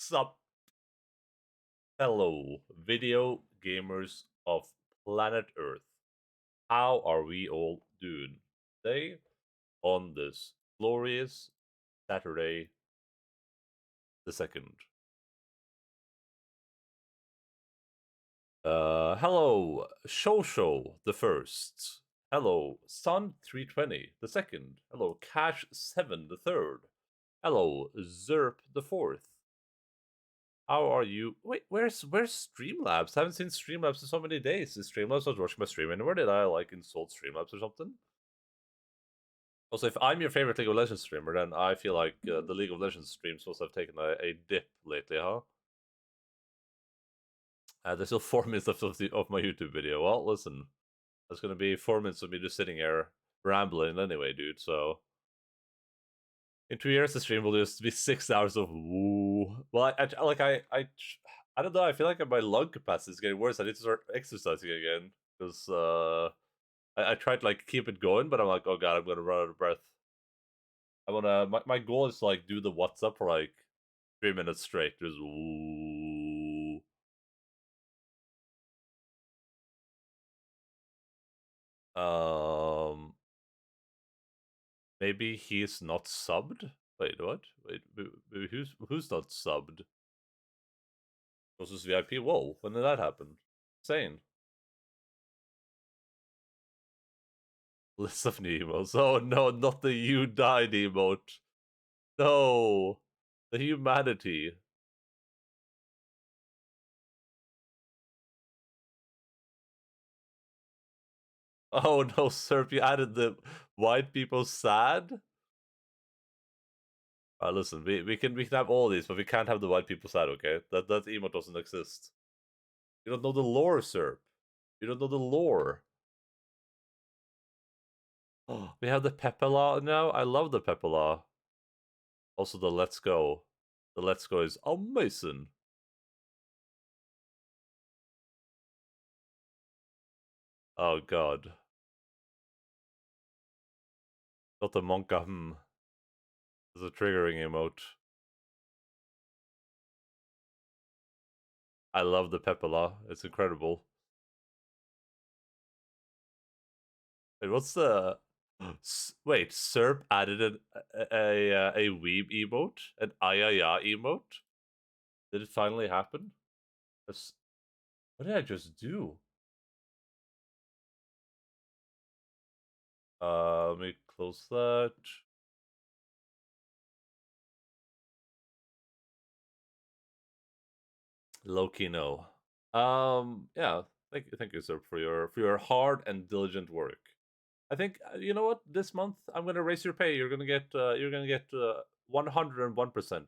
What's up? Hello, video gamers of planet Earth. How are we all doing today on this glorious Saturday the 2nd? Hello, Shosho the 1st. Hello, Sun320 the 2nd. Hello, Cash7 the 3rd. Hello, Zerp the 4th. How are you? Wait, where's Streamlabs? I haven't seen Streamlabs in so many days. Is Streamlabs not watching my stream anywhere? Did I like insult Streamlabs or something? Also, if I'm your favorite League of Legends streamer, then I feel like the League of Legends streams must have taken a dip lately, huh? There's still 4 minutes left of my YouTube video. Well, listen, that's gonna be 4 minutes of me just sitting here rambling anyway, dude. So in 2 years, the stream will just be 6 hours of woo. Well, I don't know. I feel like my lung capacity is getting worse. I need to start exercising again because I tried to like keep it going, but I'm like, oh god, I'm gonna run out of breath. I wanna. My goal is to like do the what's up for like 3 minutes straight. Just woo. Maybe he's not subbed. Wait, what? Wait, who's not subbed? Versus VIP. Whoa, when did that happen? Insane. List of new emotes. Oh no, not the you died emote. No, the humanity. Oh no, Serp, you added the white people sad? Listen, we can have all these, but we can't have the white people sad, okay? That emote doesn't exist. You don't know the lore, Serp. You don't know the lore. Oh, we have the Pepela now. I love the Pepela. Also the Let's Go. The Let's Go is amazing. Oh god. Not the Monka, It's a triggering emote. I love the Pepela. It's incredible. Wait, what's the... Wait, Serp added a weeb emote? An ayaya emote? Did it finally happen? What did I just do? Let me close that. Low-key no. Yeah. Thank you, sir, for your hard and diligent work. I think you know what. This month I'm gonna raise your pay. You're gonna get 101%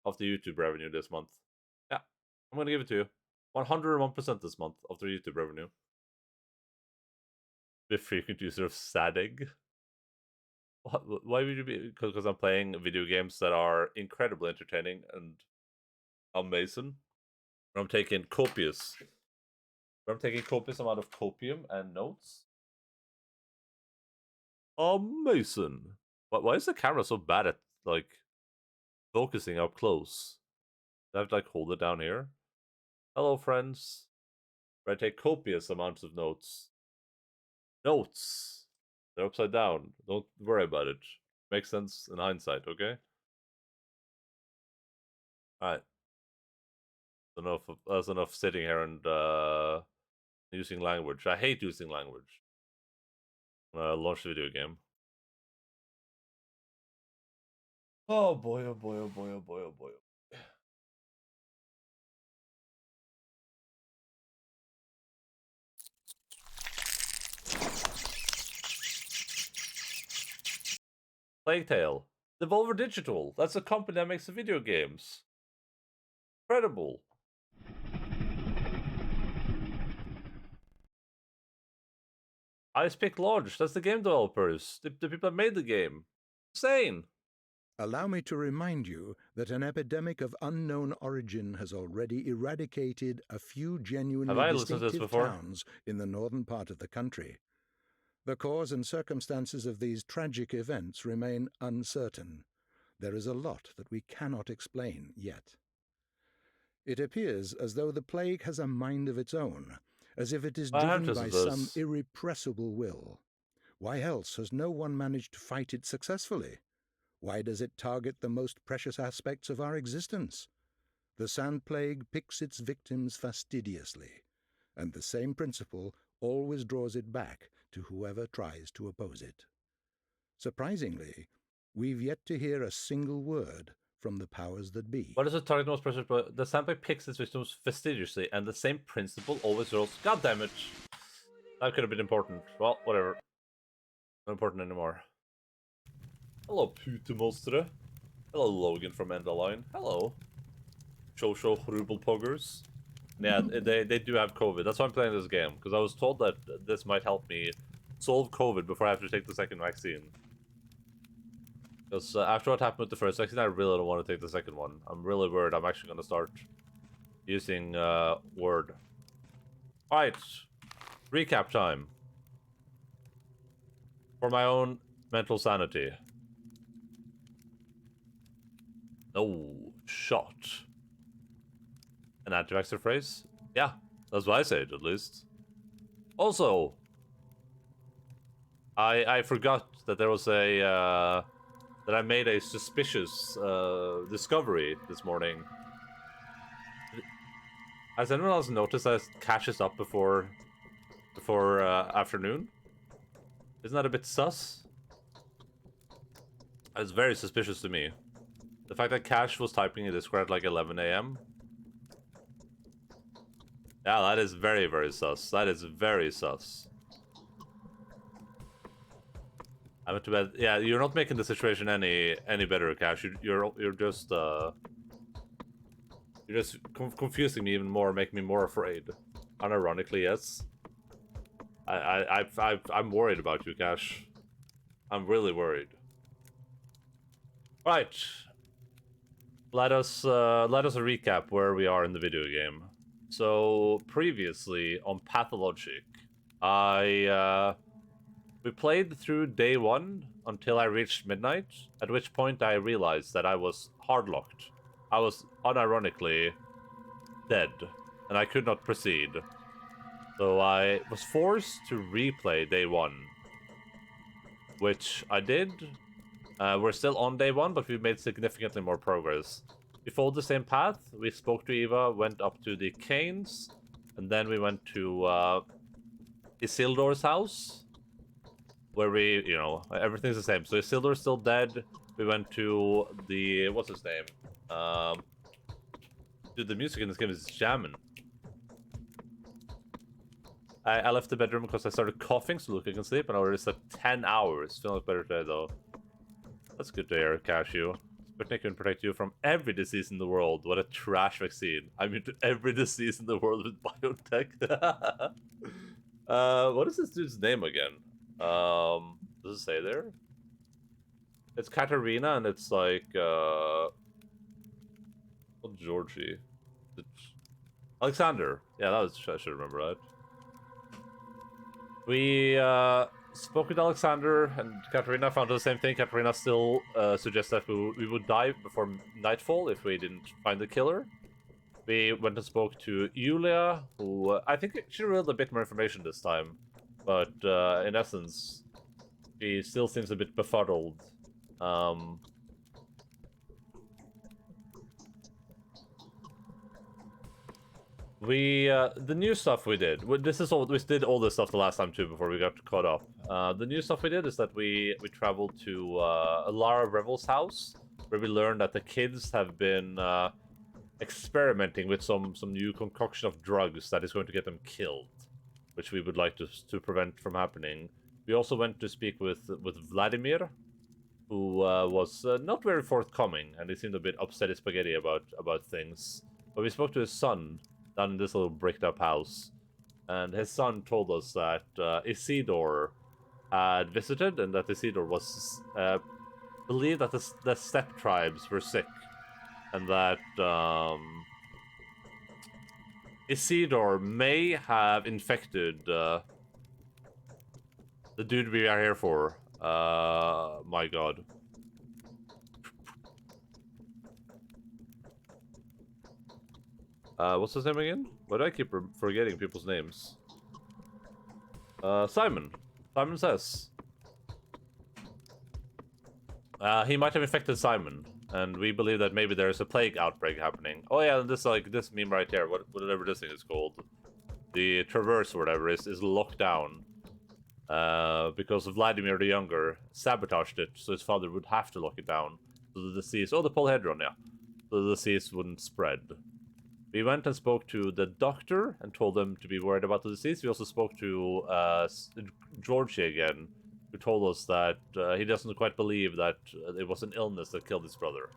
of the YouTube revenue this month. Yeah, I'm gonna give it to you. 101% this month of the YouTube revenue. The frequent user of Sadig. Why would you be? Because I'm playing video games that are incredibly entertaining and amazing. I'm taking copious amount of copium and notes. Amazing. But why is the camera so bad at like focusing up close? Do I have to like hold it down here? Hello, friends. I take copious amounts of notes. Notes. They're upside down. Don't worry about it. Makes sense in hindsight, okay? Alright. That's enough sitting here and using language. I hate using language. Launch the video game. Oh boy, oh boy, oh boy, oh boy, oh boy. Plague Tale. Devolver Digital. That's a company that makes video games. Incredible. Ice Pick Lodge, that's the game developers. The people that made the game. Insane. Allow me to remind you that an epidemic of unknown origin has already eradicated a few genuinely distinctive towns in the northern part of the country. The cause and circumstances of these tragic events remain uncertain. There is a lot that we cannot explain yet. It appears as though the plague has a mind of its own, as if it is driven by some irrepressible will. Why else has no one managed to fight it successfully? Why does it target the most precious aspects of our existence? The sand plague picks its victims fastidiously, and the same principle always draws it back to whoever tries to oppose it. Surprisingly, we've yet to hear a single word from the powers that be. What is it target the most precious? The sand plague picks its victims fastidiously, and the same principle always draws. God damn it! That could have been important. Well, whatever. Not important anymore. Hello, putemonstre. Hello, Logan from Endaline. Hello. Shosho Hrubelpoggers. Yeah, they do have COVID. That's why I'm playing this game, because I was told that this might help me solve COVID before I have to take the second vaccine. Because after what happened with the first vaccine, I really don't want to take the second one. I'm really worried I'm actually going to start using Word. Alright. Recap time. For my own mental sanity. No shot. An anti-vaxxer phrase? Yeah, that's what I say, at least. Also, I forgot that there was a that I made a suspicious discovery this morning. Has anyone else noticed that it catches up before afternoon? Isn't that a bit sus? It's very suspicious to me. The fact that Cash was typing in Discord at like 11 AM. Yeah, that is very, very sus. That is very sus. I went to bed. Yeah, you're not making the situation any better, Cash. You're just confusing me even more, making me more afraid. Unironically, yes. I'm worried about you, Cash. I'm really worried. Right. Let us recap where we are in the video game. So previously on Pathologic, we played through day 1 until I reached midnight, at which point I realized that I was hardlocked. I was unironically dead, and I could not proceed. So I was forced to replay day 1, which I did. We're still on day 1, but we've made significantly more progress. We followed the same path. We spoke to Eva, went up to the Canes, and then we went to Isildur's house, where we, you know, everything's the same. So Isildur's still dead. We went to the, what's his name? Dude, the music in this game is jamming. I left the bedroom because I started coughing so Luca can sleep, and I already slept 10 hours. Feeling better today, though. That's good to hear, Cashew. Sputnik can protect you from every disease in the world. What a trash vaccine. I mean, to every disease in the world with biotech. What is this dude's name again? Does it say there? It's Katarina, and it's like, not Georgie. It's Alexander. Yeah, that was, I should remember that. We, spoke with Alexander, and Katarina found the same thing. Katarina still suggests that we would die before nightfall if we didn't find the killer. We went and spoke to Yulia, who I think she revealed a bit more information this time, but in essence, she still seems a bit befuddled. The new stuff we did, we did all this stuff the last time too before we got caught up. The new stuff we did is that we traveled to Lara Revel's house, where we learned that the kids have been experimenting with some new concoction of drugs that is going to get them killed, which we would like to prevent from happening. We also went to speak with Vladimir, who was not very forthcoming, and he seemed a bit upset as spaghetti about things. But we spoke to his son down in this little bricked up house. And his son told us that Isidore had visited, and that Isidore was believed that the steppe tribes were sick, and that Isidore may have infected the dude we are here for. My god. What's his name again? Why do I keep forgetting people's names? Simon. Simon says. He might have infected Simon, and we believe that maybe there is a plague outbreak happening. Oh yeah, this meme right here, whatever this thing is called, the Traverse or whatever is locked down, because Vladimir the Younger sabotaged it, so his father would have to lock it down, so the disease. Oh, the polyhedron, yeah, so the disease wouldn't spread. We went and spoke to the doctor and told them to be worried about the disease. We also spoke to Georgie again, who told us that he doesn't quite believe that it was an illness that killed his brother.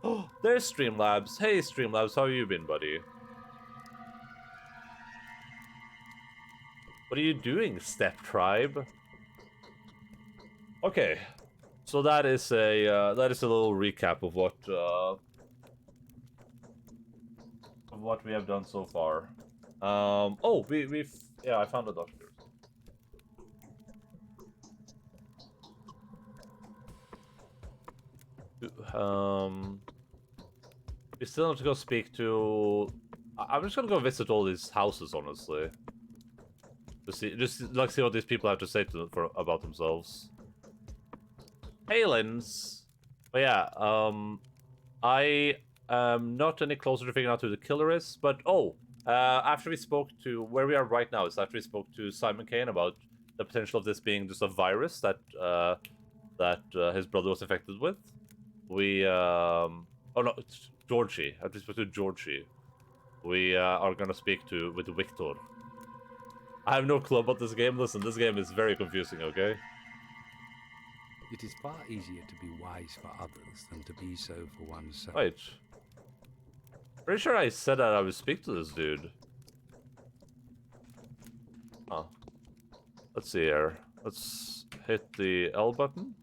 Oh, there's Streamlabs. Hey, Streamlabs, how you been, buddy? What are you doing, Step Tribe? Okay, so that is a little recap of what we have done so far. Oh, yeah, I found a doctor. We still have to go speak to. I'm just gonna go visit all these houses, honestly. Just see what these people have to say about themselves. Hey, Lens. But yeah, I am not any closer to figuring out who the killer is. But after we spoke to where we are right now is after we spoke to Simon Kane about the potential of this being just a virus that his brother was infected with. We oh no, it's Georgie. After we spoke to Georgie, we are gonna speak with Victor. I have no clue about this game. Listen, this game is very confusing, okay? It is far easier to be wise for others than to be so for oneself. Wait. Pretty sure I said that I would speak to this dude. Huh. Let's see here. Let's hit the L button.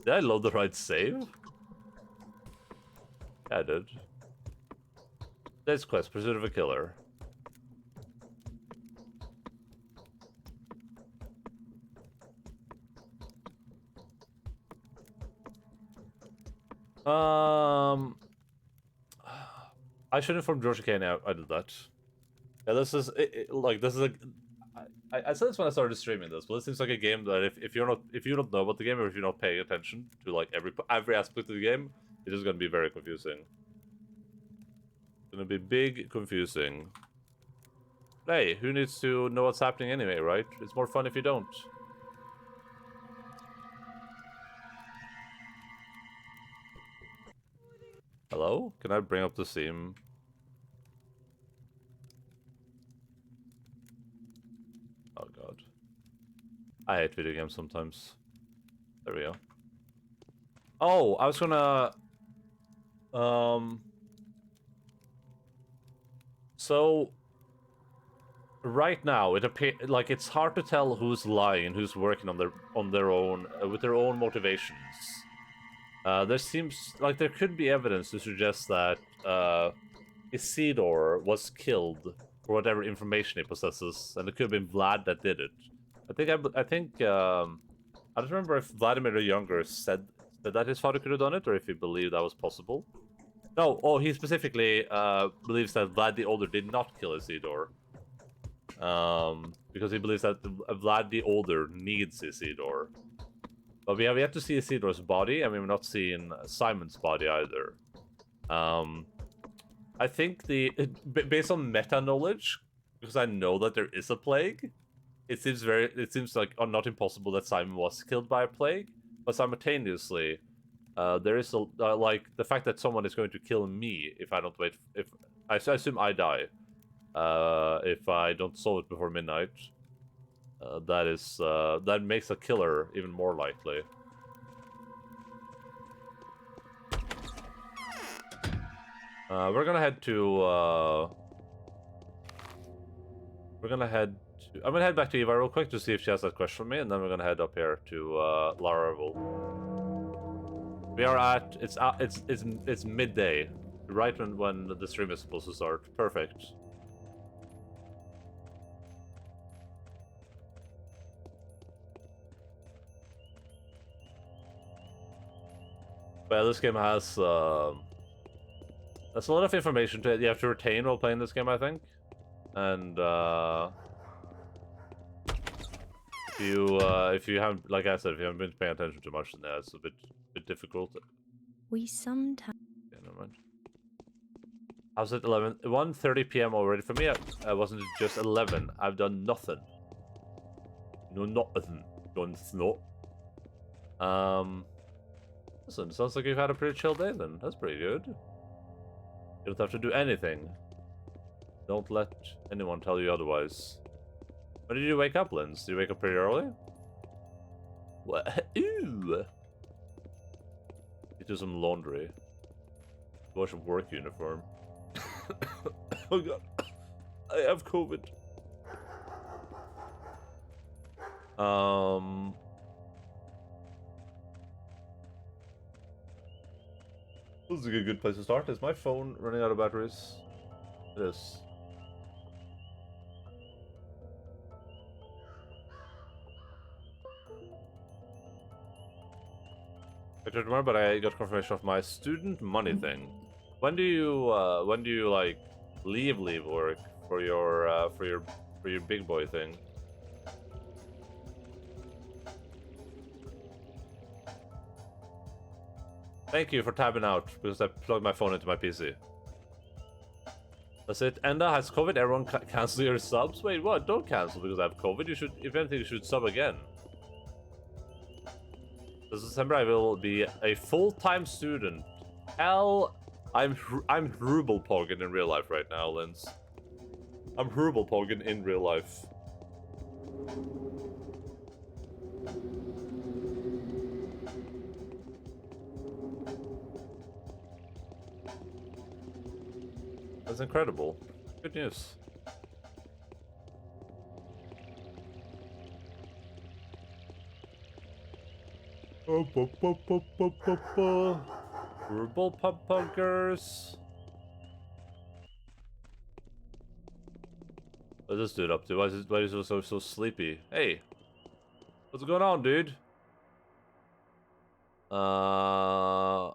Did I load the right save? Yeah, I did. Today's quest, Pursuit of a Killer. I should inform George Kane. I did that. Yeah, this is this is a. I said this when I started streaming this, but it seems like a game that if you don't know about the game, or if you're not paying attention to like every aspect of the game, it is going to be very confusing. It's going to be big confusing. Hey, who needs to know what's happening anyway, right? It's more fun if you don't. Hello? Can I bring up the theme? Oh god. I hate video games sometimes. There we go. Oh, I was gonna... So... Right now, it appears like it's hard to tell who's lying and who's working on their own with their own motivations. There seems like there could be evidence to suggest that Isidore was killed for whatever information he possesses, and it could have been Vlad that did it. I don't remember if Vladimir the Younger said that his father could have done it, or if he believed that was possible. No, he specifically believes that Vlad the Older did not kill Isidore. Because he believes that Vlad the Older needs Isidore. But we have yet to see Isidore's body, and we've not seen Simon's body either. I think based on meta knowledge, because I know that there is a plague, it seems like not impossible that Simon was killed by a plague, but simultaneously, there is like the fact that someone is going to kill me if I don't wait. If I assume I die, if I don't solve it before midnight. That makes a killer even more likely. We're gonna head to We're gonna head to... I'm gonna head back to Eva real quick to see if she has that question for me, and then we're gonna head up here to Laravel. We are at... It's midday. Right when the stream is supposed to start. Perfect. Well, this game has that's a lot of information you have to retain while playing this game, I think. And if you haven't, like I said, if you haven't been paying attention too much, then it's a bit difficult. We sometimes... Yeah, never mind. How's it 1:30 p.m. already for me? I wasn't just 11. I've done nothing. No, nothing. Done snot. Listen, sounds like you've had a pretty chill day then. That's pretty good. You don't have to do anything. Don't let anyone tell you otherwise. When did you wake up, Linz? Did you wake up pretty early? What? Ooh! You do some laundry. Wash a work uniform. Oh god. I have COVID. This is a good place to start. Is my phone running out of batteries? It is. I don't remember, but I got confirmation of my student money thing. When do you like leave work for your big boy thing? Thank you for tabbing out, because I plugged my phone into my PC. That's it. Enda has COVID. Everyone cancel your subs. Wait, what? Don't cancel because I have COVID. You should, if anything, you should sub again. This December, I will be a full-time student. Hell, I'm Hrubelpogging in real life right now, Linz. I'm Hrubelpogging in real life. That's incredible. Good news. Hrubel pumpers. What's this dude up to? Why is he so sleepy? Hey, what's going on, dude? I'm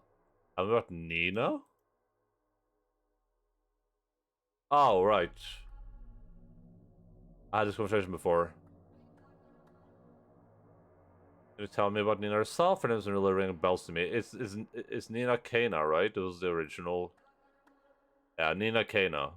about Nina. Oh, right. I had this conversation before. Can you tell me about Nina herself? Her name doesn't really ring bells to me. It's Nina Kana, right? It was the original. Yeah, Nina Kana.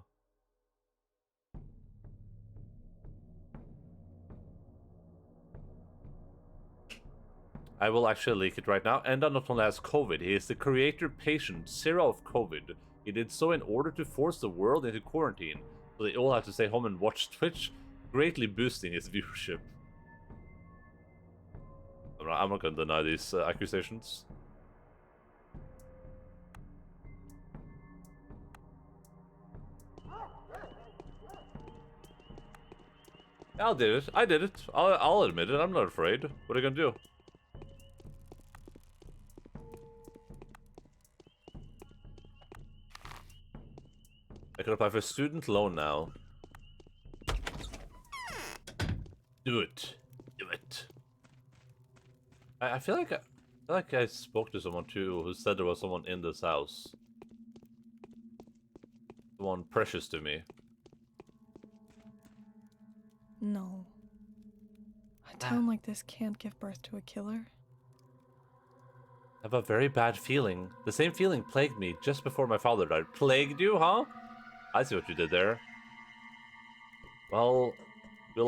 I will actually leak it right now. Enda not only has COVID, he is the creator patient zero of COVID. He did so in order to force the world into quarantine, so they all have to stay home and watch Twitch, greatly boosting his viewership. I'm not gonna deny these accusations. I did it. I did it. I'll admit it. I'm not afraid. What are you gonna do? I could apply for a student loan now. Do it. Do it. I feel like I spoke to someone too who said there was someone in this house. Someone precious to me. No. A town like this can't give birth to a killer. I have a very bad feeling. The same feeling plagued me just before my father died. Plagued you, huh? I see what you did there. Well,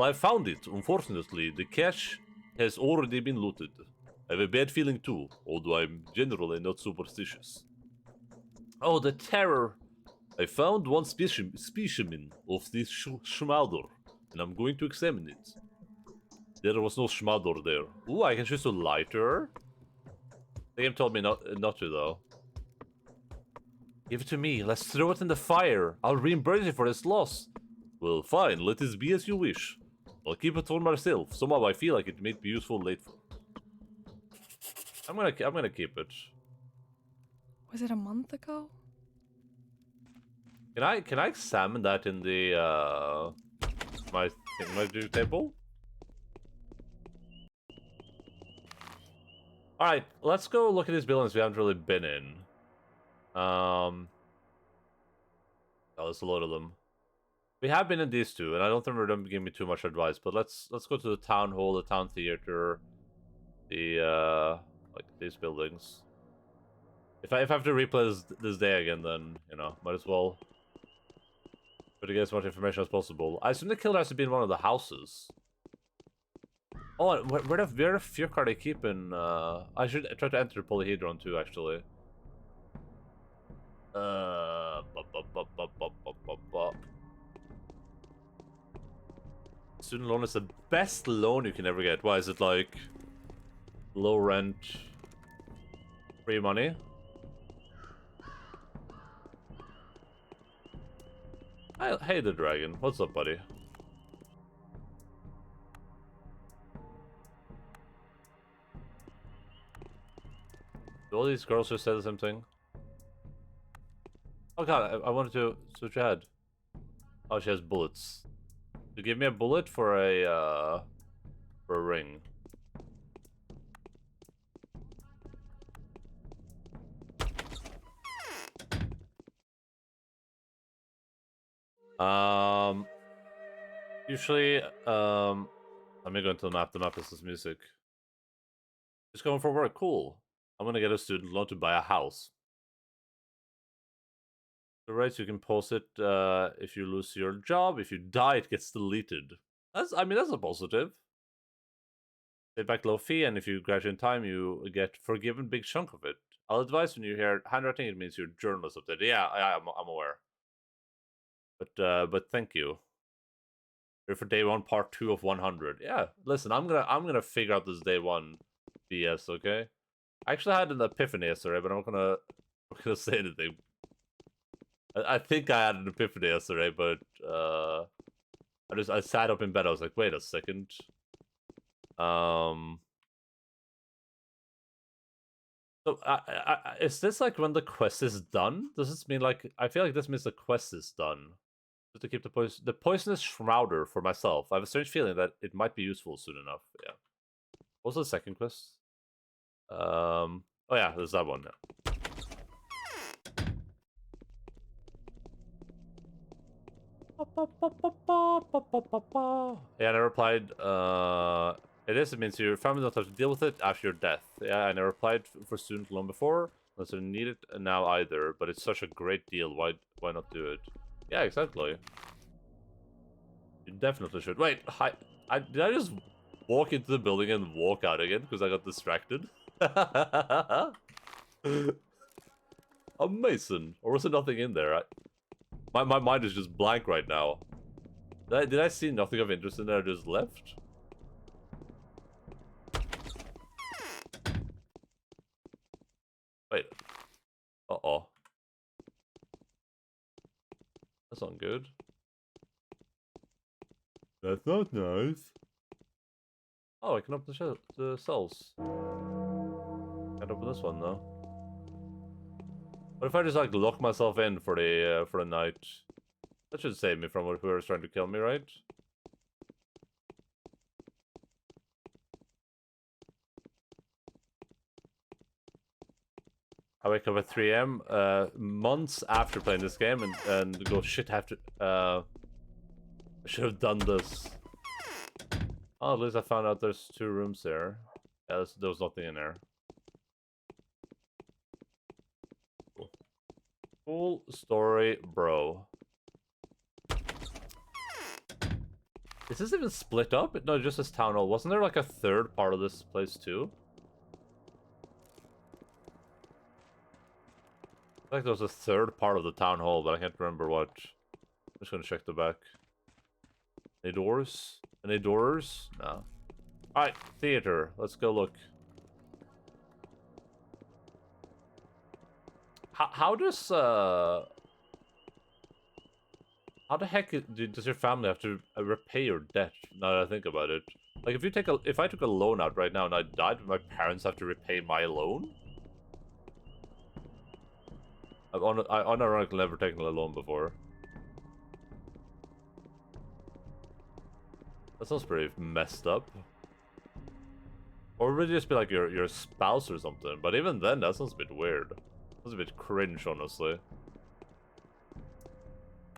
I found it. Unfortunately, the cache has already been looted. I have a bad feeling too, although I'm generally not superstitious. Oh, the terror! I found one specimen of this schmauder, and I'm going to examine it. There was no schmauder there. Ooh, I can choose to lie to her? The game told me not to, though. Give it to me. Let's throw it in the fire. I'll reimburse you for this loss. Well, fine, let it be as you wish. I'll keep it for myself. Somehow I feel like it might be useful later. I'm gonna keep it. Was it a month ago? Can I examine that in the my table? Alright, let's go look at these buildings we haven't really been in. Oh, there's a load of them. We have been in these two, and I don't remember them giving me too much advice, but let's go to the town hall, the town theater, the like these buildings. If I have to replay this day again, then might as well try to get as much information as possible. I assume the killer has to be in one of the houses. Oh, where the fuck are they keeping? I should try to enter the polyhedron too, actually. Student loan is the best loan you can ever get. Why is it like low rent, free money? Hey, the dragon. What's up, buddy? Do all these girls just say the same thing? Oh god, I wanted to switch ahead. Oh, she has bullets. You give me a bullet for a ring. Usually, let me go into the map. The map is this music. Just going for work. Cool. I'm gonna get a student loan to buy a house. The rights you can post it if you lose your job. If you die, it gets deleted. That's a positive. Pay back low fee, and if you graduate in time, you get forgiven big chunk of it. I'll advise when you hear handwriting, it means you're journalist updated. Yeah, I'm aware. But thank you. Here for day 1, part 2 of 100. Yeah, listen, I'm gonna figure out this day 1 BS. Okay. I actually had an epiphany yesterday, but I'm not gonna say anything. I think I had an epiphany yesterday, but I sat up in bed. I was like, wait a second. So is this like when the quest is done? Does this mean like I feel like this means the quest is done? Just to keep the poisonous shrouder for myself. I have a strange feeling that it might be useful soon enough. Yeah. What's the second quest? Oh yeah, there's that one. Yeah. Yeah, I never replied. It means your family don't have to deal with it after your death. Yeah, I never applied for student loan before, unless I need it now either. But it's such a great deal. Why not do it? Yeah, exactly. You definitely should. Wait, did I just walk into the building and walk out again because I got distracted? Amazing. Or was there nothing in there? My mind is just blank right now. Did I see nothing of interest in there? I just left? Wait. Uh-oh. That's not good. That's not nice. Oh, I can open the cells. Can't open this one though. What if I just like lock myself in for the night? That should save me from whoever's trying to kill me, right? I wake up at 3 AM, months after playing this game, and go, shit, I should have done this. Oh, at least I found out there's 2 rooms there. Yeah, there was nothing in there. Cool. Cool story, bro. Is this even split up? No, just this town hall. Wasn't there like a third part of this place too? I think there was a third part of the town hall, but I can't remember what. I'm just gonna check the back. Any doors? Any doors? No. Alright, theater. Let's go look. How does How the heck does your family have to repay your debt? Now that I think about it, like if I took a loan out right now and I died, would my parents have to repay my loan? I've unironically never taken a loan before. That sounds pretty messed up. Or would it just be like your spouse or something? But even then, that sounds a bit weird. That's a bit cringe, honestly.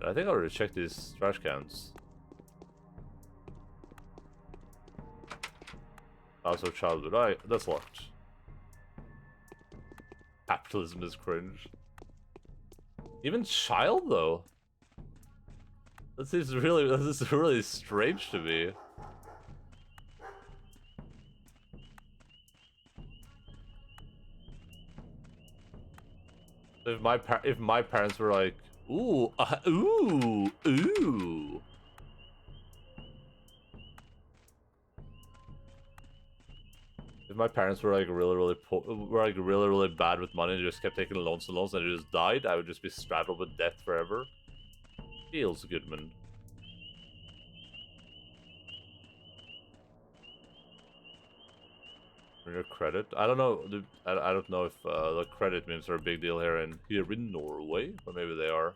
I think I already checked these trash cans. Also childhood. Alright, that's locked. Capitalism is cringe. Even child though. This is really strange to me. If my parents were like, ooh, ooh. If my parents were like really bad with money and just kept taking loans and loans and they just died, I would just be straddled with debt forever. Feels good, man. Your credit? I don't know. I don't know if the credit means are a big deal here in Norway, but maybe they are.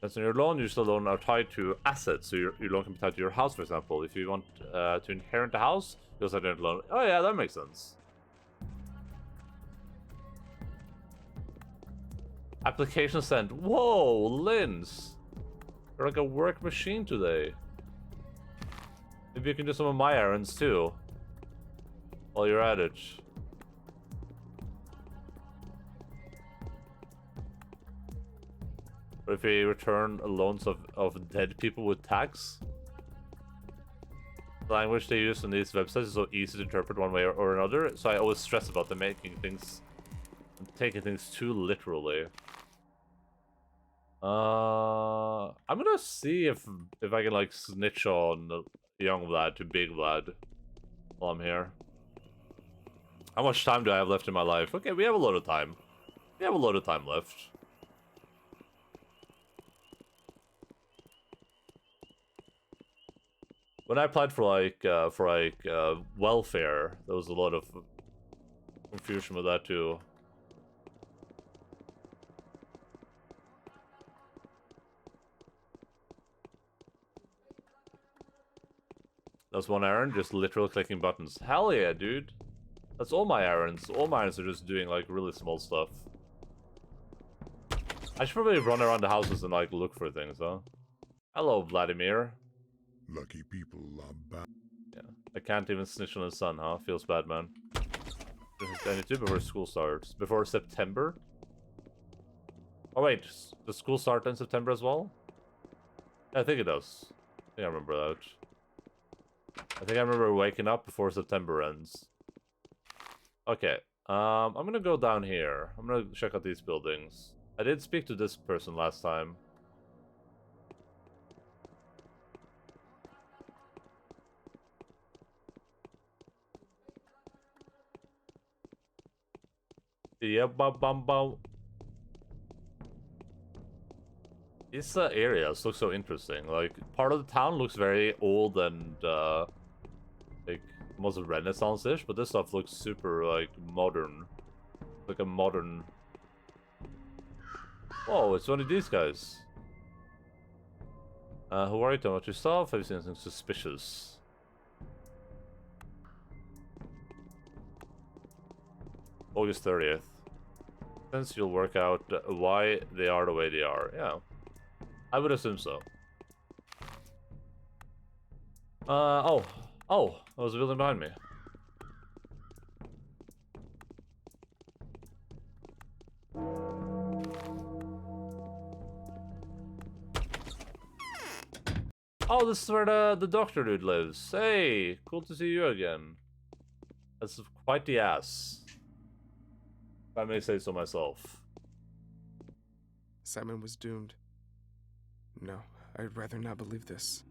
That's in your loan. Your loan are tied to assets, so your loan can be tied to your house, for example. If you want to inherit a house, you also have to loan. Oh yeah, that makes sense. Application sent. Whoa, Linz, you're like a work machine today. Maybe you can do some of my errands too, while you're at it. But if we return loans of dead people with tax? The language they use on these websites is so easy to interpret one way or another, so I always stress about them taking things too literally. I'm gonna see if I can like snitch on the young Vlad to big Vlad while I'm here. How much time do I have left in my life? Okay, we have a lot of time. We have a lot of time left. When I applied for welfare, there was a lot of confusion with that too. That's one errand, just literal clicking buttons. Hell yeah, dude. That's all my errands. All my errands are just doing like really small stuff. I should probably run around the houses and like look for things, huh? Hello, Vladimir. Lucky people are bad. Yeah, I can't even snitch on the sun, huh? Feels bad, man. I need to before school starts. Before September? Oh wait, does school start in September as well? Yeah, I think it does. I think I remember that. I think I remember waking up before September ends. Okay, I'm gonna go down here. I'm gonna check out these buildings. I did speak to this person last time. Yeah, bum. These areas look so interesting. Like, part of the town looks very old and, like, almost Renaissance-ish, but this stuff looks super, like, modern. Like a modern... Whoa, it's one of these guys. Who are you talking about yourself? Have you seen anything suspicious? August 30th. Since you'll work out why they are the way they are. Yeah. I would assume so. Oh, there was a building behind me. Oh, this is where the doctor dude lives. Hey, cool to see you again. That's quite the ass, if I may say so myself. Simon was doomed. No, I'd rather not believe this.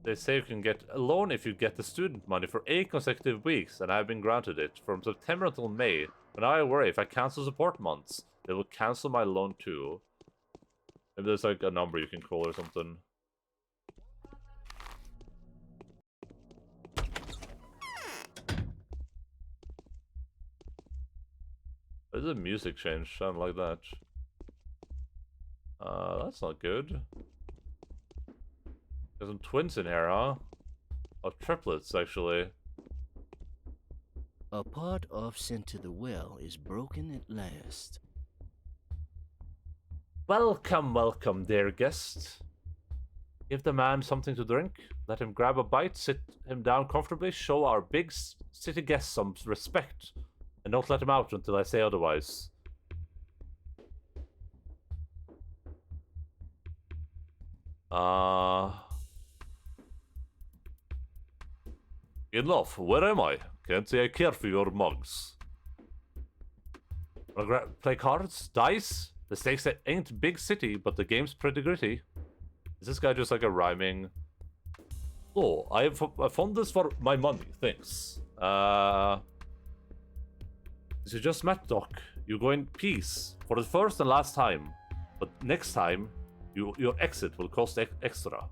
They say you can get a loan if you get the student money for 8 consecutive weeks, and I've been granted it from September until May. But now I worry if I cancel support months, they will cancel my loan too. Maybe there's like a number you can call or something. Why did the music change? Sound like that. That's not good. There's some twins in here, huh? Oh, triplets, actually. A part off sent to the well is broken at last. Welcome, welcome, dear guest. Give the man something to drink. Let him grab a bite, sit him down comfortably, show our big city guest some respect. And don't let him out until I say otherwise. Enough, where am I? Can't say I care for your mugs. Wanna play cards? Dice? The stakes ain't big city, but the game's pretty gritty. Is this guy just like a rhyming? Oh, I found this for my money, thanks. You just met, Doc. You go in peace for the first and last time. But next time, your exit will cost extra.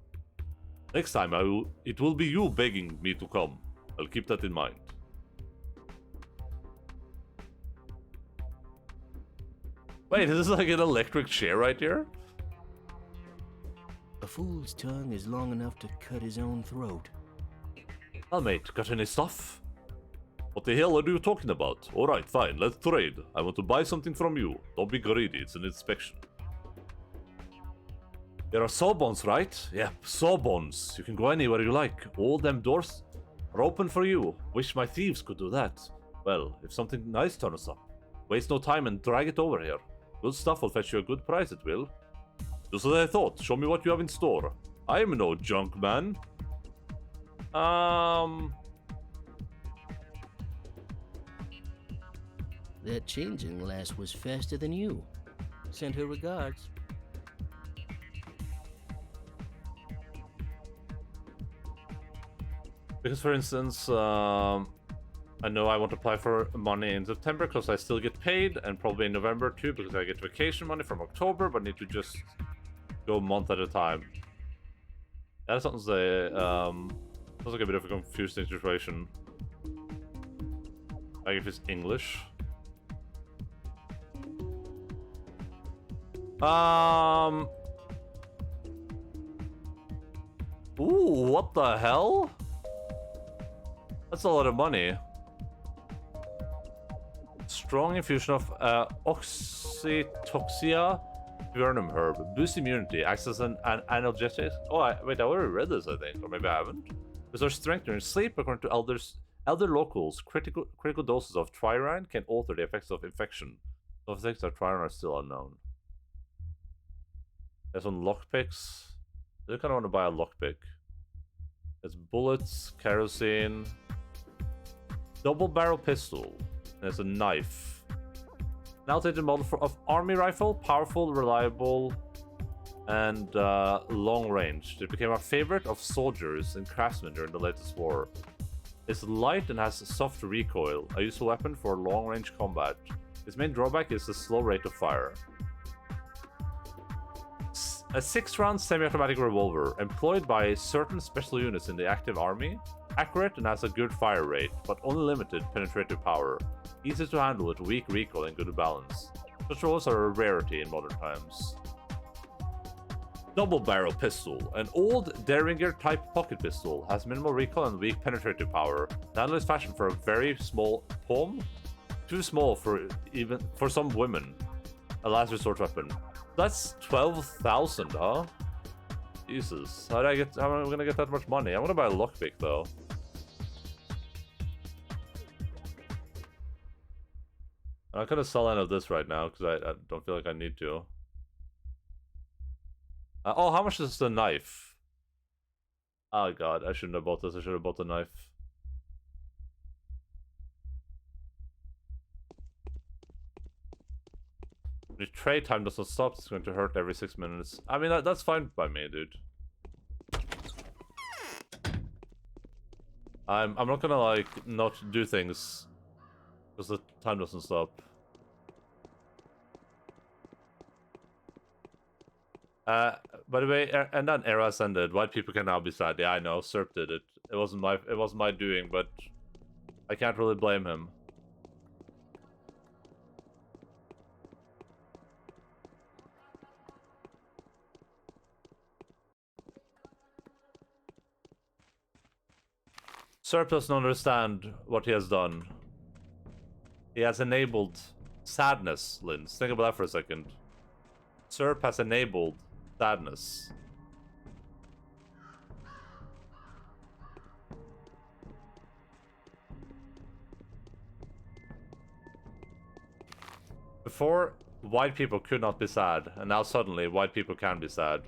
Next time, it will be you begging me to come. I'll keep that in mind. Wait, is this like an electric chair right here? A fool's tongue is long enough to cut his own throat. Well, mate, got any stuff? What the hell are you talking about? Alright, fine, let's trade. I want to buy something from you. Don't be greedy, it's an inspection. There are sawbones, right? Yep, sawbones. You can go anywhere you like. All them doors are open for you. Wish my thieves could do that. Well, if something nice turns up, waste no time and drag it over here. Good stuff will fetch you a good price, it will. Just as I thought, show me what you have in store. I'm no junk man. That changing lass was faster than you. Send her regards. Because, for instance, I know I want to apply for money in September because I still get paid, and probably in November too because I get vacation money from October, but need to just go a month at a time. That sounds like a bit of a confusing situation. Like if it's English. Ooh, what the hell? That's a lot of money. Strong infusion of Oxytoxia vernum herb. Boost immunity. Acts as an analgesic. Oh, wait, I already read this, I think. Or maybe I haven't. Restores strength during sleep. According to elder locals, critical doses of tririne can alter the effects of infection. The effects of tririne are still unknown. There's some lockpicks. I do kind of want to buy a lockpick. There's bullets, kerosene, double barrel pistol. There's a knife. An outdated model of army rifle, powerful, reliable, and long range. It became a favorite of soldiers and craftsmen during the latest war. It's light and has soft recoil, a useful weapon for long range combat. Its main drawback is the slow rate of fire. A 6-round semi-automatic revolver, employed by certain special units in the active army. Accurate and has a good fire rate, but only limited penetrative power. Easy to handle with weak recoil and good balance. Such rolls are a rarity in modern times. Double barrel pistol. An old Derringer type pocket pistol. Has minimal recoil and weak penetrative power. The handle is fashioned for a very small palm. Too small for some women. A last resort weapon. That's 12,000, huh? Jesus. How am I gonna get that much money? I'm gonna buy a lockpick though. I'm not gonna sell any of this right now because I don't feel like I need to. Oh, how much is the knife? Oh god, I shouldn't have bought this. I should have bought the knife. The trade time doesn't stop. It's going to hurt every 6 minutes. I mean, that's fine by me, dude. I'm not gonna like not do things because the time doesn't stop. By the way, and then era's ended. White people can now be sad. Yeah, I know. Serp did it. It wasn't my doing, but I can't really blame him. Serp doesn't understand what he has done. He has enabled sadness, Linz. Think about that for a second. Serp has enabled sadness. Before, white people could not be sad, and now suddenly white people can be sad.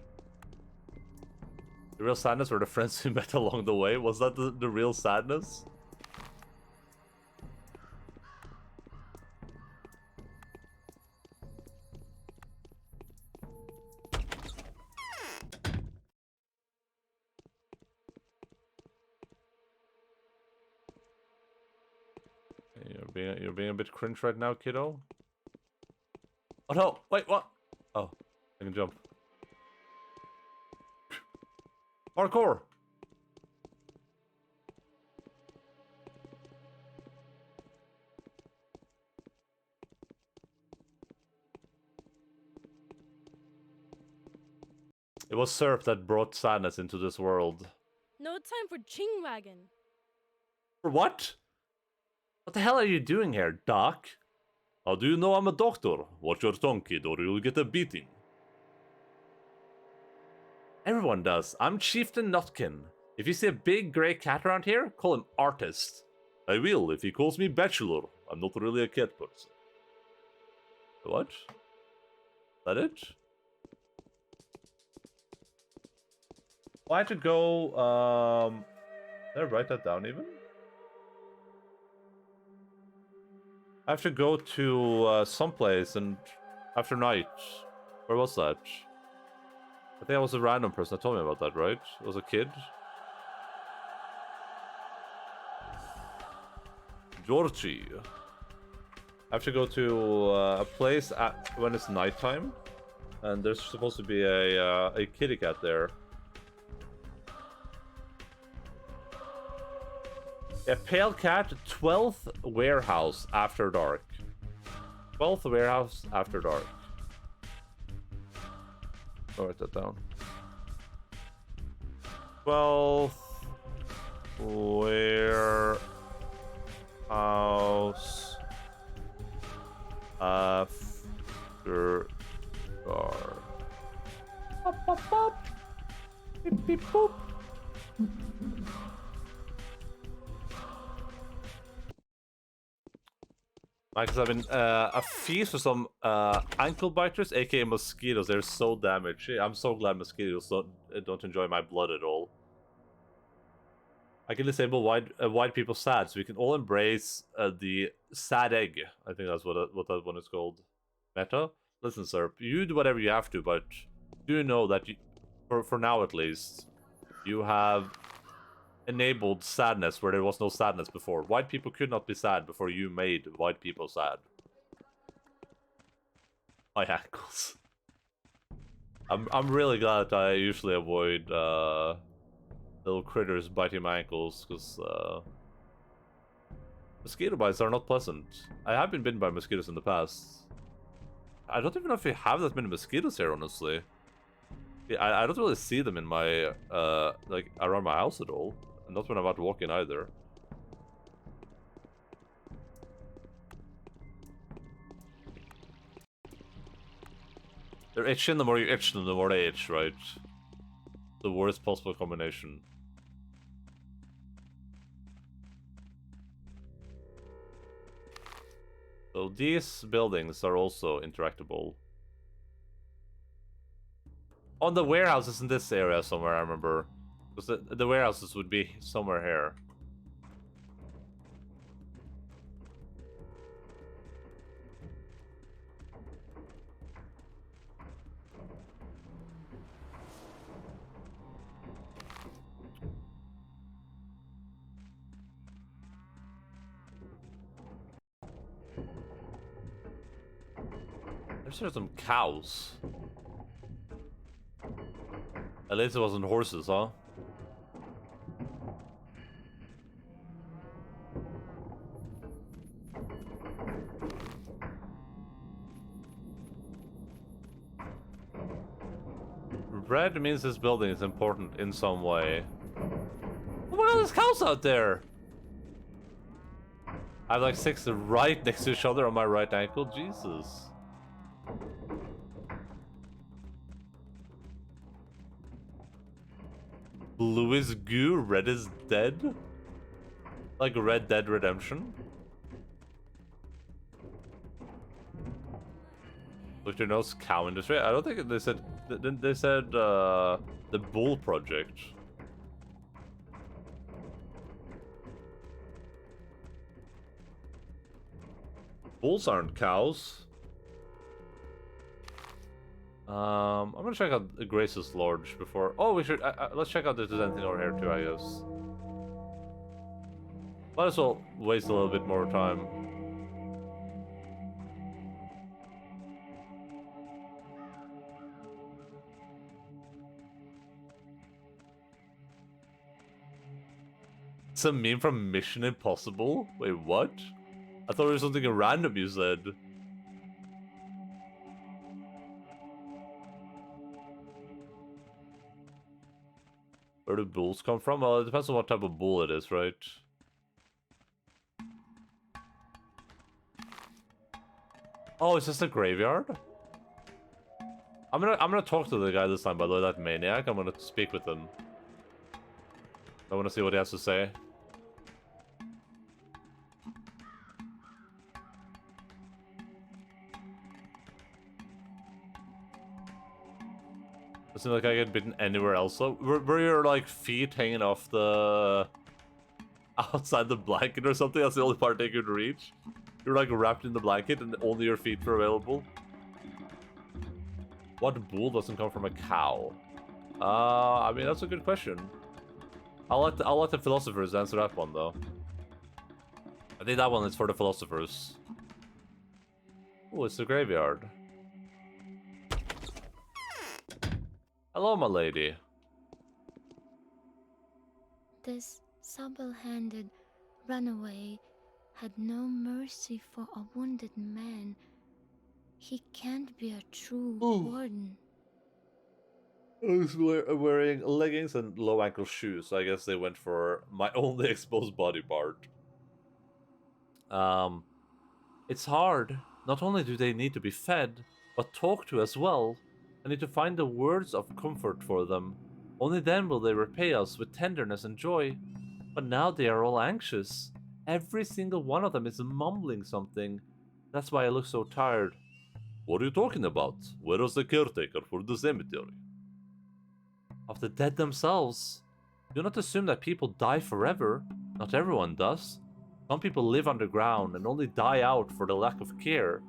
The real sadness were the friends we met along the way? Was that the real sadness? You're being a bit cringe right now, kiddo. Oh no! Wait, what? Oh, I can jump. Parkour! It was Serp that brought sadness into this world. No time for ching wagon. For what? What the hell are you doing here, Doc? How do you know I'm a doctor? Watch your tongue, kid, or you'll get a beating. Everyone does. I'm Chieftain Nutkin. If you see a big grey cat around here, call him Artist. I will if he calls me Bachelor. I'm not really a cat person. What? Is that it? I had to go, did I write that down even? I have to go to someplace and after night. Where was that? I think I was a random person that told me about that, right? It was a kid. Georgie. I have to go to a place when it's nighttime, and there's supposed to be a kitty cat there. A pale cat, 12th warehouse after dark. 12th warehouse after dark. I'll write that down. 12th warehouse after dark. Pop, pop, pop. Beep, beep, boop. Because I've been a feast for some ankle biters, aka mosquitoes. They're so damaged. I'm so glad mosquitoes don't enjoy my blood at all. I can disable white people sad, so we can all embrace the sad egg. I think that's what that one is called. Meta. Listen, sir, you do whatever you have to, but do know that you, for now at least, you have enabled sadness where there was no sadness before. White people could not be sad before you made white people sad. My ankles. I'm really glad that I usually avoid little critters biting my ankles, because mosquito bites are not pleasant. I have been bitten by mosquitoes in the past. I don't even know if we have that many mosquitoes here, honestly. I don't really see them in my like around my house at all. Not when I'm out walking either. They're itching, the more you itch them, the more they itch, right? The worst possible combination. So these buildings are also interactable. On the warehouses in this area somewhere, I remember. Because the warehouses would be somewhere here. There's some cows. At least it wasn't horses, huh? Red means this building is important in some way. Oh my god, there's cows out there! I have like 6 right next to each other on my right ankle. Jesus. Blue is goo, red is dead? Like Red Dead Redemption? Look, their nose cow industry. I don't think they said. They said the Bull Project. Bulls aren't cows. I'm gonna check out Grace's Lodge before. Oh, we should. Let's check out if there's anything over here too, I guess. Might as well waste a little bit more time. It's a meme from Mission Impossible? Wait, what? I thought it was something random you said. Where do bulls come from? Well, it depends on what type of bull it is, right? Oh, it's just a graveyard? I'm gonna talk to the guy this time, by the way, that maniac. I'm gonna speak with him. I wanna see what he has to say. Doesn't look like I get bitten anywhere else though. Were your like feet hanging off the outside the blanket or something? That's the only part they could reach. You're like wrapped in the blanket and only your feet were available. What bull doesn't come from a cow? I mean that's a good question. I'll let the philosophers answer that one though. I think that one is for the philosophers. Oh, it's the graveyard. Hello, my lady. This supple-handed runaway had no mercy for a wounded man. He can't be a true warden. I was wearing leggings and low ankle shoes, so I guess they went for my only exposed body part. It's hard. Not only do they need to be fed, but talked to as well. I need to find the words of comfort for them. Only then will they repay us with tenderness and joy. But now they are all anxious. Every single one of them is mumbling something. That's why I look so tired. What are you talking about? Where was the caretaker for the cemetery? Of the dead themselves. Do not assume that people die forever. Not everyone does. Some people live underground and only die out for the lack of care.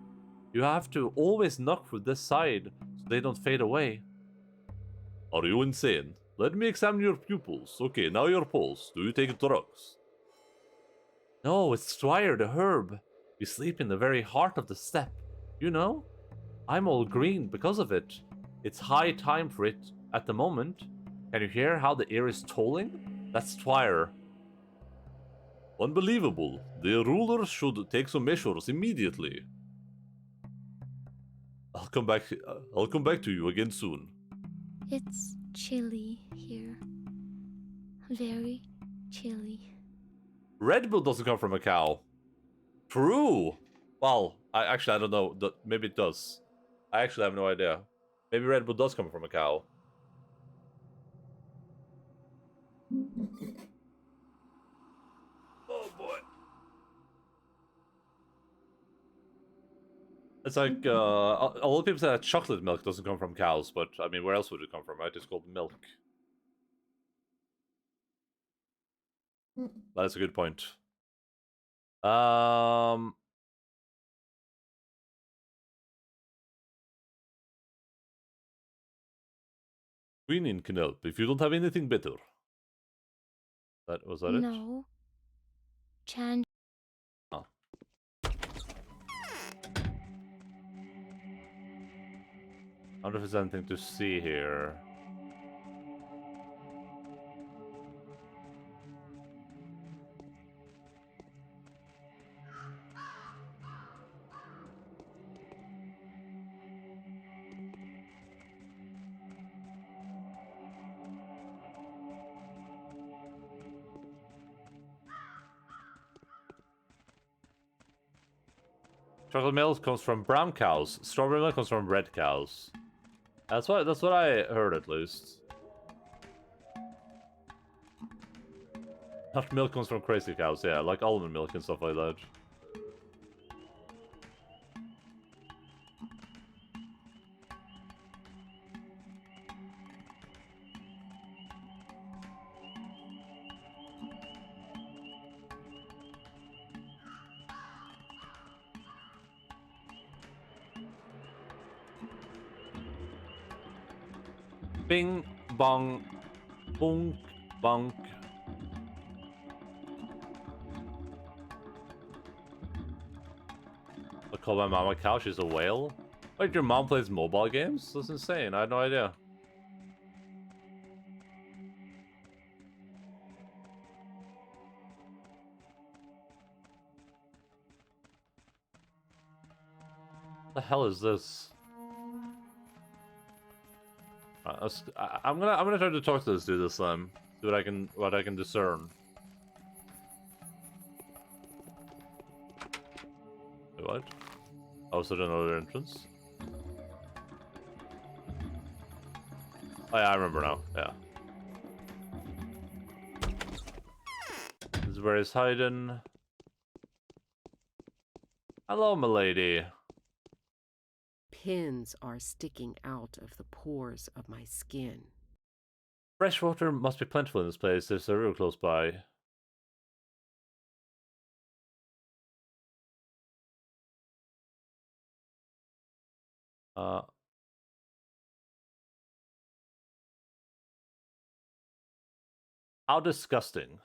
You have to always knock through this side so they don't fade away. Are you insane? Let me examine your pupils. Okay, now your pulse. Do you take drugs? No, it's Squire the Herb. We sleep in the very heart of the steppe. You know? I'm all green because of it. It's high time for it at the moment. Can you hear how the air is tolling? That's Squire. Unbelievable. The rulers should take some measures immediately. I'll come back to you again soon. It's chilly here. Very chilly. Red Bull doesn't come from a cow. True. Well, I don't know. Maybe it does. I actually have no idea. Maybe Red Bull does come from a cow. Oh boy. It's like, a lot of people say that chocolate milk doesn't come from cows, but, I mean, where else would it come from, right? It's called milk. That is a good point. Queening can help if you don't have anything better. Was that it? No. Chan. Oh. I wonder if there's anything to see here. Chocolate milk comes from brown cows. Strawberry milk comes from red cows. That's what I heard at least. Nut milk comes from crazy cows, yeah, like almond milk and stuff like that. Bing, bong, bunk, bunk. I call my mom a cow, she's a whale? Wait, your mom plays mobile games? That's insane, I had no idea. What the hell is this? I'm gonna try to talk to this dude this time. See what I can discern. Wait, what? Oh, is there another entrance? Oh yeah, I remember now. Yeah. This is where he's hiding. Hello, milady. Pins are sticking out of the pores of my skin. Fresh water must be plentiful in this place. There's a river close by. How disgusting.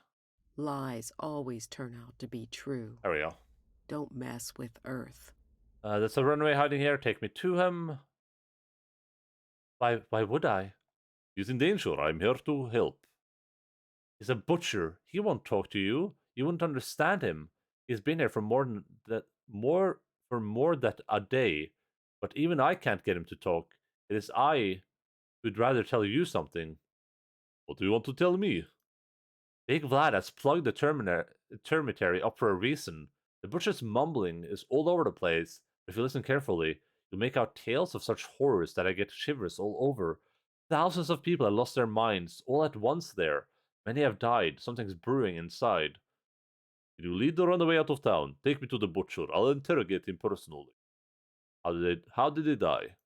Lies always turn out to be true. There we go. Don't mess with Earth. There's a runaway hiding here. Take me to him. Why would I? Using danger, I'm here to help. He's a butcher. He won't talk to you. You won't understand him. He's been here for more than a day. But even I can't get him to talk. It is I who'd rather tell you something. What do you want to tell me? Big Vlad has plugged the termitary up for a reason. The butcher's mumbling is all over the place. If you listen carefully, you'll make out tales of such horrors that I get shivers all over. Thousands of people have lost their minds all at once there. Many have died. Something's brewing inside. You lead the runaway out of town. Take me to the butcher. I'll interrogate him personally. How did he die?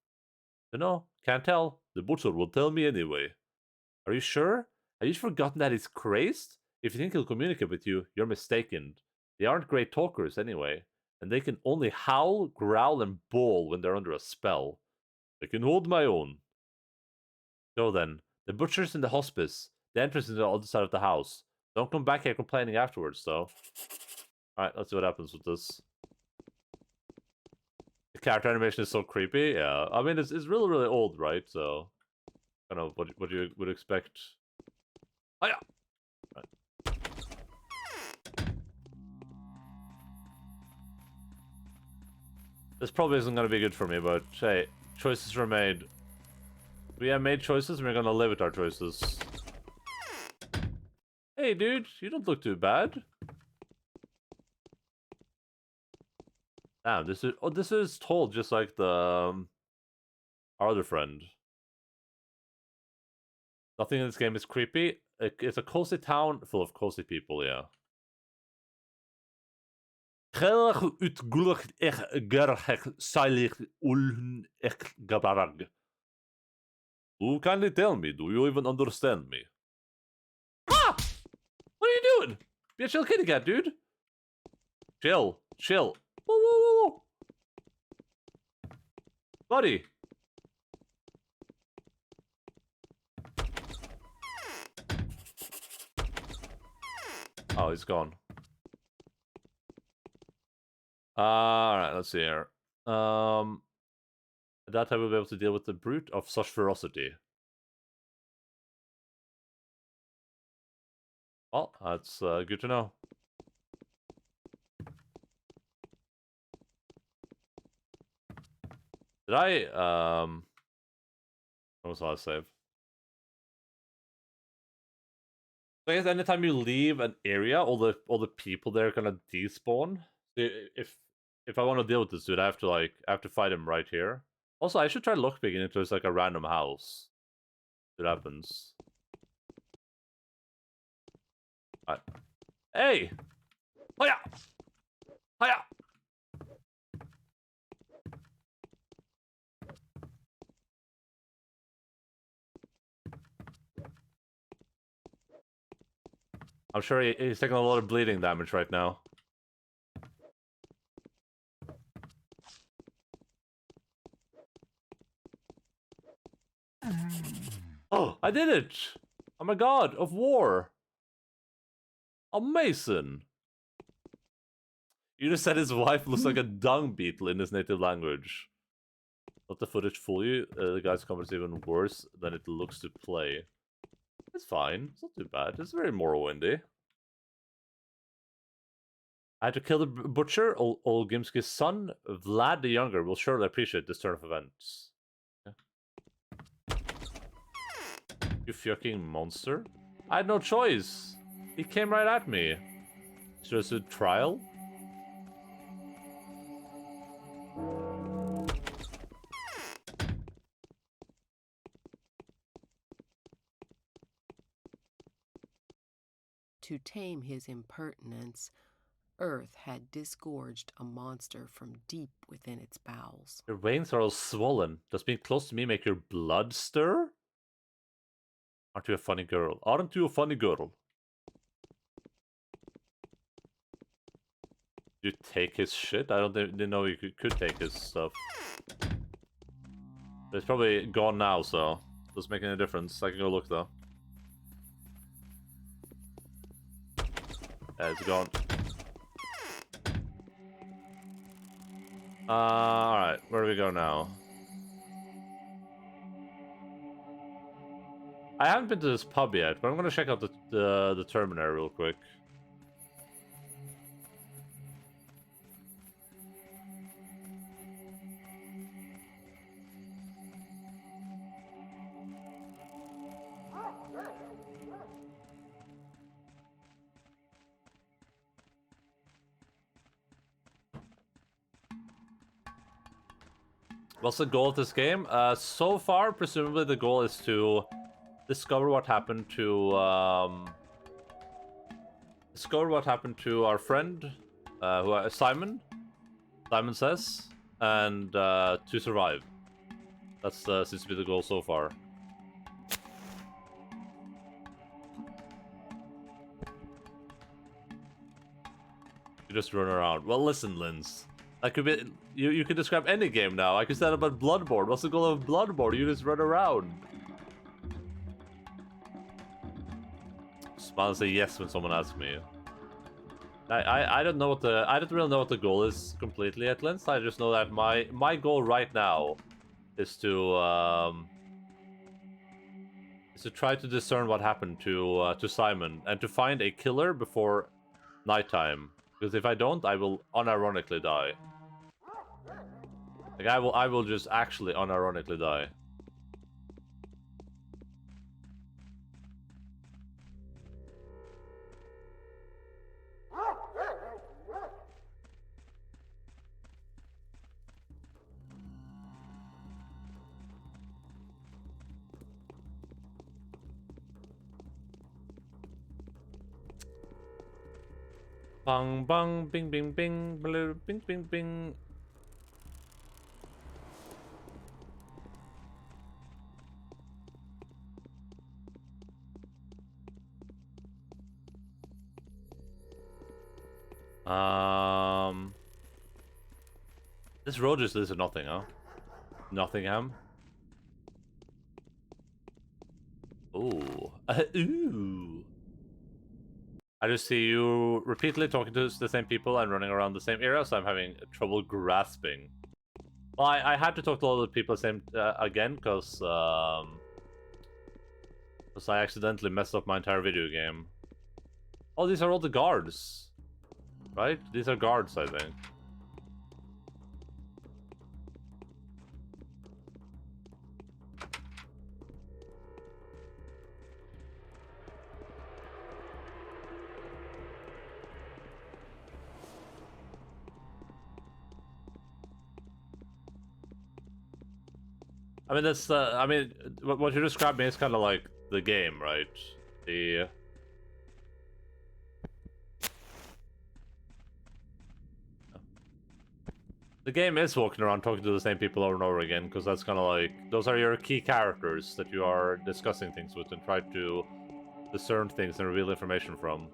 No, can't tell. The butcher will tell me anyway. Are you sure? Have you forgotten that he's crazed? If you think he'll communicate with you, you're mistaken. They aren't great talkers anyway, and they can only howl, growl, and bawl when they're under a spell. I can hold my own. So then, the butcher's in the hospice. The entrance is on the other side of the house. Don't come back here complaining afterwards, though. Alright, let's see what happens with this. The character animation is so creepy, yeah. I mean, it's really, really old, right? So, kind of what you would expect. Oh, yeah! Right. This probably isn't going to be good for me, but hey, choices were made. We have made choices and we're going to live with our choices. Hey, dude, you don't look too bad. Damn, this is told just like the our other friend. Nothing in this game is creepy. It's a cozy town full of cozy people, yeah. Who kindly tell me, do you even understand me? Ah! What are you doing? Be a chill kitty cat, dude. Chill. Whoa, whoa, whoa, whoa. Buddy. Oh, he's gone. Alright, let's see here. At that time, we'll be able to deal with the brute of such ferocity. Well, that's good to know. Did I, what was last save? I guess anytime you leave an area, all the people there kind of despawn. If I want to deal with this dude, I have to fight him right here. Also, I should try lockpicking into like a random house. It happens. Right. Hey! Hiya! Hiya! I'm sure he's taking a lot of bleeding damage right now. Oh, I did it! I'm a god of war! Amazing! You just said his wife looks like a dung beetle in his native language. Let the footage fool you. The guy's comment is even worse than it looks to play. It's fine. It's not too bad. It's very Morrowindy. I had to kill the butcher. Olgimski's son, Vlad the Younger, will surely appreciate this turn of events. Yeah. You fucking monster. I had no choice. He came right at me. Should I do trial? To tame his impertinence, Earth had disgorged a monster from deep within its bowels. Your veins are all swollen. Does being close to me make your blood stir? Aren't you a funny girl? Aren't you a funny girl? You take his shit? I didn't know you could take his stuff. It's probably gone now, so doesn't make any difference. I can go look though. Yeah, it's gone. Alright, where do we go now? I haven't been to this pub yet, but I'm gonna check out the Terminator real quick. What's the goal of this game? So far, presumably the goal is to discover what happened to our friend, Simon. Simon says, and to survive. That's seems to be the goal so far. You just run around. Well, listen, Linz. That could be. You could describe any game now. I could set up a Bloodborne. What's the goal of Bloodborne? You just run around. Smile and say yes when someone asks me. I don't know what I don't really know what the goal is completely at Linz. I just know that my goal right now is to try to discern what happened to Simon and to find a killer before nighttime. Because if I don't, I will unironically die. Like I will just actually unironically die. Bang bang bing bing bing bing bing bing. This road just leads to nothing, huh? Nottingham. Ooh. Ooh. I just see you repeatedly talking to the same people and running around the same area, so I'm having trouble grasping Well, I had to talk to all the people again, because I accidentally messed up my entire video game. Oh, these are all the guards. Right? These are guards, I think. I mean, that's, I mean, what you described me is kind of like the game, right? The game is walking around talking to the same people over and over again, because that's kind of like, those are your key characters that you are discussing things with and try to discern things and reveal information from.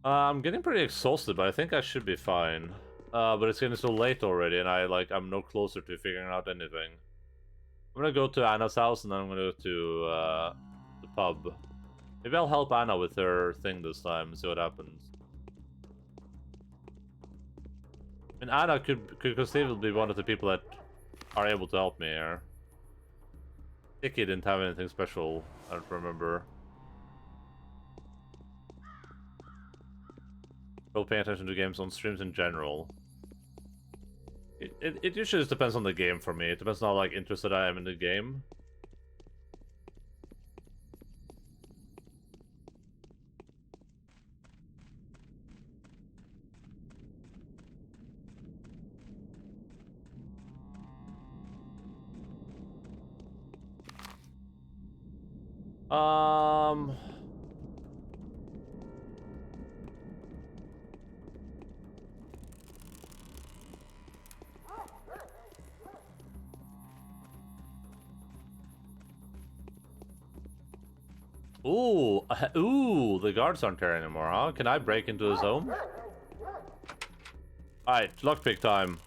I'm getting pretty exhausted, but I think I should be fine. But it's getting so late already, and I'm no closer to figuring out anything. I'm gonna go to Anna's house, and then I'm gonna go to the pub. Maybe I'll help Anna with her thing this time and see what happens. And Anna could conceivably be one of the people that are able to help me here. Icky didn't have anything special, I don't remember. Will pay attention to games on streams in general. It usually just depends on the game for me. It depends on how like interested I am in the game. Ooh, the guards aren't there anymore, huh? Can I break into his home? Alright, lockpick time.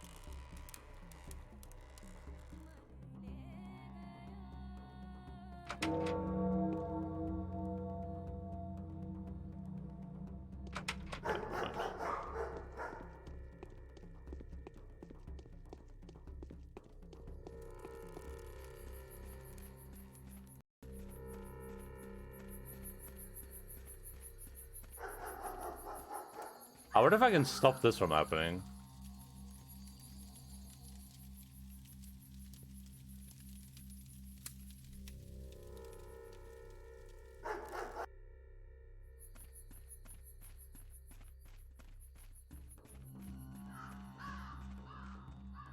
I wonder if I can stop this from happening.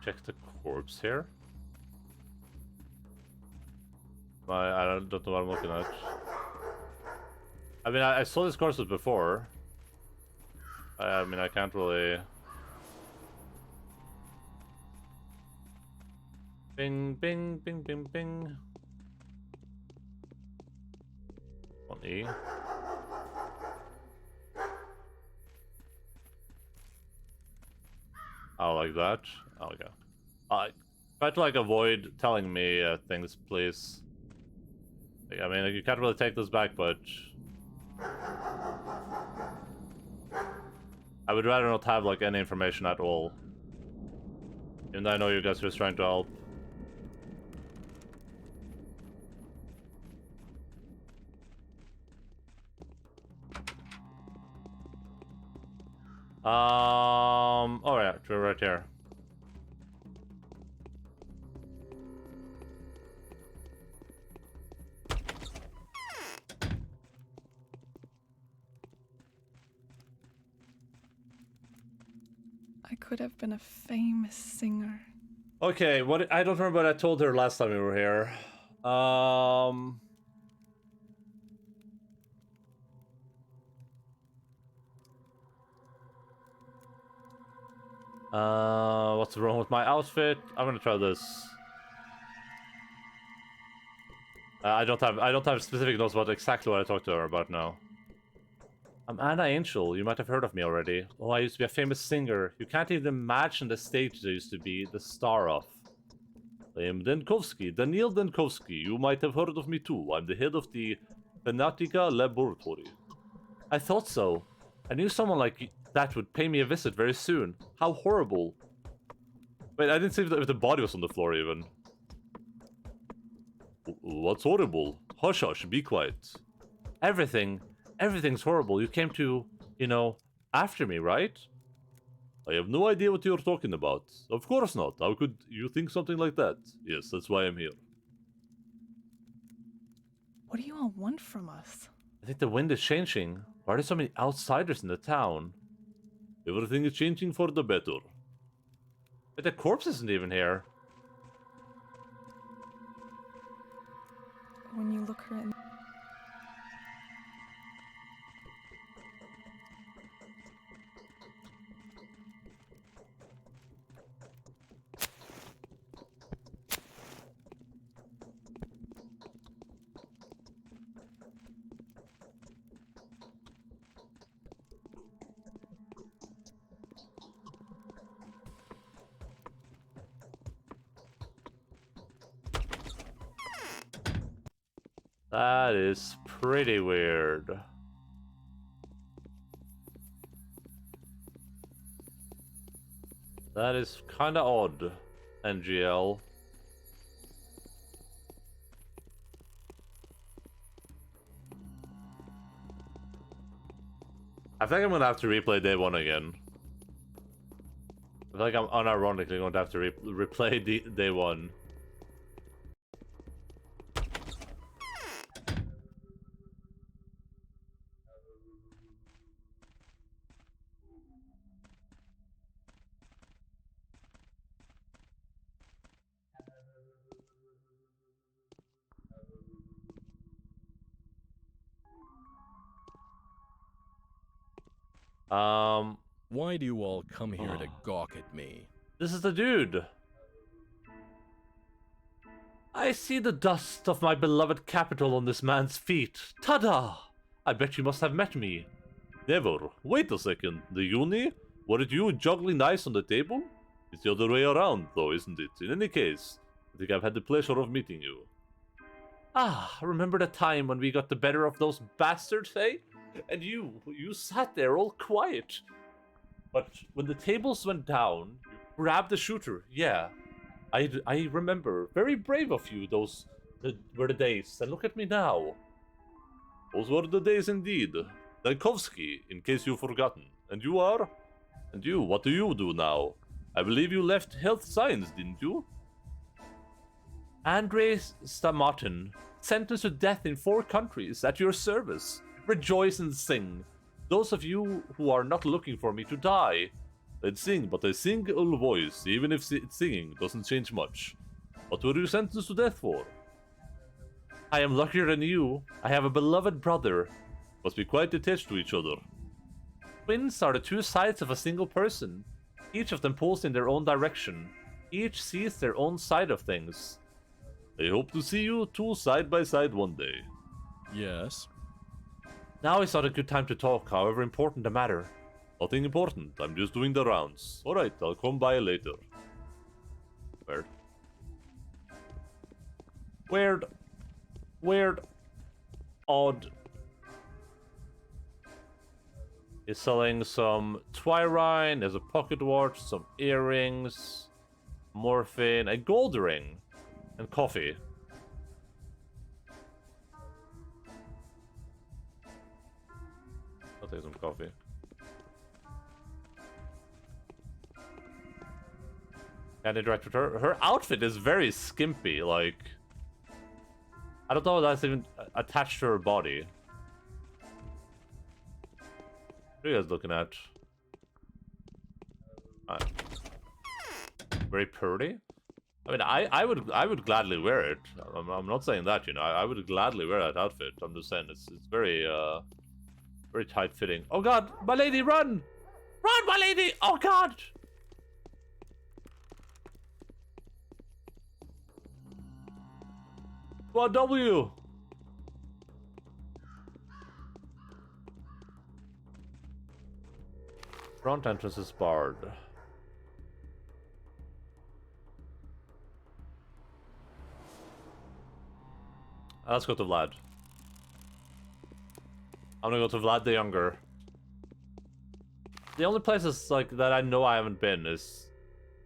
Check the corpse here. I don't know what I'm looking at. I mean, I saw this corpse before. I mean, I can't really... Bing, bing, bing, bing, bing. On E. Oh, like that? Oh, okay. Try to, like, avoid telling me things, please. I mean, you can't really take this back, but... I would rather not have, like, any information at all. Even though I know you guys are just trying to help. Oh yeah, we're right here. I could have been a famous singer. Okay, what I don't remember what I told her last time we were here. What's wrong with my outfit? I'm gonna try this. I don't have specific notes about exactly what I talked to her about now. I'm Anna Angel. You might have heard of me already. Oh, I used to be a famous singer. You can't even imagine the stage I used to be the star of. I am Denkovsky, Daniel Denkovsky. You might have heard of me too. I'm the head of the Fanatica Laboratory. I thought so. I knew someone like that would pay me a visit very soon. How horrible. Wait, I didn't see if the body was on the floor even. What's horrible? Hush hush, be quiet. Everything's horrible. You came to, after me, right? I have no idea what you're talking about. Of course not. How could you think something like that? Yes, that's why I'm here. What do you all want from us? I think the wind is changing. Why are there so many outsiders in the town? Everything is changing for the better. But the corpse isn't even here. When you look her in... That is pretty weird. That is kinda odd, NGL. I think I'm gonna have to replay day one again. I feel like I'm unironically going to have to replay day one. Why do you all come here to gawk at me? This is the dude. I see the dust of my beloved capital on this man's feet. Ta-da! I bet you must have met me. Never. Wait a second. The uni? Weren't you juggling dice on the table? It's the other way around, though, isn't it? In any case, I think I've had the pleasure of meeting you. Ah, remember the time when we got the better of those bastards, eh? And you sat there all quiet. But when the tables went down, you grabbed the shooter. Yeah, I remember. Very brave of you. Those were the days. And look at me now. Those were the days indeed. Dankovsky, in case you've forgotten. And you are? And you, what do you do now? I believe you left health science, didn't you? Andrei Stamatin, sentenced to death in 4 countries, at your service. Rejoice and sing. Those of you who are not looking for me to die. I'd sing, but a single voice, even if singing doesn't change much. What were you sentenced to death for? I am luckier than you. I have a beloved brother. Must be quite attached to each other. Twins are the 2 sides of a single person. Each of them pulls in their own direction. Each sees their own side of things. I hope to see you 2 side by side one day. Yes? Now is not a good time to talk, however important the matter. Nothing important, I'm just doing the rounds. Alright, I'll come by later. Weird. Weird. Weird. Odd. He's selling some Twirine, there's a pocket watch, some earrings, morphine, a gold ring, and coffee. I'll take some coffee. Can I interact with her? Her outfit is very skimpy, like... I don't know if that's even attached to her body. What are you guys looking at? Very pretty? I mean, I would gladly wear it. I'm not saying that, you know. I would gladly wear that outfit. I'm just saying it's very very tight fitting. Oh god, my lady, run! Run, my lady! Oh god! What W? Front entrance is barred. Let's go to Vlad. I'm gonna go to Vlad the Younger. The only places like that I know I haven't been is...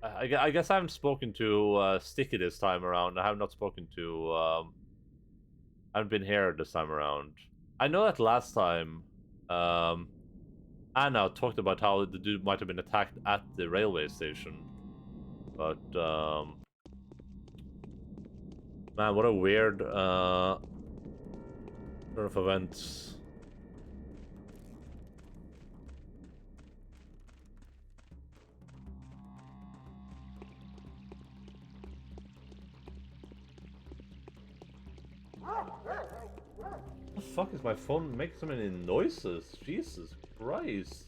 I guess I haven't spoken to Sticky this time around. I have not spoken to... I haven't been here this time around. I know that last time... Anna talked about how the dude might have been attacked at the railway station. But, man, what a weird, turn of events. What the fuck is my phone making so many noises? Jesus Christ.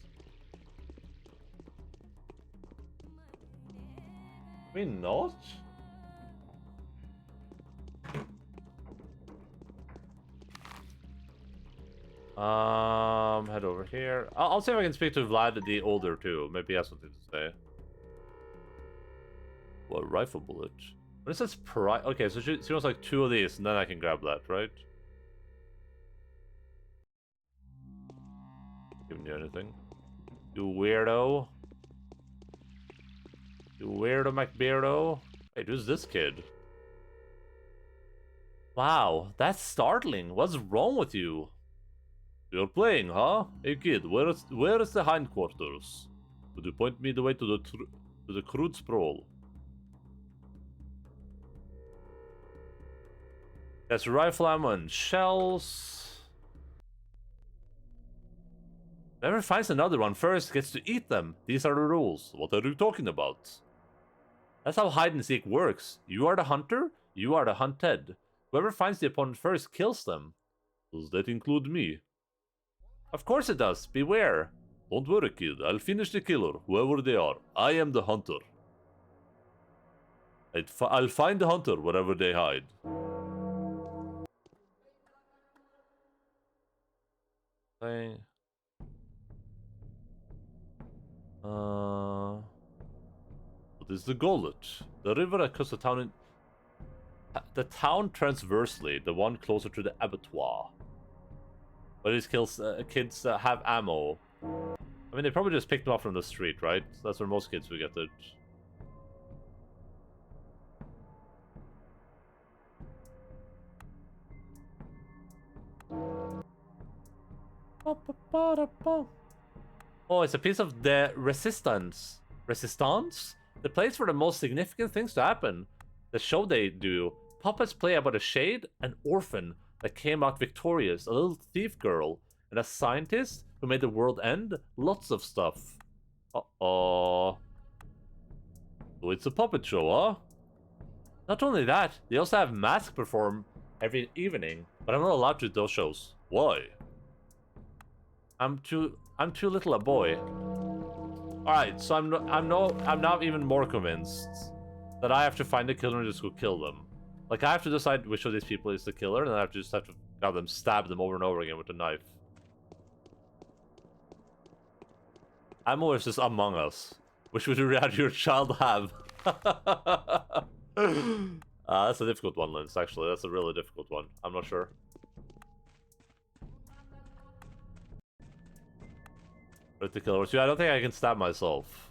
I mean, not? Head over here. I'll see if I can speak to Vlad the Older too. Maybe he has something to say. What, rifle bullet? What is this price? Okay, so she wants like 2 of these, and then I can grab that, right? Giving you anything? You weirdo. You weirdo McBeardo. Hey, who's this kid? Wow, that's startling. What's wrong with you? You're playing, huh? Hey kid, where is the hindquarters? Would you point me the way to the crude sprawl? That's rifle ammo and shells. Whoever finds another one first gets to eat them. These are the rules. What are you talking about? That's how hide and seek works. You are the hunter, you are the hunted. Whoever finds the opponent first kills them. Does that include me? Of course it does. Beware. Don't worry, kid. I'll finish the killer, whoever they are. I am the hunter. I'll find the hunter wherever they hide. Okay. What is the gullet? The river that cuts the town in... The town transversely, the one closer to the abattoir. But these kids have ammo. I mean, they probably just picked them up from the street, right? That's where most kids would get it. Oh, it's a piece of the resistance. Resistance? The place for the most significant things to happen. The show they do. Puppets play about a shade, an orphan that came out victorious, a little thief girl, and a scientist who made the world end. Lots of stuff. Uh-oh. So it's a puppet show, huh? Not only that, they also have masks perform every evening, but I'm not allowed to those shows. Why? I'm too little a boy. Alright, so I'm now even more convinced that I have to find the killer and just go kill them. Like, I have to decide which of these people is the killer, and then I have to have them stab them over and over again with a knife. I'm always just Among Us. Which would you rather your child have? That's a difficult one, Linz, actually. That's a really difficult one. I'm not sure. With the killer. I don't think I can stab myself.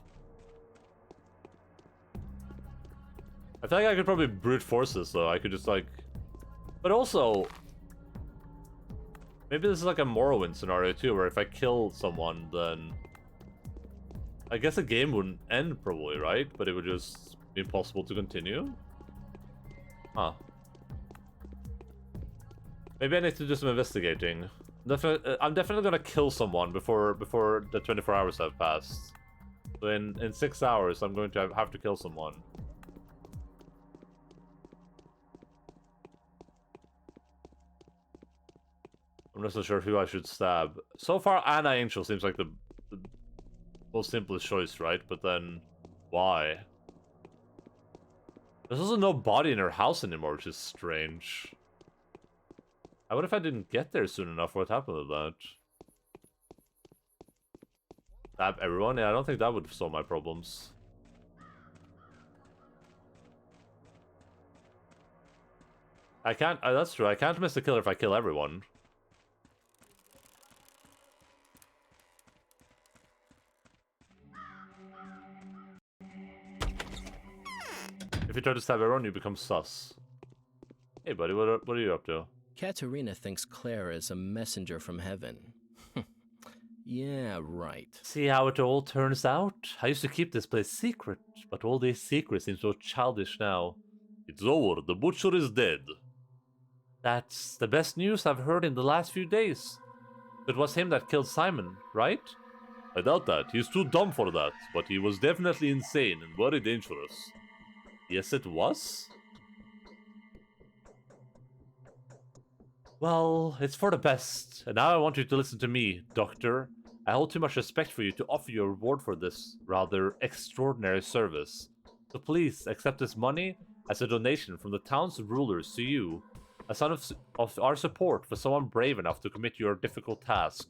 I feel like I could probably brute force this, though. I could just, like... But also... Maybe this is like a Morrowind scenario, too, where if I kill someone, then... I guess the game wouldn't end, probably, right? But it would just be impossible to continue? Huh. Maybe I need to do some investigating. I'm definitely gonna kill someone before the 24 hours have passed. So in 6 hours, I'm going to have to kill someone. I'm not so sure who I should stab. So far, Anna Angel seems like the most simplest choice, right? But then, why? There's also no body in her house anymore, which is strange. What if I didn't get there soon enough? What happened to that? Stab everyone? Yeah, I don't think that would solve my problems. I can't... that's true. I can't miss the killer if I kill everyone. If you try to stab everyone, you become sus. Hey, buddy, what are you up to? Katerina thinks Claire is a messenger from heaven. Yeah, right. See how it all turns out? I used to keep this place secret, but all these secrets seem so childish now. It's over. The butcher is dead. That's the best news I've heard in the last few days. It was him that killed Simon, right? I doubt that. He's too dumb for that, but he was definitely insane and very dangerous. Yes, it was? Well, it's for the best. And now I want you to listen to me, Doctor. I hold too much respect for you to offer you a reward for this rather extraordinary service. So please accept this money as a donation from the town's rulers to you, a sign of our support for someone brave enough to commit your difficult task.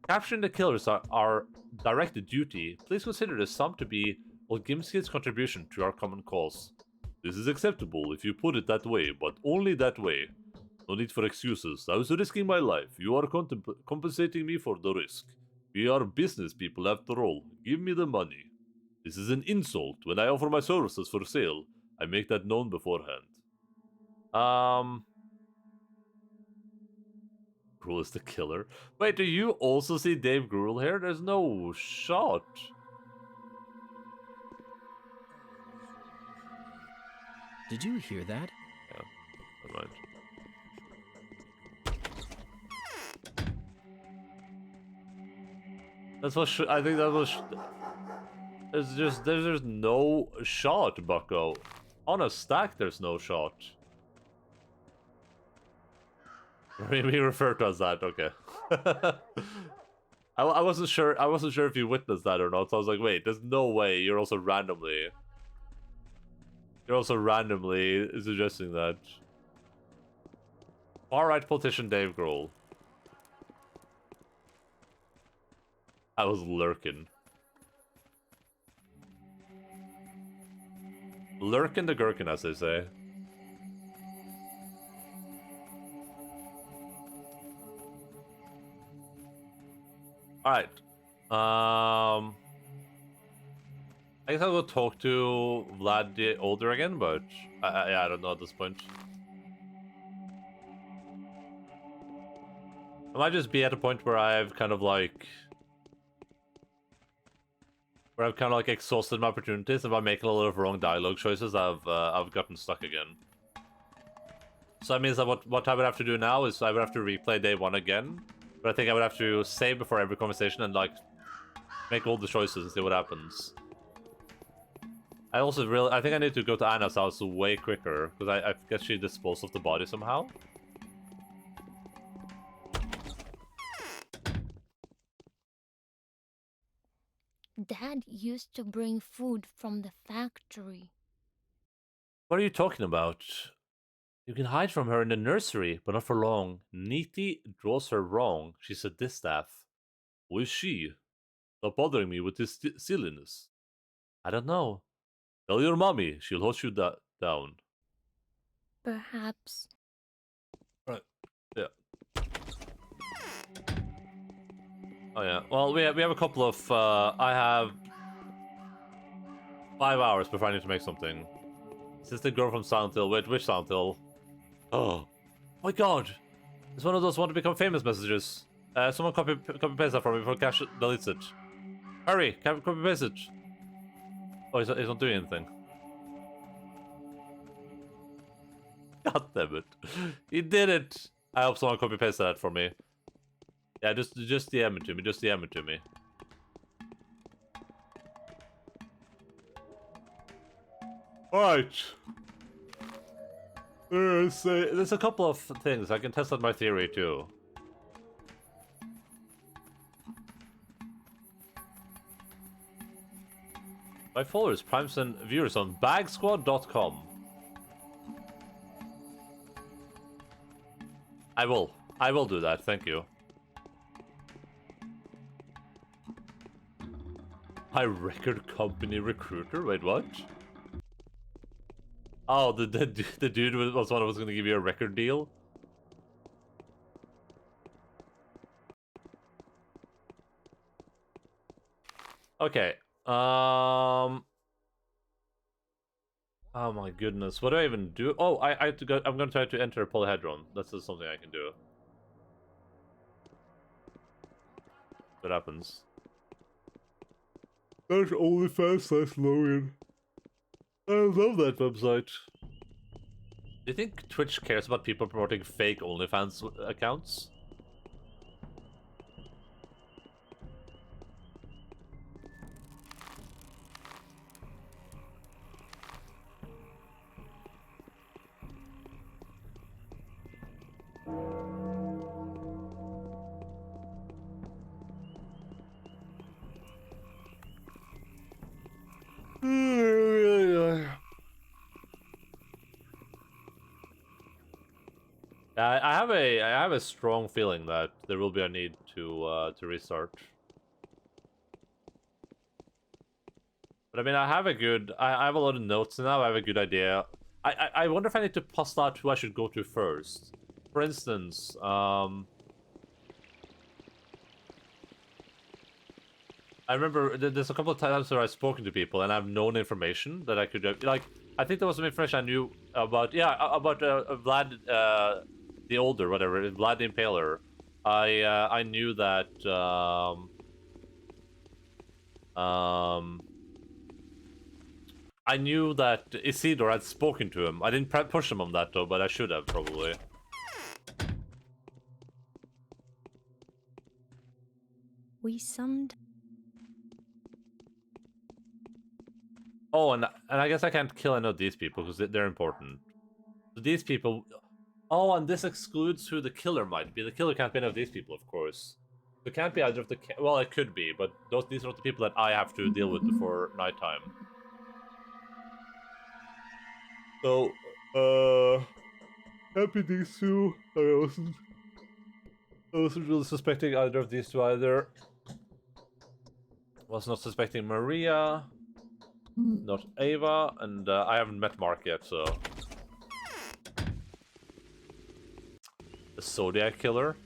Capturing the killers are our directed duty. Please consider this sum to be Olgimski's contribution to our common cause. This is acceptable if you put it that way, but only that way. No need for excuses. I was risking my life. You are compensating me for the risk. We are business people after all. Give me the money. This is an insult. When I offer my services for sale, I make that known beforehand. Gruel is the killer. Wait, do you also see Dave Gruel here? There's no shot. Did you hear that? Yeah, never mind. That's what I think that was. There's no shot, Bucko. On a stack, there's no shot. We refer to as that, okay. I wasn't sure. I wasn't sure if you witnessed that or not. So I was like, wait, there's no way you're also randomly suggesting that. Far-right politician Dave Grohl. I was lurking. Lurking the gherkin, as they say. Alright. I guess I'll go talk to Vlad the Older again, but I don't know at this point. I might just be at a point where I've kind of like... where I've kind of like exhausted my opportunities, and by making a lot of wrong dialogue choices, I've gotten stuck again. So that means that what I would have to do now is I would have to replay day 1 again. But I think I would have to save before every conversation and like make all the choices and see what happens. I think I need to go to Anna's house way quicker, because I guess she disposed of the body somehow. Dad used to bring food from the factory. What are you talking about? You can hide from her in the nursery, but not for long. Neeti draws her wrong. She's a distaff. Who is she? Stop bothering me with this silliness. I don't know. Tell your mommy. She'll hush you down. Perhaps. Right. Yeah. Oh yeah. Well, we have a couple of. I have 5 hours before I need to make something. Is this the girl from Silent Hill? Wait, which Silent Hill? Oh my God! It's one of those want to become famous messages. Someone copy paste that for me before Cash deletes it. Hurry! Copy paste it. Oh, he's not doing anything. God damn it! He did it! I hope someone copy pasted that for me. Yeah, just DM it to me. Just DM it to me. Alright. There's a couple of things. I can test out my theory too. My followers, primes, and viewers on bagsquad.com. I will do that, thank you. My record company recruiter? Wait, what? Oh, the dude was one who was going to give you a record deal? Okay. Oh my goodness. What do I even do? Oh, I have to go. I'm going to try to enter a polyhedron. That's just something I can do. What happens? There's OnlyFans/Logan. I love that website. Do you think Twitch cares about people promoting fake OnlyFans accounts? I have a strong feeling that there will be a need to restart. But I mean, I have a lot of notes now. I have a good idea. I wonder if I need to post out who I should go to first. For instance, I remember there's a couple of times where I've spoken to people and I've known information that I could like. I think there was some information I knew about. Yeah, about Vlad, the Older, whatever, Vlad the Impaler. I knew that. I knew that Isidore had spoken to him. I didn't push him on that though, but I should have probably. We summed. Oh, and I guess I can't kill any of these people because they're important. So these people. Oh, and this excludes who the killer might be. The killer can't be any of these people, of course. It can't be either of the. Well, it could be, but these are not the people that I have to deal with before nighttime. So, happy these two. I wasn't really suspecting either of these two either. Was not suspecting Maria, not Ava, and I haven't met Mark yet, so. The Zodiac Killer.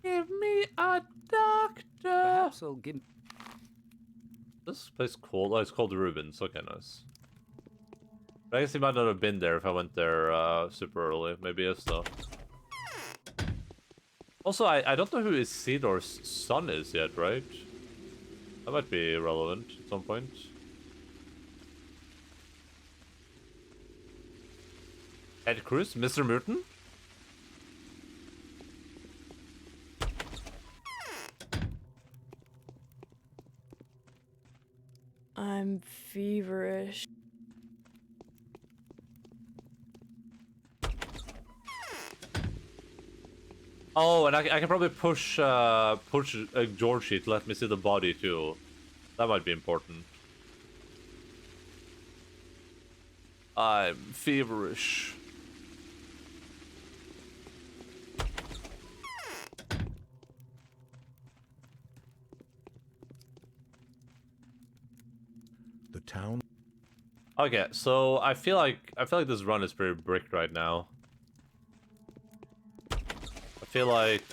Give me a doctor. Perhaps I'll give. This place cold. Oh, it's called Rubens. Okay, nice. But I guess he might not have been there if I went there super early. Maybe yes though. Also, I don't know who Isidore's son is yet, right? That might be relevant at some point. Ed Cruz, Mr. Merton? I'm feverish. Oh, and I can probably push Georgie to let me see the body too. That might be important. I'm feverish. The town. Okay, so I feel like this run is pretty bricked right now. I feel like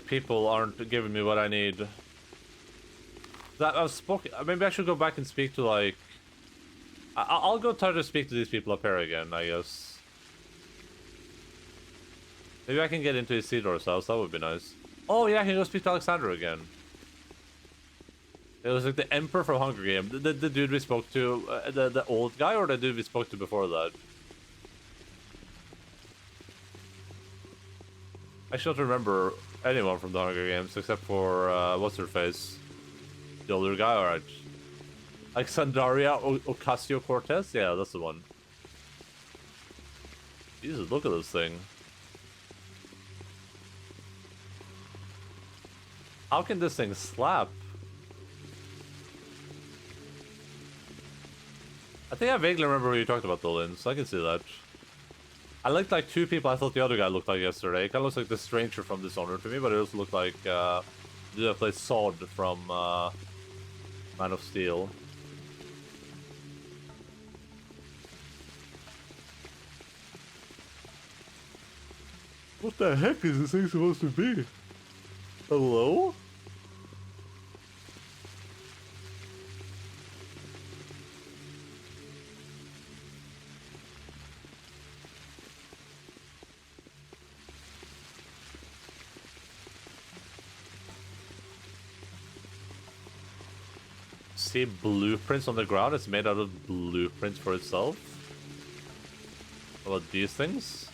people aren't giving me what I need. Maybe I should go back and speak to like. I'll go try to speak to these people up here again, I guess. Maybe I can get into Isidore's house. That would be nice. Oh yeah, I can go speak to Alexander again. It was like the Emperor from Hunger Games. The dude we spoke to, the old guy, or the dude we spoke to before that? I don't remember anyone from the Hunger Games except for what's her face. The older guy, alright. Alexandria Ocasio-Cortez? Yeah, that's the one. Jesus, look at this thing. How can this thing slap? I think I vaguely remember when you talked about the lens. I can see that. I liked like two people I thought the other guy looked like yesterday. It kind of looks like the stranger from Dishonored to me, but it also looked like the dude that plays Sod from Man of Steel. What the heck is this thing supposed to be? Hello? See blueprints on the ground? It's made out of blueprints for itself? How about these things?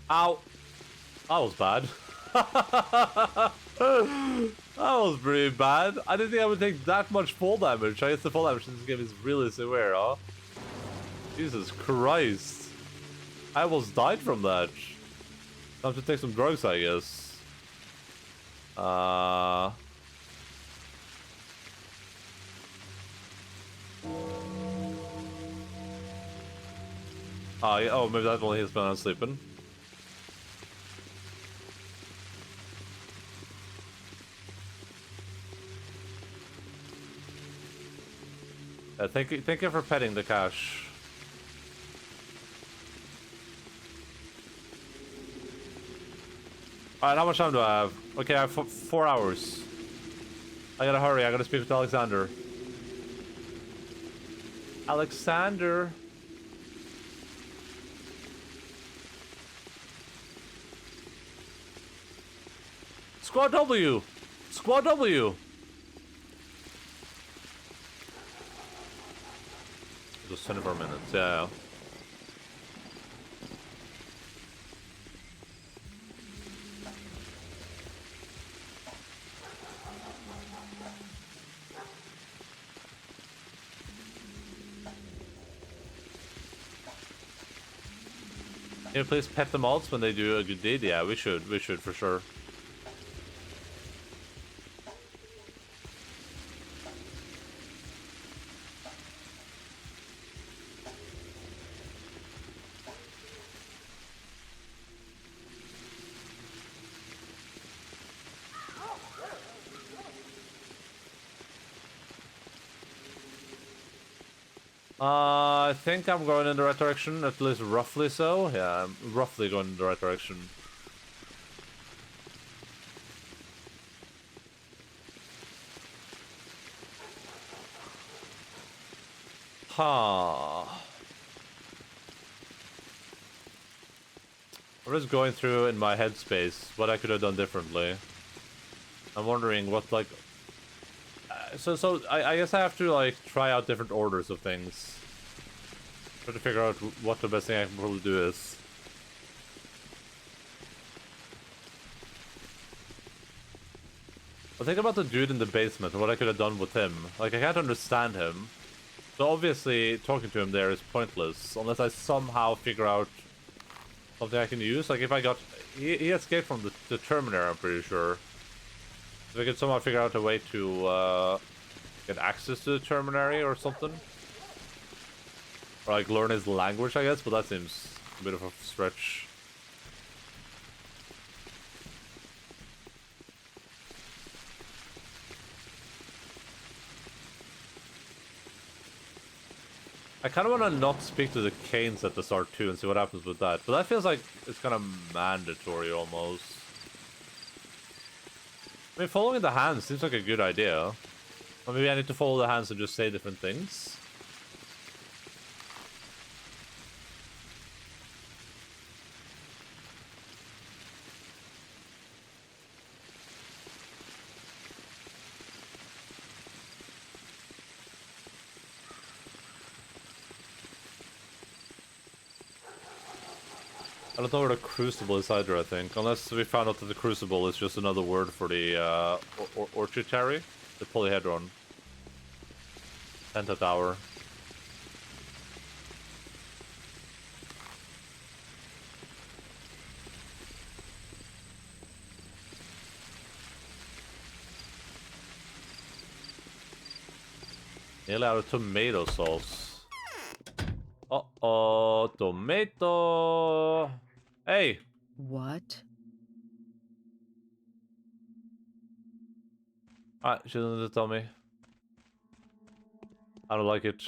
Ow! That was bad. That was pretty bad. I didn't think I would take that much fall damage. I guess the fall damage in this game is really severe, huh? Jesus Christ. I almost died from that. Time to take some drugs, I guess. Oh, yeah. Oh, maybe that only hits when I'm sleeping. Thank you for petting the cash. Alright, how much time do I have? Okay, I have 4 hours. I gotta hurry, I gotta speak with Alexander. Alexander! Squad W! Squad W! Just 24 minutes, yeah. Can you please pet the mods when they do a good deed? Yeah, we should for sure. I think I'm going in the right direction, at least roughly so. Yeah, I'm roughly going in the right direction. Huh. I'm just going through in my headspace what I could have done differently. I'm wondering what, like... So I guess I have to, like, try out different orders of things. Try to figure out what the best thing I can probably do is. I'll think about the dude in the basement and what I could have done with him. Like, I can't understand him. So obviously, talking to him there is pointless. Unless I somehow figure out something I can use. Like, if I got... He escaped from the Terminator, I'm pretty sure. If I could somehow figure out a way to get access to the Terminary or something. Or like learn his language, I guess, but that seems a bit of a stretch. I kind of want to not speak to the Canes at the start too and see what happens with that. But that feels like it's kind of mandatory almost. I mean, following the hands seems like a good idea. Or maybe I need to follow the hands and just say different things. I don't know where the crucible is either, I think. Unless we found out that the crucible is just another word for the orchidary, the polyhedron. Pentatower. Nearly out of tomato sauce. Uh-oh, tomato. Hey. What? Alright, she doesn't have to tell me. I don't like it.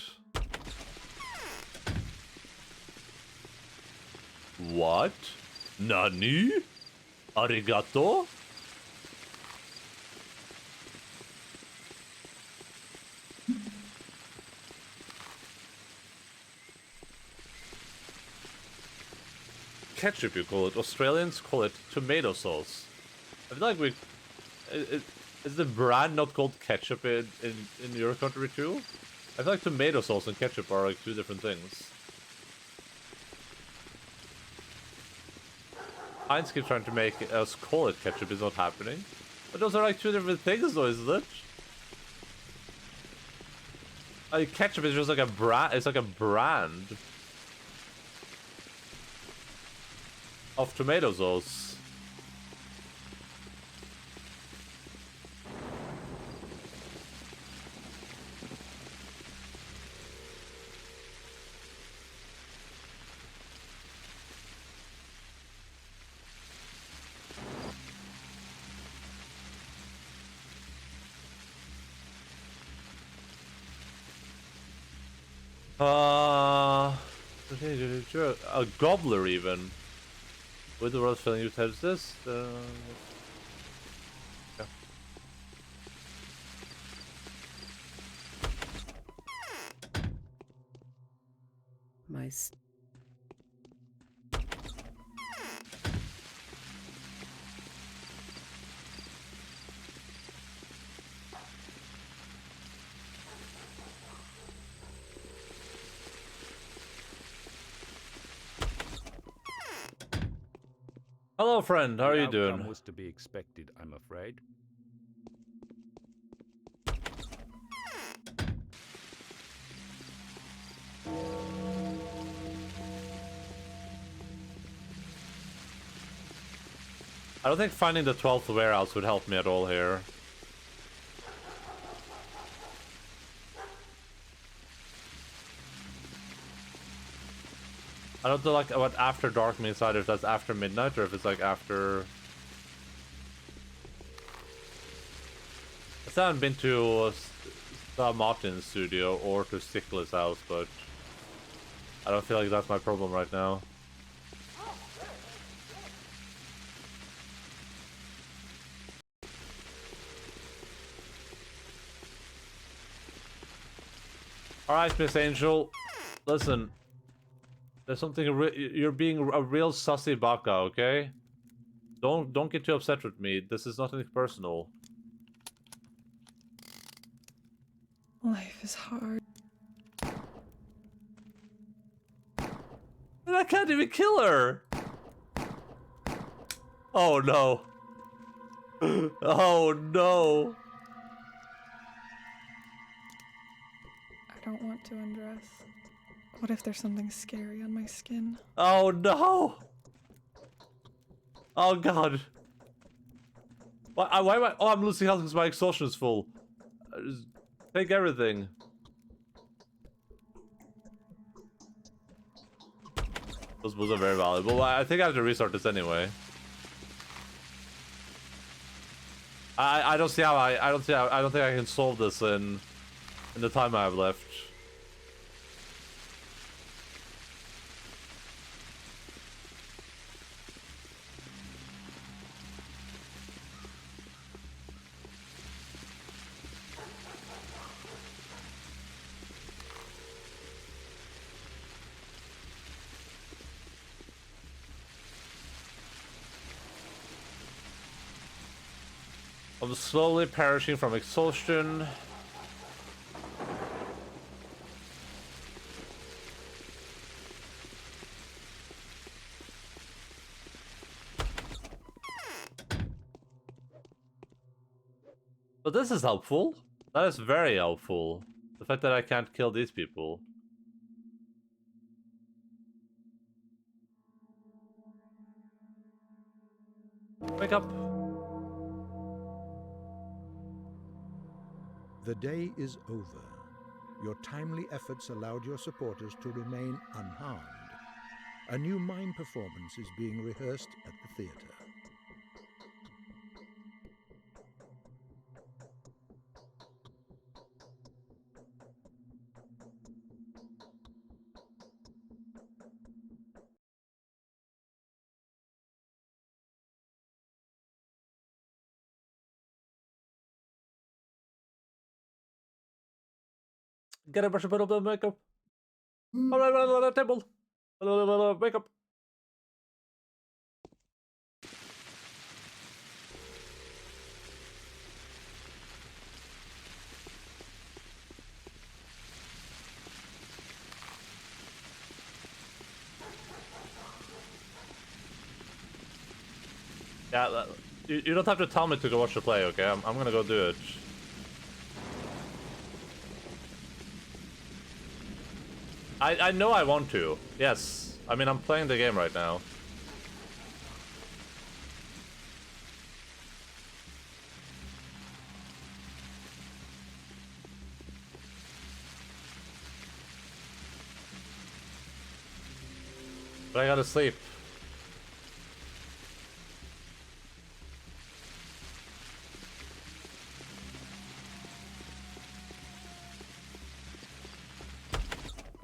What? Nani? Arigato? Ketchup, you call it. Australians call it tomato sauce. I feel like we... Is the brand not called ketchup in your country too? I feel like tomato sauce and ketchup are like two different things. Heinz keeps trying to make us call it ketchup, is not happening. But those are like two different things though, isn't it? Like ketchup is just like a brand, it's like a brand of tomato sauce. A gobbler even. With the world's filling you tells this. Yeah. Hello, friend. How are you doing? The outcome was to be expected, I'm afraid. I don't think finding the 12th warehouse would help me at all here. I don't know like what after dark means either, if that's after midnight or if it's like after... I still haven't been to Martin's studio or to Stickless house, but I don't feel like that's my problem right now. Alright, Miss Angel. Listen. There's something... You're being a real sussy baka, okay? Don't get too upset with me. This is not anything personal. Life is hard. And I can't even kill her! Oh no. Oh no. I don't want to undress. What if there's something scary on my skin? Oh no! Oh god. Why am I... Oh, I'm losing health because my exhaustion is full. Just take everything. Those boosts are very valuable. I think I have to restart this anyway. I don't see how I don't think I can solve this in the time I have left. I'm slowly perishing from exhaustion. But this is helpful. That is very helpful. The fact that I can't kill these people. Wake up. The day is over. Your timely efforts allowed your supporters to remain unharmed. A new mime performance is being rehearsed at the theater. Get a brush of the makeup. Alright, table. Makeup. Yeah, you don't have to tell me to go watch the play, okay? I'm gonna go do it. I know I want to. Yes. I mean, I'm playing the game right now. But I gotta sleep.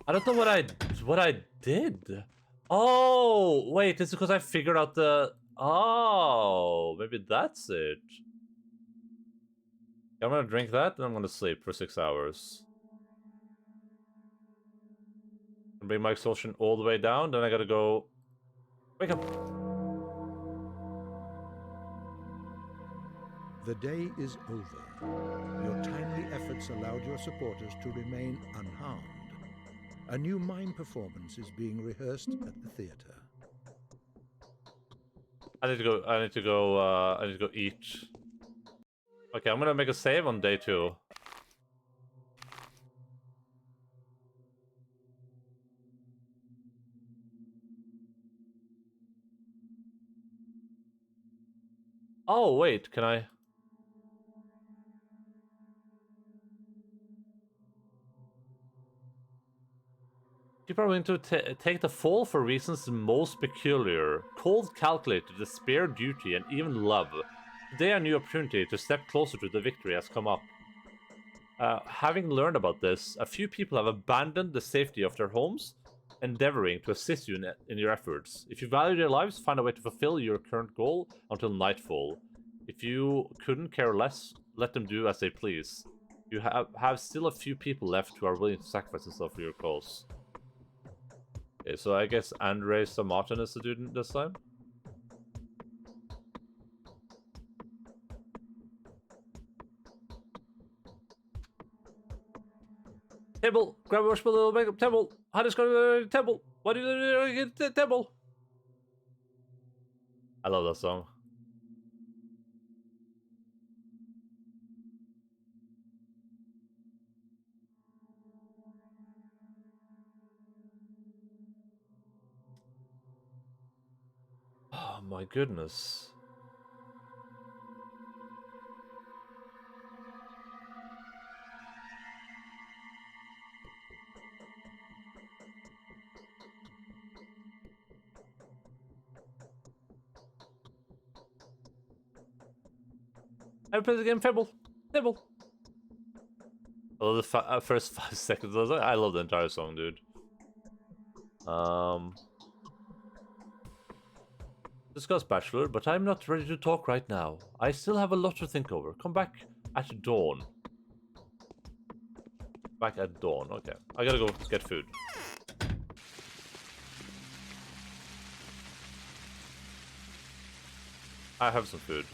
I don't know what I did. Oh, wait, it's because I figured out the... Oh, maybe that's it. I'm gonna drink that, and I'm gonna sleep for 6 hours. Bring my exhaustion all the way down, then I gotta go... Wake up! The day is over. Your timely efforts allowed your supporters to remain unharmed. A new mime performance is being rehearsed at the theater. I need to go eat. Okay, I'm gonna make a save on day 2. Oh, wait, can I... People are willing to take the fall for reasons most peculiar. Cold, calculated, despair, duty, and even love. Today a new opportunity to step closer to the victory has come up. Having learned about this, a few people have abandoned the safety of their homes, endeavoring to assist you in your efforts. If you value their lives, find a way to fulfill your current goal until nightfall. If you couldn't care less, let them do as they please. You have still a few people left who are willing to sacrifice themselves for your cause. Okay, so I guess Andres Martin is the dude this time. Table, grab a marshmallow, makeup, table. How does go table? What do you get table? I love that song. Oh my goodness. I play the game Fable. Fable. I love the first 5 seconds. I love the entire song, dude. Discuss Bachelor, but I'm not ready to talk right now. I still have a lot to think over. Come back at dawn. Back at dawn, okay. I gotta go get food. I have some food.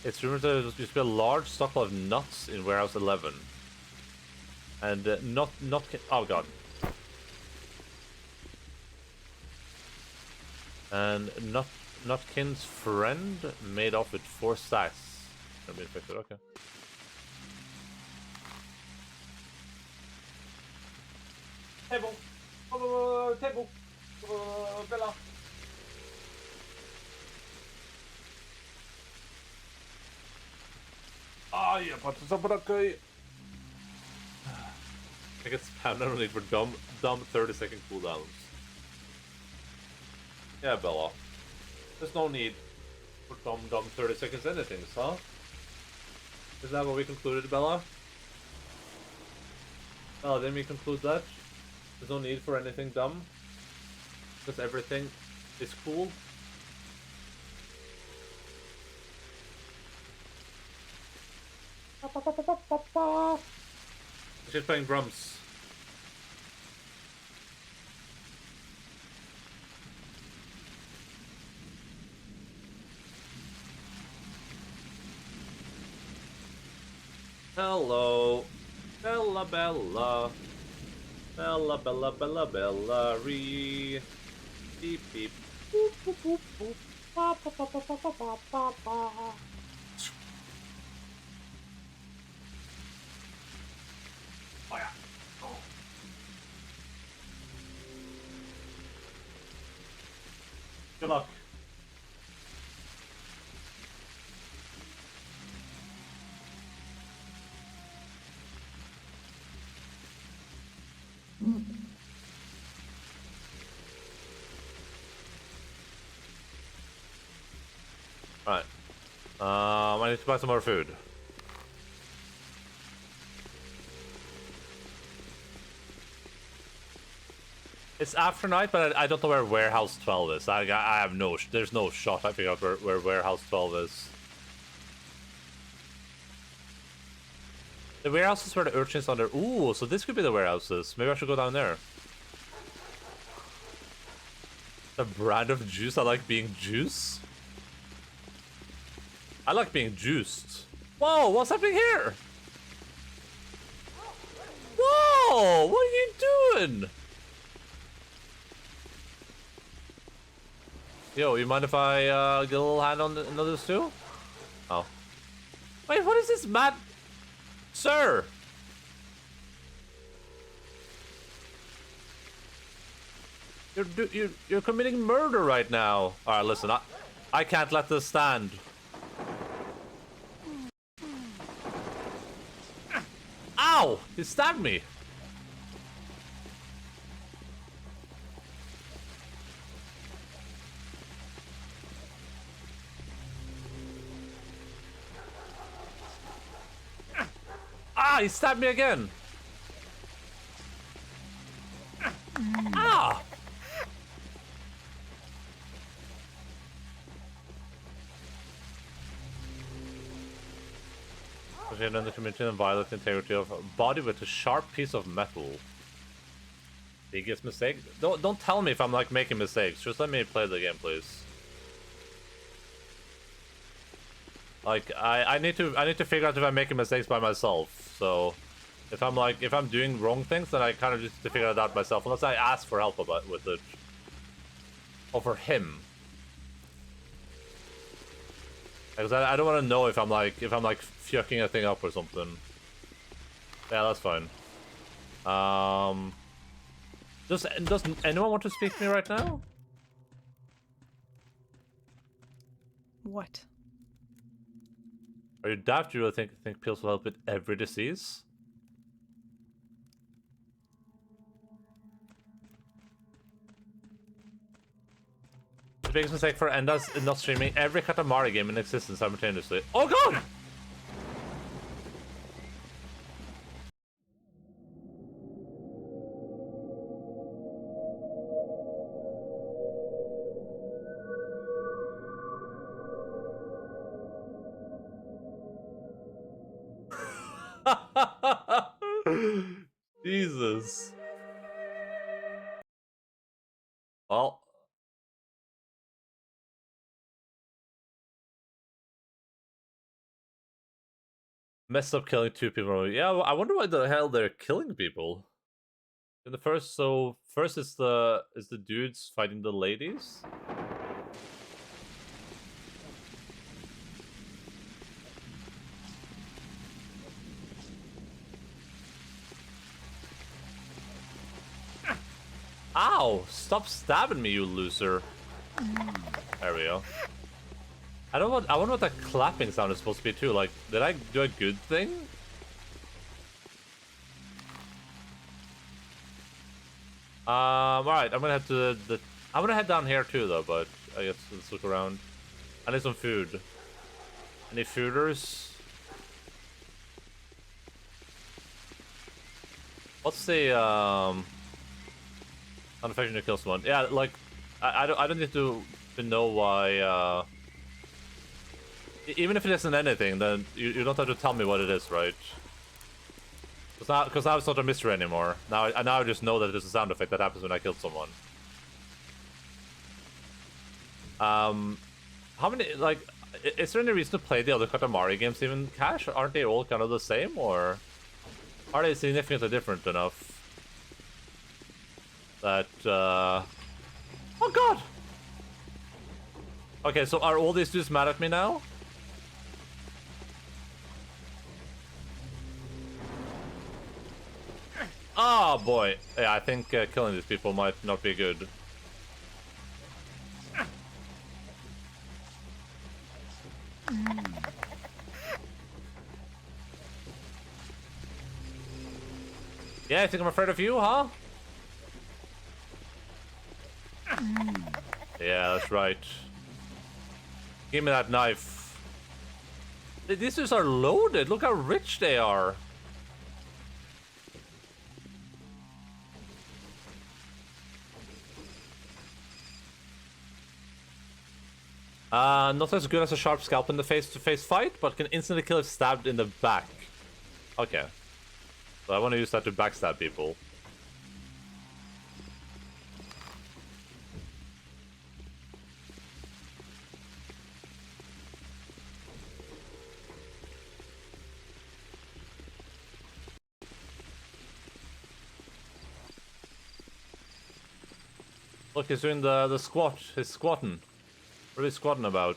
It's rumored that there used to be a large stockpile of nuts in Warehouse 11. And not oh god. And Notkin's friend made off with 4 stacks. Gonna be infected, okay. Table! Table! Bella! Ah, yeah, but somebody okay. I get spammed on it for dumb 30-second cooldowns. Yeah, Bella. There's no need for dumb 30 seconds anything, huh? Is that what we concluded, Bella? Bella, didn't we conclude that? There's no need for anything dumb? Because everything is cool? She's playing drums. Hello, Bella Bella. Bella Bella Bella Bella Ree. Beep beep. Boop boop boop boop. Ba ba ba ba ba ba ba ba. Oh yeah. Oh. Good luck. Alright. I need to buy some more food. It's after night, but I don't know where Warehouse 12 is. I have no... There's no shot I figure out where Warehouse 12 is. The warehouses where the urchins are there. Ooh, so this could be the warehouses. Maybe I should go down there. A brand of juice. I like being juice. I like being juiced. Whoa, what's happening here? Whoa, what are you doing? Yo, you mind if I get a little hand on this too? Oh. Wait, what is this mad... Sir! You're committing murder right now. Alright, listen, I can't let this stand. Ow! He stabbed me. Ah, he stabbed me again. Ah! Under committing and violent integrity of body with a sharp piece of metal. Biggest mistake? Don't tell me if I'm like making mistakes. Just let me play the game, please. Like I need to figure out if I'm making mistakes by myself. So if I'm doing wrong things, then I kind of just to figure it out myself. Unless I ask for help with it. Or for him. Because I don't want to know if I'm like fucking a thing up or something. Yeah, that's fine. Does anyone want to speak to me right now? What? Are you daft? Do you really think pills will help with every disease? The biggest mistake for Enda is not streaming every Katamari game in existence simultaneously. Oh god! Jesus. Well, Messed up killing 2 people. Yeah, I wonder why the hell they're killing people. In the first, so first is the dudes fighting the ladies. Ow! Stop stabbing me, you loser. There we go. I wonder what that clapping sound is supposed to be too. Like, did I do a good thing? Alright, I'm gonna head to I'm gonna head down here too though, but I guess let's look around. I need some food. Any fooders? What's the Unaffected to kill someone? Yeah, like I don't need to know why even if it isn't anything, then you don't have to tell me what it is, right? Because now it's not a mystery anymore. Now I just know that there's a sound effect that happens when I kill someone. How many, like, is there any reason to play the other Katamari games even, Cash? Aren't they all kind of the same, or are they significantly different enough that, oh god! Okay, so are all these dudes mad at me now? Oh boy. Yeah, I think killing these people might not be good. Yeah, I think I'm afraid of you, huh? Yeah, that's right. Give me that knife. These dudes are loaded. Look how rich they are. Not as good as a sharp scalp in the face-to-face fight, but can instantly kill if stabbed in the back. Okay. So I want to use that to backstab people. Look, he's doing the squat. He's squatting. What are we squatting about?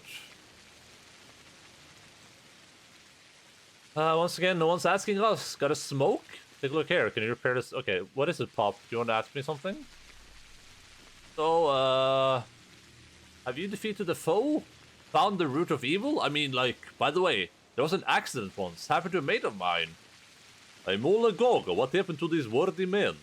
Once again, no one's asking us. Got a smoke? Take a look here. Can you repair this? Okay, what is it, Pop? Do you want to ask me something? So, have you defeated the foe? Found the root of evil? I mean, like, by the way, there was an accident once. Happened to a mate of mine. A Mola Goga. What happened to these worthy men?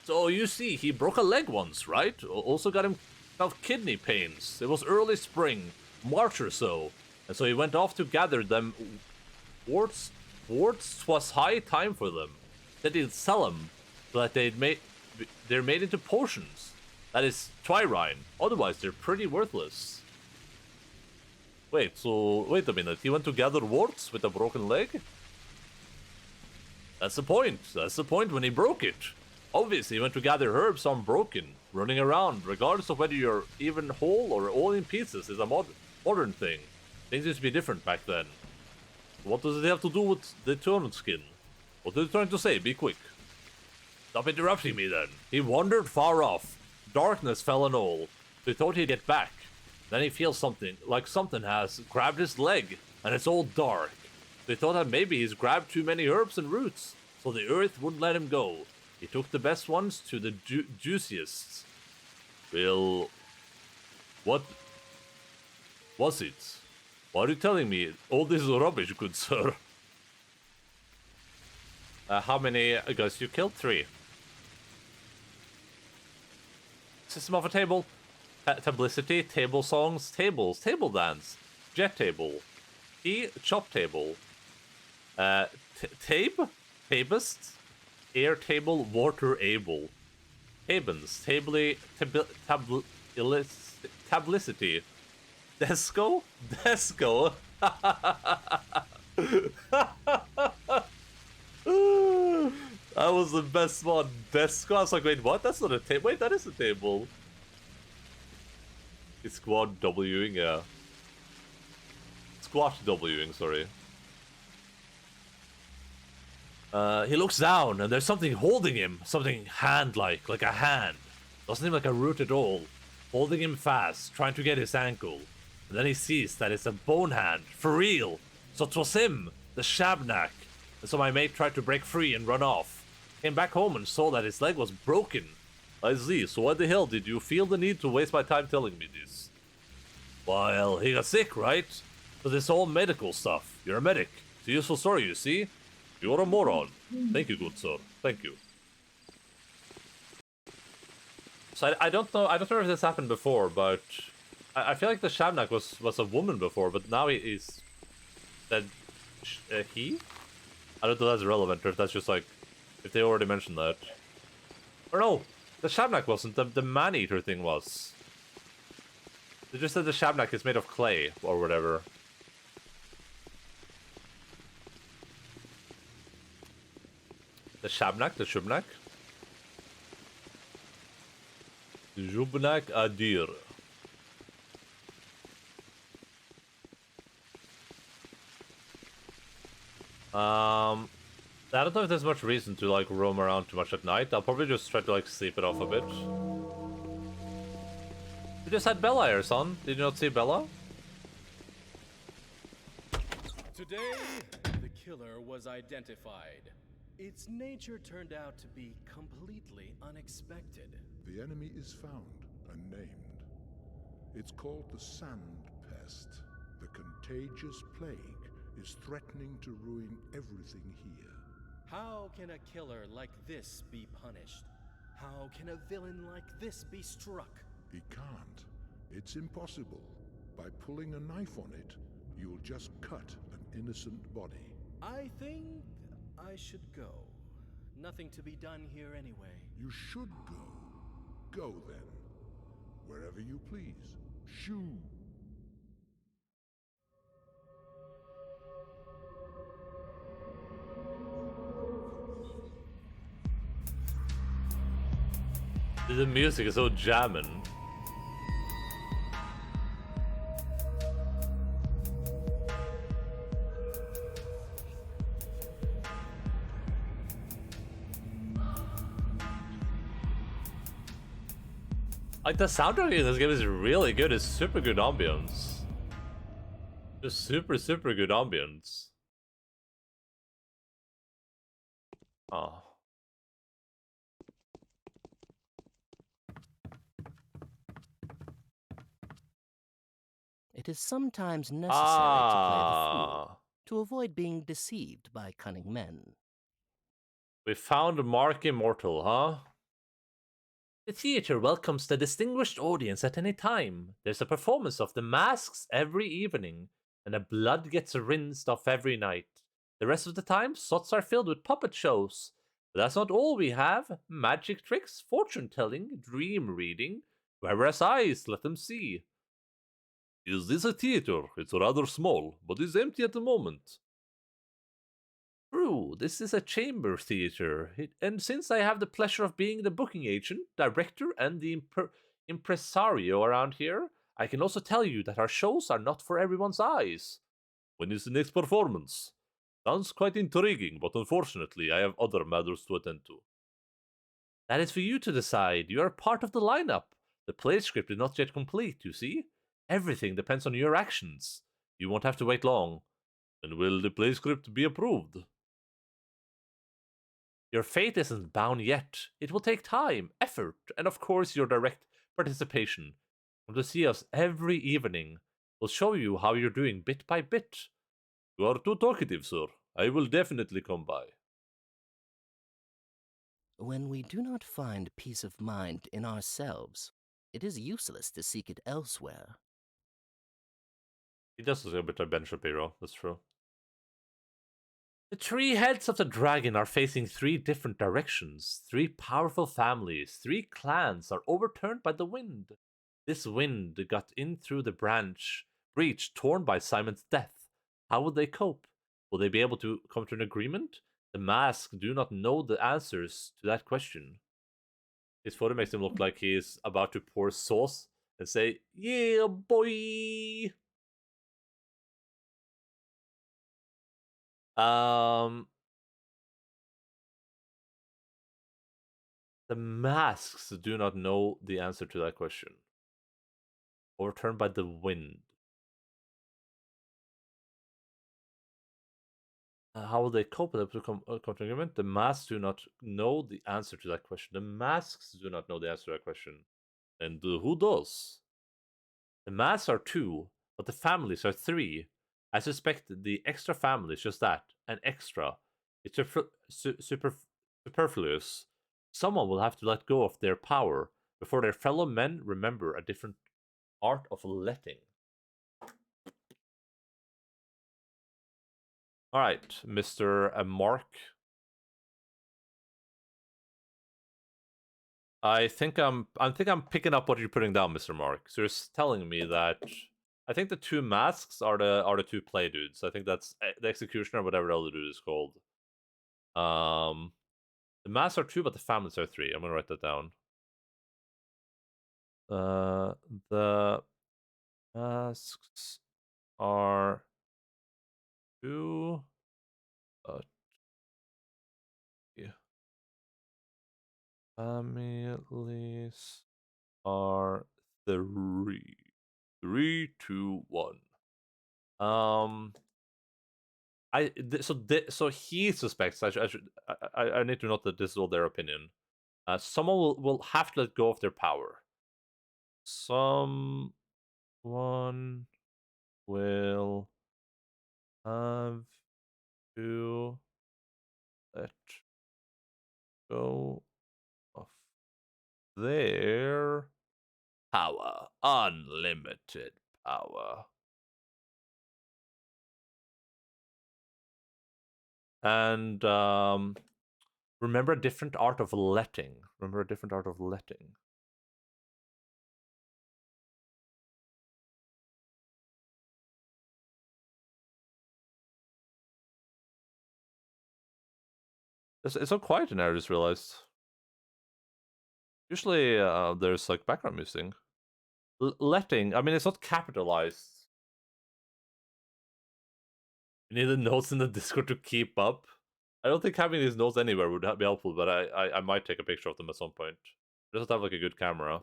So, you see, he broke a leg once, right? Also got himself kidney pains. It was early spring, March or so. And so he went off to gather them warts. 'Twas high time for them. That he'd sell them, so that they're made into potions. That is twirine. Otherwise, they're pretty worthless. Wait a minute. He went to gather warts with a broken leg? That's the point. That's the point when he broke it. Obviously, he went to gather herbs unbroken, running around, regardless of whether you're even whole or all in pieces, is a modern thing. Things used to be different back then. What does it have to do with the turned skin? What are you trying to say? Be quick. Stop interrupting me then. He wandered far off. Darkness fell and all. So he thought he'd get back. Then he feels something, like something has grabbed his leg, and it's all dark. They thought that maybe he's grabbed too many herbs and roots, so the earth wouldn't let him go. He took the best ones to the juiciest. Well, what was it? Why are you telling me all this rubbish, good sir? How many guys you killed? 3. System of a table. Tablicity, table songs, tables, table dance, jet table, chop table, tabe, tabist, air table, water able, tabens, tablicity, desco, that was the best one. Desco. I was like, wait, what? That's not a table. Wait, that is a table. It's squad Wing, yeah. Squat Wing, sorry. He looks down, and there's something holding him. Something hand-like, like a hand. Doesn't seem like a root at all. Holding him fast, trying to get his ankle. And then he sees that it's a bone hand, for real. So it was him, the Shabnak. And so my mate tried to break free and run off. Came back home and saw that his leg was broken. I see, so why the hell did you feel the need to waste my time telling me this? Well, he got sick, right? So this all medical stuff. You're a medic. It's a useful story, you see? You're a moron. Thank you, good sir. Thank you. So I don't know if this happened before, but I feel like the Shabnak was a woman before, but now he's that he? I don't know if that's relevant, or if that's just like, if they already mentioned that. Or no, the Shabnak wasn't, the man-eater thing was. They just said the Shabnak is made of clay, or whatever. The Shabnak? The Shubnak? Jubnak Adir. I don't know if there's much reason to like roam around too much at night. I'll probably just try to like sleep it off a bit. You just had Bella here, son. Did you not see Bella? Today, the killer was identified. Its nature turned out to be completely unexpected. The enemy is found and named. It's called the Sand Pest. The contagious plague is threatening to ruin everything here. How can a killer like this be punished? How can a villain like this be struck? He can't. It's impossible. By pulling a knife on it, you'll just cut an innocent body. I think I should go. Nothing to be done here anyway. You should go. Go then. Wherever you please. Shoo! The music is so jamming. Like the soundtrack in this game is really good. It's super good ambience. Just super good ambience. Oh. It is sometimes necessary to play the fool, to avoid being deceived by cunning men. We found Mark Immortal, huh? The theater welcomes the distinguished audience at any time. There's a performance of the masks every evening, and the blood gets rinsed off every night. The rest of the time, slots are filled with puppet shows. But that's not all we have. Magic tricks, fortune-telling, dream reading. Whoever has eyes, let them see. Is this a theater? It's rather small, but it's empty at the moment. True, this is a chamber theater, and since I have the pleasure of being the booking agent, director, and the impresario around here, I can also tell you that our shows are not for everyone's eyes. When is the next performance? Sounds quite intriguing, but unfortunately I have other matters to attend to. That is for you to decide. You are part of the lineup. The play script is not yet complete, you see? Everything depends on your actions. You won't have to wait long. And will the play script be approved? Your fate isn't bound yet. It will take time, effort, and of course your direct participation. Come to see us every evening. We'll show you how you're doing bit by bit. You are too talkative, sir. I will definitely come by. When we do not find peace of mind in ourselves, it is useless to seek it elsewhere. He does look a bit like Ben Shapiro, that's true. The three heads of the dragon are facing three different directions. Three powerful families, three clans are overturned by the wind. This wind got in through the breach torn by Simon's death. How will they cope? Will they be able to come to an agreement? The masks do not know the answers to that question. His photo makes him look like he's about to pour sauce and say, "Yeah, boy!" The masks do not know the answer to that question. Overturned by the wind. How will they cope with the agreement? The masks do not know the answer to that question. The masks do not know the answer to that question. And who does? The masks are 2, but the families are 3. I suspect the extra family is just that, an extra. It's superfluous. Someone will have to let go of their power before their fellow men remember a different art of letting. All right, Mr. Mark. I think I'm picking up what you're putting down, Mr. Mark. So you're telling me that I think the 2 masks are the 2 play dudes. I think that's the executioner, whatever the other dude is called. The masks are 2, but the families are 3. I'm gonna write that down. The masks are 2, but yeah. Families are 3. 3, 2, 1. So he suspects. I need to note that this is all their opinion. Someone will have to let go of their power. Someone will have to let go of their power. Unlimited power. And remember a different art of letting. Remember a different art of letting. It's so quiet in there, I just realized. Usually there's like background music. Letting, I mean, it's not capitalized. You need the notes in the Discord to keep up. I don't think having these notes anywhere would be helpful, but I might take a picture of them at some point. It doesn't have like a good camera.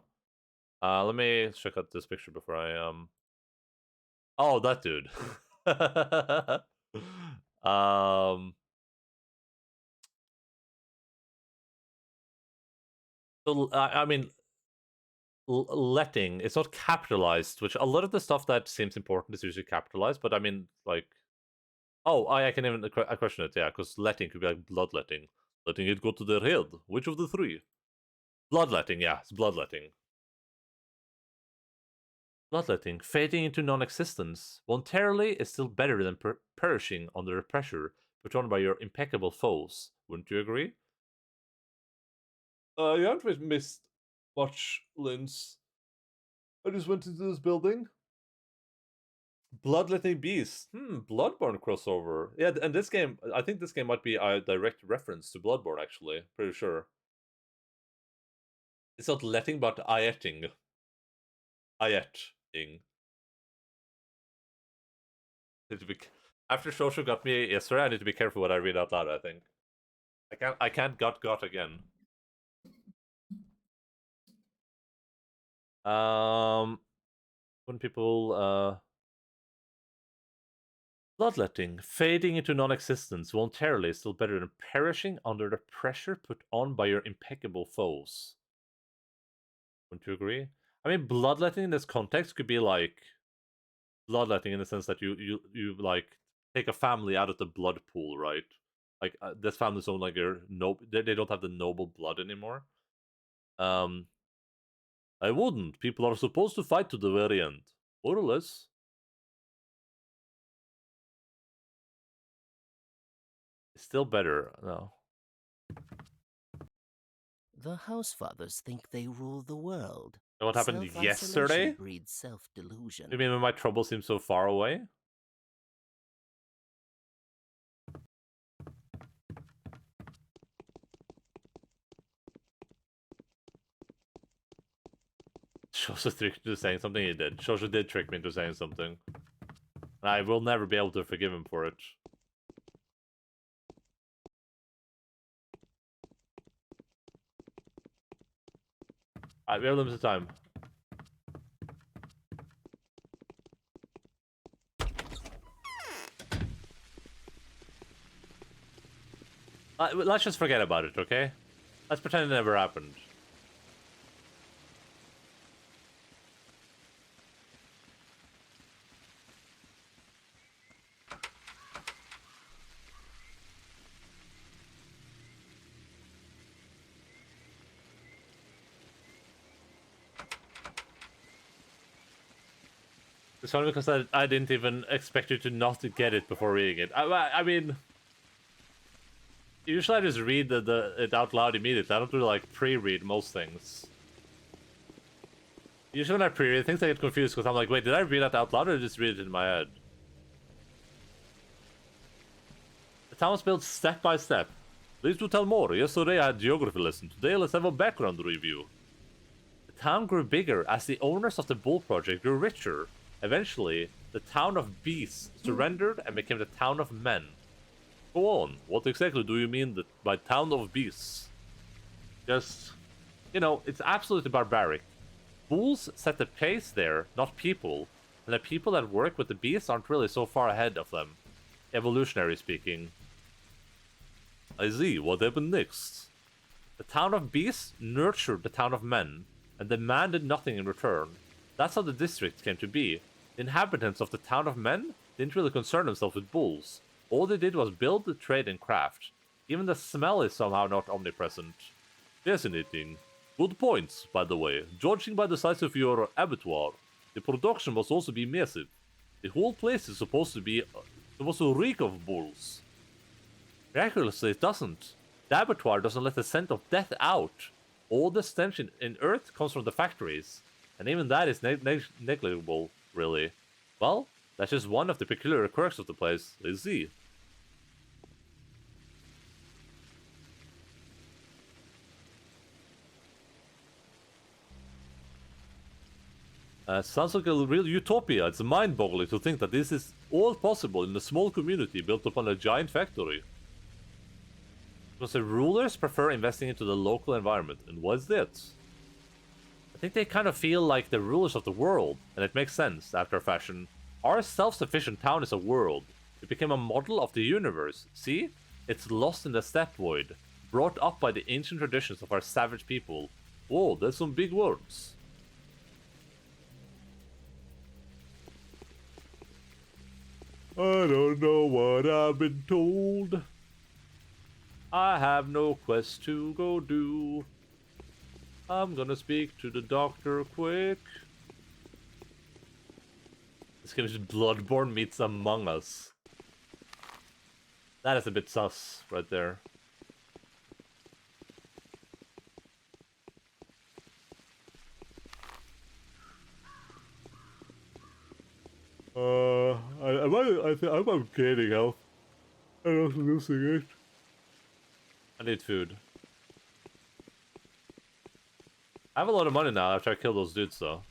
Let me check out this picture before I Oh, that dude. So I mean, letting, it's not capitalized, which a lot of the stuff that seems important is usually capitalized, but I mean, like, oh, I can even question it, yeah, because letting could be like bloodletting. Letting it go to their head. Which of the 3? Bloodletting, yeah, it's bloodletting. Bloodletting, fading into non-existence, voluntarily is still better than perishing under pressure put on by your impeccable foes. Wouldn't you agree? You haven't missed much, Linz. I just went into this building. Bloodletting Beast. Bloodborne crossover. Yeah, and this game, I think this game might be a direct reference to Bloodborne, actually. Pretty sure. It's not letting, but ayeting. Ayeting. After Shoshu got me yesterday, I need to be careful what I read out loud, I think. I can't got again. When people bloodletting, fading into non-existence voluntarily is still better than perishing under the pressure put on by your impeccable foes. Wouldn't you agree? I mean, bloodletting in this context could be like bloodletting in the sense that you like take a family out of the blood pool, right? Like this family's don't like they don't have the noble blood anymore. I wouldn't. People are supposed to fight to the very end, more or less. It's still better, no. The Housefathers think they rule the world. And what happened yesterday? Breeds self-delusion. You mean when my trouble seems so far away? Shoshu tricked me into saying something. He did. Shoshu did trick me into saying something. And I will never be able to forgive him for it. Alright, we have limited time. Let's just forget about it, okay? Let's pretend it never happened. It's funny because I didn't even expect you to not get it before reading it. I mean, usually I just read it out loud immediately. I don't really like pre-read most things. Usually when I pre-read things, I get confused because I'm like, wait, did I read that out loud or just read it in my head? The town was built step by step. Please do tell more. Yesterday I had geography lesson. Today let's have a background review. The town grew bigger as the owners of the Bull Project grew richer. Eventually, the town of beasts surrendered and became the town of men. Go on, what exactly do you mean by town of beasts? Just, you know, it's absolutely barbaric. Bulls set the pace there, not people, and the people that work with the beasts aren't really so far ahead of them, evolutionary speaking. I see, what happened next? The town of beasts nurtured the town of men, and demanded nothing in return. That's how the district came to be. The inhabitants of the town of men didn't really concern themselves with bulls. All they did was build, trade, and craft. Even the smell is somehow not omnipresent. Fascinating. Good points, by the way. Judging by the size of your abattoir, the production must also be massive. The whole place is supposed to reek of bulls. Miraculously, it doesn't. The abattoir doesn't let the scent of death out. All the stench in Earth comes from the factories. And even that is negligible, really. Well, that's just one of the peculiar quirks of the place, I see. Sounds like a real utopia. It's mind-boggling to think that this is all possible in a small community built upon a giant factory. Because the rulers prefer investing into the local environment, and what's that? I think they kind of feel like the rulers of the world, and it makes sense, after a fashion. Our self-sufficient town is a world. It became a model of the universe. See? It's lost in the steppe void, brought up by the ancient traditions of our savage people. Whoa, that's some big words. I don't know what I've been told. I have no quest to go do. I'm gonna speak to the doctor quick. This game is Bloodborne meets Among Us. That is a bit sus right there. I'm gaining health. I'm not losing it. I need food. I have a lot of money now after I kill those dudes, though.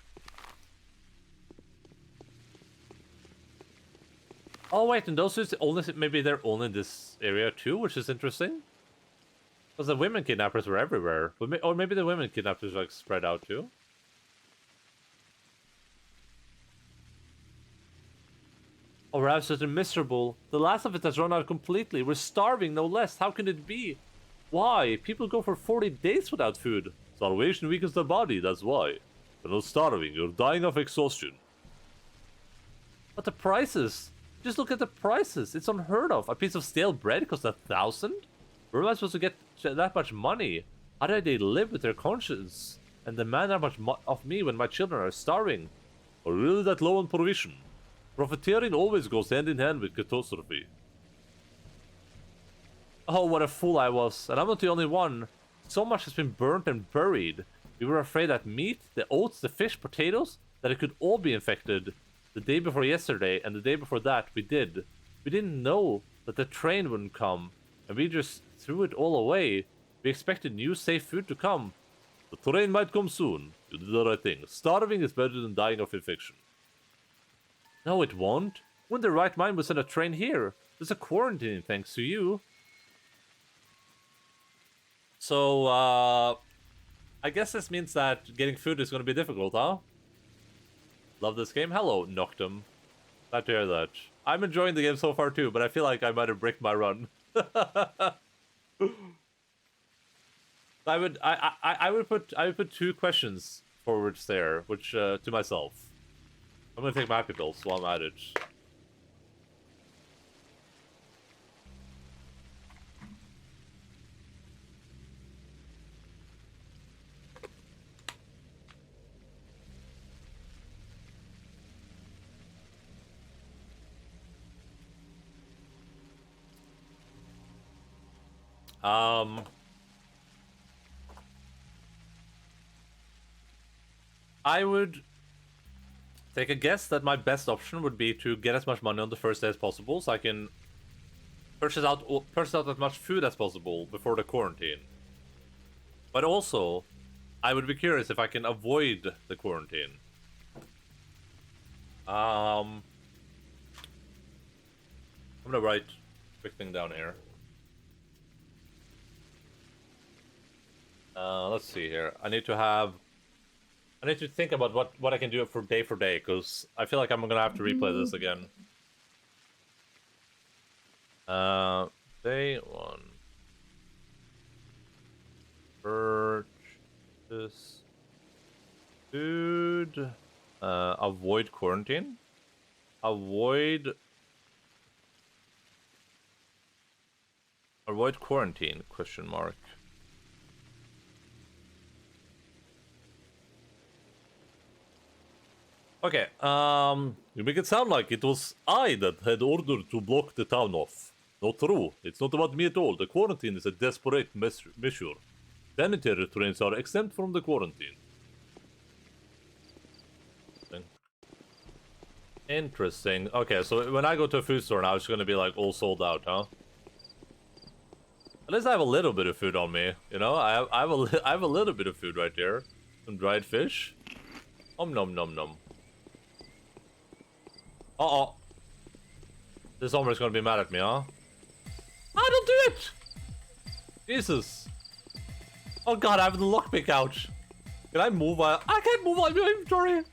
Oh wait, and those dudes maybe they're only in this area too, which is interesting. Because the women kidnappers were everywhere, or maybe the women kidnappers are like spread out too. Oh, we're absolutely miserable. The last of it has run out completely. We're starving, no less. How can it be? Why? People go for 40 days without food. Starvation weakens the body, that's why. You're not starving, you're dying of exhaustion. But the prices! Just look at the prices, it's unheard of. A piece of stale bread costs 1,000? Where am I supposed to get that much money? How do they live with their conscience? And demand that much of me when my children are starving? Or really that low on provision? Profiteering always goes hand in hand with catastrophe. Oh, what a fool I was, and I'm not the only one. So much has been burnt and buried. We were afraid that meat, the oats, the fish, potatoes, that it could all be infected. The day before yesterday and the day before that, we did. We didn't know that the train wouldn't come, and we just threw it all away. We expected new safe food to come. The train might come soon. You did the right thing. Starving is better than dying of infection. No, it won't. When the right mind would send a train here. There's a quarantine thanks to you. So, I guess this means that getting food is going to be difficult, huh? Love this game. Hello, Noctum. Glad to hear that. I'm enjoying the game so far too, but I feel like I might have bricked my run. I would put 2 questions forwards there, which to myself. I'm gonna take my happy pills while I'm at it. I would take a guess that my best option would be to get as much money on the first day as possible, so I can purchase out as much food as possible before the quarantine. But also, I would be curious if I can avoid the quarantine. I'm gonna write a quick thing down here. Let's see here. I need to think about what I can do for day, because I feel like I'm gonna have to replay this again. Day 1. Purchase food. Avoid quarantine. Avoid quarantine, question mark. Okay, you make it sound like it was I that had ordered to block the town off. Not true. It's not about me at all. The quarantine is a desperate measure. Sanitary trains are exempt from the quarantine. Interesting. Okay, so when I go to a food store now, it's gonna be like all sold out, huh? At least I have a little bit of food on me, you know? I have a little bit of food right there. Some dried fish. Nom nom nom nom. Uh-oh. This Homer is gonna be mad at me, huh? Ah, don't do it! Jesus. Oh god, I have the lockpick out. Can I move? I can't move on my inventory.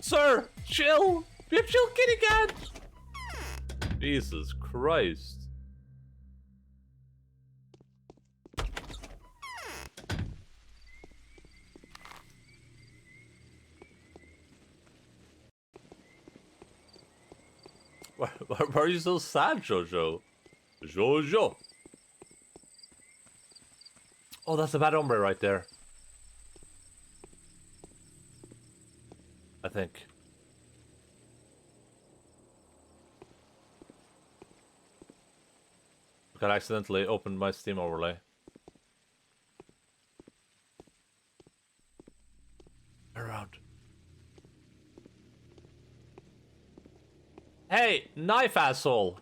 Sir, chill. Be a chill kitty cat. Jesus Christ. Why are you so sad, Jojo? Jojo. Oh, that's a bad hombre right there. I think. I accidentally opened my Steam overlay. Around. Hey, knife asshole!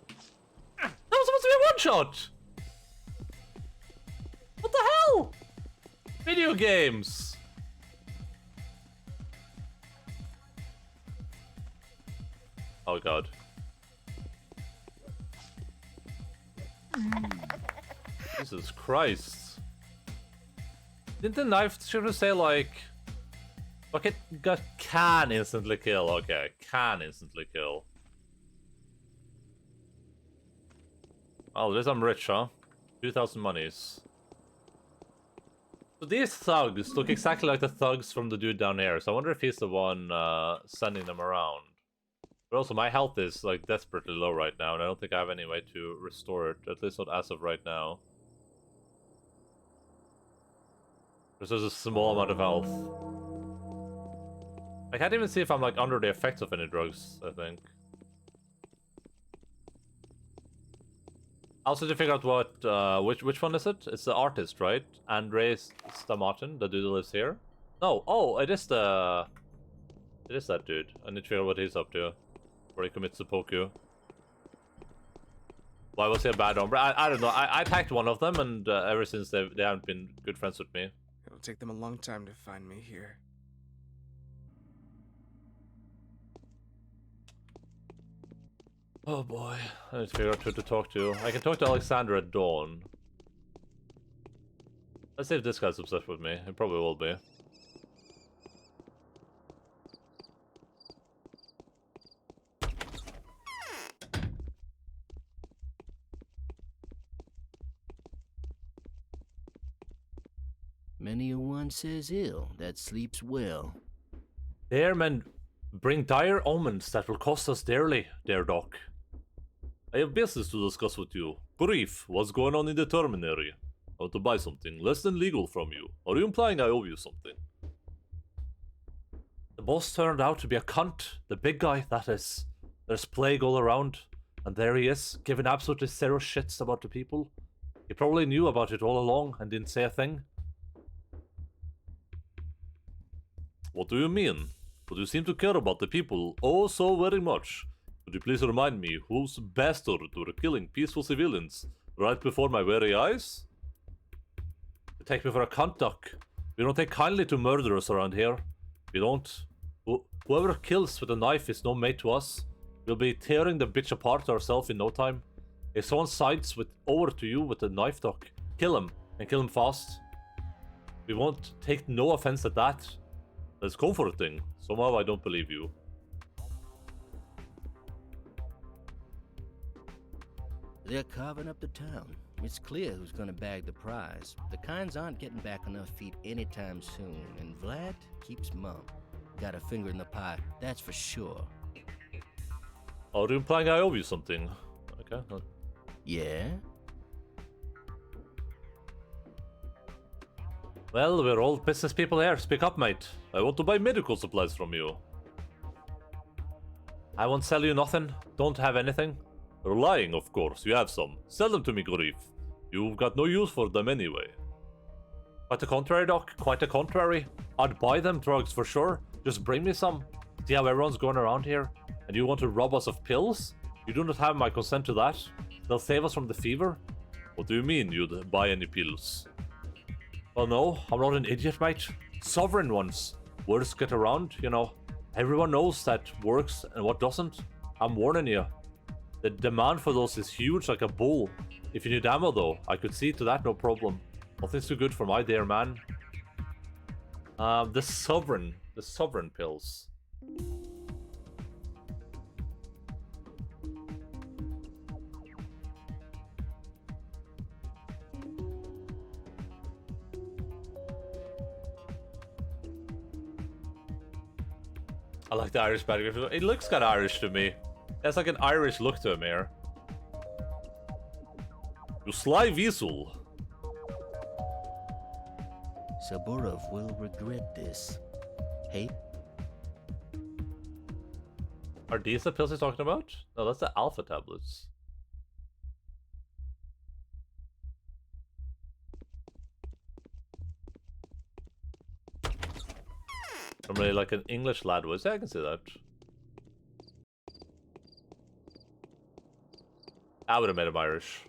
That was supposed to be a one-shot! What the hell? Video games! Oh god. Jesus Christ. Didn't the knife should say like... Okay, can instantly kill, okay, can instantly kill. Oh, at least I'm rich, huh? 2,000 monies. So these thugs look exactly like the thugs from the dude down here, so I wonder if he's the one sending them around. But also, my health is like desperately low right now, and I don't think I have any way to restore it, at least not as of right now. There's just a small amount of health. I can't even see if I'm like under the effects of any drugs, I think. I also to figure out what, which one is it? It's the artist, right? Andres Stamatin, the dude that lives here. No, oh, it is that dude. I need to figure out what he's up to. Where he commits seppuku. Why was he a bad hombre? I don't know. I attacked one of them, and ever since they haven't been good friends with me. It'll take them a long time to find me here. Oh boy, I need to figure out who to talk to. I can talk to Alexander at dawn. Let's see if this guy's obsessed with me. He probably will be. Many a one says ill that sleeps well. The airmen bring dire omens that will cost us dearly, dear Doc. I have business to discuss with you. Brief, what's going on in the terminary? I want to buy something less than legal from you. Are you implying I owe you something? The boss turned out to be a cunt. The big guy, that is. There's plague all around. And there he is, giving absolutely zero shits about the people. He probably knew about it all along and didn't say a thing. What do you mean? But you seem to care about the people oh so very much. Could you please remind me whose bastard were killing peaceful civilians right before my very eyes? You take me for a cunt, Doc. We don't take kindly to murderers around here. We don't. Whoever kills with a knife is no mate to us. We'll be tearing the bitch apart ourselves in no time. If someone sides over to you with a knife, Doc, kill him, and kill him fast. We won't take no offense at that. That's comforting. Somehow I don't believe you. They're carving up the town. It's clear who's gonna bag the prize. The Kinds aren't getting back enough feet anytime soon, and Vlad keeps mum. Got a finger in the pie, that's for sure. Are you implying I owe you something? Okay. Yeah? Well, we're all business people here. Speak up, mate. I want to buy medical supplies from you. I won't sell you nothing. Don't have anything. You're lying, of course. You have some. Sell them to me, Grief. You've got no use for them anyway. Quite the contrary, Doc. Quite the contrary. I'd buy them drugs for sure. Just bring me some. See how everyone's going around here? And you want to rob us of pills? You do not have my consent to that. They'll save us from the fever. What do you mean you'd buy any pills? Well, no, I'm not an idiot, mate. Sovereign ones. Words get around, you know. Everyone knows that works and what doesn't. I'm warning you. The demand for those is huge like a bull. If you need ammo though, I could see to that no problem. Nothing's too good for my dear man. The sovereign pills. I like the Irish background. It looks kind of Irish to me. There's like an Irish look to him here. You sly weasel. Saburov will regret this. Hey? Are these the pills he's talking about? No, that's the alpha tablets. I'm really like an English lad voice. Yeah, I can see that. I would have made him Irish.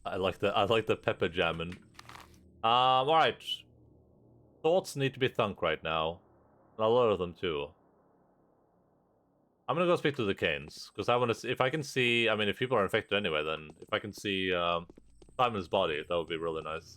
I like the pepper jamming. Alright. Thoughts need to be thunk right now. And a lot of them too. I'm gonna go speak to the Canes, because I want to see if I can see. I mean, if people are infected anyway, then if I can see Simon's body, that would be really nice.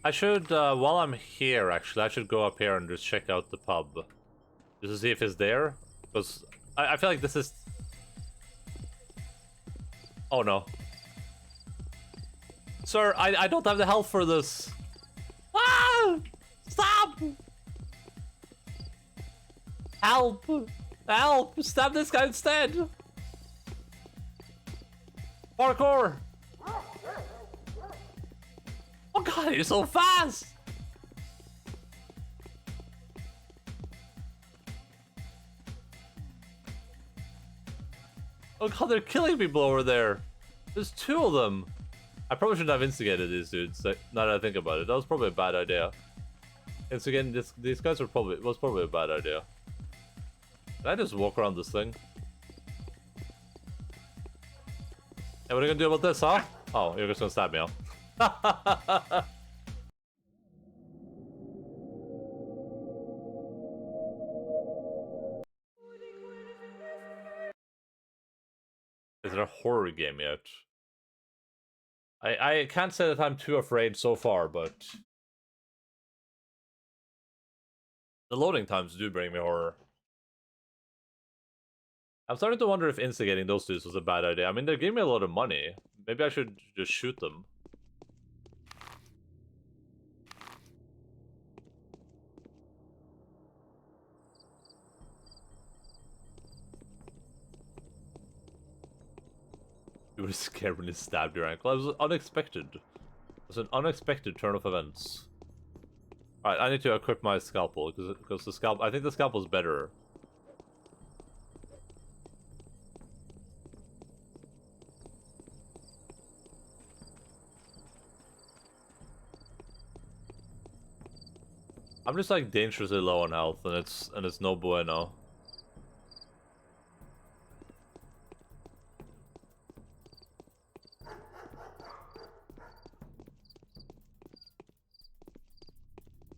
I should, while I'm here, actually, I should go up here and just check out the pub. Just to see if it's there. Because I feel like this is... Oh no. Sir, I don't have the health for this. Ah! Stop! Help! Help! Stab this guy instead! Parkour! Oh god, you're so fast! Oh god, they're killing people over there. There's two of them. I probably shouldn't have instigated these dudes. Now that I think about it, that was probably a bad idea. Instigating these guys was probably a bad idea. Can I just walk around this thing? Hey, what are you gonna do about this, huh? Oh, you're just gonna stab me, huh? horror game yet. I can't say that I'm too afraid so far, but the loading times do bring me horror. I'm starting to wonder if instigating those dudes was a bad idea. I mean, they gave me a lot of money. Maybe I should just shoot them. You were scared when you stabbed your ankle. It was unexpected. It was an unexpected turn of events. Alright, I need to equip my scalpel, because the scalpel... I think the scalpel is better. I'm just like dangerously low on health, and it's no bueno.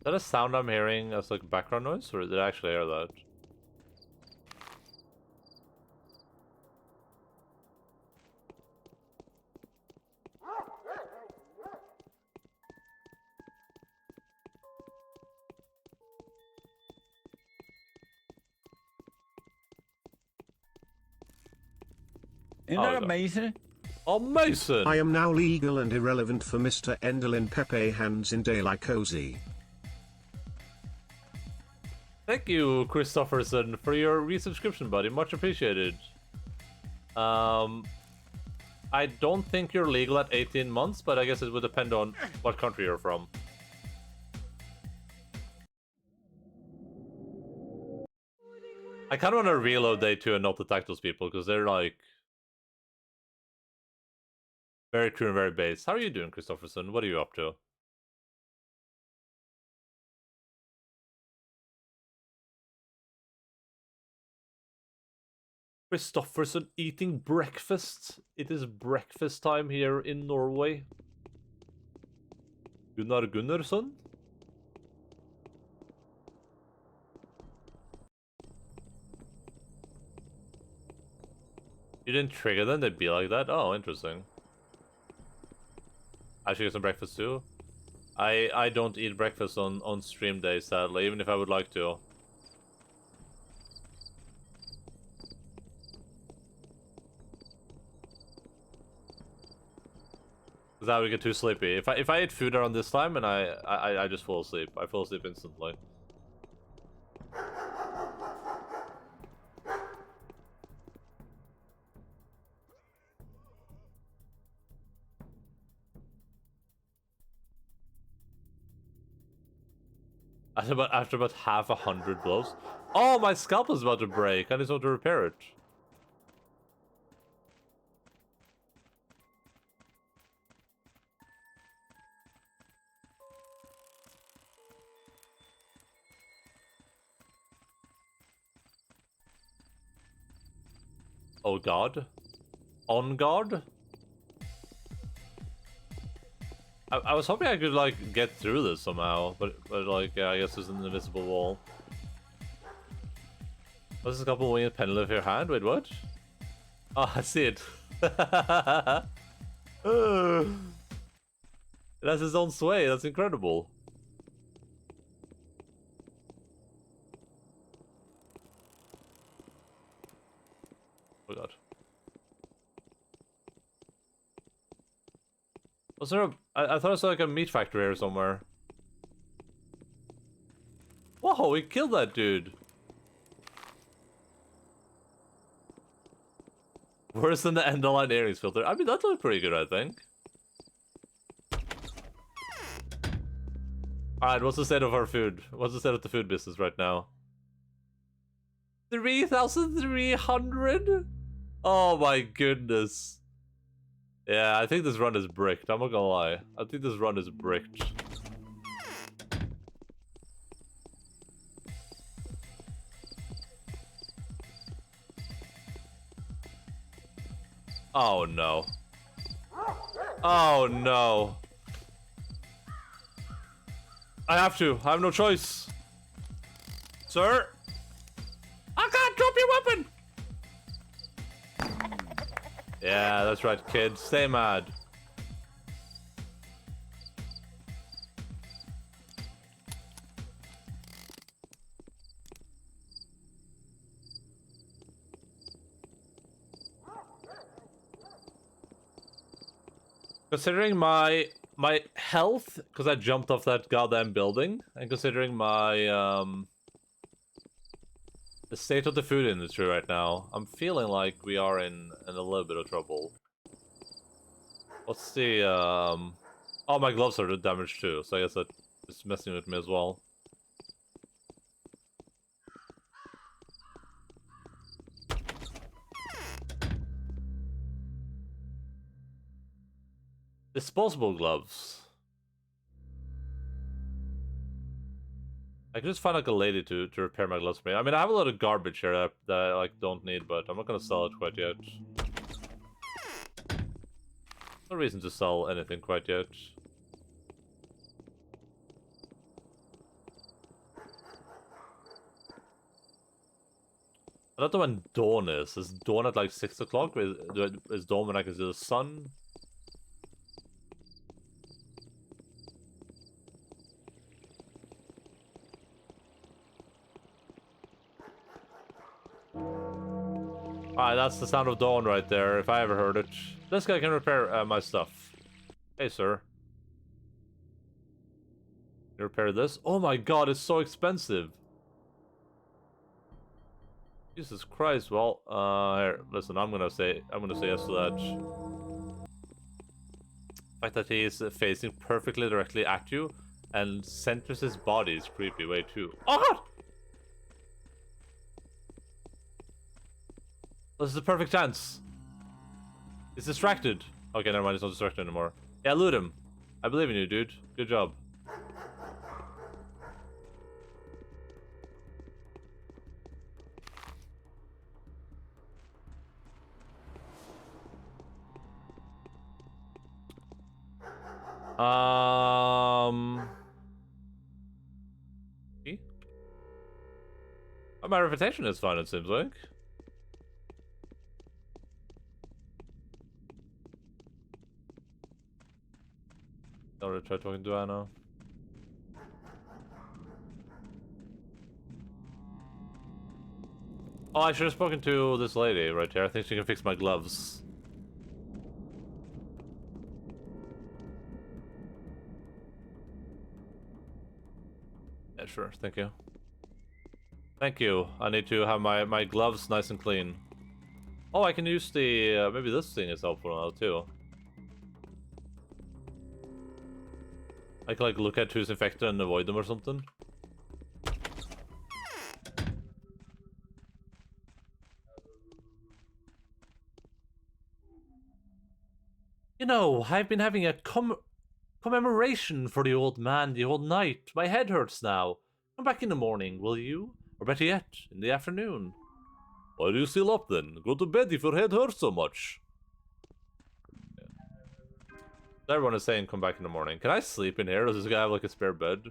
Is that a sound I'm hearing as like background noise, or did I actually hear that? Isn't that amazing? Amazing! I am now legal and irrelevant for Mr. Endaline Pepe Hands in Daylight Cozy. Thank you, Christopherson, for your resubscription, buddy. Much appreciated. I don't think you're legal at 18 months, but I guess it would depend on what country you're from. I kind of want to reload day 2 and not attack those people, because they're like... very true and very base. How are you doing, Christopherson? What are you up to? Christopherson eating breakfast. It is breakfast time here in Norway. Gunnar Gunnarsson? You didn't trigger them, they'd be like that? Oh, interesting. I should get some breakfast too. I don't eat breakfast on stream days, sadly, even if I would like to. Because I would get too sleepy. If I eat food around this time and I just fall asleep. I fall asleep instantly. After about half 100 blows. Oh, my scalpel is about to break. I just want to repair it. Oh god. On guard? I was hoping I could like get through this somehow, but like yeah, I guess there's an invisible wall. What's this couple winged pendulum of your hand? Wait, what? Oh, I see it. It has its own sway. That's incredible. Oh god. Was there a... I thought I saw like a meat factory here somewhere. Whoa, we killed that dude. Worse than the Endaline earrings filter. I mean, that looked pretty good, I think. Alright, what's the state of our food? What's the state of the food business right now? 3,300? Oh my goodness. Yeah, I think this run is bricked. I'm not gonna lie. I think this run is bricked. Oh no. Oh no. I have to. I have no choice. Sir? I can't drop your weapon! Yeah, that's right, kids. Stay mad. Considering my health, because I jumped off that goddamn building, and considering my the state of the food industry right now, I'm feeling like we are in a little bit of trouble. What's the oh, my gloves are damaged too, so I guess that is messing with me as well. Disposable gloves. I can just find like a lady to repair my gloves for me. I mean, I have a lot of garbage here that I like don't need, but I'm not gonna sell it quite yet. No reason to sell anything quite yet. I don't know when dawn is. Is dawn at like 6 o'clock? Is dawn when I can see the sun? Alright, that's the sound of dawn right there, if I ever heard it. This guy can repair my stuff. Hey, sir. Can you repair this? Oh my god, it's so expensive. Jesus Christ, well, here, listen, I'm gonna say yes to that. The fact that he is facing perfectly directly at you and centers his body is creepy way too. Oh god! This is a perfect chance. He's distracted. Okay, never mind, he's not distracted anymore. Yeah, loot him. I believe in you, dude. Good job. My reputation is fine, it seems like. Already tried talking to Anna. Oh, I should have spoken to this lady right here. I think she can fix my gloves. Yeah, sure. Thank you. Thank you. I need to have my gloves nice and clean. Oh, I can use the... maybe this thing is helpful now, too. I can, like, look at who's infected and avoid them or something. You know, I've been having a commemoration for the old man the whole night. My head hurts now. Come back in the morning, will you? Or better yet, in the afternoon. Why are you still up then? Go to bed if your head hurts so much. Yeah. Everyone is saying come back in the morning. Can I sleep in here? Does this guy have like a spare bed?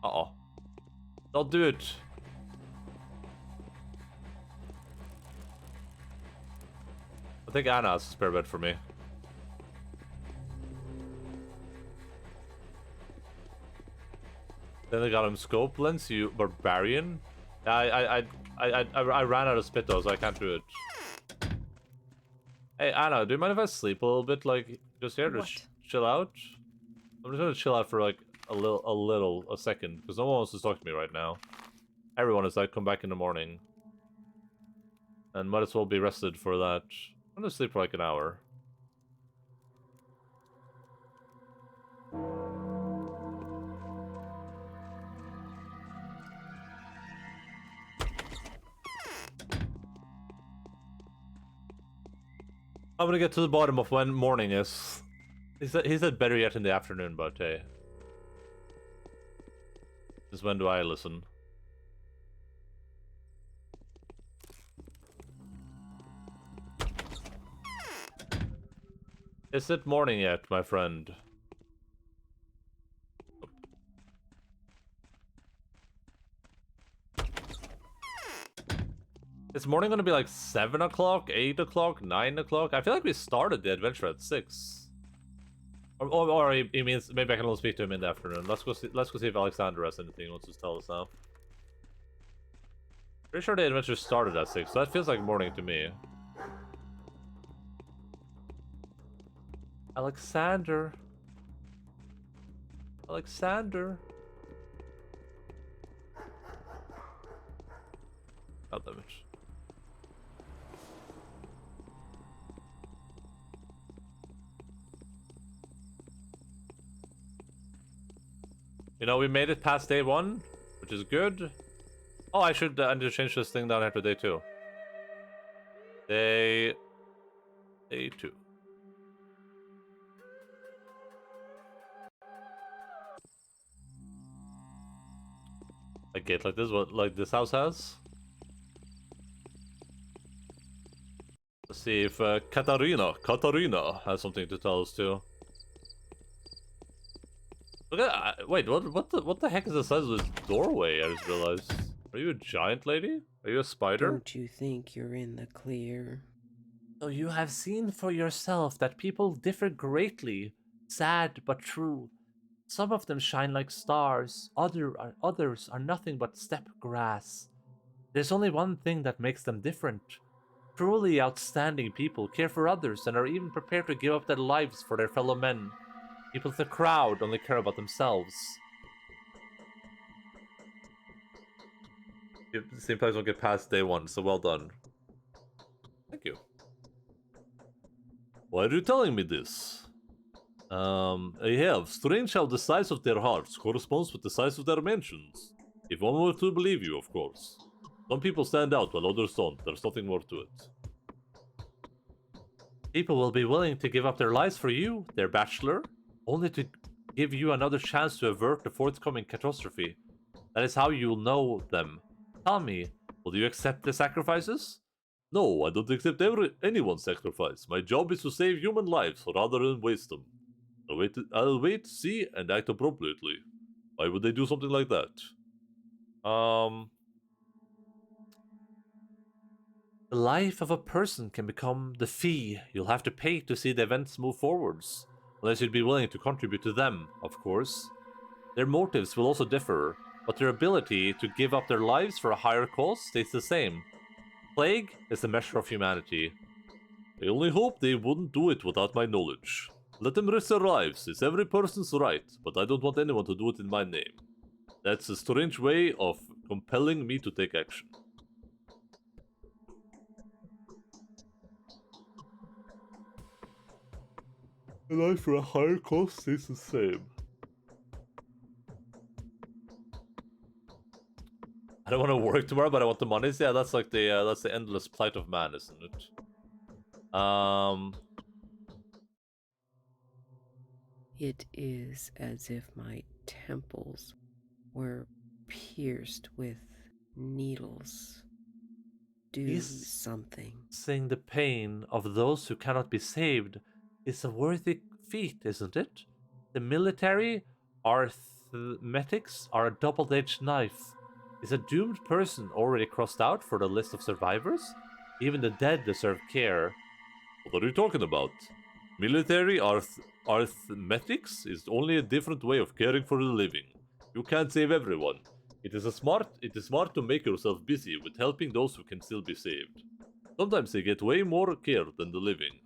Uh-oh. Don't do it. I think Anna has a spare bed for me. Then they got him scope lens, you barbarian. I ran out of spit though, so I can't do it. Hey Anna, do you mind if I sleep a little bit, like just here, just chill out? I'm just gonna chill out for like a second, because no one wants to talk to me right now. Everyone is like, come back in the morning, and might as well be rested for that. I'm gonna sleep for like an hour. I'm gonna get to the bottom of when morning is. He said better yet in the afternoon, but hey. Just when do I listen? Is it morning yet, my friend? Is morning gonna be like 7 o'clock, 8 o'clock, 9 o'clock? I feel like we started the adventure at 6. Or he means maybe I can only speak to him in the afternoon. Let's go see if Alexander has anything he wants to tell us now. Pretty sure the adventure started at 6, so that feels like morning to me. Alexander. Alexander. God damn it. You know, we made it past day 1, which is good. Oh, I need to change this thing down after day 2. Day 2. A gate like this, like this house has. Let's see if Katarina has something to tell us too. Look at wait, what the heck is the size of this doorway? I just realized. Are you a giant lady? Are you a spider? Don't you think you're in the clear? So you have seen for yourself that people differ greatly, sad but true. Some of them shine like stars, others are nothing but steppe grass. There's only one thing that makes them different. Truly outstanding people care for others and are even prepared to give up their lives for their fellow men. People in the crowd only care about themselves. Same players don't get past day 1, so well done. Thank you. Why are you telling me this? I have. Strange how the size of their hearts corresponds with the size of their mansions. If one were to believe you, of course. Some people stand out while others don't. There's nothing more to it. People will be willing to give up their lives for you, their bachelor, only to give you another chance to avert the forthcoming catastrophe. That is how you'll know them. Tell me, will you accept the sacrifices? No, I don't accept anyone's sacrifice. My job is to save human lives rather than waste them. I'll wait, see, and act appropriately. Why would they do something like that? The life of a person can become the fee you'll have to pay to see the events move forwards. Unless you'd be willing to contribute to them, of course. Their motives will also differ, but their ability to give up their lives for a higher cause stays the same. Plague is the measure of humanity. I only hope they wouldn't do it without my knowledge. Let them risk their lives, it's every person's right, but I don't want anyone to do it in my name. That's a strange way of compelling me to take action. A life for a higher cost stays the same. I don't want to work tomorrow, but I want the money. Yeah, that's like that's the endless plight of man, isn't it? It is as if my temples were pierced with needles. Do something. Seeing the pain of those who cannot be saved is a worthy feat, isn't it? The military, arithmetics are a double-edged knife. Is a doomed person already crossed out for the list of survivors? Even the dead deserve care. What are you talking about? Military arithmetics is only a different way of caring for the living. You can't save everyone. It is smart to make yourself busy with helping those who can still be saved. Sometimes they get way more care than the living.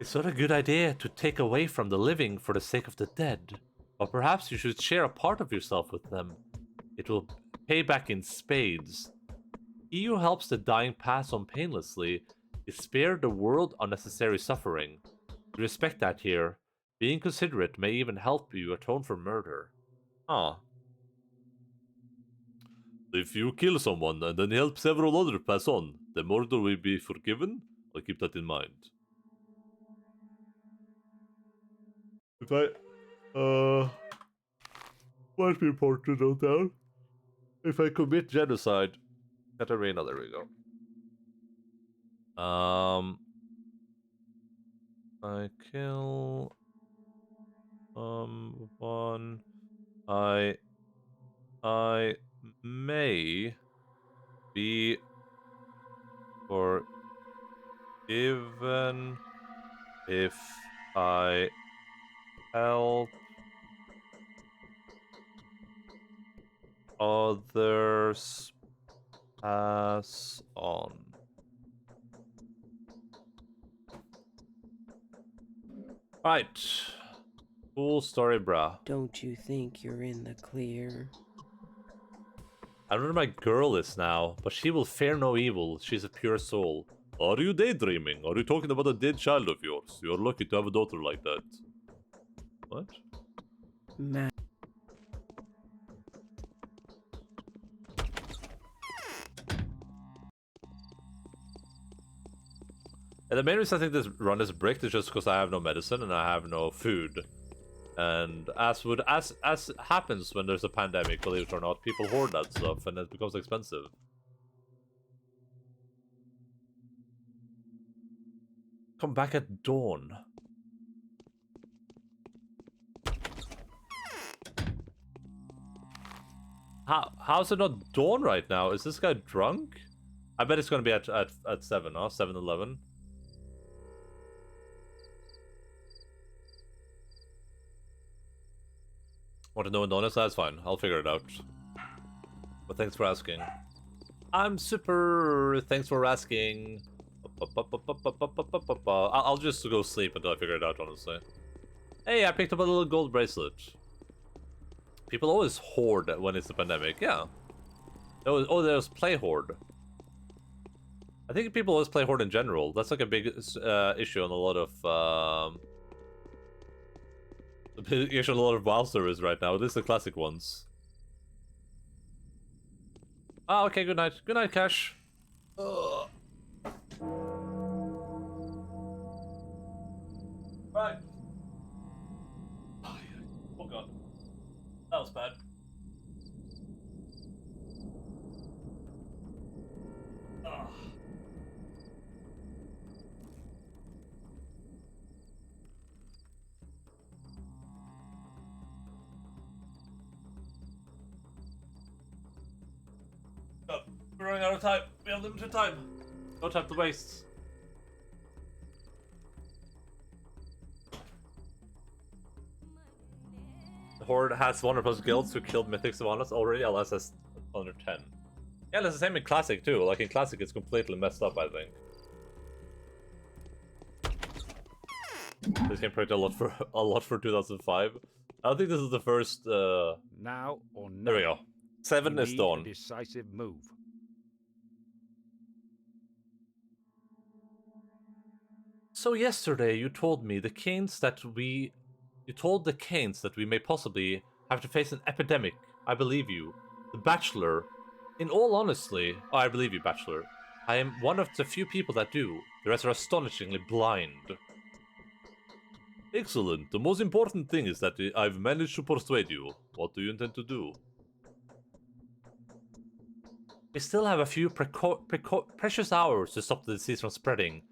It's not a good idea to take away from the living for the sake of the dead. But perhaps you should share a part of yourself with them. It will pay back in spades. He who helps the dying pass on painlessly is spared the world unnecessary suffering. We respect that here. Being considerate may even help you atone for murder. Ah. If you kill someone and then help several others pass on, the murder will be forgiven? I'll keep that in mind. If might be important to note down. If I commit genocide, Katarina, there we go. I kill one. I may be forgiven if I help others pass on. Right. Cool story, brah. Don't you think you're in the clear? I don't know where my girl is now, but she will fear no evil. She's a pure soul. Are you daydreaming? Are you talking about a dead child of yours? You're lucky to have a daughter like that. What? Matt. And the main reason I think this run is bricked is just because I have no medicine and I have no food. And as happens when there's a pandemic, believe it or not, people hoard that stuff and it becomes expensive. Come back at dawn. How's it not dawn right now? Is this guy drunk? I bet it's gonna be at 7, huh? 7-11. Want to know when dawn is? That's fine. I'll figure it out. But thanks for asking. I'm super. Thanks for asking. I'll just go sleep until I figure it out, honestly. Hey, I picked up a little gold bracelet. People always hoard when it's a pandemic, yeah. There's play hoard. I think people always play hoard in general. That's like a big issue on a lot of a lot of WoW servers right now. At least the classic ones. Ah, okay. Good night. Good night, Cash. Right. Oh god, that was bad. Oh, we're running out of time. We have limited time. No time to waste. The Horde has 100+ guilds who killed mythic savannahs already, LS has under 10. Yeah, that's the same in Classic too. Like in Classic, it's completely messed up, I think. This game played a lot for 2005. I don't think this is the first. Now or there we go. 7 is dawn. Decisive move. So yesterday you told me the Canes that we may possibly have to face an epidemic. I believe you. The Bachelor. In all honesty, I believe you, Bachelor. I am one of the few people that do. The rest are astonishingly blind. Excellent. The most important thing is that I've managed to persuade you. What do you intend to do? We still have a few precious hours to stop the disease from spreading.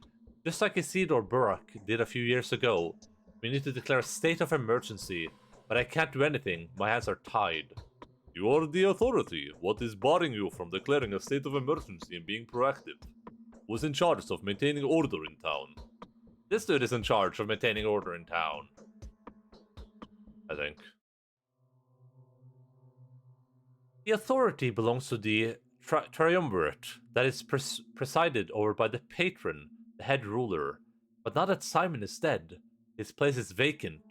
Just like Isidore Burak did a few years ago, we need to declare a state of emergency, but I can't do anything. My hands are tied. You are the authority. What is barring you from declaring a state of emergency and being proactive? Who's in charge of maintaining order in town? This dude is in charge of maintaining order in town. I think. The authority belongs to the triumvirate that is presided over by the patron, the head ruler. But now that Simon is dead, his place is vacant.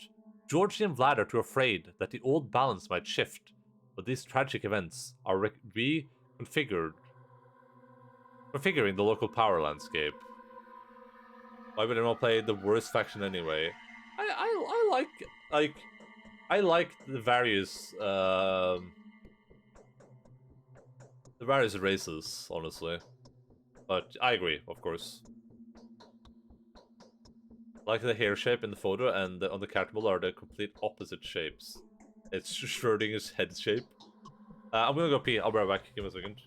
Georgie and Vlad are too afraid that the old balance might shift, but these tragic events are reconfiguring the local power landscape. Why would anyone play the worst faction anyway? I like the various races, honestly. But I agree, of course. Like the hair shape in the photo and on the cat model are the complete opposite shapes. It's Schrodinger's head shape. I'm gonna go pee. I'll be right back. Give me a second.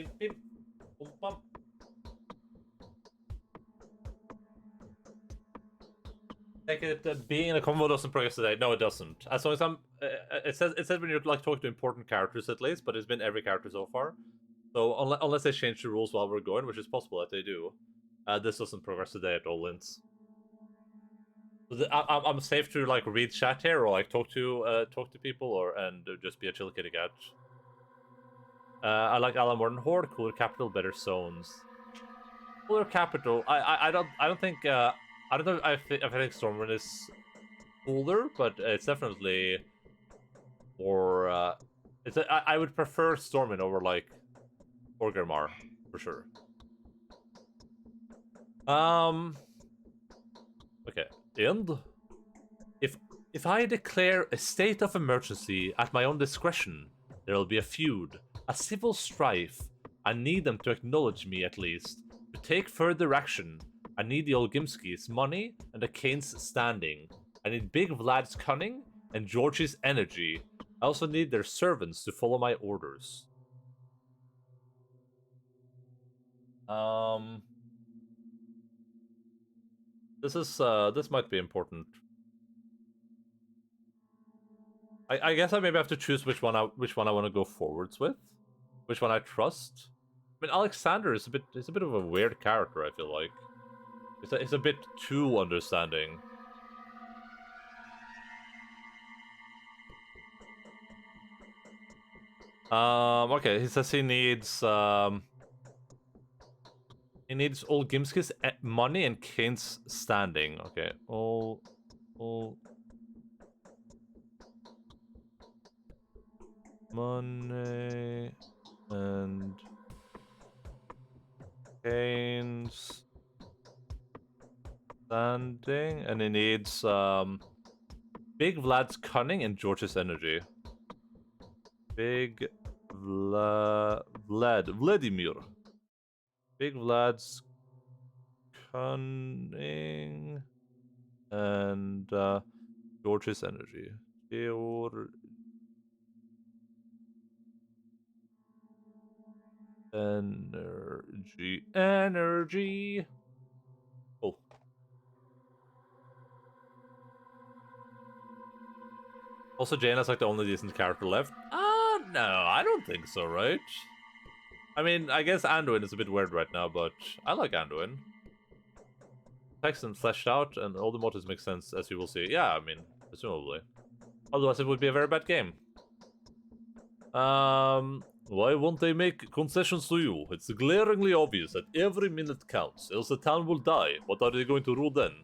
Beep, beep. Boom, bum. Like being in a convo doesn't progress today. No, it doesn't. As long as I'm, it says when you're like talking to important characters at least, but it's been every character so far. So unless they change the rules while we're going, which is possible that they do, this doesn't progress today at all, Linz. So I'm safe to like read chat here or like talk to people and just be a chill kitty cat. I like Alan more than Horde. Cooler capital, better zones. Cooler capital. I don't think I don't know. I think Stormwind is cooler, but it's definitely more. I would prefer Stormwind over like Orgrimmar for sure. Okay. And if I declare a state of emergency at my own discretion, there will be a feud, a civil strife. I need them to acknowledge me at least. To take further action, I need the Olgimski's money and the Kane's standing. I need Big Vlad's cunning and George's energy. I also need their servants to follow my orders. This might be important. I guess I maybe have to choose which one I want to go forwards with, which one I trust. I mean, Alexander is a bit of a weird character. I feel like it's a bit too understanding. Okay, he says he needs Olgimski's money and Kane's standing. Okay, all money and Kane's standing, and he needs Big Vlad's cunning and George's energy. Big Vladimir. Big Vlad's cunning and George's energy. Energy. Oh. Also, Jaina's like the only decent character left. No, I don't think so, right? I mean, I guess Anduin is a bit weird right now, but I like Anduin. Texan fleshed out, and all the motives make sense, as you will see. Yeah, I mean, presumably. Otherwise, it would be a very bad game. Why won't they make concessions to you? It's glaringly obvious that every minute counts, else the town will die. What are they going to rule then?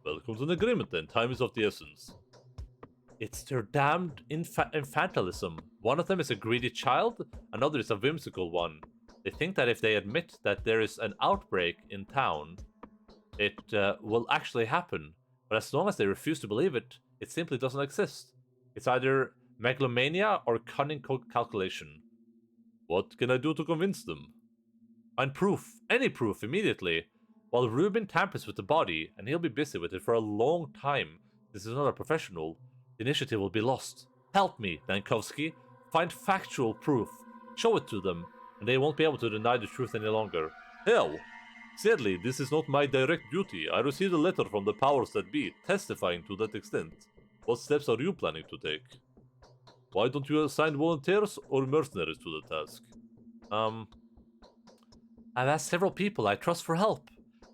Welcome to an agreement then. Time is of the essence. It's their damned infantilism. One of them is a greedy child, another is a whimsical one. They think that if they admit that there is an outbreak in town, it will actually happen. But as long as they refuse to believe it, it simply doesn't exist. It's either megalomania or cunning calculation. What can I do to convince them? Find proof, any proof, immediately. While Rubin tampers with the body, and he'll be busy with it for a long time, this is not a professional, the initiative will be lost. Help me, Dankovsky. Find factual proof. Show it to them, and they won't be able to deny the truth any longer. Hell! Sadly, this is not my direct duty. I received a letter from the powers that be, testifying to that extent. What steps are you planning to take? Why don't you assign volunteers or mercenaries to the task? I've asked several people I trust for help.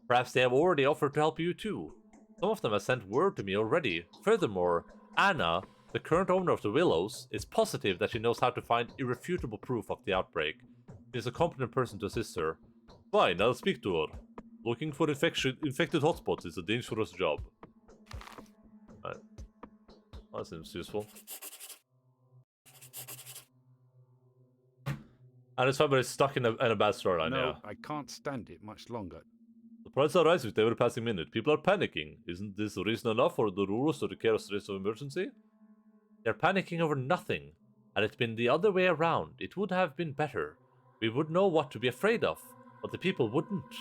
Perhaps they have already offered to help you too. Some of them have sent word to me already. Furthermore, Anna, the current owner of the Willows, is positive that she knows how to find irrefutable proof of the outbreak. She is a competent person to assist her. Fine, I'll speak to her. Looking for infected hotspots is a dangerous job. Right. That seems useful. And it's fine, but it's stuck in a bad storyline, no, yeah. I can't stand it much longer. The prices are rising with every passing minute. People are panicking. Isn't this reason enough for the rulers to declare a state of emergency? They're panicking over nothing. Had it been the other way around, it would have been better. We would know what to be afraid of, but the people wouldn't.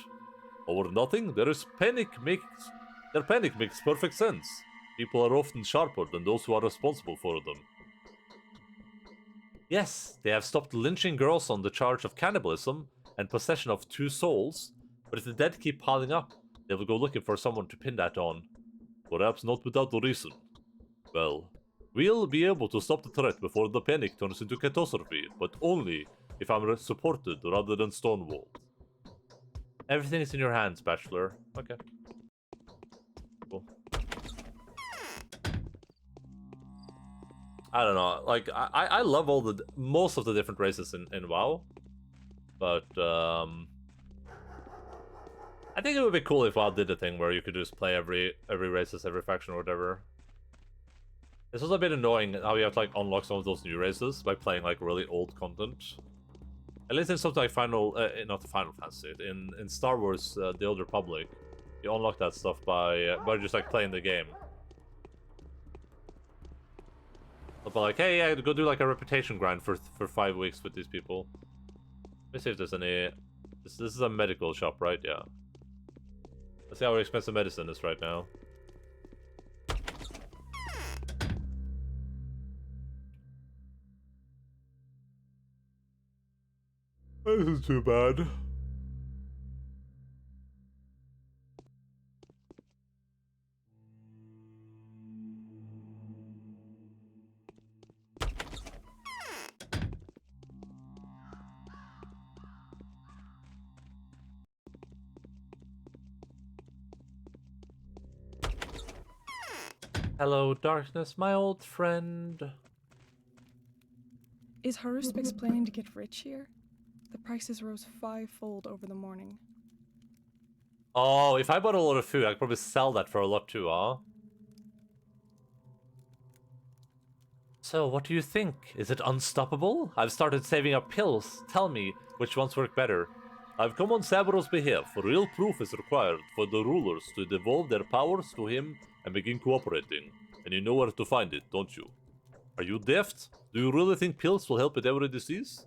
Over nothing, their panic makes perfect sense. People are often sharper than those who are responsible for them. Yes, they have stopped lynching girls on the charge of cannibalism and possession of 2 souls, but if the dead keep piling up, they will go looking for someone to pin that on. Perhaps not without a reason. Well, we'll be able to stop the threat before the panic turns into catastrophe, but only if I'm supported rather than stonewalled. Everything is in your hands, Bachelor. Okay. Cool. I don't know, like, I love most of the different races in WoW, but, I think it would be cool if WoW did a thing where you could just play every race as every faction or whatever. It's also a bit annoying how you have to, like, unlock some of those new races by playing, like, really old content. At least in something like not Final Fantasy, in Star Wars, The Old Republic, you unlock that stuff by just, like, playing the game. But like, hey, yeah, go do, like, a reputation grind for 5 weeks with these people. Let me see if there's any... This is a medical shop, right? Yeah. Let's see how expensive medicine is right now. This isn't too bad. Hello, darkness, my old friend. Is Haruspix planning to get rich here? The prices rose 5-fold over the morning. Oh, if I bought a lot of food, I could probably sell that for a lot too, huh? So, what do you think? Is it unstoppable? I've started saving up pills. Tell me, which ones work better? I've come on Saburo's behalf. Real proof is required for the rulers to devolve their powers to him and begin cooperating. And you know where to find it, don't you? Are you deft? Do you really think pills will help with every disease?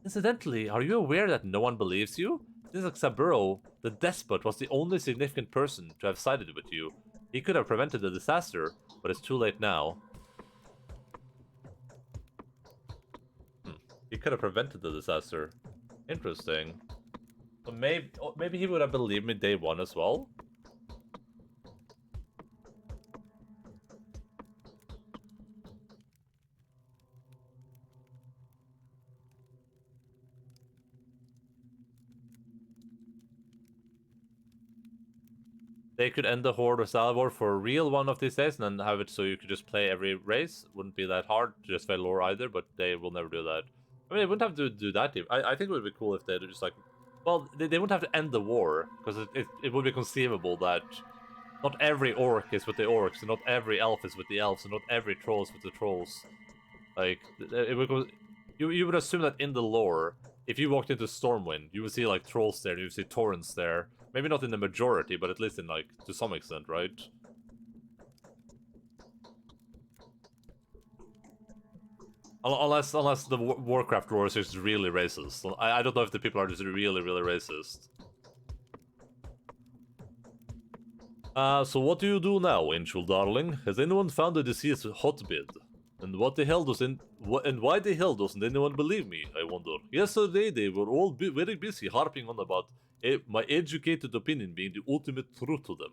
Incidentally, are you aware that no one believes you? Since like Saburo, the despot, was the only significant person to have sided with you. He could have prevented the disaster, but it's too late now. He could have prevented the disaster. Interesting. So maybe he would have believed me day one as well? They could end the Horde or Salvor for a real one of these days and then have it so you could just play every race. Wouldn't be that hard to just play lore either, but they will never do that. I mean, they wouldn't have to do that. I think it would be cool if they just like... Well, they wouldn't have to end the war, because it would be conceivable that not every orc is with the orcs, and not every elf is with the elves, and not every troll is with the trolls. Like, you would assume that in the lore, if you walked into Stormwind, you would see, like, trolls there, you would see torrents there. Maybe not in the majority, but at least in, like, to some extent, right? Unless the Warcraft lore is just really racist. I don't know if the people are just really, really racist. So what do you do now, Angel Darling? Has anyone found the deceased hotbed? And why the hell doesn't anyone believe me, I wonder? Yesterday they were all very busy harping on about my educated opinion being the ultimate truth to them.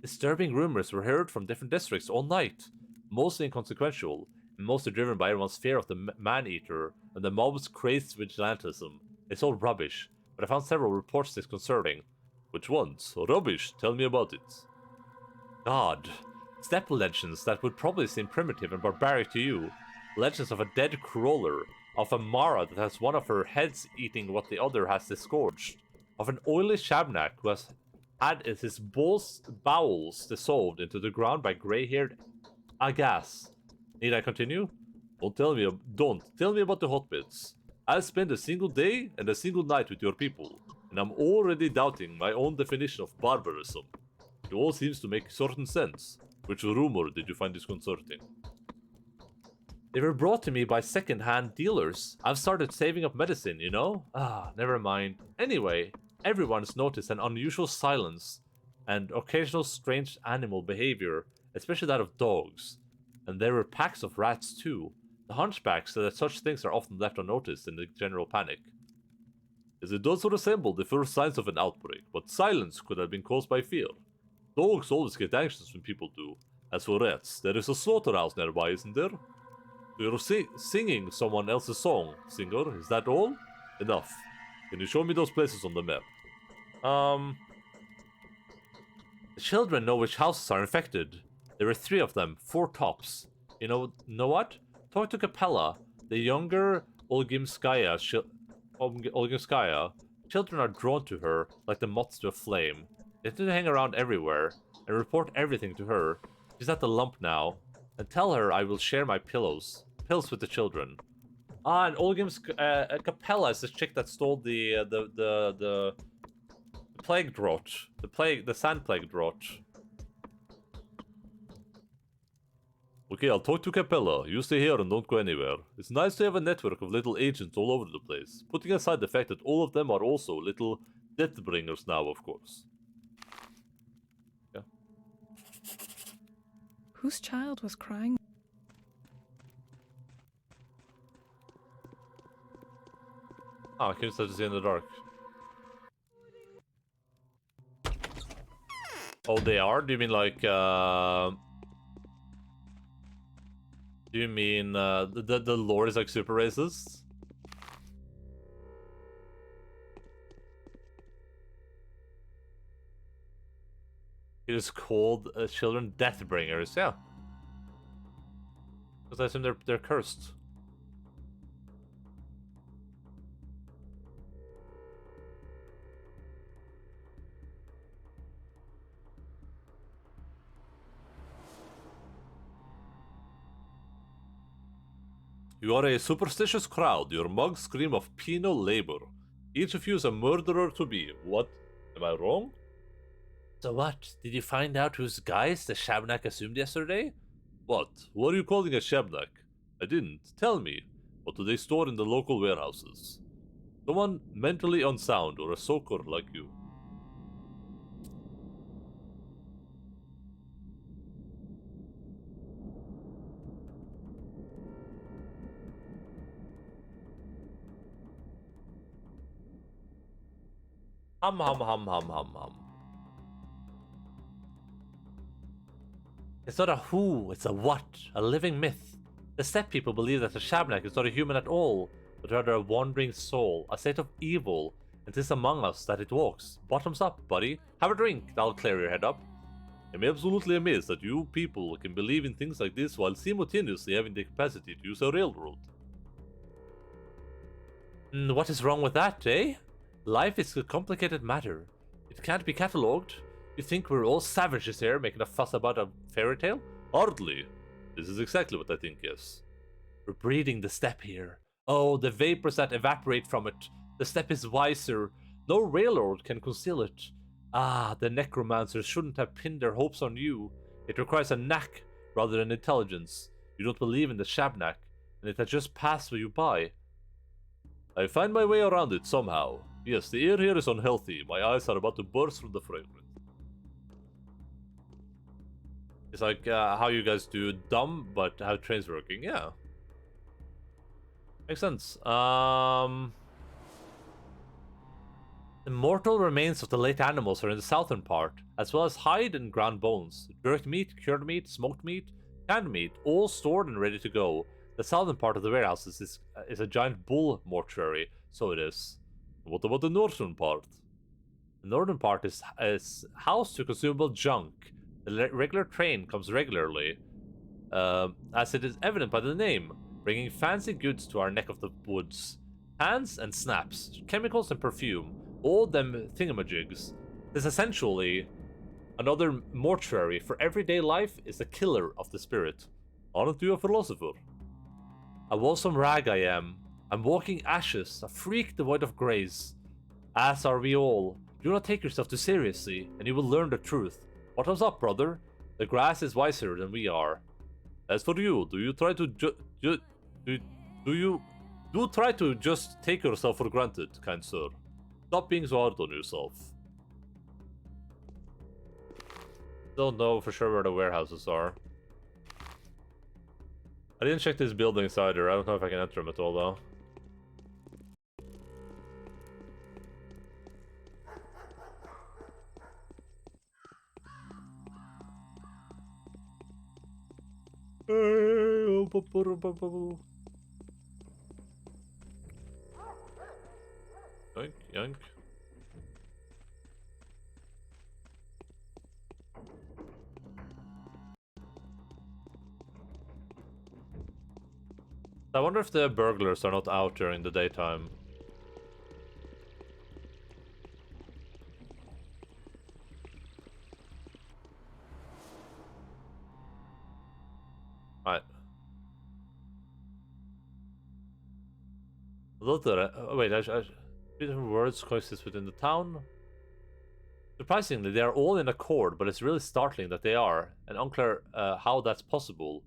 Disturbing rumors were heard from different districts all night, mostly inconsequential, and mostly driven by everyone's fear of the man-eater and the mob's crazed vigilantism. It's all rubbish, but I found several reports disconcerting. Which ones? Rubbish, tell me about it. God. Steppe legends that would probably seem primitive and barbaric to you. Legends of a dead crawler, of a Mara that has one of her heads eating what the other has disgorged, of an oily Shabnak who has had his bowels dissolved into the ground by grey-haired Agas. Need I continue? Don't tell me about the hotbeds. I'll spend a single day and a single night with your people, and I'm already doubting my own definition of barbarism. It all seems to make certain sense. Which rumor did you find disconcerting? They were brought to me by second-hand dealers. I've started saving up medicine, you know? Never mind. Anyway, everyone's noticed an unusual silence and occasional strange animal behavior, especially that of dogs. And there were packs of rats too. The hunchback said that such things are often left unnoticed in the general panic. As it does resemble the first signs of an outbreak, but silence could have been caused by fear. Dogs always get anxious when people do. As for rats, there is a slaughterhouse nearby, isn't there? You're singing someone else's song, singer. Is that all? Enough. Can you show me those places on the map? The children know which houses are infected. There are 3 of them, 4 tops. You know what? Talk to Capella, the younger Olgimskaya. Children are drawn to her like the moths to a flame. They tend to hang around everywhere and report everything to her. She's at the lump now. And tell her I will share my pills with the children. And Olgim's Capella is the chick that stole the plague draught. The sand plague draught. Okay, I'll talk to Capella. You stay here and don't go anywhere. It's nice to have a network of little agents all over the place. Putting aside the fact that all of them are also little death-bringers now, of course. Yeah. Whose child was crying? I can start to see in the dark. Oh, they are? Do you mean like, do you mean the lore is like super racist? It is called children Deathbringers, yeah. Because I assume they're cursed. You are a superstitious crowd. Your mugs scream of penal labor. Each of you is a murderer to be. What? Am I wrong? So what? Did you find out whose guys the Shabnak assumed yesterday? What? What are you calling a Shabnak? I didn't. Tell me. What do they store in the local warehouses? Someone mentally unsound or a soaker like you. Hum. It's not a who, it's a what, a living myth. The Steppe people believe that the Shabnak is not a human at all, but rather a wandering soul, a state of evil, and 'tis among us that it walks. Bottoms up, buddy. Have a drink, that'll clear your head up. I'm absolutely amazed that you people can believe in things like this while simultaneously having the capacity to use a railroad. What is wrong with that, eh? Life is a complicated matter. It can't be catalogued. You think we're all savages here making a fuss about a fairy tale? Hardly. This is exactly what I think, yes. We're breeding the steppe here. Oh, the vapors that evaporate from it. The steppe is wiser. No railroad can conceal it. Ah, the necromancers shouldn't have pinned their hopes on you. It requires a knack rather than intelligence. You don't believe in the Shabnak, and it has just passed you by. I find my way around it somehow. Yes, the air here is unhealthy. My eyes are about to burst from the fragrance. It's like how you guys do dumb, but how trains working. Yeah. Makes sense. The mortal remains of the late animals are in the southern part, as well as hide and ground bones. Jerked meat, cured meat, smoked meat, canned meat, all stored and ready to go. The southern part of the warehouses is a giant bull mortuary, so it is. What about the northern part? The northern part is housed to consumable junk. The regular train comes regularly, as it is evident by the name, bringing fancy goods to our neck of the woods. Hands and snaps, chemicals and perfume, all them thingamajigs. This essentially another mortuary for everyday life is the killer of the spirit. Aren't you a philosopher? A woesome rag I am. I'm walking ashes, a freak devoid of grace. As are we all. Do not take yourself too seriously, and you will learn the truth. Bottoms up, brother. The grass is wiser than we are. As for you, do you try to try to just take yourself for granted, kind sir? Stop being so hard on yourself. Don't know for sure where the warehouses are. I didn't check these buildings either. I don't know if I can enter them at all, though. Yoink, yoink. I wonder if the burglars are not out during the daytime. Right. Look at it. Oh, wait, different words coexist within the town. Surprisingly, they are all in accord, but it's really startling that they are, and unclear how that's possible.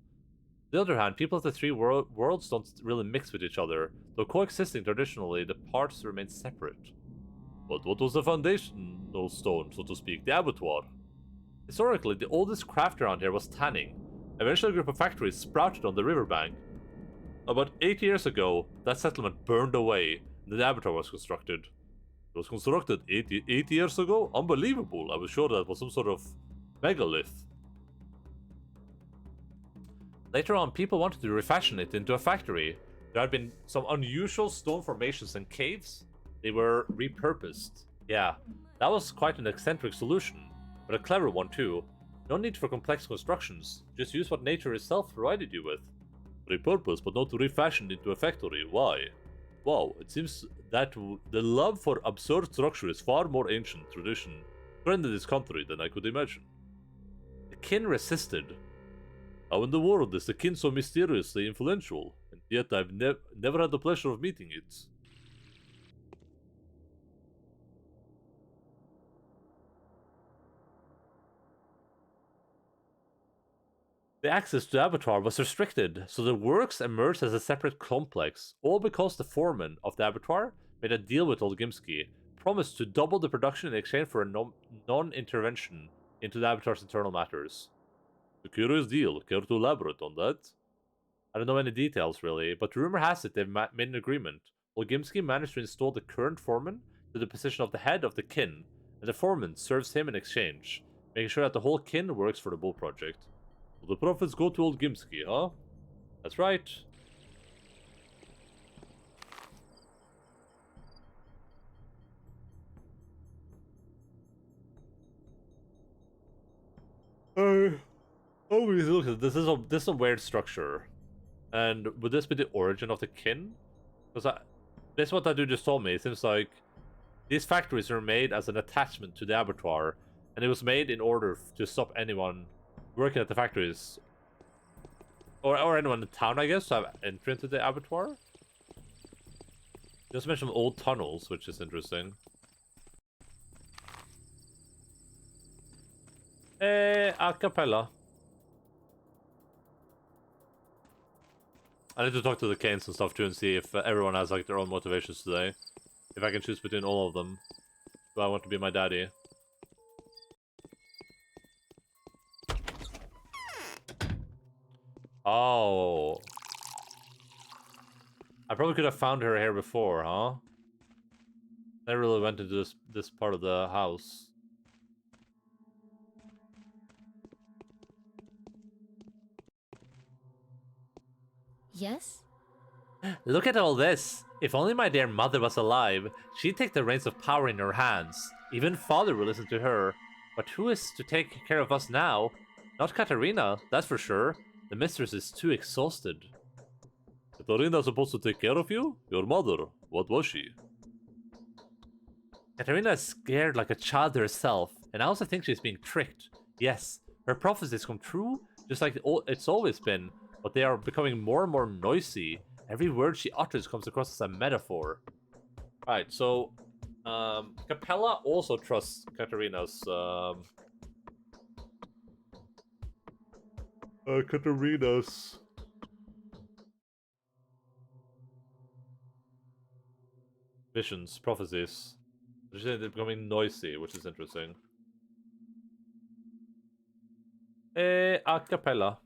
On the other hand, people of the three worlds don't really mix with each other, though coexisting traditionally, the parts remain separate. But what was the foundational stone, so to speak, the abattoir? Historically, the oldest craft around here was tanning. Eventually, a group of factories sprouted on the riverbank. About 8 years ago, that settlement burned away, and the abattoir was constructed. It was constructed 8 years ago? Unbelievable. I was sure that was some sort of megalith. Later on, people wanted to refashion it into a factory. There had been some unusual stone formations and caves. They were repurposed. Yeah, that was quite an eccentric solution, but a clever one too. No need for complex constructions. Just use what nature itself provided you with. Repurposed, but not refashioned into a factory. Why? Wow, it seems that the love for absurd structure is far more ancient tradition trend in this country than I could imagine. The kin resisted. How in the world is the kin so mysteriously influential, and yet I've never had the pleasure of meeting it? The access to Abattoir was restricted, so the works emerged as a separate complex, all because the foreman of the Abattoir made a deal with Olgimsky, promised to double the production in exchange for a non-intervention into the Abattoir's internal matters. A curious deal. Care to elaborate on that? I don't know any details, really, but rumor has it they've made an agreement. Olgimsky managed to install the current foreman to the position of the head of the kin, and the foreman serves him in exchange, making sure that the whole kin works for the Bull Project. Will the profits go to Olgimsky, huh? That's right. Oh, look at this. This is a weird structure. And would this be the origin of the kin? Because this is what that dude just told me. It seems like these factories were made as an attachment to the abattoir, and it was made in order to stop anyone working at the factories, or anyone in town, I guess, to have entry into the abattoir. Just mentioned old tunnels, which is interesting. A cappella. I need to talk to the Canes and stuff too and see if everyone has like their own motivations today. If I can choose between all of them. Do I want to be my daddy? Oh. I probably could have found her here before, huh? Never really went into this part of the house. Yes? Look at all this. If only my dear mother was alive, she'd take the reins of power in her hands. Even father will listen to her. But who is to take care of us now? Not Katerina, that's for sure. The mistress is too exhausted. Katerina's supposed to take care of you? Your mother, what was she? Katerina is scared like a child herself, and I also think she's being tricked. Yes, her prophecies come true, just like it's always been, but they are becoming more and more noisy. Every word she utters comes across as a metaphor. Right, so Capella also trusts Katerina's Katerina's visions, prophecies. They're becoming noisy, which is interesting. A cappella.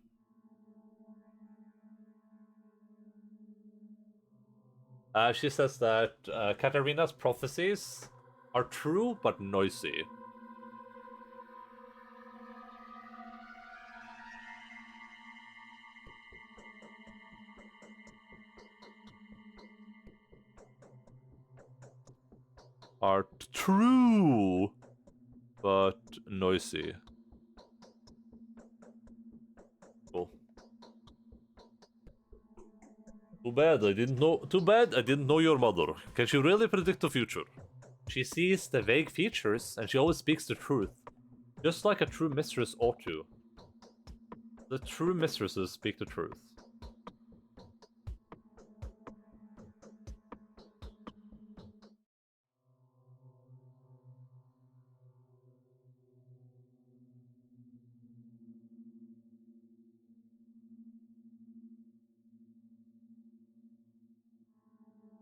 She says that Katarina's prophecies are true but noisy. Are true but noisy. Cool. Too bad I didn't know your mother. Can she really predict the future? She sees the vague features and she always speaks the truth. Just like a true mistress ought to. The true mistresses speak the truth.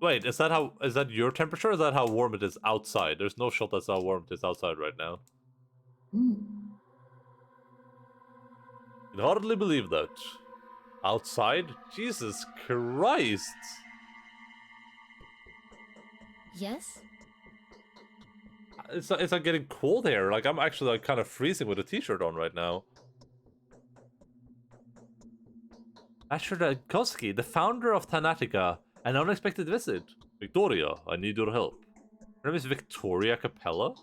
Wait, is that your temperature or is that how warm it is outside? There's no shot that's how warm it is outside right now. Can hardly believe that. Outside? Jesus Christ! Yes? It's like getting cold here. Like I'm actually like kind of freezing with a t-shirt on right now. Asher Koski, the founder of Thanatica, an unexpected visit. Victoria, I need your help. Her name is Victoria Capella?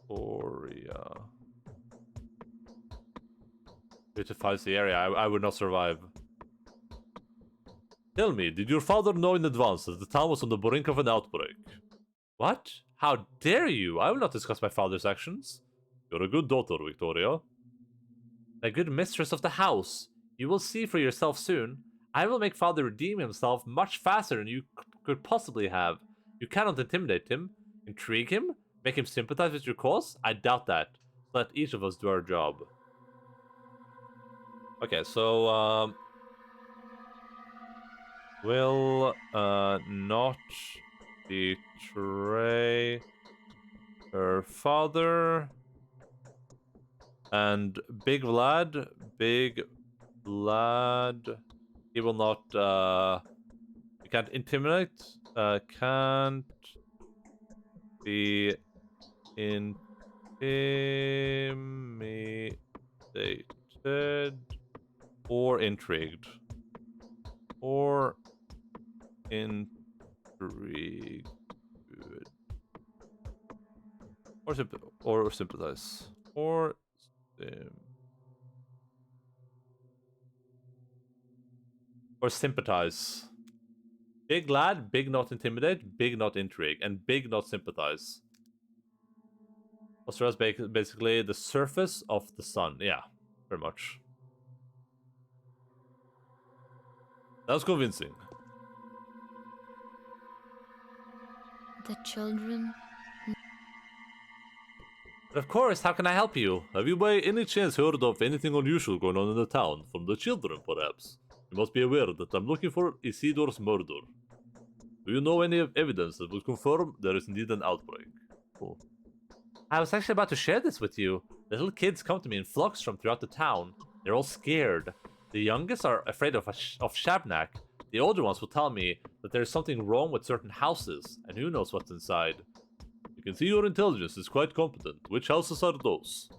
Victoria. Beautifies the area. I would not survive. Tell me, did your father know in advance that the town was on the brink of an outbreak? What? How dare you? I will not discuss my father's actions. You're a good daughter, Victoria. A good mistress of the house. You will see for yourself soon. I will make father redeem himself much faster than you could possibly have. You cannot intimidate him, intrigue him, make him sympathize with your cause? I doubt that. Let each of us do our job. Okay, so, will not betray her father. And Big Vlad, he will not, he can't intimidate, can't be intimidated or intrigued. Or intrigued. Or sympathize. Or sympathize. Big lad, big not intimidate, big not intrigue, and big not sympathize. Australia is basically the surface of the sun. Yeah, pretty much. That was convincing. The children. But of course, how can I help you? Have you by any chance heard of anything unusual going on in the town? From the children, perhaps? You must be aware that I'm looking for Isidor's murder. Do you know any evidence that would confirm there is indeed an outbreak? Oh. I was actually about to share this with you. The little kids come to me in flocks from throughout the town. They're all scared. The youngest are afraid of Shabnak. The older ones will tell me that there is something wrong with certain houses, and who knows what's inside. You can see your intelligence is quite competent. Which houses are those?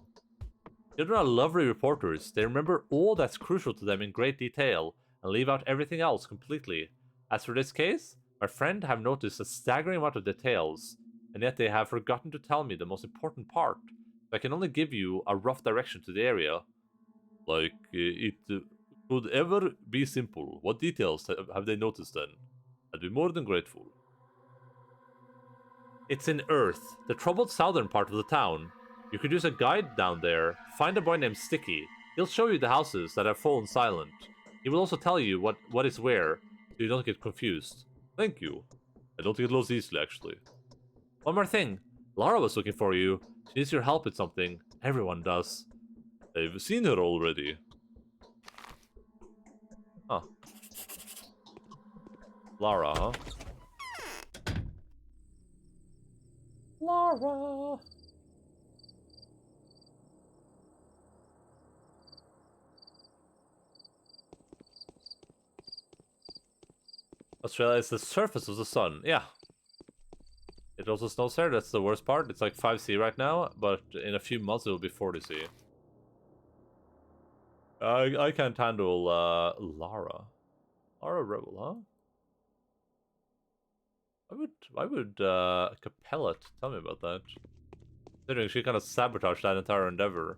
Children are lovely reporters. They remember all that's crucial to them in great detail, and leave out everything else completely. As for this case, my friend have noticed a staggering amount of details, and yet they have forgotten to tell me the most important part. So I can only give you a rough direction to the area. Like, it could ever be simple. What details have they noticed then? I'd be more than grateful. It's in Earth, the troubled southern part of the town. You could use a guide down there. Find a boy named Sticky. He'll show you the houses that have fallen silent. He will also tell you what is where, so you don't get confused. Thank you. I don't get lost easily, actually. One more thing. Lara was looking for you. She needs your help with something. Everyone does. I've seen her already. Huh. Lara, huh? Lara! Australia is the surface of the sun. Yeah. It also snows there. That's the worst part. It's like 5C right now, but in a few months it will be 40C. I can't handle Lara. Lara Rebel, huh? Why would Capella tell me about that? Considering she kind of sabotaged that entire endeavor.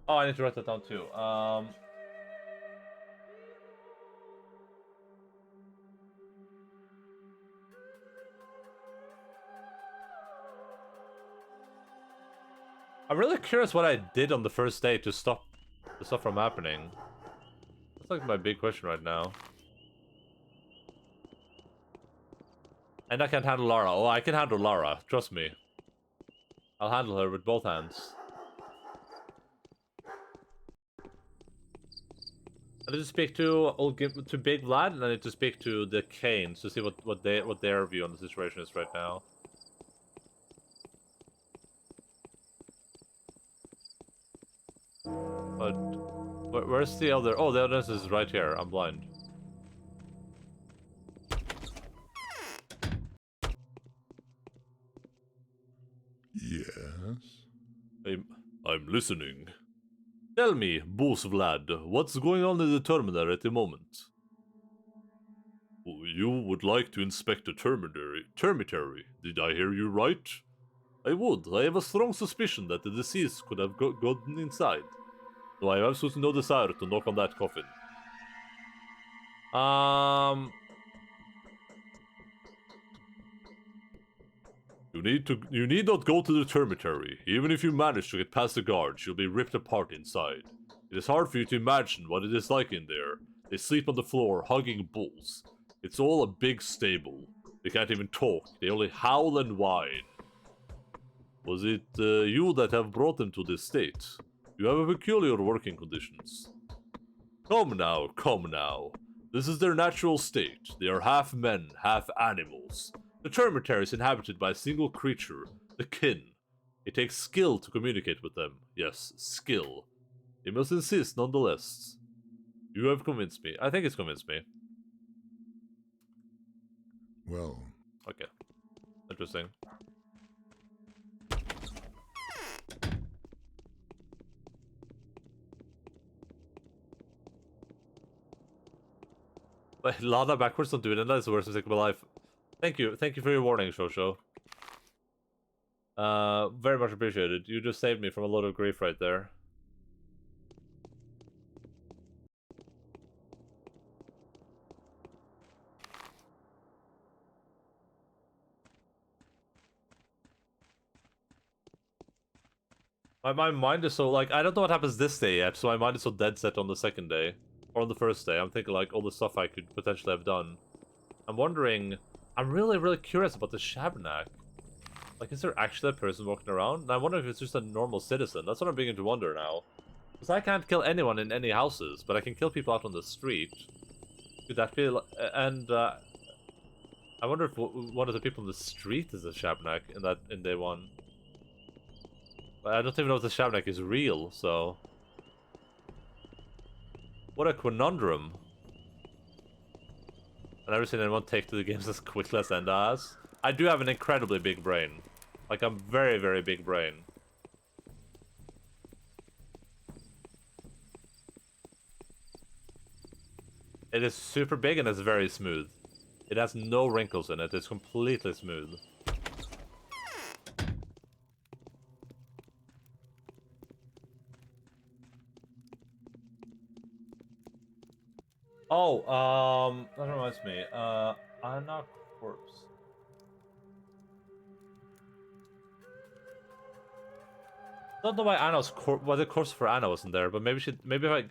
Oh, I need to write that down too. I'm really curious what I did on the first day to stop the stuff from happening. That's like my big question right now. And I can't handle Lara. Oh, I can handle Lara. Trust me. I'll handle her with both hands. I need to speak to Big Vlad, and I need to speak to the Canes to see what their view on the situation is right now. But where's the other? Oh, the other is right here. I'm blind. Yes. I'm listening. Tell me, Boss Vlad, what's going on in the terminal at the moment? You would like to inspect the termitary. Did I hear you right? I would. I have a strong suspicion that the deceased could have gotten inside. Though I have absolutely no desire to knock on that coffin. You need not go to the termitary. Even if you manage to get past the guards, you'll be ripped apart inside. It is hard for you to imagine what it is like in there. They sleep on the floor, hugging bulls. It's all a big stable. They can't even talk. They only howl and whine. Was it you that have brought them to this state? You have a peculiar working conditions. Come now, come now. This is their natural state. They are half men, half animals. The termitary is inhabited by a single creature, the kin. It takes skill to communicate with them. Yes, skill. They must insist nonetheless. You have convinced me. I think it's convinced me. Well. Okay. Interesting. But Lada backwards, don't do it, and that's the worst mistake of my life. Thank you for your warning, Shosho. Very much appreciated. You just saved me from a lot of grief right there. My mind is so, like, I don't know what happens this day yet, so my mind is so dead set on the second day. Or on the first day. I'm thinking, like, all the stuff I could potentially have done. I'm wondering... I'm really curious about the Shabnak. Like, is there actually a person walking around? And I wonder if it's just a normal citizen. That's what I'm beginning to wonder now. Because I can't kill anyone in any houses, but I can kill people out on the street. Could that be... And, I wonder if one of the people in the street is a Shabnak in day one. But I don't even know if the Shabnak is real, so... What a conundrum. I've never seen anyone take to the games as quickly as Enda has. I do have an incredibly big brain. Like, a very big brain. It is super big and it's very smooth. It has no wrinkles in it. It's completely smooth. Oh, that reminds me. Anna corpse. I don't know why Anna's why the corpse for Anna wasn't there, but maybe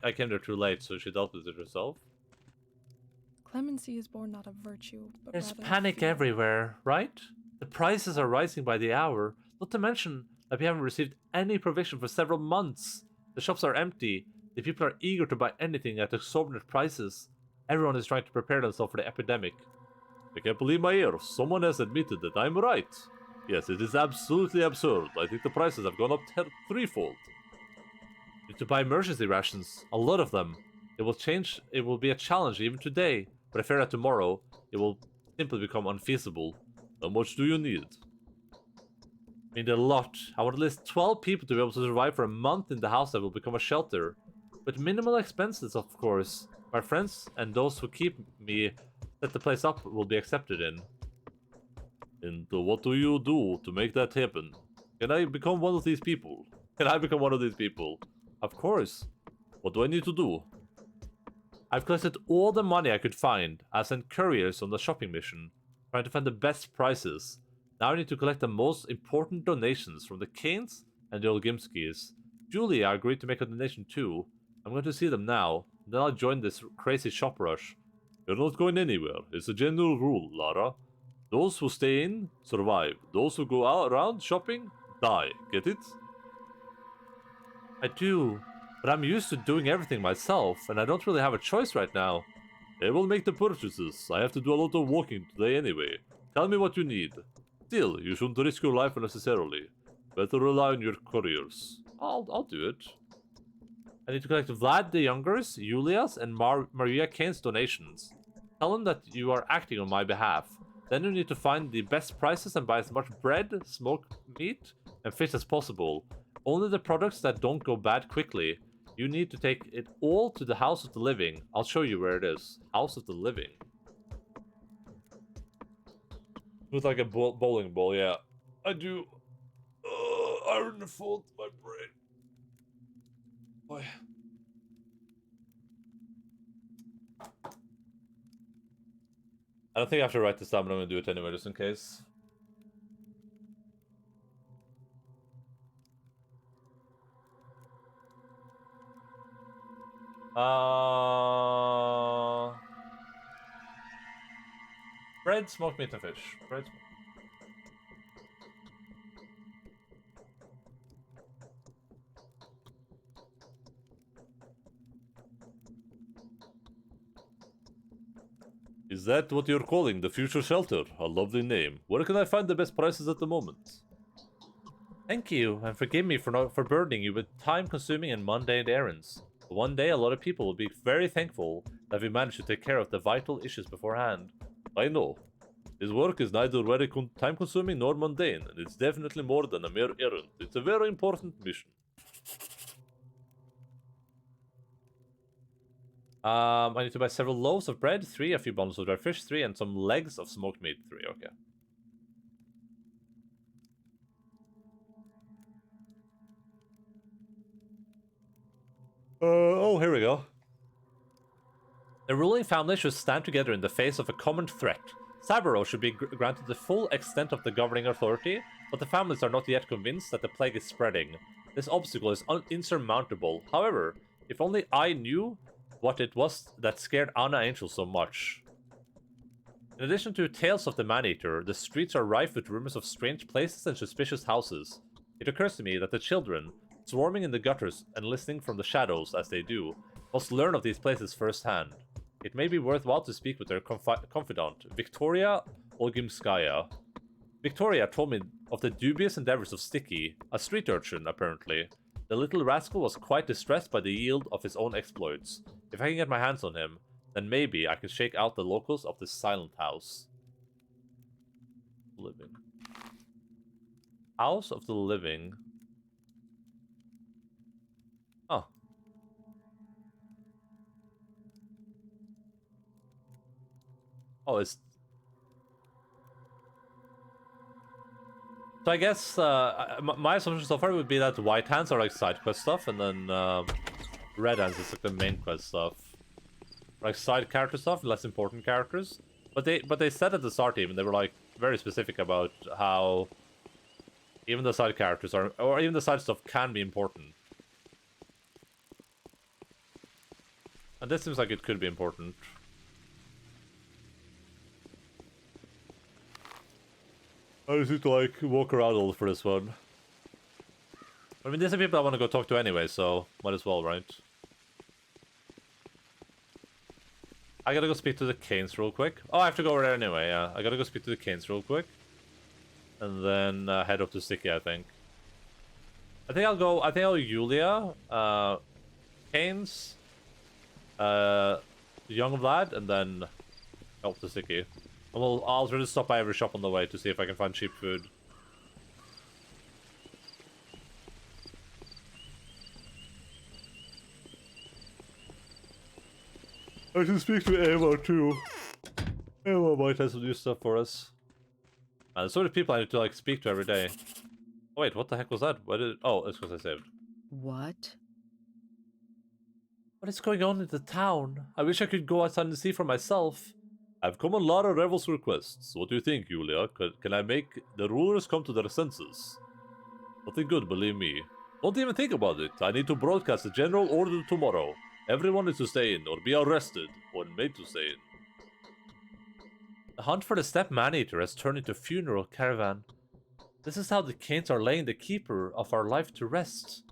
I came there too late, so she dealt with it herself. Clemency is born not of virtue, but there's rather panic everywhere, right? The prices are rising by the hour. Not to mention that we haven't received any provision for several months. The shops are empty. The people are eager to buy anything at exorbitant prices. Everyone is trying to prepare themselves for the epidemic. I can't believe my ears. Someone has admitted that I'm right. Yes, it is absolutely absurd. I think the prices have gone up threefold. Need to buy emergency rations. A lot of them. It will change. It will be a challenge even today, but I fear that tomorrow it will simply become unfeasible. How much do you need? I need a lot. I want at least 12 people to be able to survive for a month in the house that will become a shelter. With minimal expenses, of course. My friends and those who keep me set the place up will be accepted in. And what do you do to make that happen? Can I become one of these people? Can I become one of these people? Of course. What do I need to do? I've collected all the money I could find. I sent couriers on the shopping mission, trying to find the best prices. Now I need to collect the most important donations from the Kanes and the Olgimskis. Julia agreed to make a donation too. I'm going to see them now, then I'll join this crazy shop rush. You're not going anywhere. It's a general rule, Lara. Those who stay in, survive. Those who go out around shopping, die. Get it? I do, but I'm used to doing everything myself, and I don't really have a choice right now. I will make the purchases. I have to do a lot of walking today anyway. Tell me what you need. Still, you shouldn't risk your life unnecessarily. Better rely on your couriers. I'll do it. I need to collect Vlad the Younger's, Julia's, and Maria Kane's donations. Tell them that you are acting on my behalf. Then you need to find the best prices and buy as much bread, smoked meat, and fish as possible. Only the products that don't go bad quickly. You need to take it all to the House of the Living. I'll show you where it is. House of the Living. With like a bowling ball, yeah. I do. Iron fault my brain. Boy. I don't think I have to write this down, but I'm gonna do it anyway, just in case. Bread, smoked meat, and fish. Bread. Is that what you're calling the future shelter? A lovely name. Where can I find the best prices at the moment? Thank you, and forgive me for burdening you with time-consuming and mundane errands. But one day, a lot of people will be very thankful that we managed to take care of the vital issues beforehand. I know. His work is neither very time-consuming nor mundane, and it's definitely more than a mere errand. It's a very important mission. I need to buy several loaves of bread, 3, a few bundles of dry fish, 3, and some legs of smoked meat, 3, okay. Oh, here we go. The ruling family should stand together in the face of a common threat. Saburo should be granted the full extent of the governing authority, but the families are not yet convinced that the plague is spreading. This obstacle is insurmountable. However, if only I knew what it was that scared Anna Angel so much. In addition to tales of the man-eater, the streets are rife with rumors of strange places and suspicious houses. It occurs to me that the children, swarming in the gutters and listening from the shadows as they do, must learn of these places firsthand. It may be worthwhile to speak with their confidant, Victoria Olgimskaya. Victoria told me of the dubious endeavors of Sticky, a street urchin, apparently. The little rascal was quite distressed by the yield of his own exploits. If I can get my hands on him, then maybe I can shake out the locals of this silent house. Living. House of the Living. Oh. Oh, it's... So I guess my assumption so far would be that white hands are like side quest stuff, and then red hands is like the main quest stuff. Like side character stuff, less important characters. But they said at the start even, they were like very specific about how even the side characters are, or even the side stuff can be important. And this seems like it could be important. I just need to like walk around a little for this one. I mean, these are people I want to go talk to anyway, so might as well, right? I gotta go speak to the Kanes real quick. Oh, I have to go over there anyway, yeah. I gotta go speak to the Kanes real quick. And then head up to Sticky, I think. I think I'll Julia, Kanes, young Vlad, and then help the Sticky. And I'll try to stop by every shop on the way to see if I can find cheap food. I should speak to Ava too. Ava might have some new stuff for us. And there's so many people I need to like speak to every day. Oh, wait, what the heck was that? What did? Oh, it's because I saved. What? What is going on in the town? I wish I could go outside and see for myself. I've come on Lara Revel's requests. What do you think, Julia? Can I make the rulers come to their senses? Nothing good, believe me. Don't even think about it. I need to broadcast a general order tomorrow. Everyone is to stay in, or be arrested, or made to stay in. The hunt for the Steppe Man-Eater has turned into a funeral caravan. This is how the Canes are laying the keeper of our life to rest.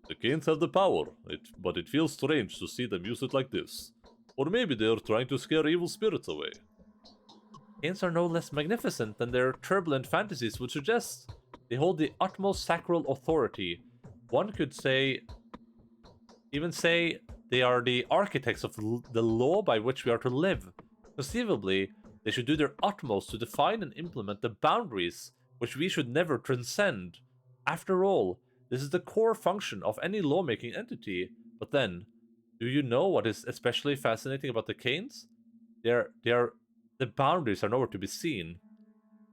The Canes have the power, but it feels strange to see them use it like this. Or maybe they are trying to scare evil spirits away. Canes are no less magnificent than their turbulent fantasies would suggest. They hold the utmost sacral authority. One could even say they are the architects of the law by which we are to live. Conceivably, they should do their utmost to define and implement the boundaries which we should never transcend. After all, this is the core function of any lawmaking entity. But then, do you know what is especially fascinating about the Canes? The boundaries are nowhere to be seen.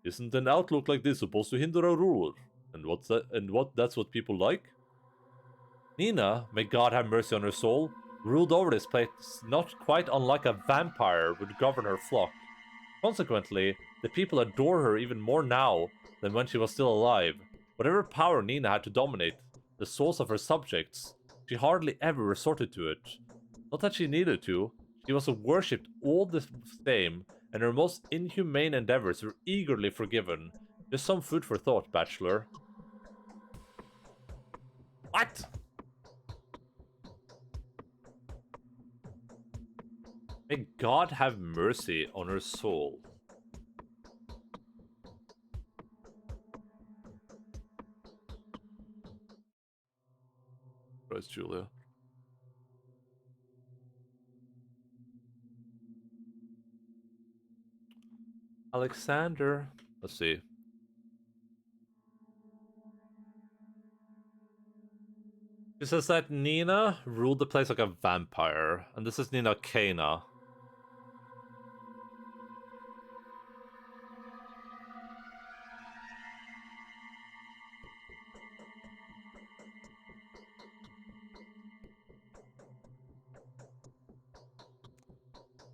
Isn't an outlook like this supposed to hinder a ruler? And that's what people like? Nina, may God have mercy on her soul, ruled over this place not quite unlike a vampire would govern her flock. Consequently, the people adore her even more now than when she was still alive. Whatever power Nina had to dominate the souls of her subjects, she hardly ever resorted to it. Not that she needed to, she was worshipped all the same, and her most inhumane endeavors were eagerly forgiven. Just some food for thought, Bachelor. What? May God have mercy on her soul. Christ, Julia. Alexander. Let's see. She says that Nina ruled the place like a vampire, and this is Nina Kana.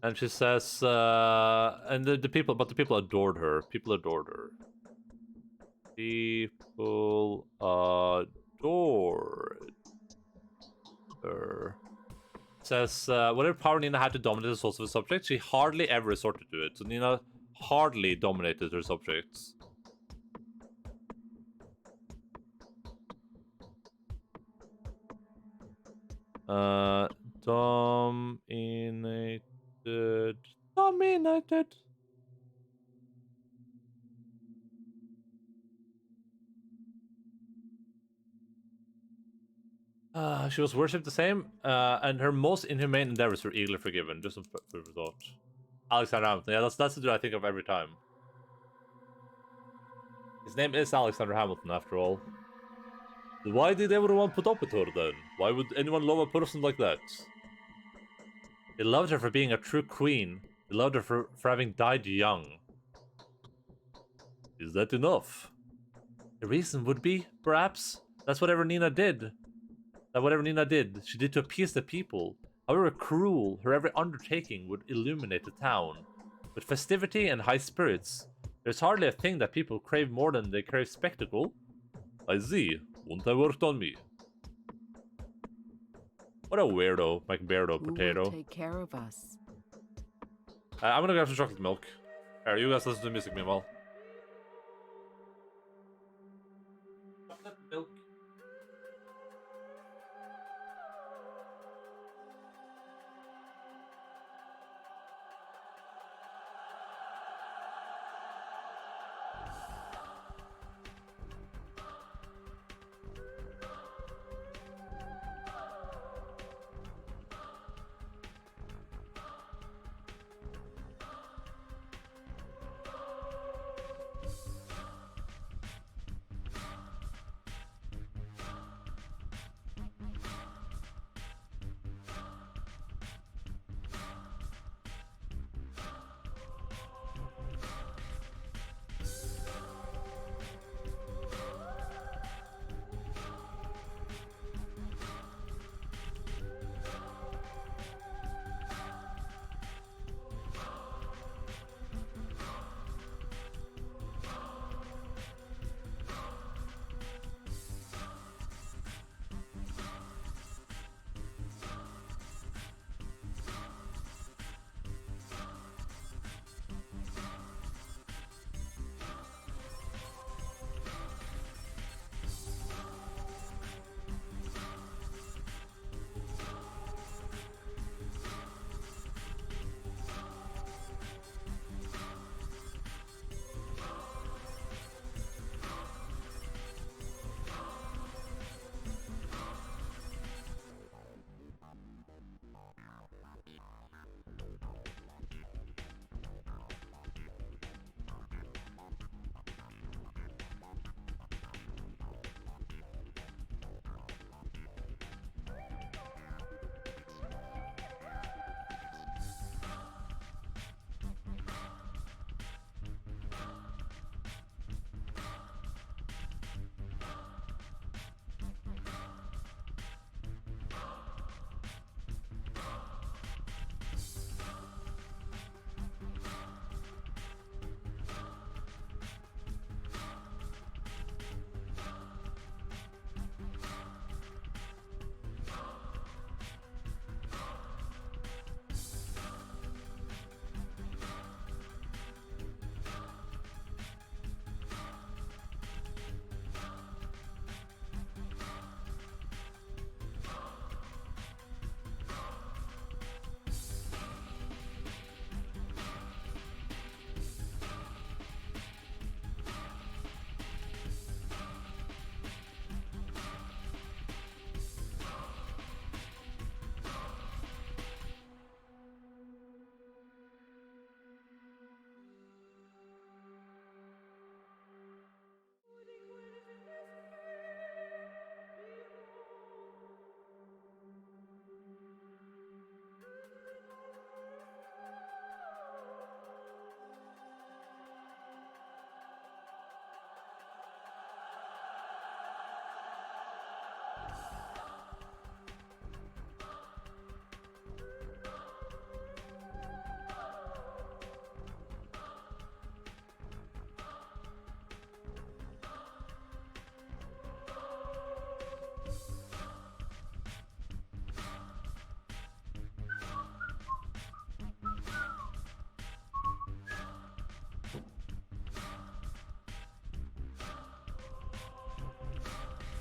And she says, and the people adored her. People adored her. People adored her. Says, whatever power Nina had to dominate the souls of her subjects, she hardly ever resorted to it. So Nina hardly dominated her subjects. Dominated. She was worshipped the same, and her most inhumane endeavors were eagerly forgiven. Just some food for thought. Alexander Hamilton. Yeah, that's the dude I think of every time. His name is Alexander Hamilton, after all. Why did everyone put up with her, then? Why would anyone love a person like that? They loved her for being a true queen. They loved her for having died young. Is that enough? The reason would be, perhaps, that's whatever Nina did. That whatever Nina did, she did to appease the people. However cruel, her every undertaking would illuminate the town. With festivity and high spirits, there's hardly a thing that people crave more than they crave spectacle. I see. Won't have worked on me. What a weirdo, McBeardo potato. Who will take care of us? I'm gonna grab some chocolate milk. Alright, you guys listen to the music meanwhile. Chocolate milk.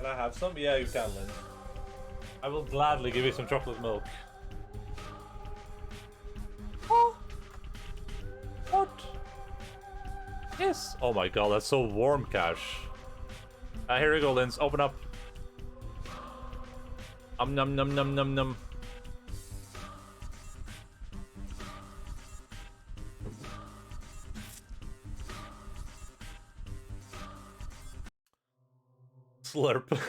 Can I have some? Yeah, you can, Lynn. I will gladly give you some chocolate milk. Oh! What? Yes! Oh my god, that's so warm, Cash. Here we go, Linz. Open up. Num num num num num. Slurp.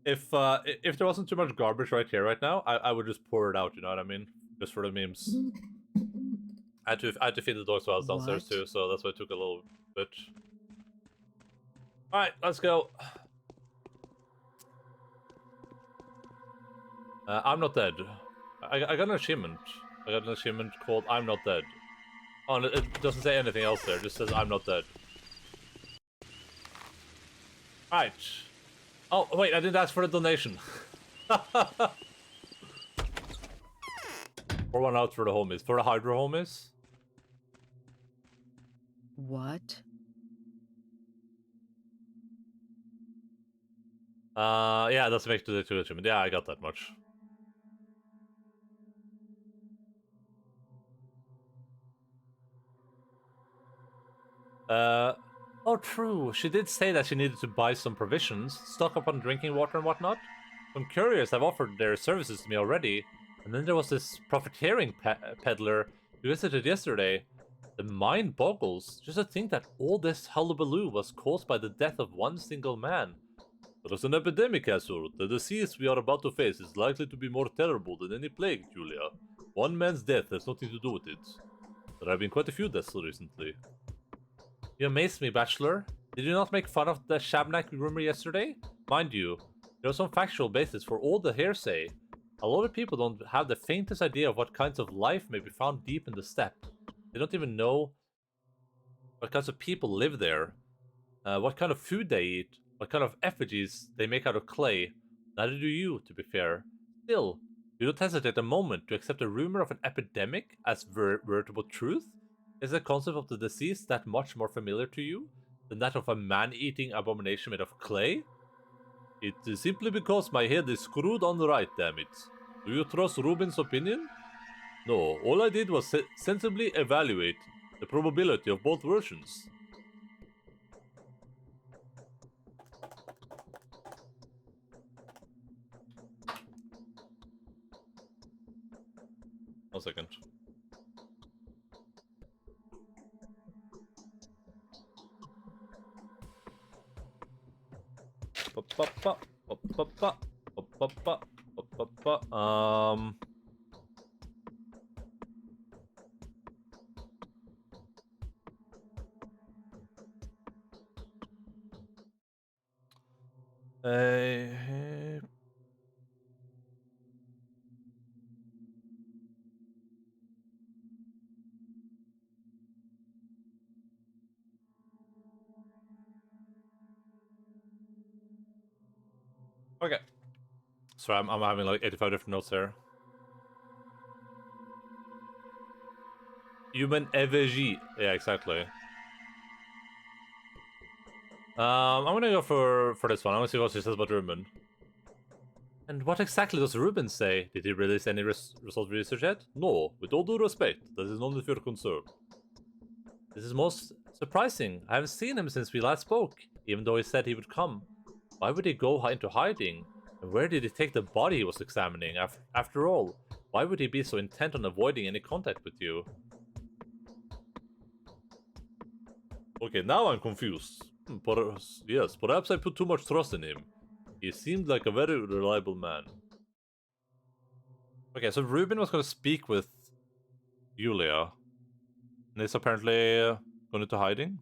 If there wasn't too much garbage right here, right now, I would just pour it out. You know what I mean? Just for the memes. I had to feed the dogs while I was downstairs too, so that's why it took a little bit. All right, let's go. I'm not dead. I got an achievement. I got an achievement called "I'm not dead." Oh, and it doesn't say anything else there. It just says "I'm not dead." All right. Oh wait, I didn't ask for a donation. Pour one out for the homies. For the Hydro homies. What? Yeah, that's make to the two achievement. Yeah, I got that much. Oh true, she did say that she needed to buy some provisions, stock up on drinking water and whatnot. I'm curious, I've offered their services to me already. And then there was this profiteering peddler who visited yesterday. The mind boggles, just to think that all this hullabaloo was caused by the death of one single man. There is an epidemic, Azur. The disease we are about to face is likely to be more terrible than any plague, Julia. One man's death has nothing to do with it. There have been quite a few deaths recently. You amazed me, Bachelor. Did you not make fun of the Shabnak rumor yesterday? Mind you, there was some factual basis for all the hearsay. A lot of people don't have the faintest idea of what kinds of life may be found deep in the steppe. They don't even know what kinds of people live there, what kind of food they eat, what kind of effigies they make out of clay. Neither do you, to be fair. Still, you don't hesitate a moment to accept a rumor of an epidemic as veritable truth? Is the concept of the disease that much more familiar to you than that of a man-eating abomination made of clay? It is simply because my head is screwed on right, damn it. Do you trust Ruben's opinion? No, all I did was sensibly evaluate the probability of both versions. One second. Okay. Sorry, I'm having like 85 different notes here. Human effigy. Yeah, exactly. I'm gonna go for this one. I'm gonna see what she says about Ruben. And what exactly does Ruben say? Did he release any result research yet? No, with all due respect, that is only for your concern. This is most surprising. I haven't seen him since we last spoke, even though he said he would come. Why would he go into hiding? And where did he take the body he was examining? After all, why would he be so intent on avoiding any contact with you? Okay, now I'm confused. Perhaps I put too much trust in him. He seemed like a very reliable man. Okay, so Ruben was going to speak with Julia. And is apparently going into hiding.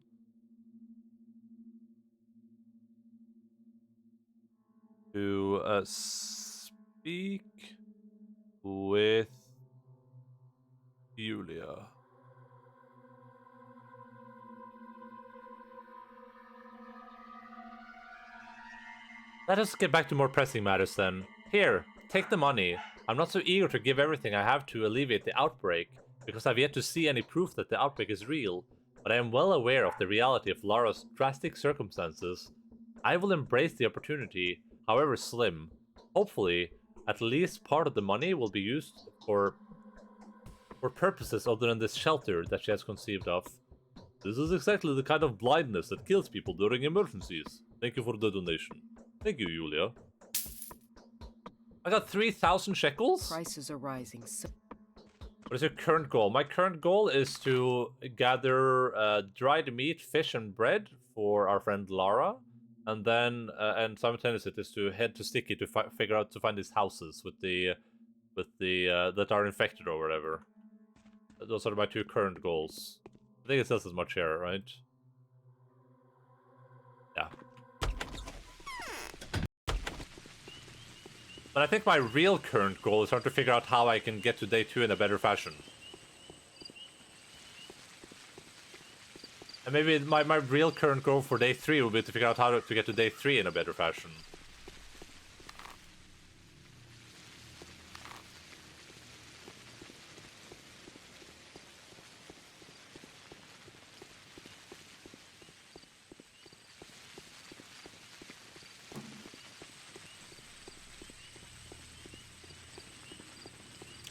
To speak with Julia. Let us get back to more pressing matters then. Here, take the money. I'm not so eager to give everything I have to alleviate the outbreak, because I've yet to see any proof that the outbreak is real. but I am well aware of the reality of Lara's drastic circumstances. I will embrace the opportunity, however slim. Hopefully, at least part of the money will be used for purposes other than this shelter that she has conceived of. This is exactly the kind of blindness that kills people during emergencies. Thank you for the donation. Thank you, Julia. I got 3,000 shekels? Prices are rising. What is your current goal? My current goal is to gather dried meat, fish, and bread for our friend Lara. And then, and simultaneously, it is to head to Sticky to figure out to find these houses with the that are infected or whatever. Those are my 2 current goals. I think it says as much here, right? Yeah. But I think my real current goal is trying to figure out how I can get to day 2 in a better fashion. And maybe my real current goal for day 3 will be to figure out how to get to day 3 in a better fashion.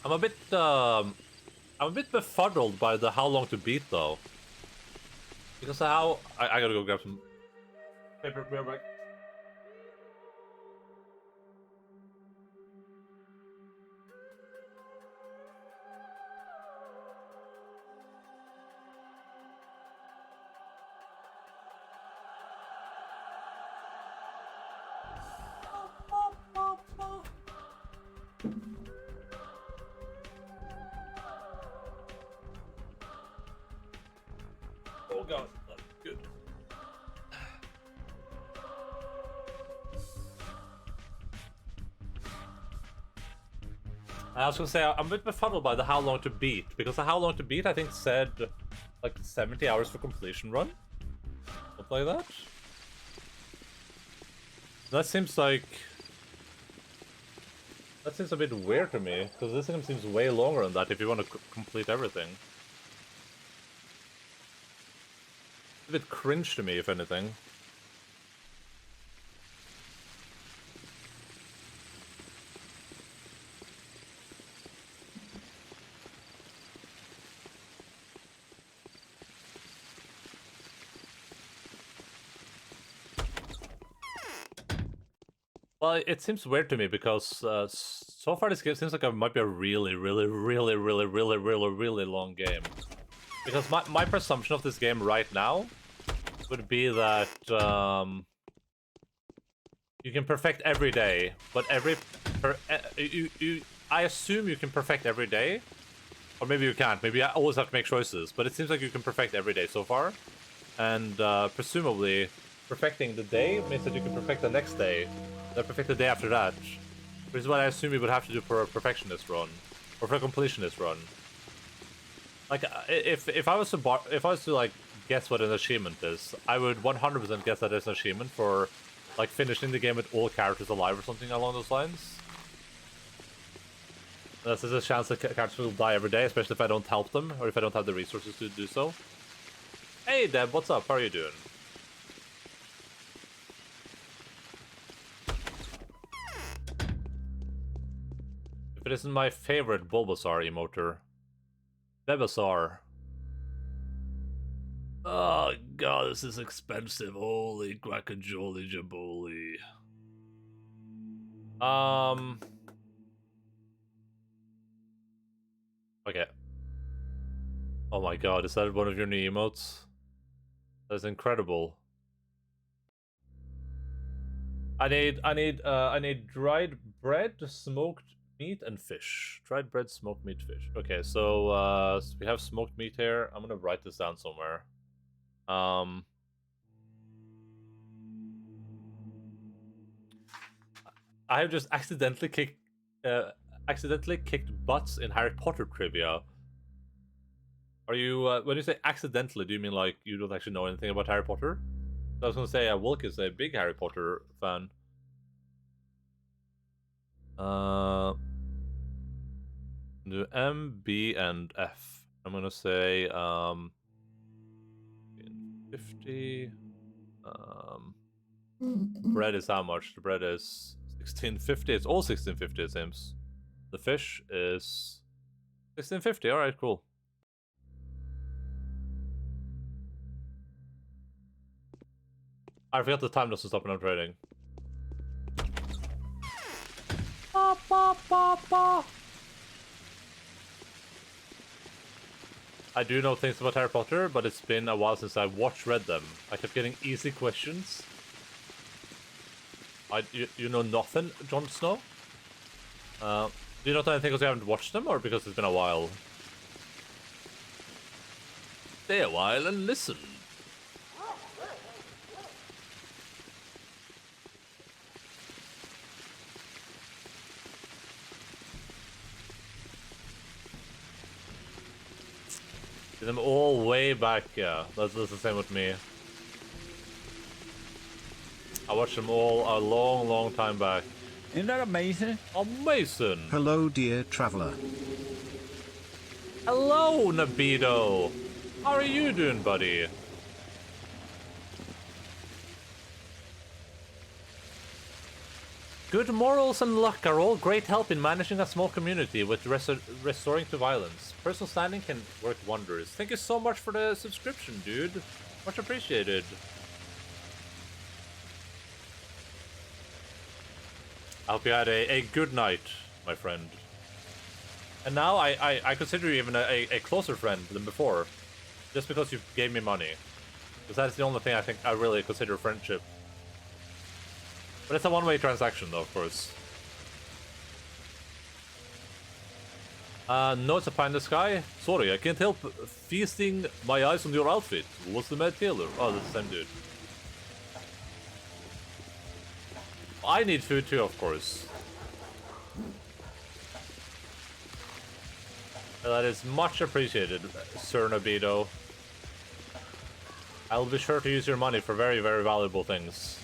I'm a bit befuddled by the how long to beat though. Because how I gotta go grab some paper. Be right back. Oh god, that's good. I was gonna say, I'm a bit befuddled by the how long to beat, because the how long to beat I think said like 70 hours for completion run? Something like that? That seems like... That seems a bit weird to me, because this game seems way longer than that if you want to complete everything. A bit cringe to me, if anything. Well, it seems weird to me because so far this game seems like it might be a really long game. Because my presumption of this game right now would be that you can perfect every day, but I assume you can perfect every day, or maybe you can't. Maybe I always have to make choices, but it seems like you can perfect every day so far, and presumably perfecting the day means that you can perfect the next day, then perfect the day after that, which is what I assume you would have to do for a perfectionist run, or for a completionist run. Like, if I was to like guess what an achievement is, I would 100% guess that it's an achievement for like finishing the game with all characters alive or something along those lines. Unless there's a chance that characters will die every day, especially if I don't help them or if I don't have the resources to do so. Hey Deb, what's up? How are you doing? If it isn't my favorite Bulbasaur emoter. Bulbasaur. Oh god, this is expensive. Holy guacamole jaboli. Okay. Oh my god, is that one of your new emotes? That's incredible. I need dried bread, smoked meat, and fish. Dried bread, smoked meat, fish. Okay, so we have smoked meat here. I'm gonna write this down somewhere. I have just accidentally kicked butts in Harry Potter trivia. Are you when you say accidentally, do you mean like you don't actually know anything about Harry Potter? I was gonna say Wilk is a big Harry Potter fan. Do M, B, and F. I'm gonna say 1550. Bread is how much? The bread is 1650. It's all 1650, it seems. The fish is 1650. Alright, cool. I forgot the time doesn't stop when I'm trading. Ba, ba, ba, ba. I do know things about Harry Potter, but it's been a while since I read them. I kept getting easy questions. You know nothing, Jon Snow? Do you know anything because you haven't watched them, or because it's been a while? Stay a while and listen. Them all way back, yeah. That's the same with me. I watched them all a long, long time back. Isn't that amazing? Amazing! Hello, dear traveler. Hello, Nabito! How are you doing, buddy? Good morals and luck are all great help in managing a small community with restoring to violence. Personal standing can work wonders. Thank you so much for the subscription, dude. Much appreciated. I hope you had a good night, my friend. And now I consider you even a closer friend than before. Just because you gave me money. Because that's the only thing I think I really consider friendship. But it's a one-way transaction, though, of course. No, it's a pie in the sky. Sorry, I can't help feasting my eyes on your outfit. What's the mad tailor? Oh, that's the same dude. I need food too, of course. That is much appreciated, Sir Nabito. I'll be sure to use your money for very, very valuable things.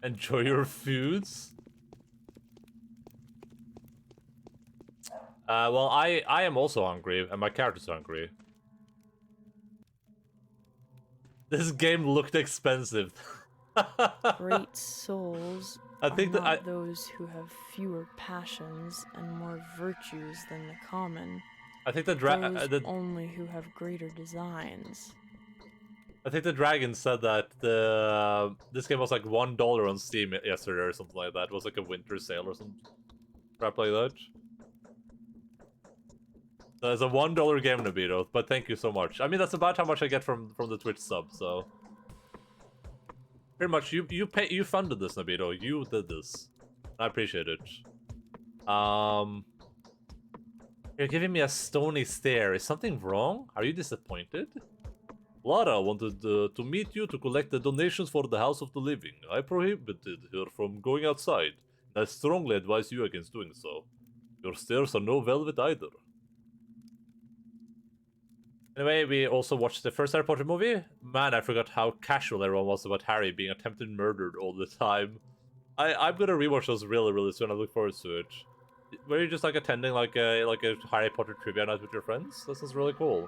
Enjoy your foods. Well, I am also hungry, and my character's hungry. This game looked expensive. Great souls I think are not those who have fewer passions and more virtues than the common. I think the only who have greater designs. I think the dragon said that this game was like $1 on Steam yesterday or something like that. It was like a winter sale or some crap like that. So it's a $1 game, Nabito, but thank you so much. I mean, that's about how much I get from the Twitch sub, so pretty much you funded this, Nabito. You did this. I appreciate it. You're giving me a stony stare. Is something wrong? Are you disappointed? Lara wanted to meet you to collect the donations for the House of the Living. I prohibited her from going outside, and I strongly advise you against doing so. Your stairs are no velvet either. Anyway, we also watched the first Harry Potter movie. Man, I forgot how casual everyone was about Harry being attempted murdered all the time. I'm gonna rewatch those really, really soon. I look forward to it. Were you just like attending like a Harry Potter trivia night with your friends? This is really cool.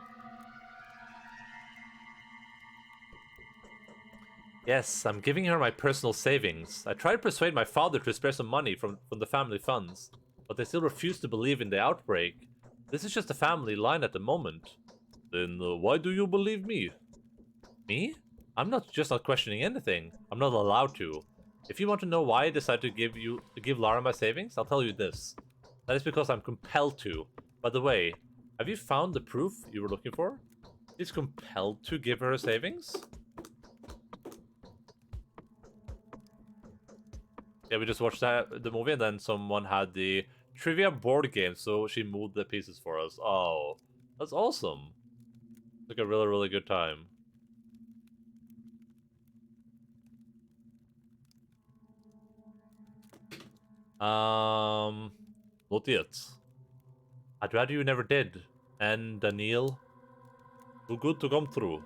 Yes, I'm giving her my personal savings. I tried to persuade my father to spare some money from the family funds, but they still refuse to believe in the outbreak. This is just a family line at the moment. Then why do you believe me? Me? I'm not questioning anything. I'm not allowed to. If you want to know why I decided to give Lara my savings, I'll tell you this. That is because I'm compelled to. By the way, have you found the proof you were looking for? She's compelled to give her savings? Yeah, we just watched the movie, and then someone had the trivia board game, so she moved the pieces for us. Oh, that's awesome. It's like a really, really good time. Not yet. I'd rather you never did. And Daniel, too good to come through.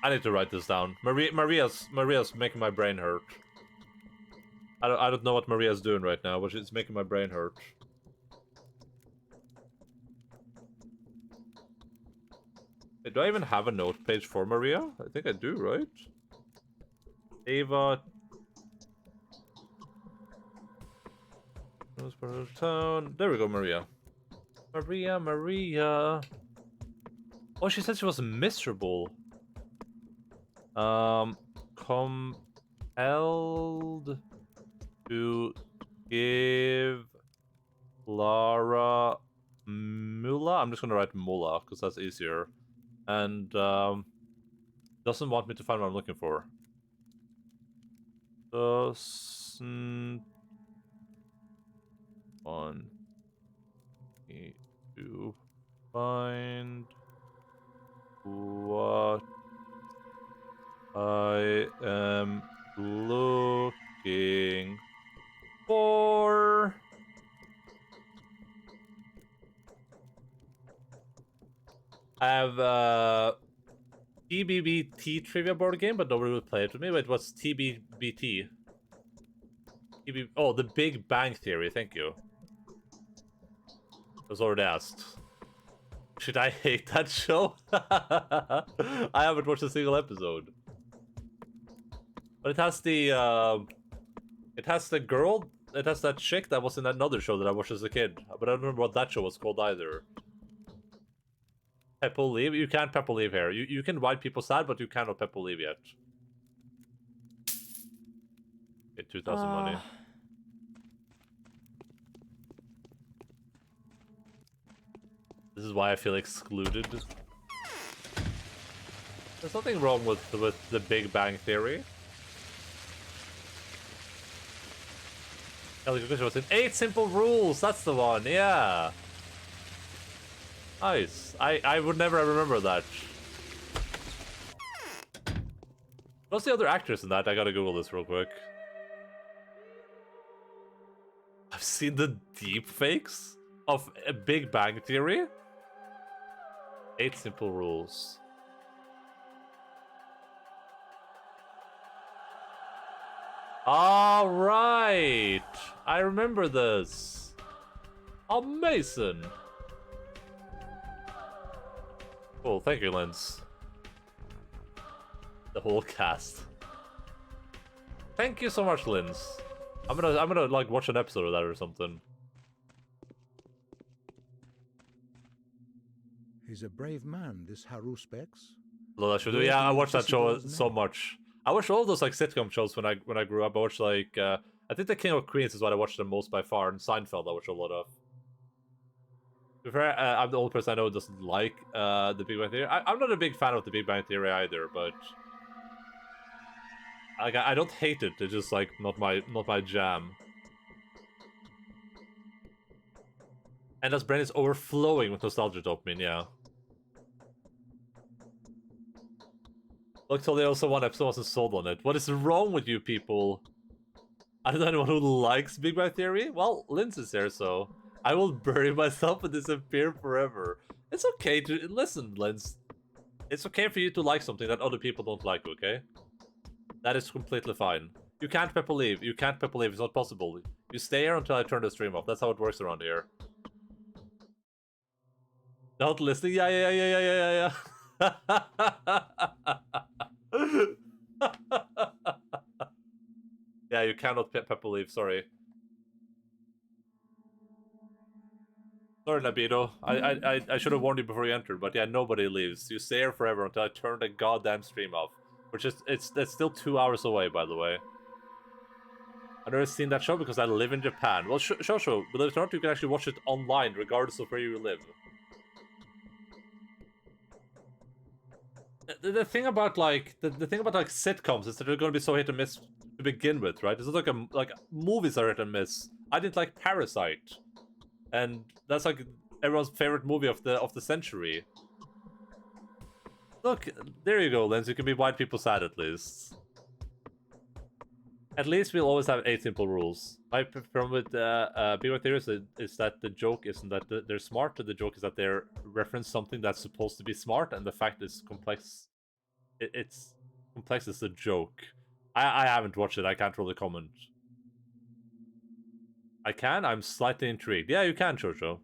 I need to write this down. Maria's making my brain hurt. I don't know what Maria's doing right now, but it's making my brain hurt. Wait, do I even have a note page for Maria? I think I do, right? Ava. Town. There we go, Maria. Maria. Oh, she said she was miserable. Compelled to give Lara Mula. I'm just gonna write Mula because that's easier. And doesn't want me to find what I'm looking for. Doesn't want me to find what I am looking for. I have TBBT trivia board game, but nobody would play it with me. Wait, what's TBBT? Oh, The Big Bang Theory. Thank you. I was already asked. Should I hate that show? I haven't watched a single episode. But it has the girl, it has that chick that was in another show that I watched as a kid. But I don't remember what that show was called either. Pepple leave? You can't pepple leave here. You can write people sad, but you cannot pepple leave yet. Get 2,000 money. This is why I feel excluded. There's nothing wrong with the Big Bang Theory. Was in 8 Simple Rules. That's the one. Yeah. Nice. I would never remember that. What's the other actress in that? I gotta Google this real quick. I've seen the deep fakes of a Big Bang Theory. 8 Simple Rules. All right. I remember this. Amazing. Cool. Thank you, Lens. The whole cast. Thank you so much, Lens. I'm gonna like watch an episode of that or something. He's a brave man, this Haru Specs. Well, I should do. Yeah, I watched that show so much. I watched all those like sitcom shows when I grew up. I watched like I think The King of Queens is what I watched the most by far, and Seinfeld I watched a lot of. To be fair, I'm the only person I know who doesn't like the Big Bang Theory. I'm not a big fan of the Big Bang Theory either, but like I don't hate it. It's just like not my jam. And as brain is overflowing with nostalgia dopamine, yeah. Look, till they also one episode wasn't sold on it. What is wrong with you people? I don't know anyone who likes Big Bang Theory. Well, Lindsay's here, so I will bury myself and disappear forever. It's okay to listen, Linz. It's okay for you to like something that other people don't like, okay? That is completely fine. You can't pepper leave. You can't pepper leave. It's not possible. You stay here until I turn the stream off. That's how it works around here. Not listening? Yeah. Yeah, you cannot pepper leave, sorry. Sorry, Nabido. I should have warned you before you entered, but yeah, nobody leaves. You stay here forever until I turn the goddamn stream off. Which is, that's still 2 hours away, by the way. I've never seen that show because I live in Japan. Well, Shosho, believe it or not, you can actually watch it online, regardless of where you live. The thing about like the thing about like sitcoms is that they're going to be so hit and miss to begin with, right? It's not like movies are hit and miss. I didn't like Parasite, and that's like everyone's favorite movie of the century. Look, there you go, Lens. You can be white people sad at least. At least we'll always have 8 simple rules. My problem with Big Bang Theory is that the joke isn't that they're smart. The joke is that they reference something that's supposed to be smart, and the fact is complex. it's complex as a joke. I haven't watched it. I can't really comment. I can. I'm slightly intrigued. Yeah, you can, Jojo.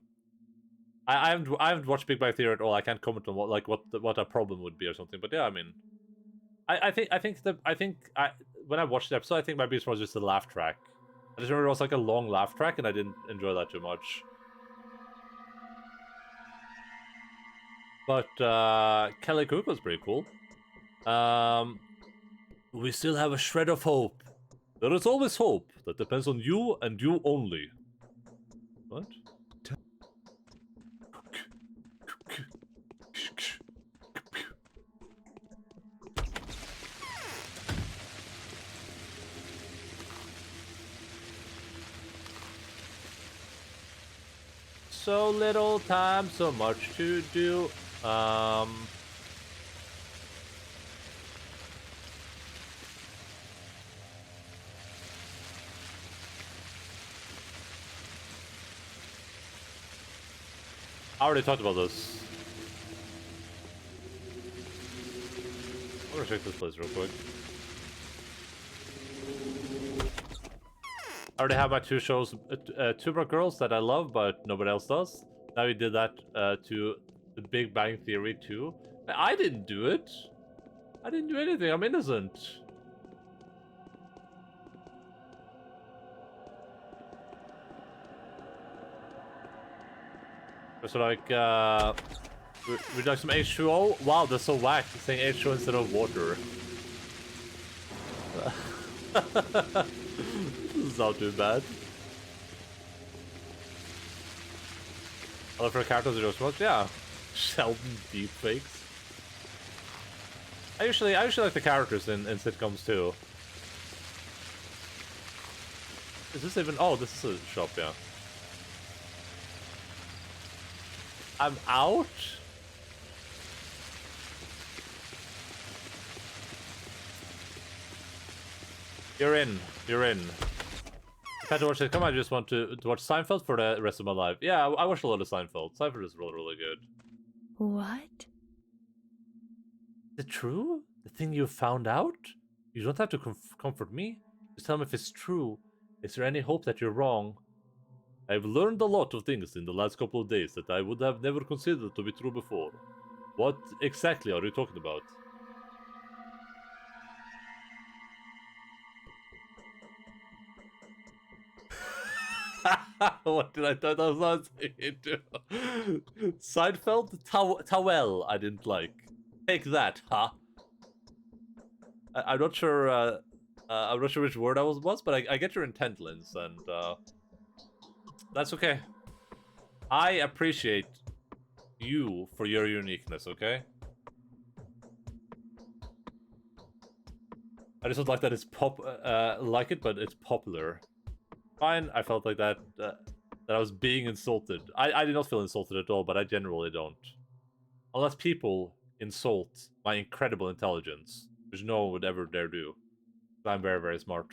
I haven't watched Big Bang Theory at all. I can't comment on what a problem would be or something. But yeah, I mean, I think when I watched the episode, I think my biggest was just the laugh track. I just remember it was like a long laugh track, and I didn't enjoy that too much. But Kelly Cook was pretty cool. We still have a shred of hope. There is always hope that depends on you and you only. What? So little time, so much to do. I already talked about this. I'm gonna check this place real quick. I already have my two shows, Two Broke Girls that I love, but nobody else does. Now we did that to The Big Bang Theory 2. I didn't do it. I didn't do anything. I'm innocent. So like, we'd like some H2O. Wow, that's so whack. Saying H2O instead of water. This is not too bad. Other for characters are just much, yeah. Sheldon deepfakes. I usually like the characters in sitcoms too. Is this even? Oh, this is a shop, yeah. I'm out? You're in. You're in. If I had to watch it, come on, I just want to watch Seinfeld for the rest of my life. Yeah, I watched a lot of Seinfeld. Seinfeld is really, really good. What? Is it true? The thing you found out? You don't have to comfort me. Just tell me if it's true. Is there any hope that you're wrong? I've learned a lot of things in the last couple of days that I would have never considered to be true before. What exactly are you talking about? What did I thought I was not saying to? Seinfeld? Towel I didn't like. Take that, huh? I'm not sure I'm not sure which word I was, but I get your intent, Linz, and that's okay. I appreciate you for your uniqueness, okay? I just don't like that it's like it, but it's popular. Fine, I felt like that that I was being insulted. I did not feel insulted at all, but I generally don't. Unless people insult my incredible intelligence, which no one would ever dare do. I'm very, very smart.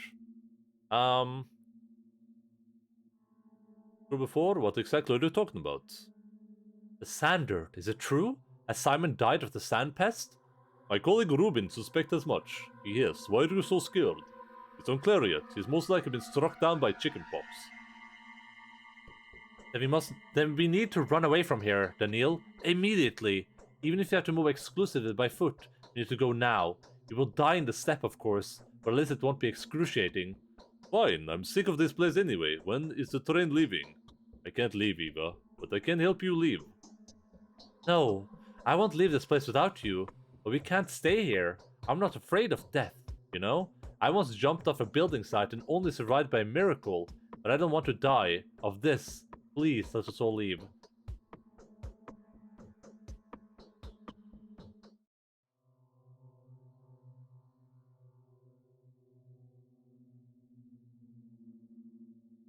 Before, what exactly are you talking about? The sand dirt, is it true? Has Simon died of the sand pest? My colleague Ruben suspects as much. Yes, why are you so scared? It's unclear yet. He's most likely been struck down by chickenpox. Then we need to run away from here, Daniil. Immediately. Even if you have to move exclusively by foot, you need to go now. You will die in the steppe, of course, but at least it won't be excruciating. Fine, I'm sick of this place anyway. When is the train leaving? I can't leave, Eva, but I can help you leave. No, I won't leave this place without you. But we can't stay here. I'm not afraid of death, you know? I once jumped off a building site and only survived by a miracle, but I don't want to die of this. Please, let us all leave.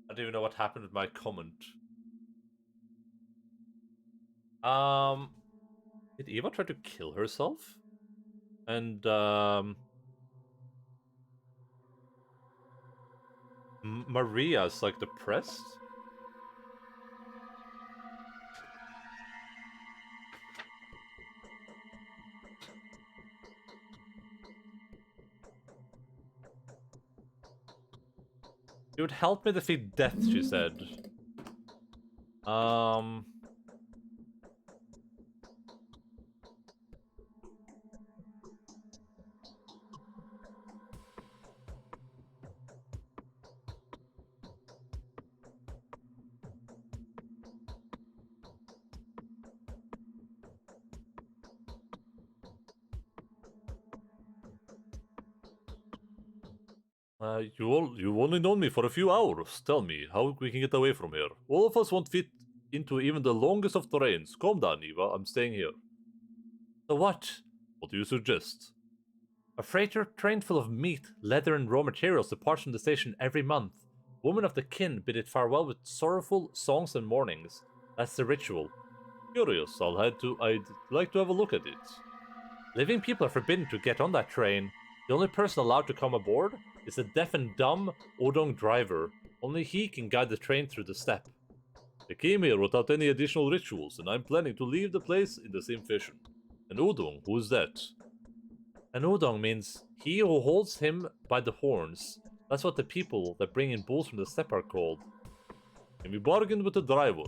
I don't even know what happened with my comment. Did Eva try to kill herself? And, Maria's, like, depressed? It would help me defeat death, she said. You've only known me for a few hours. Tell me, how we can get away from here? All of us won't fit into even the longest of terrains. Calm down, Eva. I'm staying here. So what? What do you suggest? A freighter train full of meat, leather, and raw materials departs from the station every month. Women of the kin bid it farewell with sorrowful songs and mournings. That's the ritual. Curious, I'd like to have a look at it. Living people are forbidden to get on that train. The only person allowed to come aboard is the deaf and dumb Odong driver. Only he can guide the train through the steppe. I came here without any additional rituals, and I'm planning to leave the place in the same fashion. An Odong, who's that? An Odong means he who holds him by the horns. That's what the people that bring in bulls from the steppe are called. Can we bargain with the driver?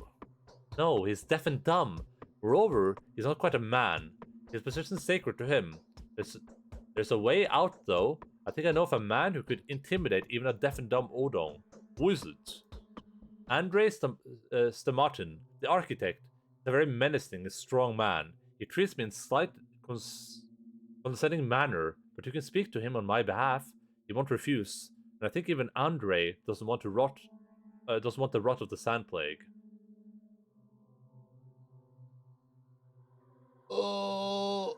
No, he's deaf and dumb. Moreover, he's not quite a man. His position is sacred to him. There's a way out, though. I think I know of a man who could intimidate even a deaf and dumb Odong. Who is it? Andrei Stamatin, the architect, is a very menacing and strong man. He treats me in slight condescending manner, but you can speak to him on my behalf. He won't refuse. And I think even Andrei doesn't want the rot of the sand plague. Oh.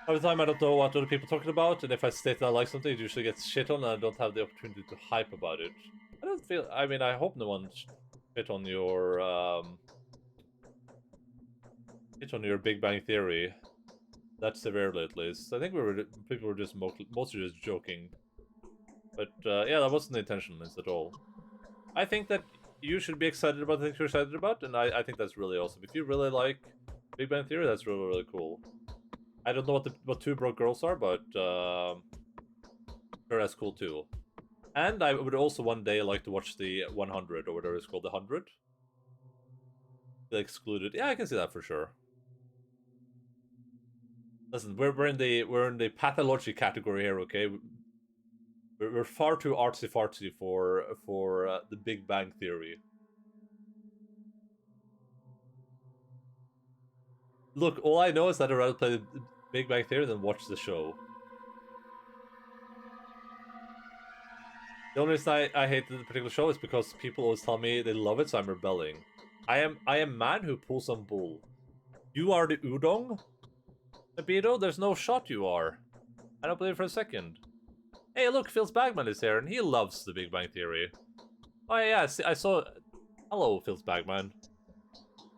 Every time I don't know what other people are talking about, and if I state that I like something, it usually gets shit on, and I don't have the opportunity to hype about it. I hope no one shit on your, Big Bang Theory. That severely, at least. I think people were just mostly just joking. But, yeah, that wasn't the intention at all. I think that you should be excited about the things you're excited about, and I think that's really awesome. If you really like Big Bang Theory, that's really, really cool. I don't know what Two Broke Girls are, but sure, that's cool too. And I would also one day like to watch the 100 or whatever it's called, the 100. The excluded. Yeah, I can see that for sure. Listen, we're in the Pathologic category here, okay? We're far too artsy-fartsy for the Big Bang Theory. Look, all I know is that I'd rather play the Big Bang Theory than watch the show. The only reason I hate the particular show is because people always tell me they love it, so I'm rebelling. I am man who pulls on bull. You are the Udong? Abito, there's no shot you are. I don't believe it for a second. Hey, look, Phil Bagman is here, and he loves the Big Bang Theory. Oh yeah, I saw... Hello, Phil Bagman.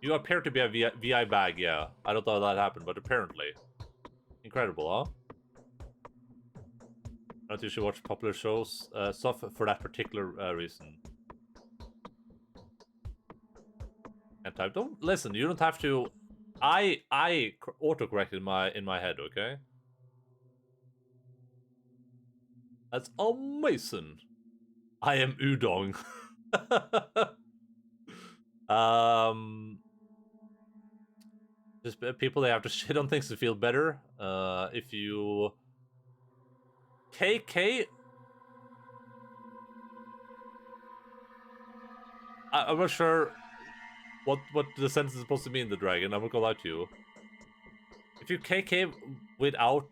You appear to be a VI bag, yeah. I don't know how that happened, but apparently. Incredible, huh? I don't usually watch popular shows, stuff for that particular reason. And type. Don't listen. You don't have to. I autocorrect in my head. Okay. That's amazing. I am Udong. Just people, they have to shit on things to feel better. If you KK, I'm not sure what the sentence is supposed to mean, the dragon. I'm not gonna lie to you. If you KK without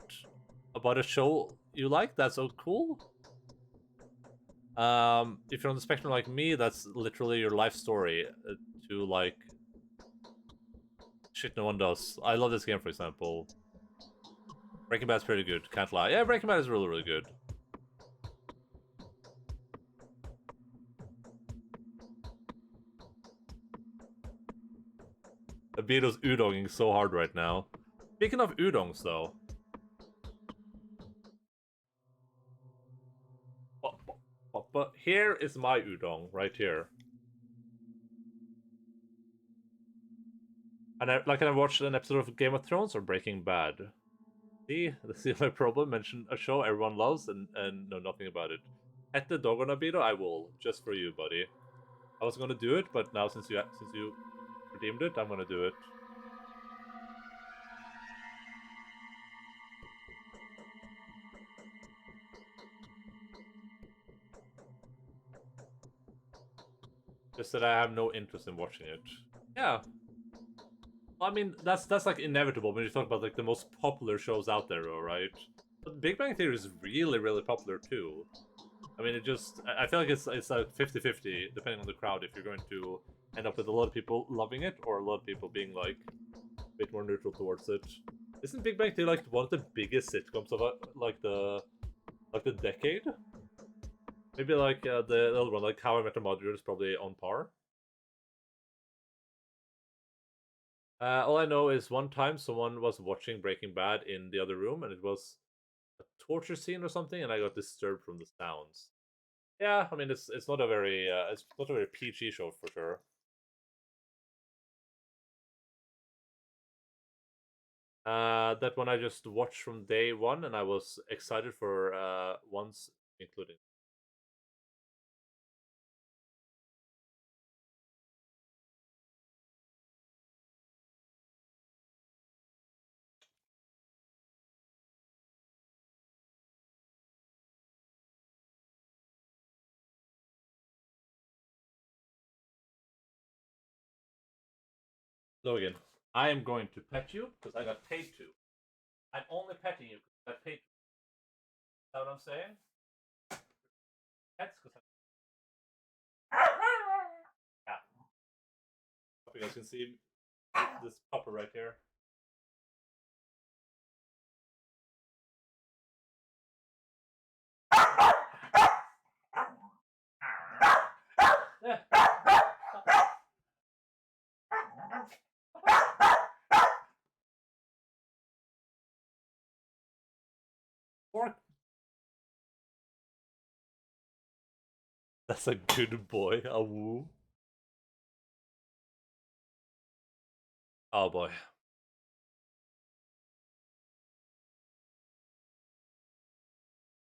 about a show you like, that's so cool. If you're on the spectrum like me, that's literally your life story to like shit no one does. I love this game, for example. Breaking Bad's pretty good, can't lie. Yeah, Breaking Bad is really, really good. Abito's udonging so hard right now. Speaking of udongs, though. But here is my udong, right here. And I watched an episode of Game of Thrones or Breaking Bad. See my problem. Mention a show everyone loves and know nothing about it. At the dog on Abito, I will, just for you, buddy. I was gonna do it, but now since you redeemed it, I'm gonna do it. Just that I have no interest in watching it. Yeah. I mean, that's like inevitable when you talk about like the most popular shows out there, though, right? But Big Bang Theory is really, really popular too. I mean, I feel like it's like 50-50 depending on the crowd. If you're going to end up with a lot of people loving it or a lot of people being like a bit more neutral towards it. Isn't Big Bang Theory like one of the biggest sitcoms of like the decade? Maybe like the other one, like How I Met Your Mother, is probably on par. All I know is one time someone was watching Breaking Bad in the other room, and it was a torture scene or something, and I got disturbed from the sounds. Yeah, I mean it's not a very PG show for sure. That one I just watched from day one, and I was excited for once including. Logan, I am going to pet you because I got paid to. I'm only petting you because I got paid to. Is that what I'm saying? Pets because yeah. Hope you guys can see this pupper right here. That's a good boy, a woo. Oh boy.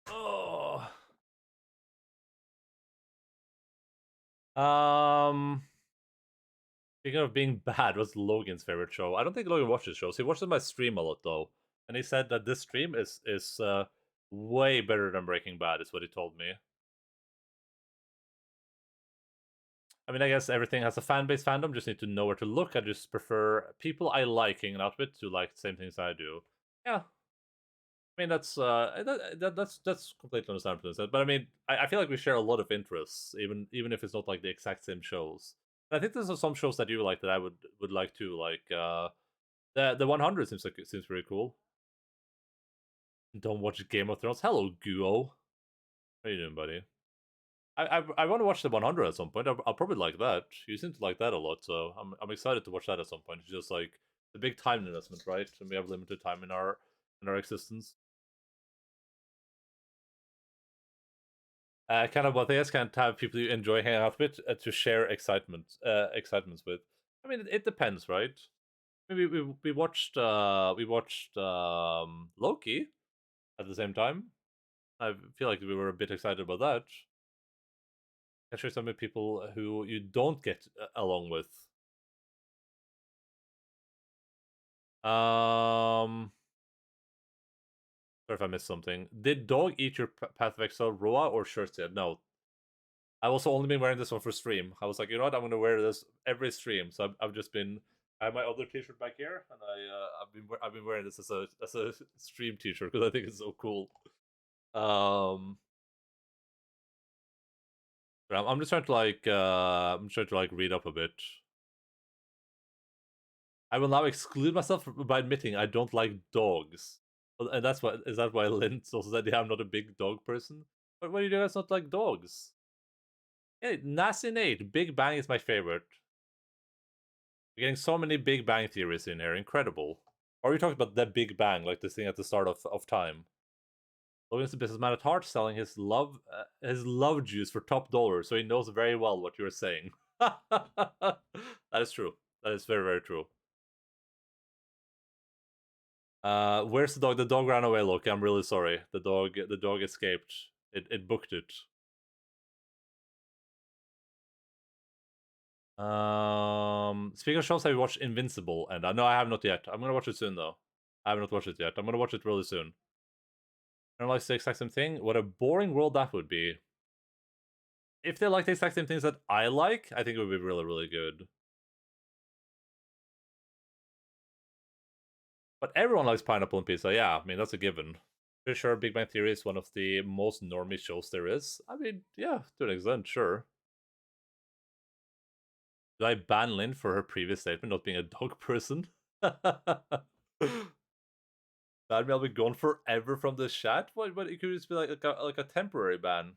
Oh. Speaking of being bad, what's Logan's favorite show? I don't think Logan watches shows. He watches my stream a lot though, and he said that this stream is way better than Breaking Bad. Is what he told me. I mean, I guess everything has a fan base fandom. Just need to know where to look. I just prefer people I like hanging out with to like the same things I do. Yeah. I mean, that's completely understandable. But I mean, I feel like we share a lot of interests, even if it's not like the exact same shows. And I think there's some shows that you like that I would like to like. The 100 seems pretty cool. Don't watch Game of Thrones. Hello, Guo. How you doing, buddy? I want to watch the 100 at some point. I'll probably like that. You seem to like that a lot, so I'm excited to watch that at some point. It's just like the big time investment, right? And we have limited time in our existence. Kind of what they can't have people you enjoy hanging out with to share excitements with. I mean, it depends, right? Maybe we watched Loki at the same time. I feel like we were a bit excited about that. Can share some with people who you don't get along with. Sorry if I missed something. Did dog eat your Path of Exile raw or shirts yet? No. I also only been wearing this one for stream. I was like, you know what? I'm gonna wear this every stream. So I've just been. I have my other T-shirt back here, and I've been wearing this as a stream T-shirt because I think it's so cool. I'm just trying to like read up a bit. I will now exclude myself by admitting I don't like dogs. And that's why is that why Lint also said, yeah, I'm not a big dog person. But why do you guys not like dogs? Hey, Nasty Nate, Big Bang is my favorite. We're getting so many Big Bang theories in here, incredible. Or are you talking about the Big Bang, like this thing at the start of time? Logan's a businessman at heart, selling his love juice for top dollar, so he knows very well what you're saying. That is true. That is very, very true. Where's the dog? The dog ran away, Loki. I'm really sorry. The dog escaped. It booked it. Speaking of shows, have you watched Invincible? And no, I have not yet. I'm gonna watch it soon though. I have not watched it yet. I'm gonna watch it really soon. I don't like the exact same thing. What a boring world that would be. If they like the exact same things that I like, I think it would be really, really good. But everyone likes pineapple and pizza. Yeah, I mean, that's a given. Pretty sure Big Bang Theory is one of the most normie shows there is. I mean, yeah, to an extent, sure. Do I ban Lynn for her previous statement not being a dog person? That means I'll be gone forever from this chat? What? It could just be like a temporary ban.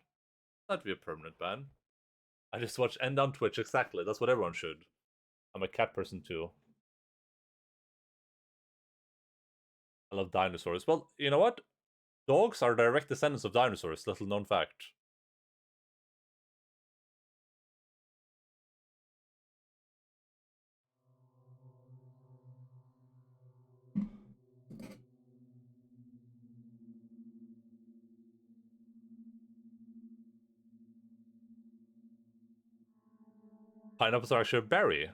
That'd be a permanent ban. I just watch End on Twitch, exactly. That's what everyone should. I'm a cat person too. I love dinosaurs. Well, you know what? Dogs are direct descendants of dinosaurs, little known fact. Pineapples are actually a berry.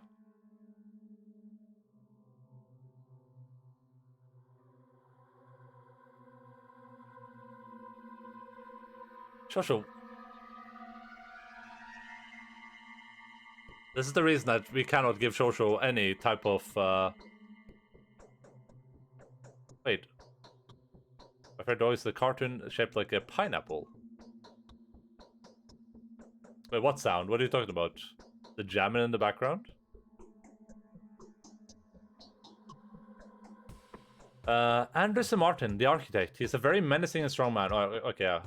Shosho. This is the reason that we cannot give Shosho any type of, Wait. My favorite dog is the cartoon shaped like a pineapple. Wait, what sound? What are you talking about? The jamming in the background? Anderson Martin, the architect. He's a very menacing and strong man. Oh, okay, yeah.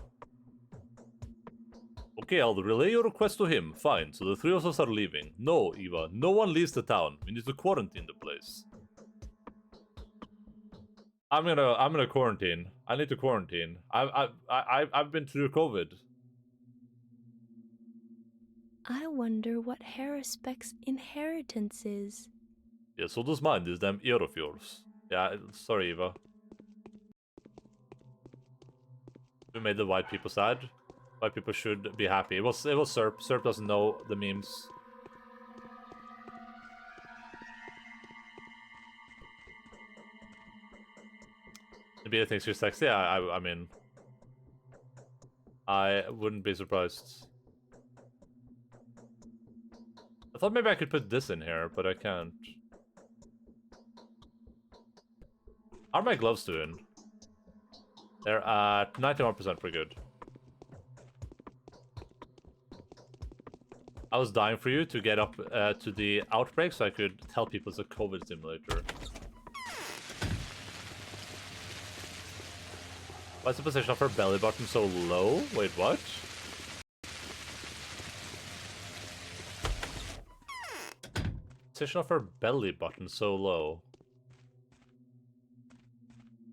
Okay, I'll relay your request to him. Fine, so the three of us are leaving. No, Eva, no one leaves the town. We need to quarantine the place. I'm gonna quarantine. I need to quarantine. I've been through COVID. I wonder what Harrispeck's inheritance is. Yeah, so does mine, this damn ear of yours. Yeah, sorry, Eva. We made the white people sad. White people should be happy. It was Serp. Serp doesn't know the memes. Maybe thinks you're sexy. Yeah, I mean, I wouldn't be surprised. I thought maybe I could put this in here, but I can't. How are my gloves doing? They're at 91% for good. I was dying for you to get up to the outbreak so I could tell people it's a COVID simulator. Why is the position of her belly button so low? Wait, what? Position of her belly button so low.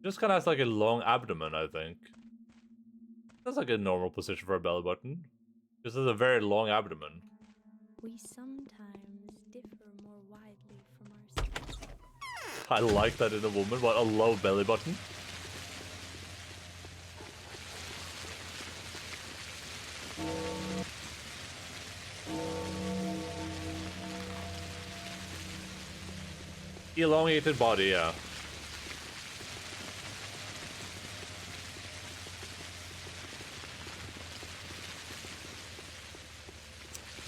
Just kind of has like a long abdomen, I think. That's like a normal position for a belly button. This is a very long abdomen. We sometimes differ more widely from ourselves. I like that in a woman. What, a low belly button? Elongated body, yeah.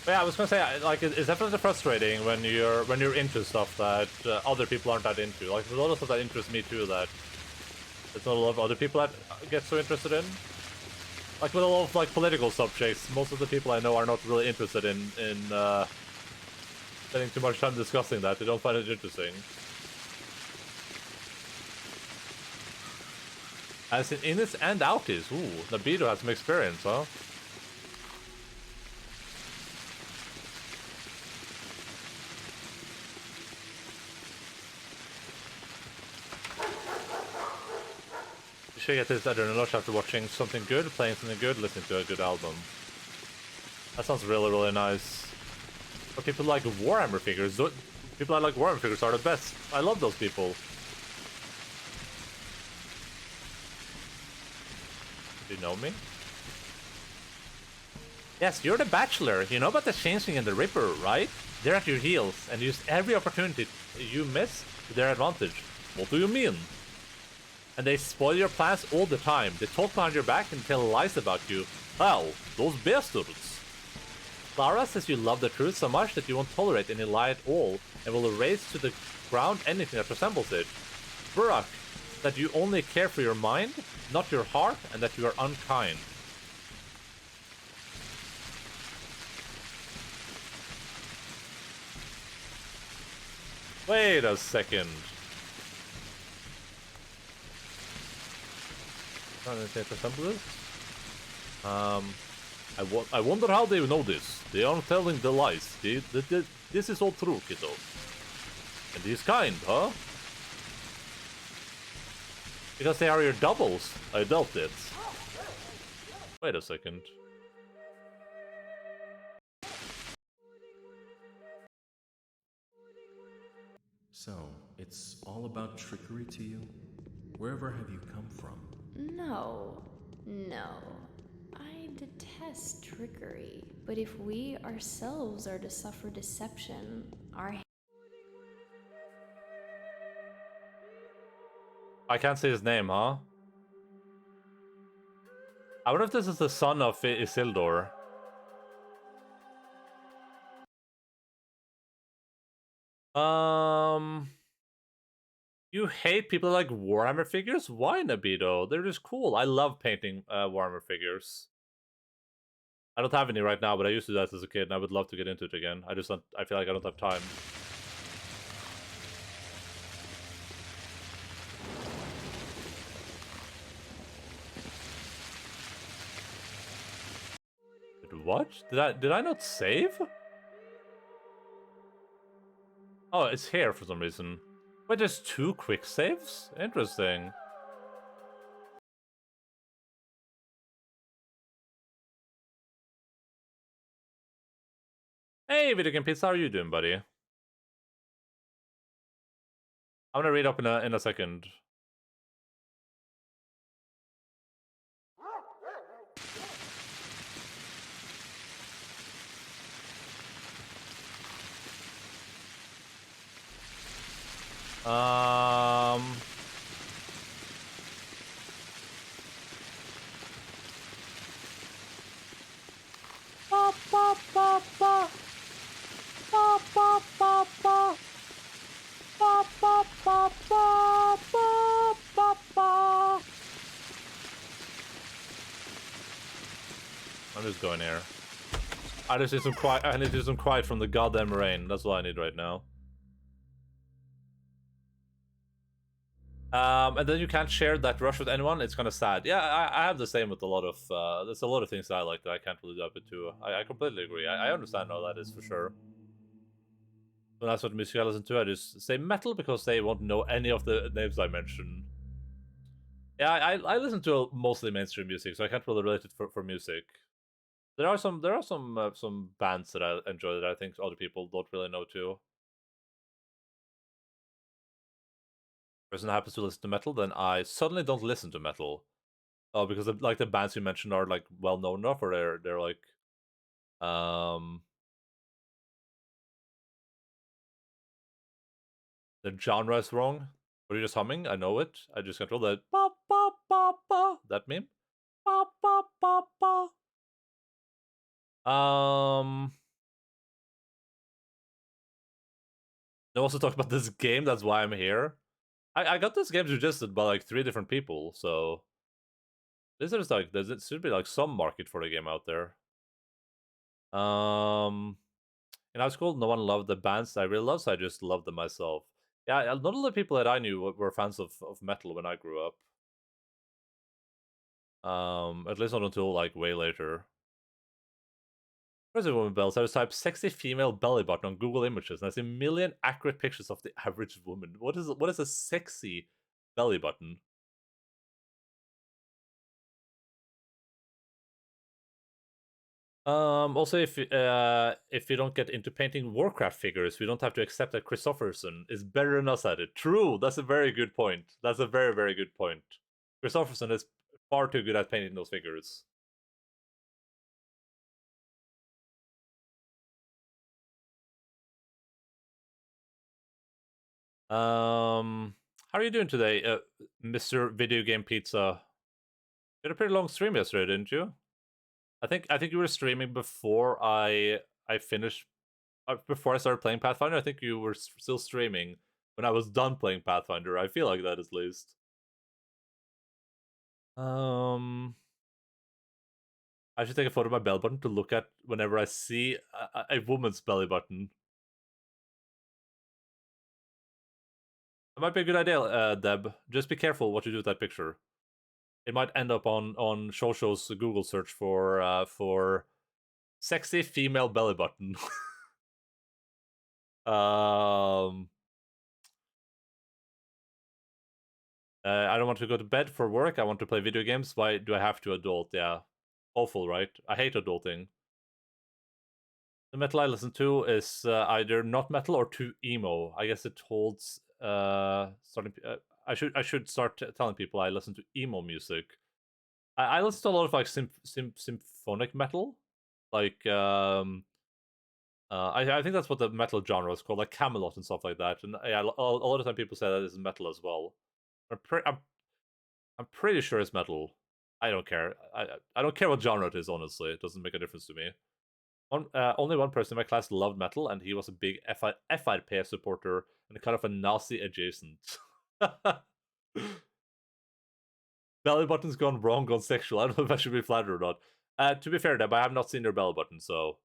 But yeah, I was gonna say, like, it's definitely frustrating when you're into stuff that other people aren't that into. Like, there's a lot of stuff that interests me too that there's not a lot of other people that get so interested in. Like with a lot of like political subjects, most of the people I know are not really interested in spending too much time discussing that. They don't find it interesting. As in inits and outies. Ooh, Nabito has some experience, huh? You should get this adrenaline rush after watching something good, playing something good, listening to a good album. That sounds really, really nice. But people like Warhammer figures. People that like Warhammer figures are the best. I love those people. Do you know me? Yes, you're the Bachelor. You know about the Changeling and the Ripper, right? They're at your heels and use every opportunity you miss to their advantage. What do you mean? And they spoil your plans all the time. They talk behind your back and tell lies about you. Hell, those bastards. Clara says you love the truth so much that you won't tolerate any lie at all and will erase to the ground anything that resembles it. Burak, that you only care for your mind, not your heart, and that you are unkind. Wait a second. I wonder how they know this. They aren't telling the lies. This is all true, kiddo. And he's kind, huh? Because they are your doubles. I doubt it. Wait a second. So, it's all about trickery to you? Wherever have you come from? No. I detest trickery. But if we ourselves are to suffer deception, I can't say his name, huh? I wonder if this is the son of Isildur. You hate people like Warhammer figures? Why, Nabito? They're just cool. I love painting Warhammer figures. I don't have any right now, but I used to do that as a kid, and I would love to get into it again. I feel like I don't have time. What? Did I not save? Oh, it's here for some reason. Wait, there's 2 quick saves? Interesting. Hey, Video Game Pizza, how are you doing, buddy? I'm gonna read up in a second. I'm just going here. I just need some quiet. I need to do some quiet from the goddamn rain. That's what I need right now. And then you can't share that rush with anyone. It's kind of sad. Yeah, I have the same with a lot of. There's a lot of things that I like that I can't really do it to. I completely agree. I understand how that is for sure. When that's what music I listen to, I just say metal because they won't know any of the names I mention. Yeah, I listen to mostly mainstream music, so I can't really relate it for music. There are some bands that I enjoy that I think other people don't really know too. Person happens to listen to metal, then I suddenly don't listen to metal. Oh, because like the bands you mentioned are like well known enough, or they're like, the genre is wrong. What are you just humming? I know it. I just control that. Ba ba ba ba. That meme. Ba ba ba ba. They also talk about this game. That's why I'm here. I got this game suggested by like 3 different people, so this is like there should be like some market for the game out there. In high school, no one loved the bands I really loved, so I just loved them myself. Yeah, none of the people that I knew were fans of metal when I grew up. At least not until like way later. Where's the woman bells? I just type sexy female belly button on Google Images, and I see 1 million accurate pictures of the average woman. What is a sexy belly button? Also, if you don't get into painting Warcraft figures, we don't have to accept that Christopherson is better than us at it. True, that's a very good point. That's a very, very good point. Christopherson is far too good at painting those figures. How are you doing today, Mr. Video Game Pizza? You had a pretty long stream yesterday, didn't you? I think you were streaming before I finished, before I started playing Pathfinder. I think you were still streaming when I was done playing Pathfinder. I feel like that at least. I should take a photo of my belly button to look at whenever I see a woman's belly button. That might be a good idea, Deb. Just be careful what you do with that picture. It might end up on Shosho's Google search for sexy female belly button. I don't want to go to bed for work. I want to play video games. Why do I have to adult? Yeah. Awful, right? I hate adulting. The metal I listen to is either not metal or too emo. I guess it holds starting. I should start telling people I listen to emo music. I listen to a lot of like symphonic metal, like I think that's what the metal genre is called, like Camelot and stuff like that. And yeah, a lot of time people say that is metal as well. I'm pretty sure it's metal. I don't care. I don't care what genre it is. Honestly, it doesn't make a difference to me. Only one person in my class loved metal, and he was a big FRP supporter and kind of a Nazi adjacent. Belly button's gone wrong, gone sexual. I don't know if I should be flattered or not. To be fair, Deb, I have not seen your belly button, so.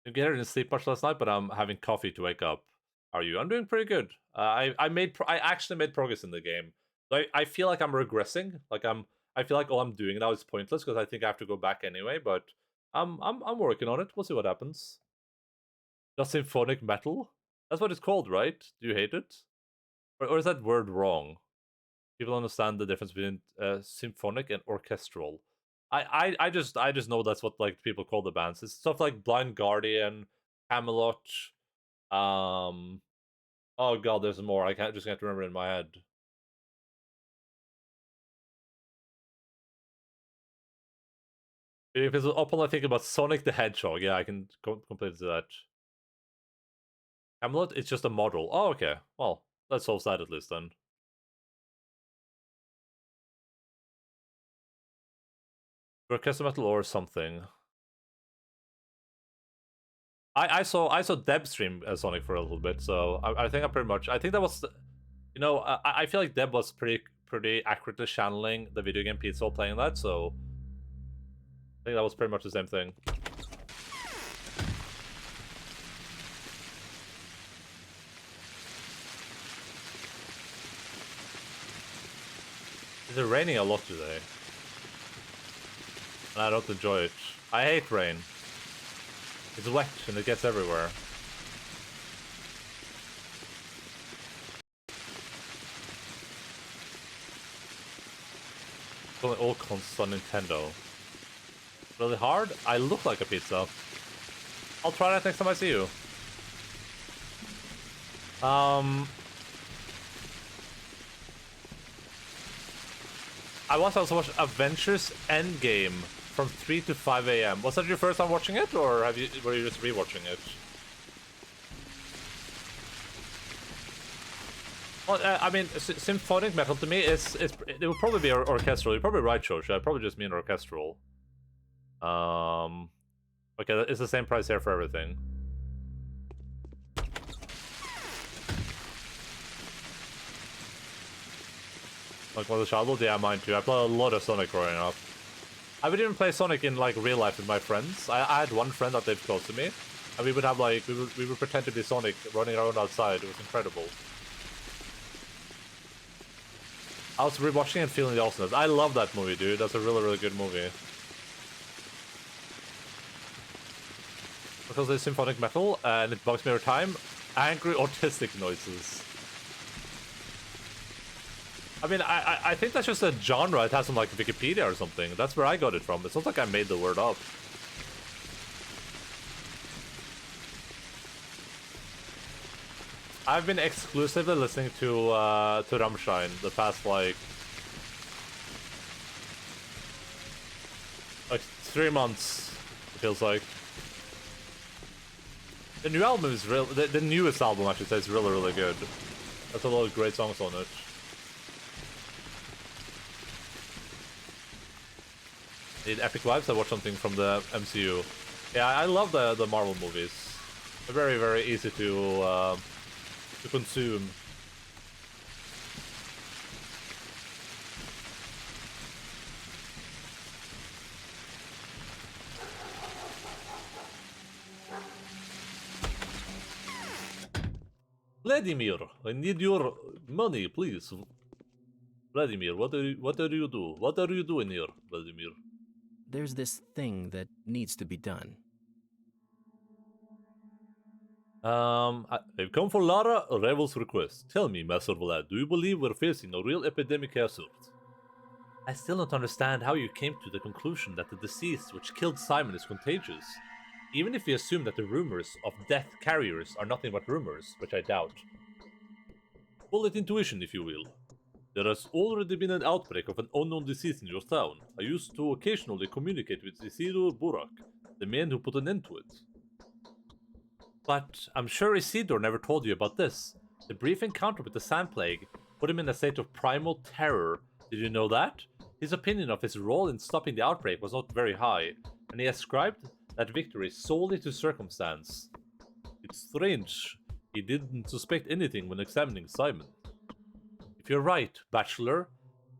I didn't get her to sleep much last night, but I'm having coffee to wake up. How are you? I'm doing pretty good. I actually made progress in the game. I feel like I'm regressing. I feel like all I'm doing now is pointless because I think I have to go back anyway. But I'm working on it. We'll see what happens. Just symphonic metal. That's what it's called, right? Do you hate it? Or is that word wrong? People understand the difference between symphonic and orchestral. I just know that's what like people call the bands. It's stuff like Blind Guardian, Camelot. Oh god, there's more. I can't remember it in my head. If it's up on I think about Sonic the Hedgehog, yeah, I can completely do that. Camelot, it's just a model. Oh, okay. Well, that solves that at least then. Orchestra metal or something. I saw Deb stream Sonic for a little bit, so I think I'm pretty much. I think that was, you know, I feel like Deb was pretty accurately channeling the video game Pizza playing that, so I think that was pretty much the same thing. It's raining a lot today. And I don't enjoy it. I hate rain. It's wet and it gets everywhere. Going all cons on Nintendo. Really hard? I look like a pizza. I'll try that next time I see you. I was also watching Avengers Endgame from 3 to 5 a.m. Was that your first time watching it, or were you just rewatching it? Well, I mean, symphonic metal to me it will probably be orchestral. You're probably right, Shosha. I probably just mean orchestral. Okay, it's the same price here for everything. Like one of the childhood? Yeah, mine too. I played a lot of Sonic growing up. I would even play Sonic in like real life with my friends. I had one friend that lived close to me, and we would have like we would pretend to be Sonic running around outside. It was incredible. I was rewatching and feeling the awesomeness. I love that movie, dude. That's a really good movie. Because it's symphonic metal and it bugs me every time. Angry autistic noises. I mean, I think that's just a genre. It has on like Wikipedia or something. That's where I got it from. It's not like I made the word up. I've been exclusively listening to Rammstein the past like 3 months. It feels like the new album is real. The newest album, I should say, is really good. There's a lot of great songs on it. Need epic vibes. I watched something from the MCU. Yeah, I love the Marvel movies. They're very easy to consume. Vladimir, I need your money, please. Vladimir, what do you do? What are you doing here, Vladimir? There's this thing that needs to be done. I've come for Lara Revel's request. Tell me, Master Vlad, do you believe we're facing a real epidemic hazard? I still don't understand how you came to the conclusion that the disease which killed Simon is contagious. Even if we assume that the rumors of death carriers are nothing but rumors, which I doubt. Call it intuition, if you will. There has already been an outbreak of an unknown disease in your town. I used to occasionally communicate with Isidore Burak, the man who put an end to it. But I'm sure Isidore never told you about this. The brief encounter with the Sand Plague put him in a state of primal terror. Did you know that? His opinion of his role in stopping the outbreak was not very high, and he ascribed that victory solely to circumstance. It's strange. He didn't suspect anything when examining Simon. If you're right, Bachelor,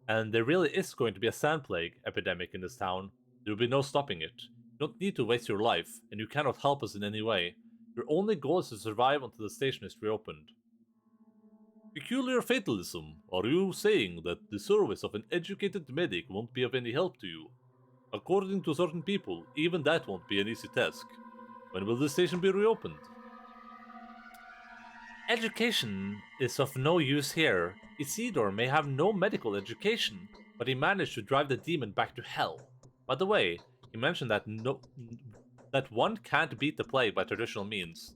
and there really is going to be a sand plague epidemic in this town, there will be no stopping it. You don't need to waste your life, and you cannot help us in any way. Your only goal is to survive until the station is reopened. Peculiar fatalism. Are you saying that the service of an educated medic won't be of any help to you? According to certain people, even that won't be an easy task. When will the station be reopened? Education is of no use here. Isidore may have no medical education, but he managed to drive the demon back to hell. By the way, he mentioned that one can't beat the plague by traditional means.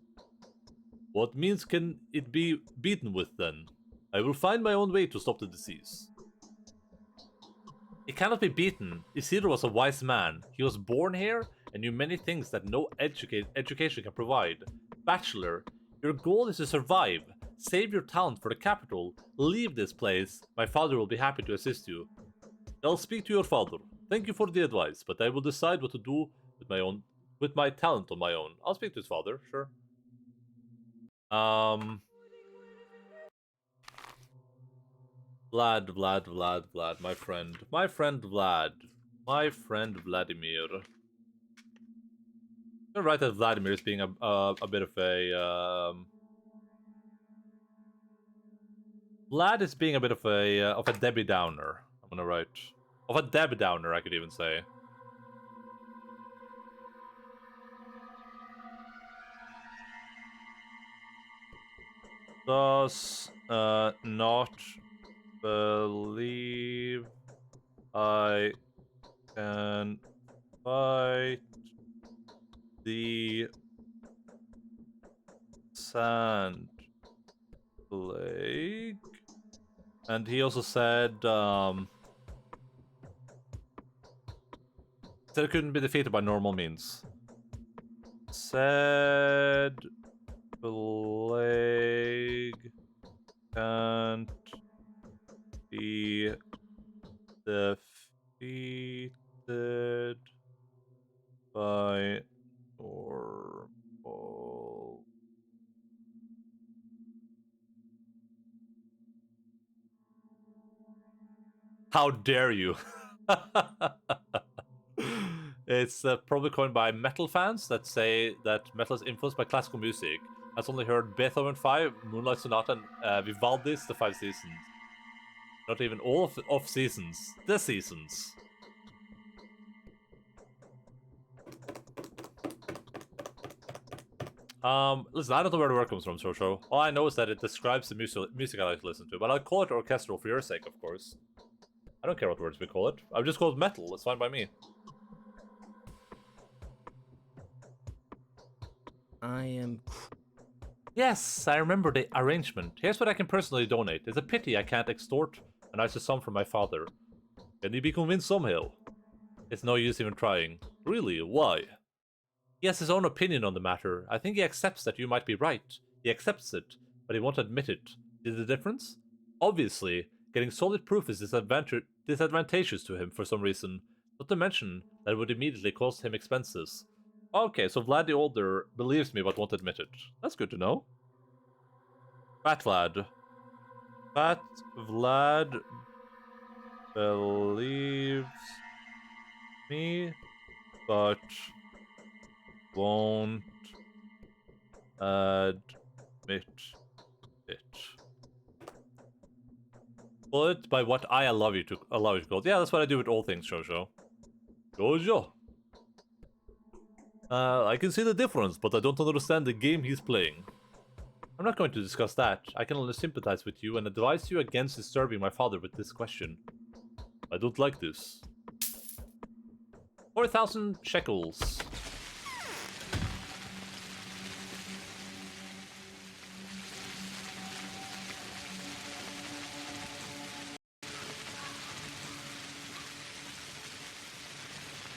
What means can it be beaten with then? I will find my own way to stop the disease. It cannot be beaten. Isidore was a wise man. He was born here and knew many things that no education can provide. Bachelor, your goal is to survive. Save your talent for the capital. Leave this place. My father will be happy to assist you. I'll speak to your father. Thank you for the advice, but I will decide what to do with my talent on my own. I'll speak to his father, sure. Vlad, my friend Vlad, my friend Vladimir. You're right that Vladimir is being a bit of a Vlad is being a bit of a Debbie Downer. I'm gonna write of a Deb Downer, I could even say. Does not believe I can fight the Sand Plague. And he also said it couldn't be defeated by normal means. Said Plague can't be defeated by normal. How dare you? It's probably coined by metal fans that say that metal is influenced by classical music. I've only heard Beethoven 5, Moonlight Sonata, and Vivaldi's The Five Seasons. Not even all of seasons. The seasons. Listen, I don't know where the word comes from, Shosho. All I know is that it describes the music I like to listen to, but I'll call it orchestral for your sake, of course. I don't care what words we call it. I've just called it metal. It's fine by me. I am Yes, I remember the arrangement. Here's what I can personally donate. It's a pity I can't extort a nicer sum from my father. Can he be convinced somehow? It's no use even trying. Really, why? He has his own opinion on the matter. I think he accepts that you might be right. He accepts it, but he won't admit it. See the difference? Obviously, getting solid proof is disadvantageous to him for some reason. Not to mention that it would immediately cost him expenses. Okay, so Vlad the Older believes me but won't admit it. That's good to know. Fat Vlad. Fat Vlad believes me but won't admit it. Bullet by what I allow you to call. Yeah, that's what I do with all things, Jojo. Jojo. I can see the difference, but I don't understand the game he's playing. I'm not going to discuss that. I can only sympathize with you and advise you against disturbing my father with this question. I don't like this. 4,000 shekels.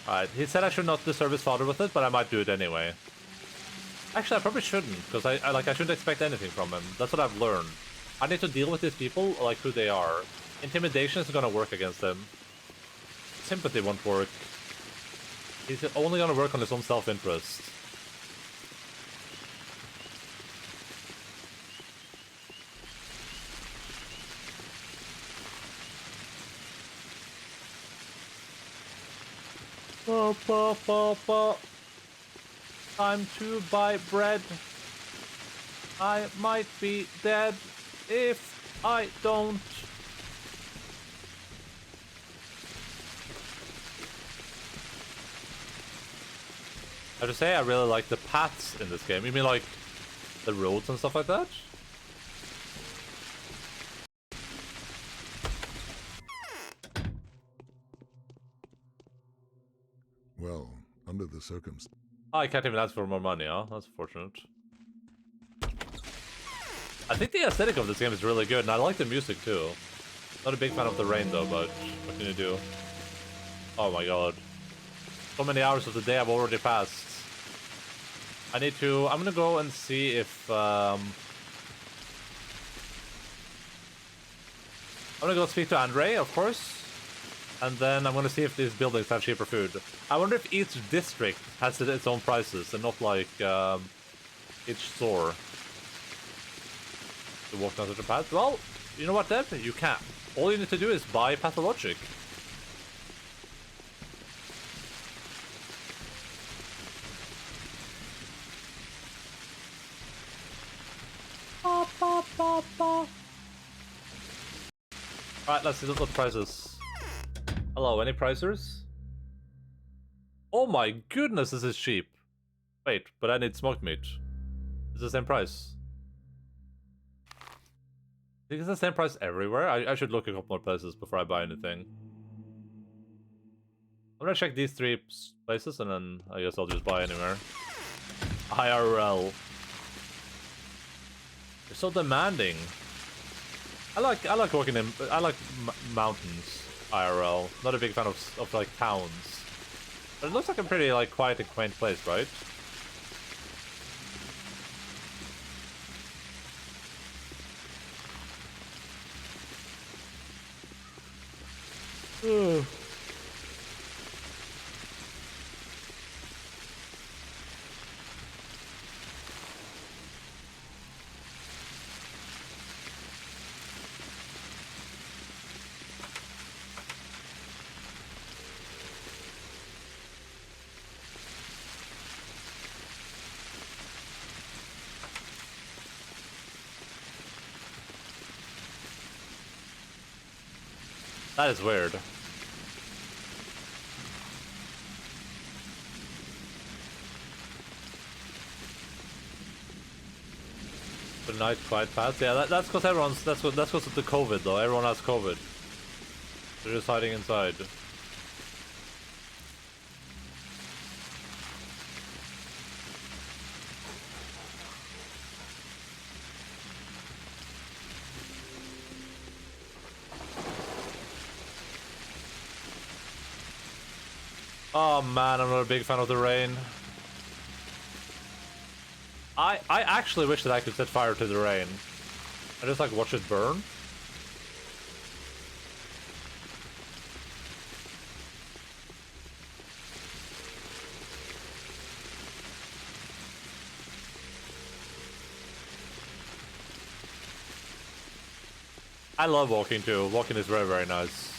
Alright, he said I should not disturb his father with it, but I might do it anyway. Actually, I probably shouldn't, because I shouldn't expect anything from him. That's what I've learned. I need to deal with these people like who they are. Intimidation is gonna work against them. Sympathy won't work. He's only gonna work on his own self-interest. Time to buy bread. I might be dead if I don't. I have to say, I really like the paths in this game. You mean like the roads and stuff like that? Well, under the circumstances. Oh, I can't even ask for more money, huh? That's unfortunate. I think the aesthetic of this game is really good, and I like the music too. Not a big fan of the rain though, but what can you do? Oh my god. So many hours of the day I've already passed. I'm gonna go and see if, I'm gonna go speak to Andre, of course. And then I'm gonna see if these buildings have cheaper food. I wonder if each district has its own prices and not like, each store. To walk down such a path. Well, you know what, Deb? You can. All you need to do is buy Pathologic. Alright, let's see the prices. Hello, any pricers? Oh my goodness, this is cheap. Wait, but I need smoked meat. It's the same price. I think it's the same price everywhere. I should look a couple more places before I buy anything. I'm gonna check these 3 places and then I guess I'll just buy anywhere. IRL. You're so demanding. I like walking in. I like mountains. IRL. Not a big fan of like towns. But it looks like a pretty like quiet and quaint place, right? Ugh. That is weird. The night quiet path. Yeah, that's because everyone's. That's because of the COVID though. Everyone has COVID. They're just hiding inside. Oh man, I'm not a big fan of the rain. I actually wish that I could set fire to the rain. I just like watch it burn. I love walking too. Walking is very, very nice.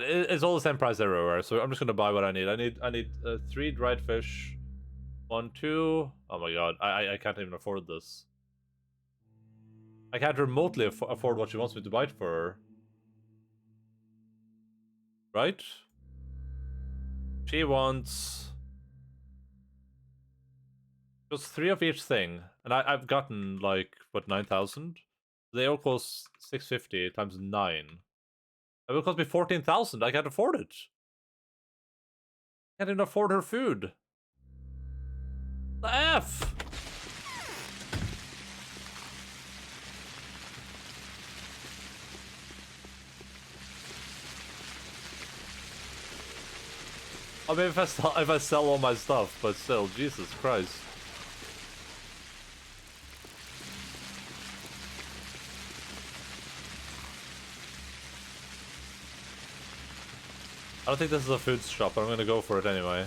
It's all the same price everywhere, so I'm just gonna buy what I need. I need 3 dried fish, 1, 2. Oh my god, I can't even afford this. I can't remotely afford what she wants me to buy it for her. Right? She wants just 3 of each thing, and I've gotten like what 9,000. They all cost 650 times 9. It will cost me 14,000. I can't afford it. I can't even afford her food. The F! I mean, if I sell all my stuff, but still, Jesus Christ. I don't think this is a food shop, but I'm gonna go for it anyway.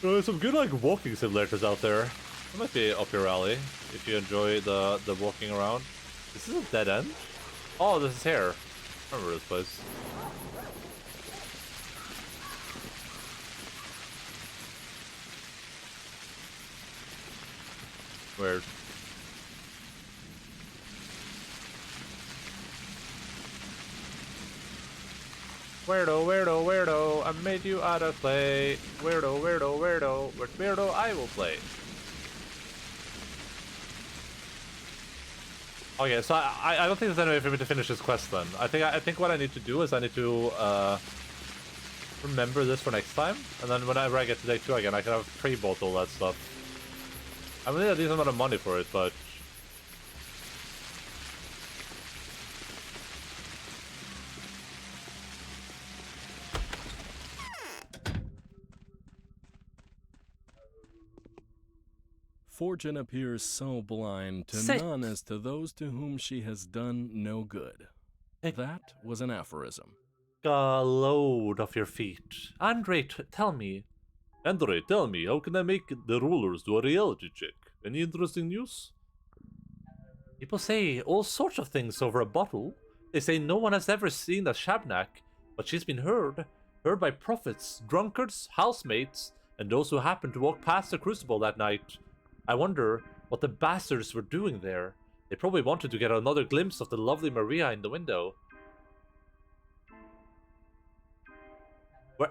There's some good like walking simulators out there. That might be up your alley if you enjoy the walking around. This is a dead end? Oh, this is here. I remember this place. Weird. Weirdo, weirdo, weirdo, I made you out of clay. Weirdo, weirdo, weirdo, with weirdo I will play. Okay, so I don't think there's any way for me to finish this quest then. I think what I need to do is I need to remember this for next time, and then whenever I get to day 2 again, I can have pre-bought all that stuff. I will need a decent amount of money for it, but Fortune appears so blind to none as to those to whom she has done no good. That was an aphorism. a load off your feet. Andre, tell me. Andre, tell me, how can I make the rulers do a reality check? Any interesting news? People say all sorts of things over a bottle. They say no one has ever seen a Shabnak, but she's been heard by prophets, drunkards, housemates, and those who happened to walk past the crucible that night. I wonder what the bastards were doing there. They probably wanted to get another glimpse of the lovely Maria in the window.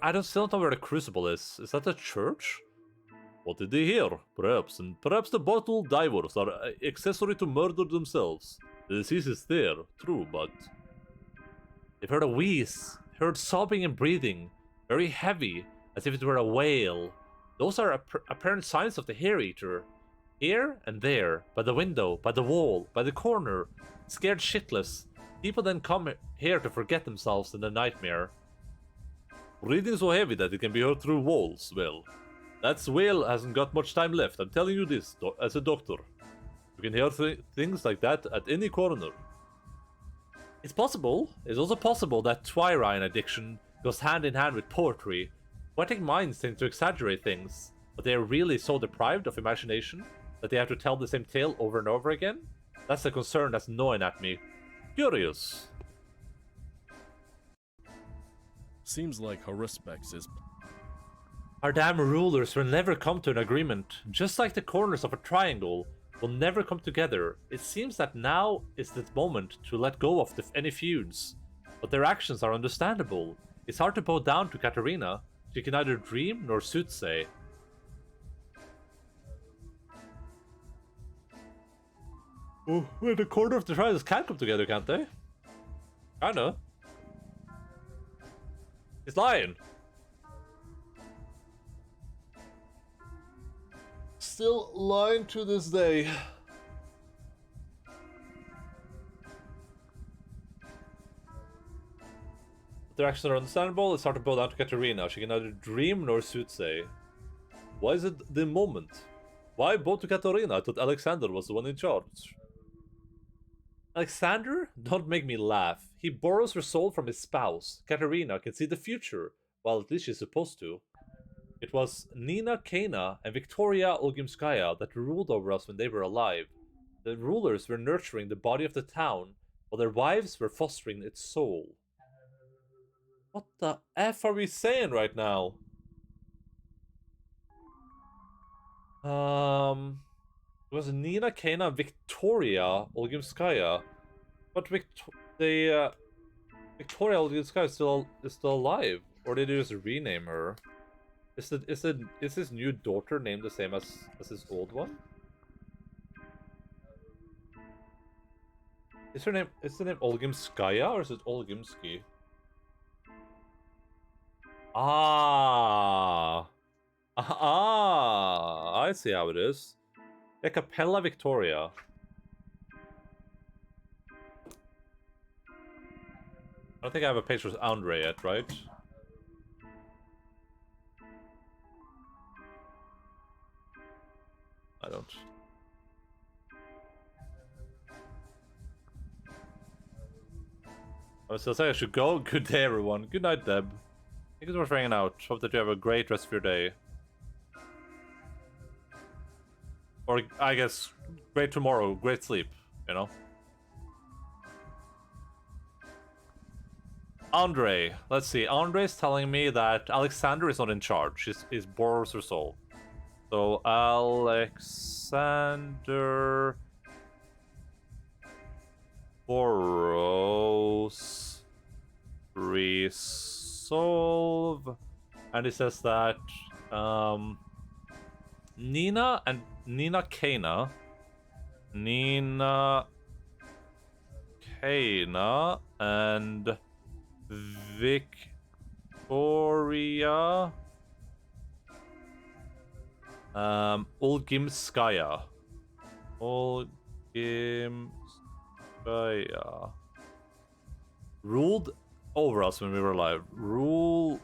I still don't know where the crucible is. Is that a church? What did they hear? Perhaps the bottle divers are accessory to murder themselves. The disease is there, true, but they've heard a wheeze, heard sobbing and breathing, very heavy, as if it were a whale. Those are apparent signs of the hair-eater. Here and there, by the window, by the wall, by the corner, scared shitless. People then come here to forget themselves in the nightmare. Breathing so heavy that it can be heard through walls. Well, that whale hasn't got much time left. I'm telling you this as a doctor. You can hear things like that at any corner. It's possible. It's also possible that Twyrine addiction goes hand in hand with poetry. Poetic minds tend to exaggerate things, but they are really so deprived of imagination that they have to tell the same tale over and over again? That's a concern that's gnawing at me. Curious. Seems like Haruspex is... Our damn rulers will never come to an agreement. Just like the corners of a triangle will never come together. It seems that now is the moment to let go of any feuds. But their actions are understandable. It's hard to bow down to Katerina. She can neither dream nor soothsay. Oh, well, the corner of the triangles can come together, can't they? Kinda. He's lying. Still lying to this day. Their actions are understandable. It's hard to bow down to Katerina. She can neither dream nor soothsay. Why is it the moment? Why bow to Katerina? I thought Alexander was the one in charge. Alexander? Don't make me laugh. He borrows her soul from his spouse. Katerina can see the future. Well, at least she's supposed to. It was Nina Kana and Victoria Olgimskaya that ruled over us when they were alive. The rulers were nurturing the body of the town, while their wives were fostering its soul. What the F are we saying right now? It was Nina Kana and Victoria Olgimskaya. But Victoria Olgimskaya is still alive. Or did they just rename her? Is his new daughter named the same as his old one? Is the name Olgimskaya or is it Olgimsky? I see how it is. Yeah, Capella Victoria. I don't think I have a picture with Andre yet, right? I don't. I was still saying I should go. Good day, everyone. Good night, Deb. Thank you for hanging out. Hope that you have a great rest of your day. Or, I guess, great tomorrow. Great sleep, you know? Andre. Let's see. Andre is telling me that Alexander is not in charge. He's borrows her soul. So, Alexander borrows resolve. And he says that Nina Kana and Victoria Olgimskaya ruled over us when we were alive. Ruled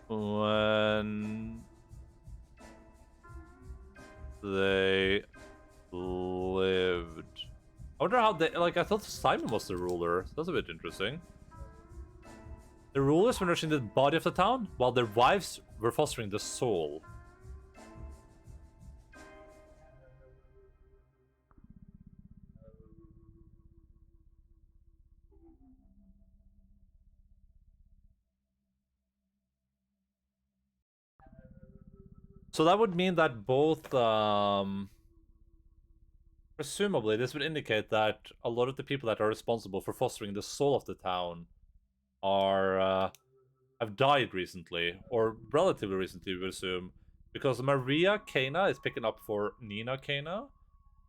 when they lived. I wonder how they, like, I thought Simon was the ruler. That's a bit interesting. The rulers were nourishing the body of the town, while their wives were fostering the soul. So that would mean that both, presumably, this would indicate that a lot of the people that are responsible for fostering the soul of the town are, have died recently, or relatively recently, we would assume, because Maria Kana is picking up for Nina Kana,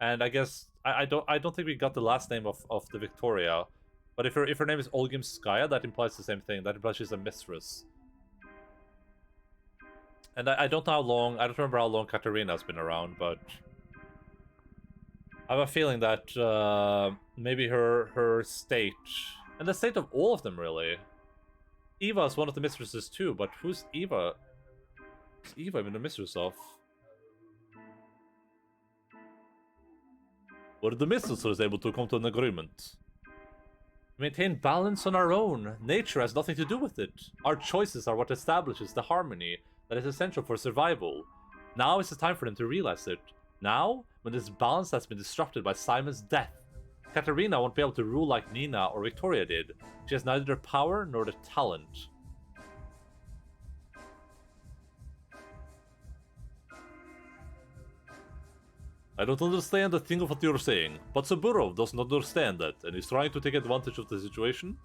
and I guess I don't think we got the last name of the Victoria, but if her name is Olgimskaya, that implies the same thing. That implies she's a mistress. And I don't know how long, I don't remember how long Katerina's been around, but I have a feeling that maybe her state, and the state of all of them really. Eva is one of the mistresses too, but who's Eva? Who's Eva even the mistress of? Were the mistresses able to come to an agreement? Maintain balance on our own. Nature has nothing to do with it. Our choices are what establishes the harmony that is essential for survival. Now is the time for them to realize it. Now, when this balance has been disrupted by Simon's death. Katerina won't be able to rule like Nina or Victoria did. She has neither the power nor the talent. I don't understand a thing of what you're saying, but Saburov doesn't understand that, and is trying to take advantage of the situation.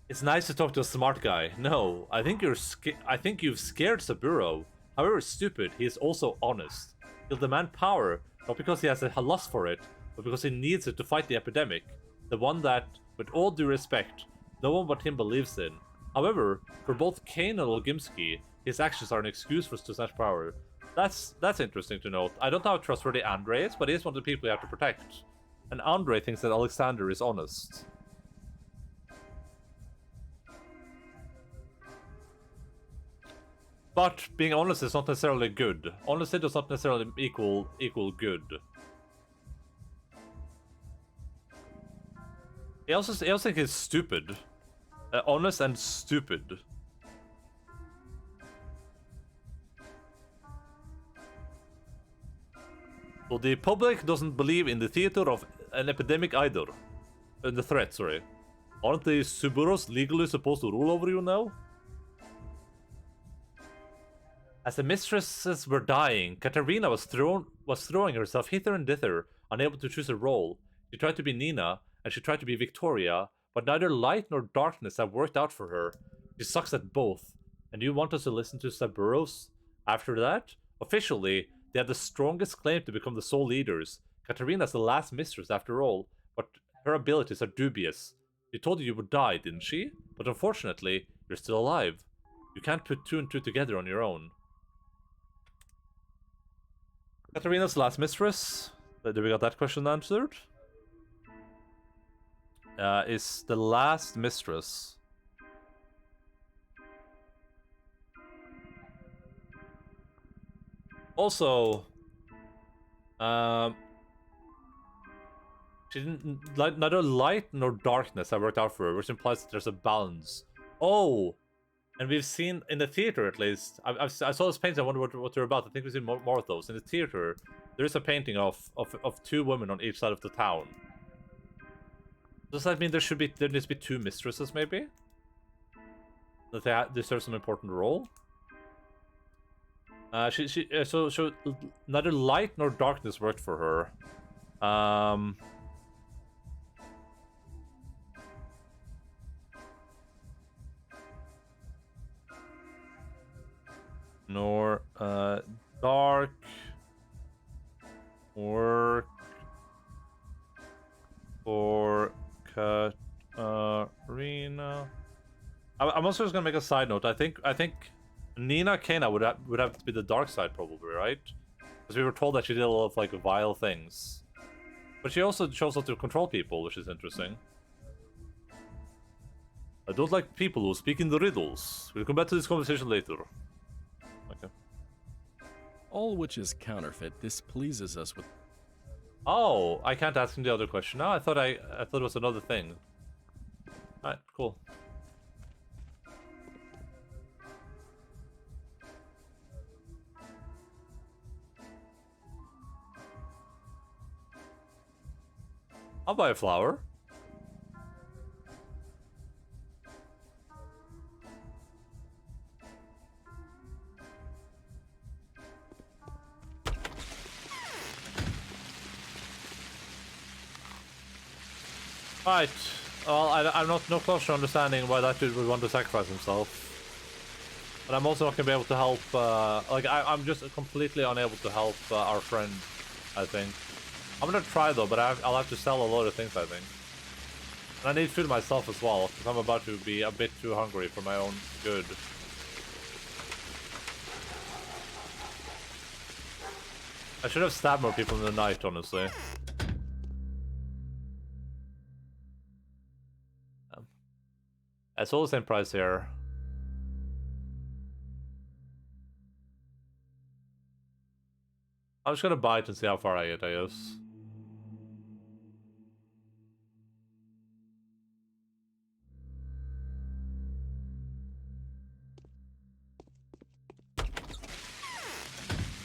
It's nice to talk to a smart guy. No, I think you've scared Saburov. However stupid, he is also honest. He'll demand power, not because he has a lust for it, but because he needs it to fight the epidemic, the one that, with all due respect, no one but him believes in. However, for both Kane and Olgimsky, his actions are an excuse for to snatch power. That's interesting to note. I don't know how trustworthy Andrei is, but he is one of the people you have to protect. And Andrei thinks that Alexander is honest. But being honest is not necessarily good. Honesty does not necessarily equal good. I also think he's stupid. Honest and stupid. So the public doesn't believe in the theater of an epidemic either. The threat, sorry. Aren't the Suburos legally supposed to rule over you now? As the mistresses were dying, Katerina was throwing herself hither and thither, unable to choose a role. She tried to be Nina, and she tried to be Victoria, but neither light nor darkness have worked out for her. She sucks at both. And you want us to listen to Suburos? After that? Officially, they have the strongest claim to become the sole leaders. Katerina's the last mistress after all, but her abilities are dubious. She told you you would die, didn't she? But unfortunately, you're still alive. You can't put two and two together on your own. Katerina's last mistress, did we got that question answered? Is the last mistress. Also, she didn't, neither light nor darkness have worked out for her, which implies that there's a balance. Oh! And we've seen, in the theater at least, I saw this painting, I wonder what they're about. I think we've seen more of those. In the theater, there is a painting of two women on each side of the town. Does that mean there needs to be two mistresses, maybe? That they serve some important role? So neither light nor darkness worked for her. Nor dark work for Katarina. I'm also just gonna make a side note. I think Nina Kena would have to be the dark side, probably, right? Because we were told that she did a lot of like vile things, but she also chose how to control people, which is interesting. I don't like people who speak in the riddles. We'll come back to this conversation later. Okay. All which is counterfeit displeases us with. Oh, I can't ask him the other question now. I thought it was another thing. Alright, cool. I'll buy a flower. Right. Well, I'm not no closer to understanding why that dude would want to sacrifice himself. But I'm also not gonna be able to help. I'm just completely unable to help our friend. I think. I'm gonna try though, but I'll have to sell a lot of things. I think. And I need food myself as well, because I'm about to be a bit too hungry for my own good. I should have stabbed more people in the night, honestly. It's all the same price here. I'm just gonna buy it and see how far I get, I guess.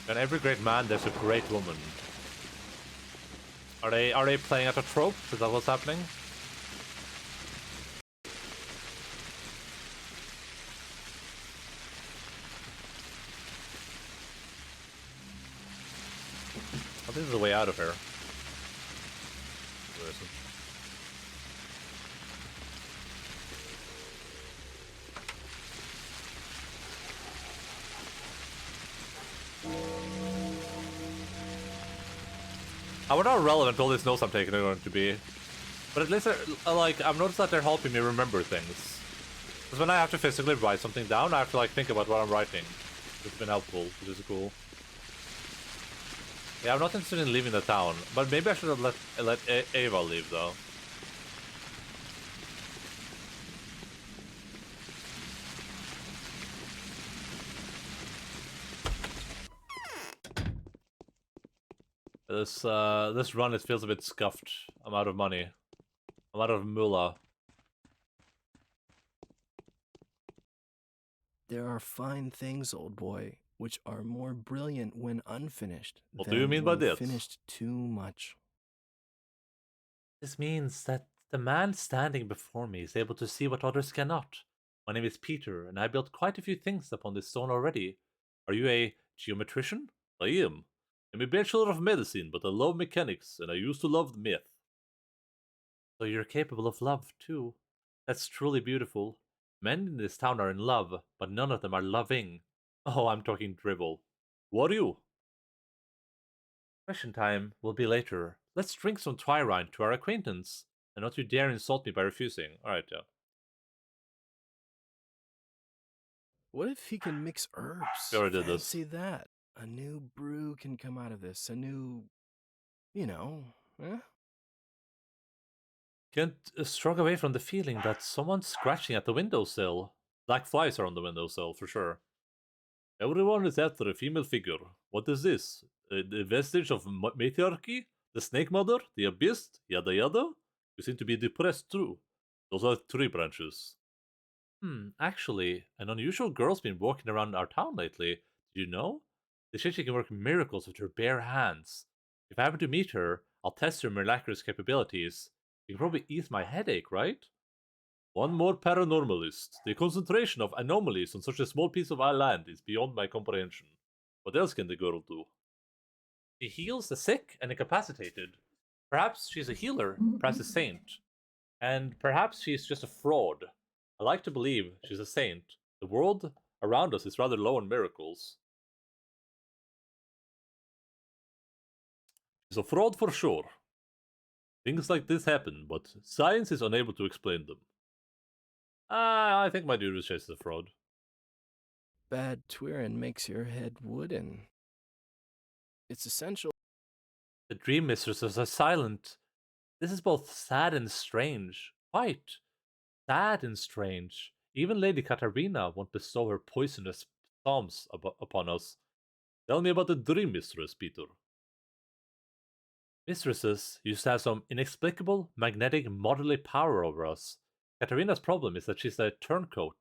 In every great man, there's a great woman. Are they playing at a trope? Is that what's happening? I think there's a way out of here. There isn't. I wonder how relevant all these notes I'm taking are going to be. But at least, like, I've noticed that they're helping me remember things. Because when I have to physically write something down, I have to, like, think about what I'm writing. It's been helpful, which is cool. Yeah, I'm not interested in leaving the town, but maybe I should have let Ava leave, though. This run, it feels a bit scuffed. I'm out of money. I'm out of moolah. There are fine things, old boy, which are more brilliant when unfinished. What do you mean by that? Finished too much. This means that the man standing before me is able to see what others cannot. My name is Peter, and I built quite a few things upon this stone already. Are you a geometrician? I am. I'm a bachelor of medicine, but I love mechanics, and I used to love myth. So you're capable of love, too. That's truly beautiful. Men in this town are in love, but none of them are loving. Oh, I'm talking dribble. What are you? Question time will be later. Let's drink some Twyrine to our acquaintance. And not you dare insult me by refusing. Alright, yeah. What if he can mix herbs? We already did this. Fancy that. A new brew can come out of this. A new... you know, eh? Can't shrug away from the feeling that someone's scratching at the windowsill. Black flies are on the windowsill, for sure. Everyone is after a female figure. What is this? The vestige of matriarchy? The snake mother? The abyss? Yada yada? You seem to be depressed too. Those are tree branches. Actually, an unusual girl's been walking around our town lately. Do you know? They say she can work miracles with her bare hands. If I happen to meet her, I'll test her miraculous capabilities. You can probably ease my headache, right? One more paranormalist. The concentration of anomalies on such a small piece of our land is beyond my comprehension. What else can the girl do? She heals the sick and incapacitated. Perhaps she's a healer, perhaps a saint. And perhaps she's just a fraud. I like to believe she's a saint. The world around us is rather low on miracles. She's a fraud for sure. Things like this happen, but science is unable to explain them. I think my dude was just a fraud. Bad Twirin makes your head wooden. It's essential. The dream mistresses are silent. This is both sad and strange. Quite sad and strange. Even Lady Katarina won't bestow her poisonous psalms upon us. Tell me about the dream mistress, Peter. Mistresses used to have some inexplicable magnetic motherly power over us. Katarina's problem is that she's a turncoat.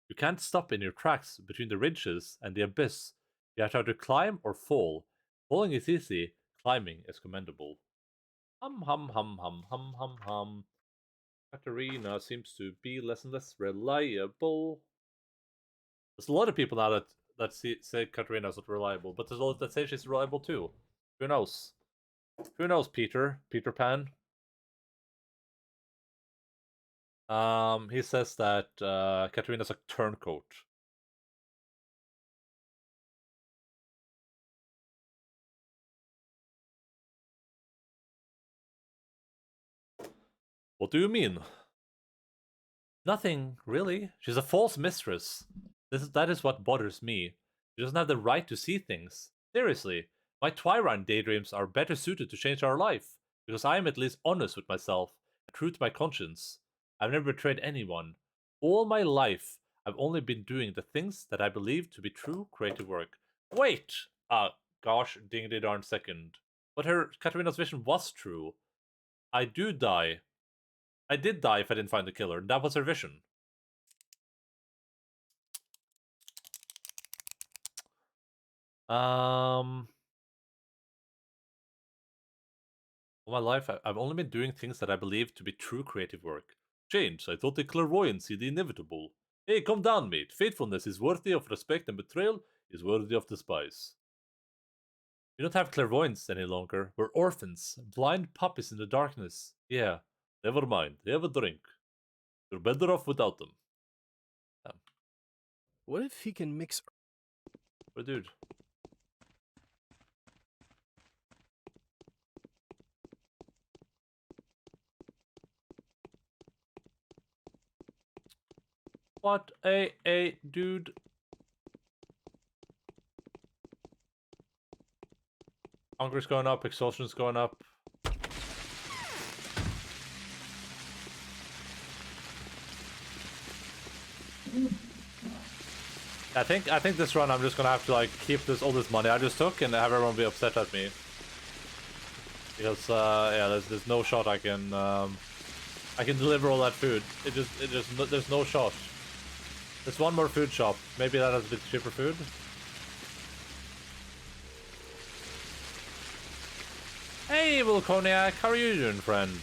You can't stop in your tracks between the ridges and the abyss. You have to either climb or fall. Falling is easy, climbing is commendable. Hum hum hum hum hum hum hum. Katarina seems to be less and less reliable. There's a lot of people now that say Katarina's not reliable, but there's a lot that say she's reliable too. Who knows? Who knows, Peter? Peter Pan? He says that Katarina's a turncoat. What do you mean? Nothing, really. She's a false mistress. That is what bothers me. She doesn't have the right to see things. Seriously, my Twyrine daydreams are better suited to change our life, because I am at least honest with myself and true to my conscience. I've never betrayed anyone. All my life, I've only been doing the things that I believe to be true creative work. Wait! Gosh, dingity darn second. But Katarina's vision was true. I do die. I did die if I didn't find the killer. That was her vision. All my life, I've only been doing things that I believe to be true creative work. Change, I thought the clairvoyancy the inevitable. Hey, come down, mate. Faithfulness is worthy of respect and betrayal is worthy of despise. We don't have clairvoyance any longer. We're orphans, blind puppies in the darkness. Yeah, never mind. Have a drink. You're better off without them. What if he can mix... Oh, dude. What a dude. Hunger's going up, exhaustion's going up. I think this run I'm just gonna have to like keep all this money I just took and have everyone be upset at me. Because yeah, there's no shot I can deliver all that food. There's no shot. There's one more food shop. Maybe that has a bit cheaper food. Hey, Volconiac, how are you doing, friend?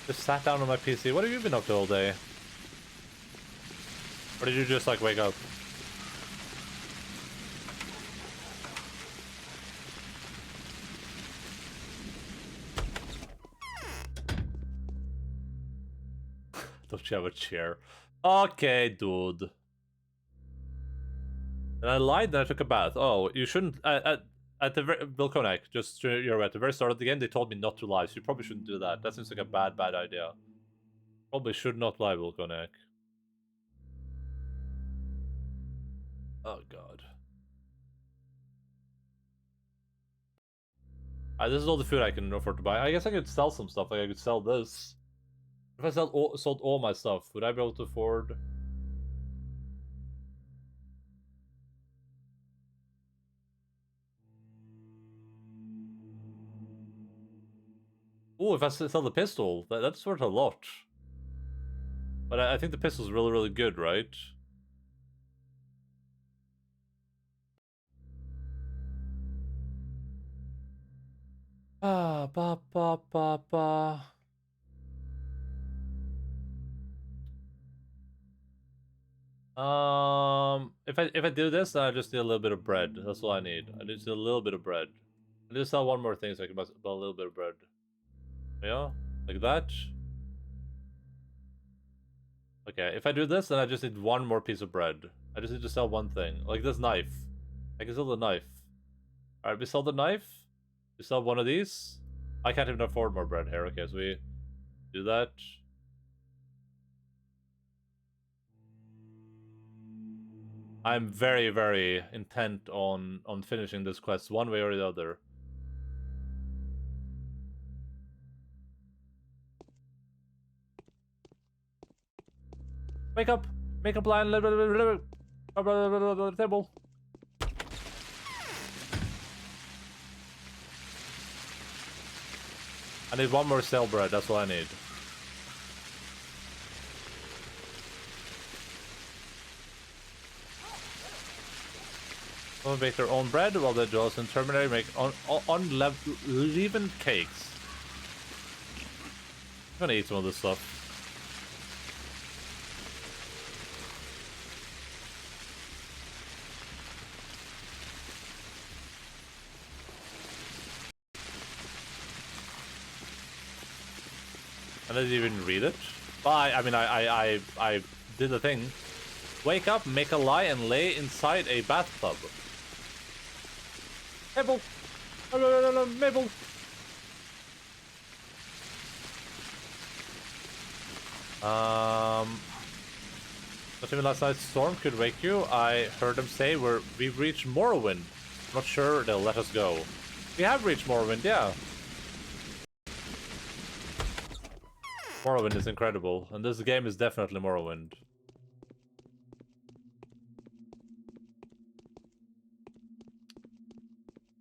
Just sat down on my PC. What have you been up to all day? Or did you just like wake up? Don't you have a chair? Okay, dude. And I lied that I took a bath. Oh, you shouldn't. At the Vilconic, just you're at the very start of the game, they told me not to lie, so you probably shouldn't do that. That seems like a bad idea. Probably should not lie, Vilconic. Oh god. This is all the food I can afford to buy. I guess I could sell some stuff. Like I could sell this. If I sold all my stuff, would I be able to afford? Oh, if I sell the pistol, that's worth a lot. But I think the pistol's really, really good, right? Ah, ba ba ba ba. If I do this, then I just need a little bit of bread. That's all I need. I just need a little bit of bread. I need to sell one more thing so I can buy a little bit of bread. Yeah, like that. Okay, if I do this, then I just need one more piece of bread. I just need to sell one thing. Like this knife. I can sell the knife. Alright, we sell the knife. We sell one of these. I can't even afford more bread here. Okay, so we do that. I'm very, very intent on finishing this quest one way or the other. Wake up! Make a plan! Table. I need one more cell bread, that's all I need. Someone make their own bread while the Jaws and Terminator make unleavened cakes. I'm gonna eat some of this stuff. I didn't even read it. But I mean, I did the thing. Wake up, make a lie, and lay inside a bathtub. Mabel! Mabel! Not even last night's storm could wake you. I heard them say we've reached Morrowind. Not sure they'll let us go. We have reached Morrowind, yeah. Morrowind is incredible, and this game is definitely Morrowind.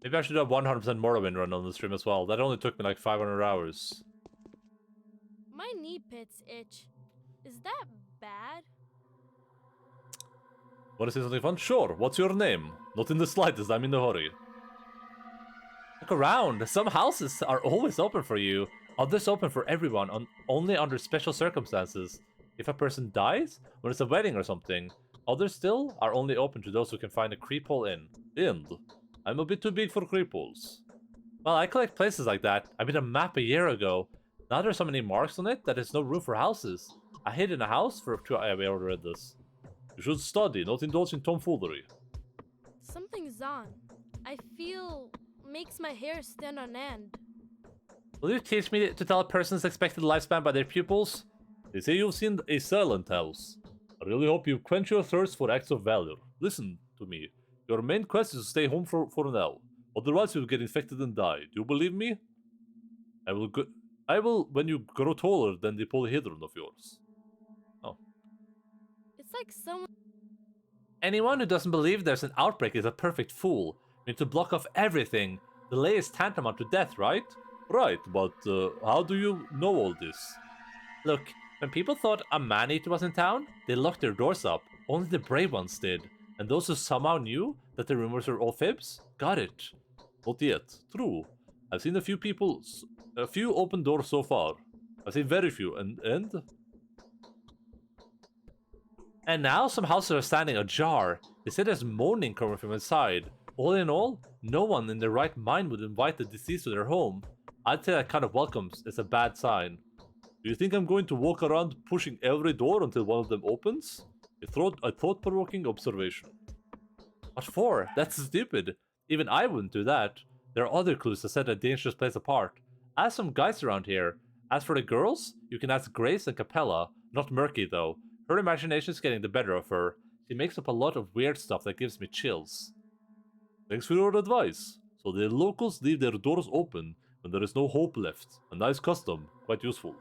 Maybe I should do a 100% Morrowind run on the stream as well. That only took me like 500 hours. My knee pits itch. Is that bad? Want to say something fun? Sure. What's your name? Not in the slightest. I'm in a hurry. Look around. Some houses are always open for you. Others open for everyone, only under special circumstances. If a person dies, when it's a wedding or something. Others still are only open to those who can find a creep hole in. End. I'm a bit too big for creep holes. Well, I collect places like that. I made a map a year ago. Now there's so many marks on it that there's no room for houses. I hid in a house for 2 hours. We already read this. You should study, not indulge in tomfoolery. Something's on. I feel makes my hair stand on end. Will you teach me to tell a person's expected lifespan by their pupils? They say you've seen a silent house. I really hope you quench your thirst for acts of valor. Listen to me. Your main quest is to stay home for now. Otherwise you'll get infected and die. Do you believe me? I will when you grow taller than the polyhedron of yours. Oh. It's like someone... Anyone who doesn't believe there's an outbreak is a perfect fool. You need to block off everything. Delay is tantamount to death, right? Right, but how do you know all this? Look, when people thought a man-eater was in town, they locked their doors up. Only the brave ones did. And those who somehow knew that the rumors were all fibs, got it. Not yet. True. I've seen a few open doors so far. I've seen very few, and now some houses are standing ajar. They say there's moaning coming from inside. All in all, no one in their right mind would invite the deceased to their home. I'd say that kind of welcome is a bad sign. Do you think I'm going to walk around pushing every door until one of them opens? A thought-provoking observation. What for? That's stupid. Even I wouldn't do that. There are other clues to set a dangerous place apart. Ask some guys around here. As for the girls, you can ask Grace and Capella. Not Murky, though. Her imagination's getting the better of her. She makes up a lot of weird stuff that gives me chills. Thanks for your advice. So the locals leave their doors open when there is no hope left. A nice custom. Quite useful.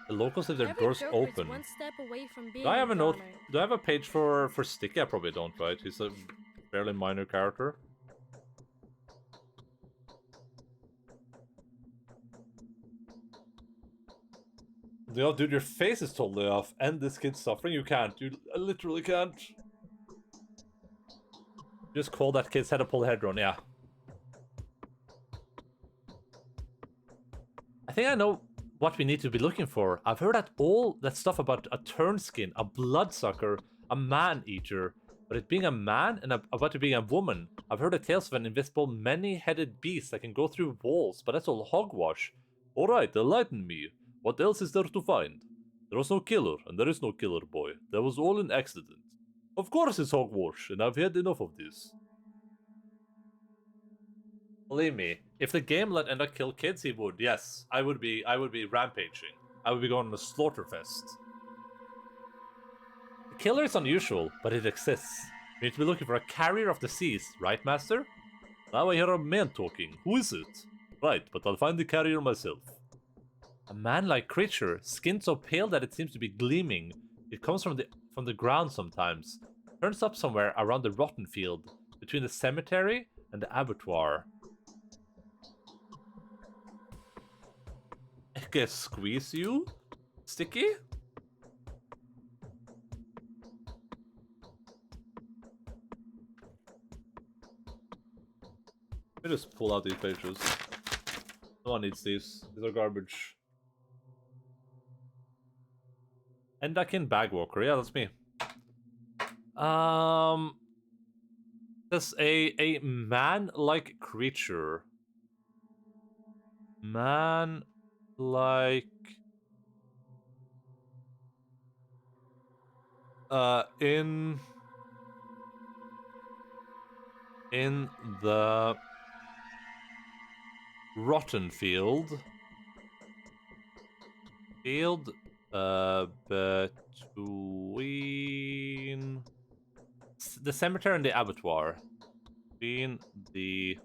The locals leave their doors open. One step away from being Do I have a note? goner. Do I have a page for Sticky? I probably don't, right? He's a fairly minor character. Yo, dude, your face is totally off. And this kid's suffering. You can't. You literally can't. Just call that kid's head a polyhedron, yeah. I think I know what we need to be looking for. I've heard all that stuff about a turnskin, a bloodsucker, a man-eater, but it being a man and about it being a woman. I've heard the tales of an invisible many-headed beast that can go through walls, but that's all hogwash. Alright, enlighten me. What else is there to find? There was no killer, and there is no killer boy. That was all an accident. Of course it's hogwash, and I've had enough of this. Believe me, if the game let Enda kill kids, he would. Yes, I would be rampaging. I would be going on a slaughterfest. The killer is unusual, but it exists. We need to be looking for a carrier of disease, right, Master? Now I hear a man talking. Who is it? Right, but I'll find the carrier myself. A man-like creature, skin so pale that it seems to be gleaming. It comes from the ground sometimes. Turns up somewhere around the rotten field, between the cemetery and the abattoir. I guess squeeze you? Sticky? Let me just pull out these pages. No one needs these. These are garbage. Endaline Bagwalker. Yeah, that's me. There's a man-like creature. Man-like... in the rotten field between the cemetery and the abattoir. Between the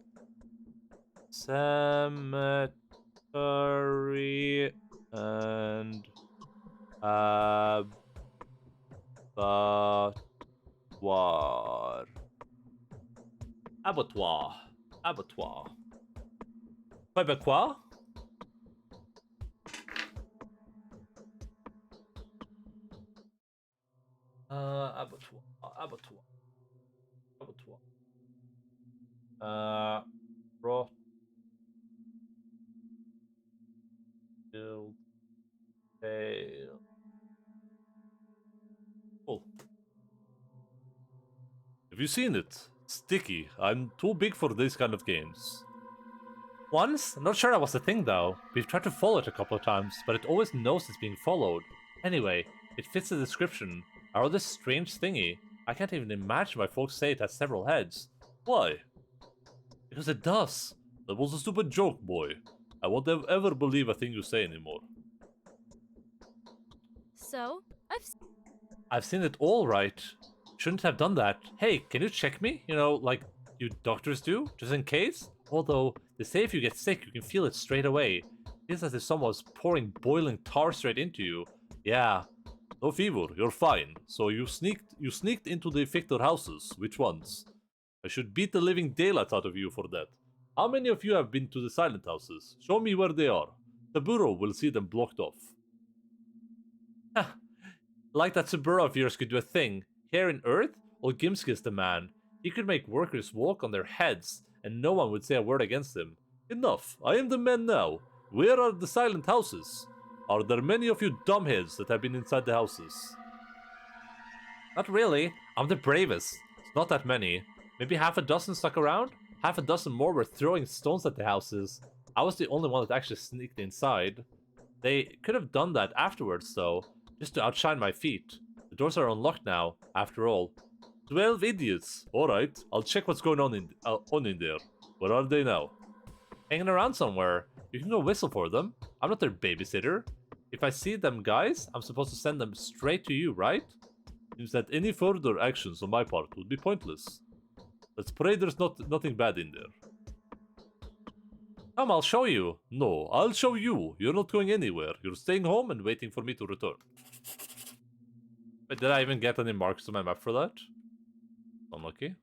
cemetery and abattoir. Abattoir. Quebecois? Abattoir. Rot. Tail. Cool. Have you seen it? Sticky. I'm too big for these kind of games. Once? Not sure that was the thing though. We've tried to follow it a couple of times, but it always knows it's being followed. Anyway, it fits the description. Our this strange thingy. I can't even imagine why folks say it has several heads. Why? Because it does. That was a stupid joke, boy. I won't ever believe a thing you say anymore. So, I've seen it all right. Shouldn't have done that. Hey, can you check me? You know, like you doctors do, just in case? Although, they say if you get sick, you can feel it straight away. Feels as if someone was pouring boiling tar straight into you. Yeah. No fever, you're fine. So you sneaked into the infected houses. Which ones? I should beat the living daylights out of you for that. How many of you have been to the silent houses? Show me where they are. The bureau will see them blocked off. Like that Subaru of yours could do a thing. Here in Earth, old Gimski's the man. He could make workers walk on their heads, and no one would say a word against him. Enough, I am the man now. Where are the silent houses? Are there many of you dumbheads that have been inside the houses? Not really. I'm the bravest. It's not that many. Maybe half a dozen stuck around? Half a dozen more were throwing stones at the houses. I was the only one that actually sneaked inside. They could have done that afterwards, though, just to outshine my feet. The doors are unlocked now, after all. 12 idiots. Alright, I'll check what's going on in there. Where are they now? Hanging around somewhere. You can go whistle for them. I'm not their babysitter. If I see them guys, I'm supposed to send them straight to you, right? Seems that any further actions on my part would be pointless. Let's pray there's nothing bad in there. Come, I'll show you. No, I'll show you. You're not going anywhere. You're staying home and waiting for me to return. Wait, did I even get any marks on my map for that? Unlucky.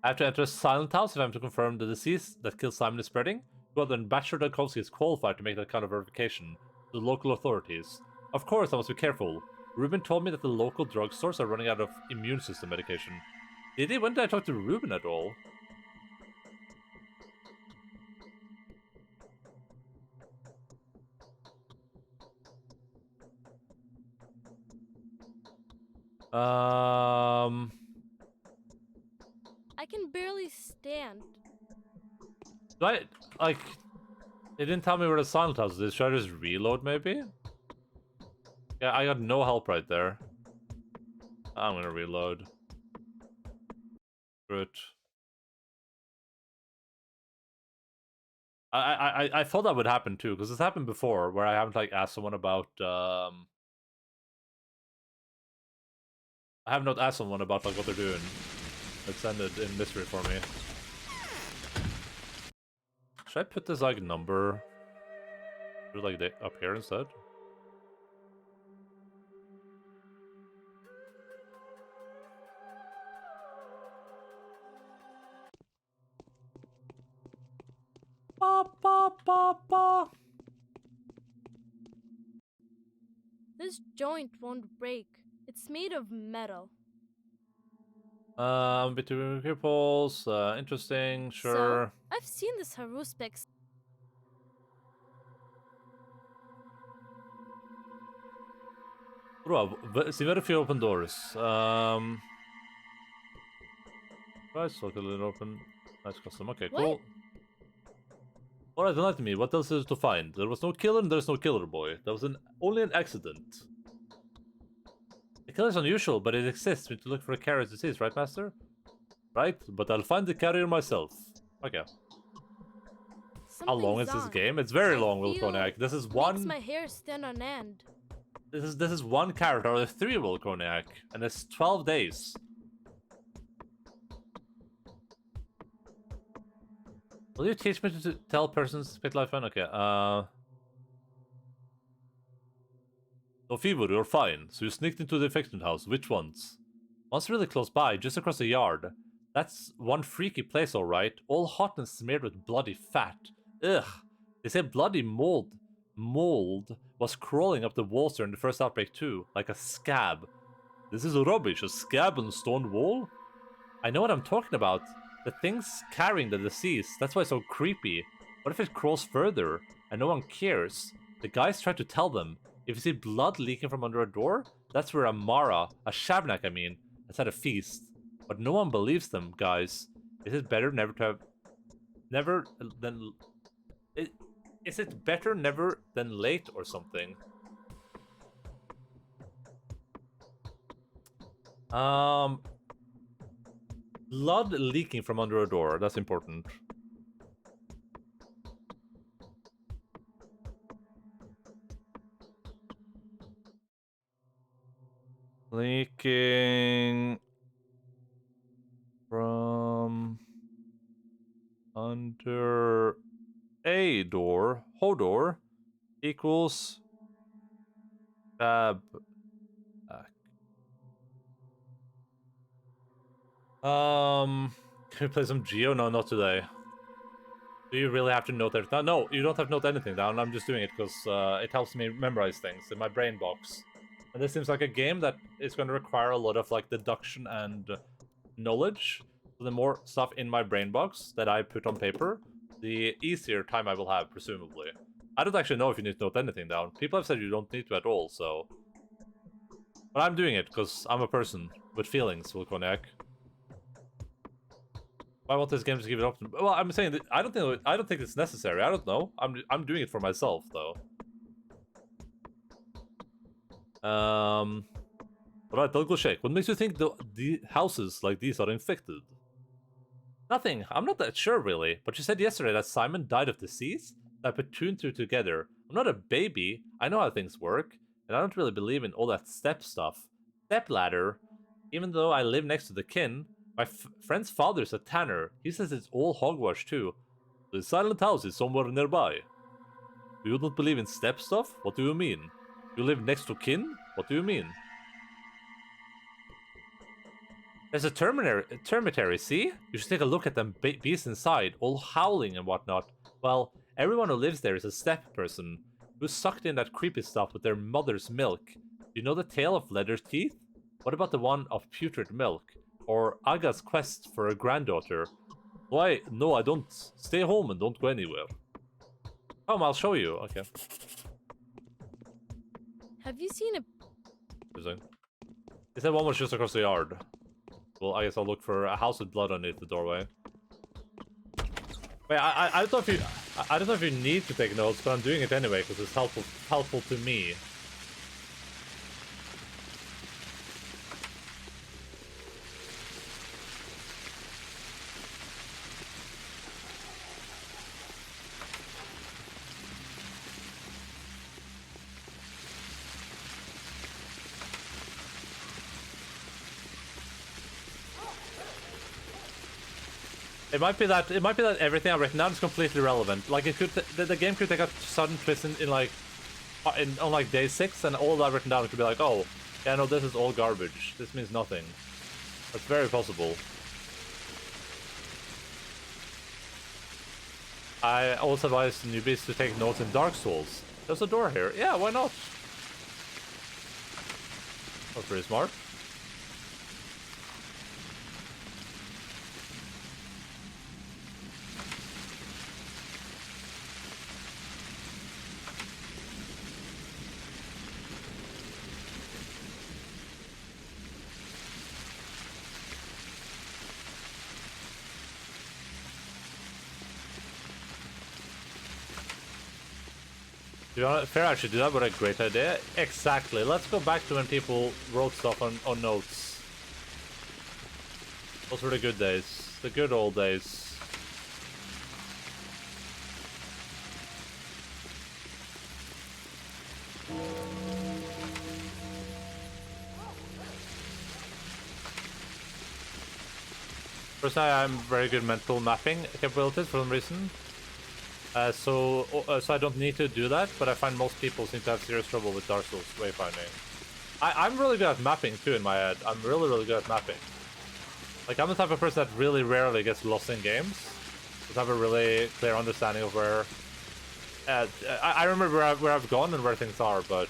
I have to enter a silent house if I'm to confirm the disease that kills Simon is spreading. Well, then Bachelor Darkovsky is qualified to make that kind of verification to the local authorities. Of course, I must be careful. Ruben told me that the local drugstores are running out of immune system medication. Did he? When did I talk to Ruben at all? I can barely stand. They didn't tell me where the silent house is. Should I just reload, maybe? Yeah, I got no help right there. I'm gonna reload. Good. I thought that would happen too, because this happened before, where I haven't asked someone about I have not asked someone about what they're doing. It's ended in mystery for me. Should I put this number up here instead? Ba, ba, ba, ba. This joint won't break. It's made of metal. Between peoples, interesting, sure. So, I've seen this Haruspex. Bro, see very few open doors. Guys, look a little open. Nice custom. Okay, cool. Alright, enlighten me. What else is to find? There was no killer and there's no killer boy. That was only an accident. The killer is unusual, but it exists. We need to look for a carrier's disease, right, Master? Right, but I'll find the carrier myself. Okay. How long is this game? It's very long, Wilconiac. This is one. Makes my hair stand on end. This is one character out of 3 Wilconiac, and it's 12 days. Will you teach me to tell persons to pick life fun? Okay, No fever, you're fine. So you sneaked into the infection house. Which ones? One's really close by, just across the yard. That's one freaky place, alright. All hot and smeared with bloody fat. Ugh. They say bloody mold was crawling up the walls during the first outbreak too, like a scab. This is rubbish, a scab on a stone wall? I know what I'm talking about. The thing's carrying the disease, that's why it's so creepy. What if it crawls further, and no one cares? The guys tried to tell them. If you see blood leaking from under a door, that's where a Shabnak, a Let's have a feast. But no one believes them, guys. Is it better never to have... Never than... Is it better never than late or something? Blood leaking from under a door. That's important. Leaking from under a door, Hodor, equals tab. Can we play some Geo? No, not today. Do you really have to note everything down? No, you don't have to note anything down. I'm just doing it because it helps me memorize things in my brain box. And this seems like a game that is going to require a lot of like deduction and knowledge. So the more stuff in my brain box that I put on paper, the easier time I will have, presumably. I don't actually know if you need to note anything down. People have said you don't need to at all, so... But I'm doing it because I'm a person with feelings, Volconiac. I want this game to give it option. Well, I'm saying that I don't think it's necessary. I don't know. I'm doing it for myself though. Alright, don't go shake. What makes you think the houses like these are infected? Nothing. I'm not that sure really. But you said yesterday that Simon died of disease. I put two and two together. I'm not a baby. I know how things work, and I don't really believe in all that step stuff. Step ladder. Even though I live next to the kin. My friend's father's a tanner. He says it's all hogwash too. The silent house is somewhere nearby. Do you not believe in step stuff? What do you mean? You live next to kin? What do you mean? There's a termitary, see? You should take a look at them beasts inside, all howling and whatnot. Well, everyone who lives there is a step person, who sucked in that creepy stuff with their mother's milk. Do you know the tale of Leather's teeth? What about the one of putrid milk? Or Aga's quest for a granddaughter? Why? No, I don't. Stay home and don't go anywhere. Come, I'll show you. Okay. Have you seen a... He said one was just across the yard. Well, I guess I'll look for a house with blood underneath the doorway. Wait, I don't know if you... I don't know if you need to take notes, but I'm doing it anyway because it's helpful to me. It might be that everything I've written down is completely irrelevant. Like it could, the game could take a sudden twist in like, on like day 6, and all that I've written down could be like, oh, yeah, no, this is all garbage. This means nothing. That's very possible. I also advise newbies to take notes in Dark Souls. There's a door here. Yeah, why not? That's pretty smart. Fair actually do that, what a great idea. Exactly. Let's go back to when people wrote stuff on notes. Those were the good days. The good old days. Personally, I'm very good mental mapping capabilities for some reason. So I don't need to do that, but I find most people seem to have serious trouble with Dark Souls wayfinding. I'm really good at mapping too in my head. I'm really, really good at mapping. Like, I'm the type of person that really rarely gets lost in games. Just have a really clear understanding of where... I remember where I've gone and where things are, but...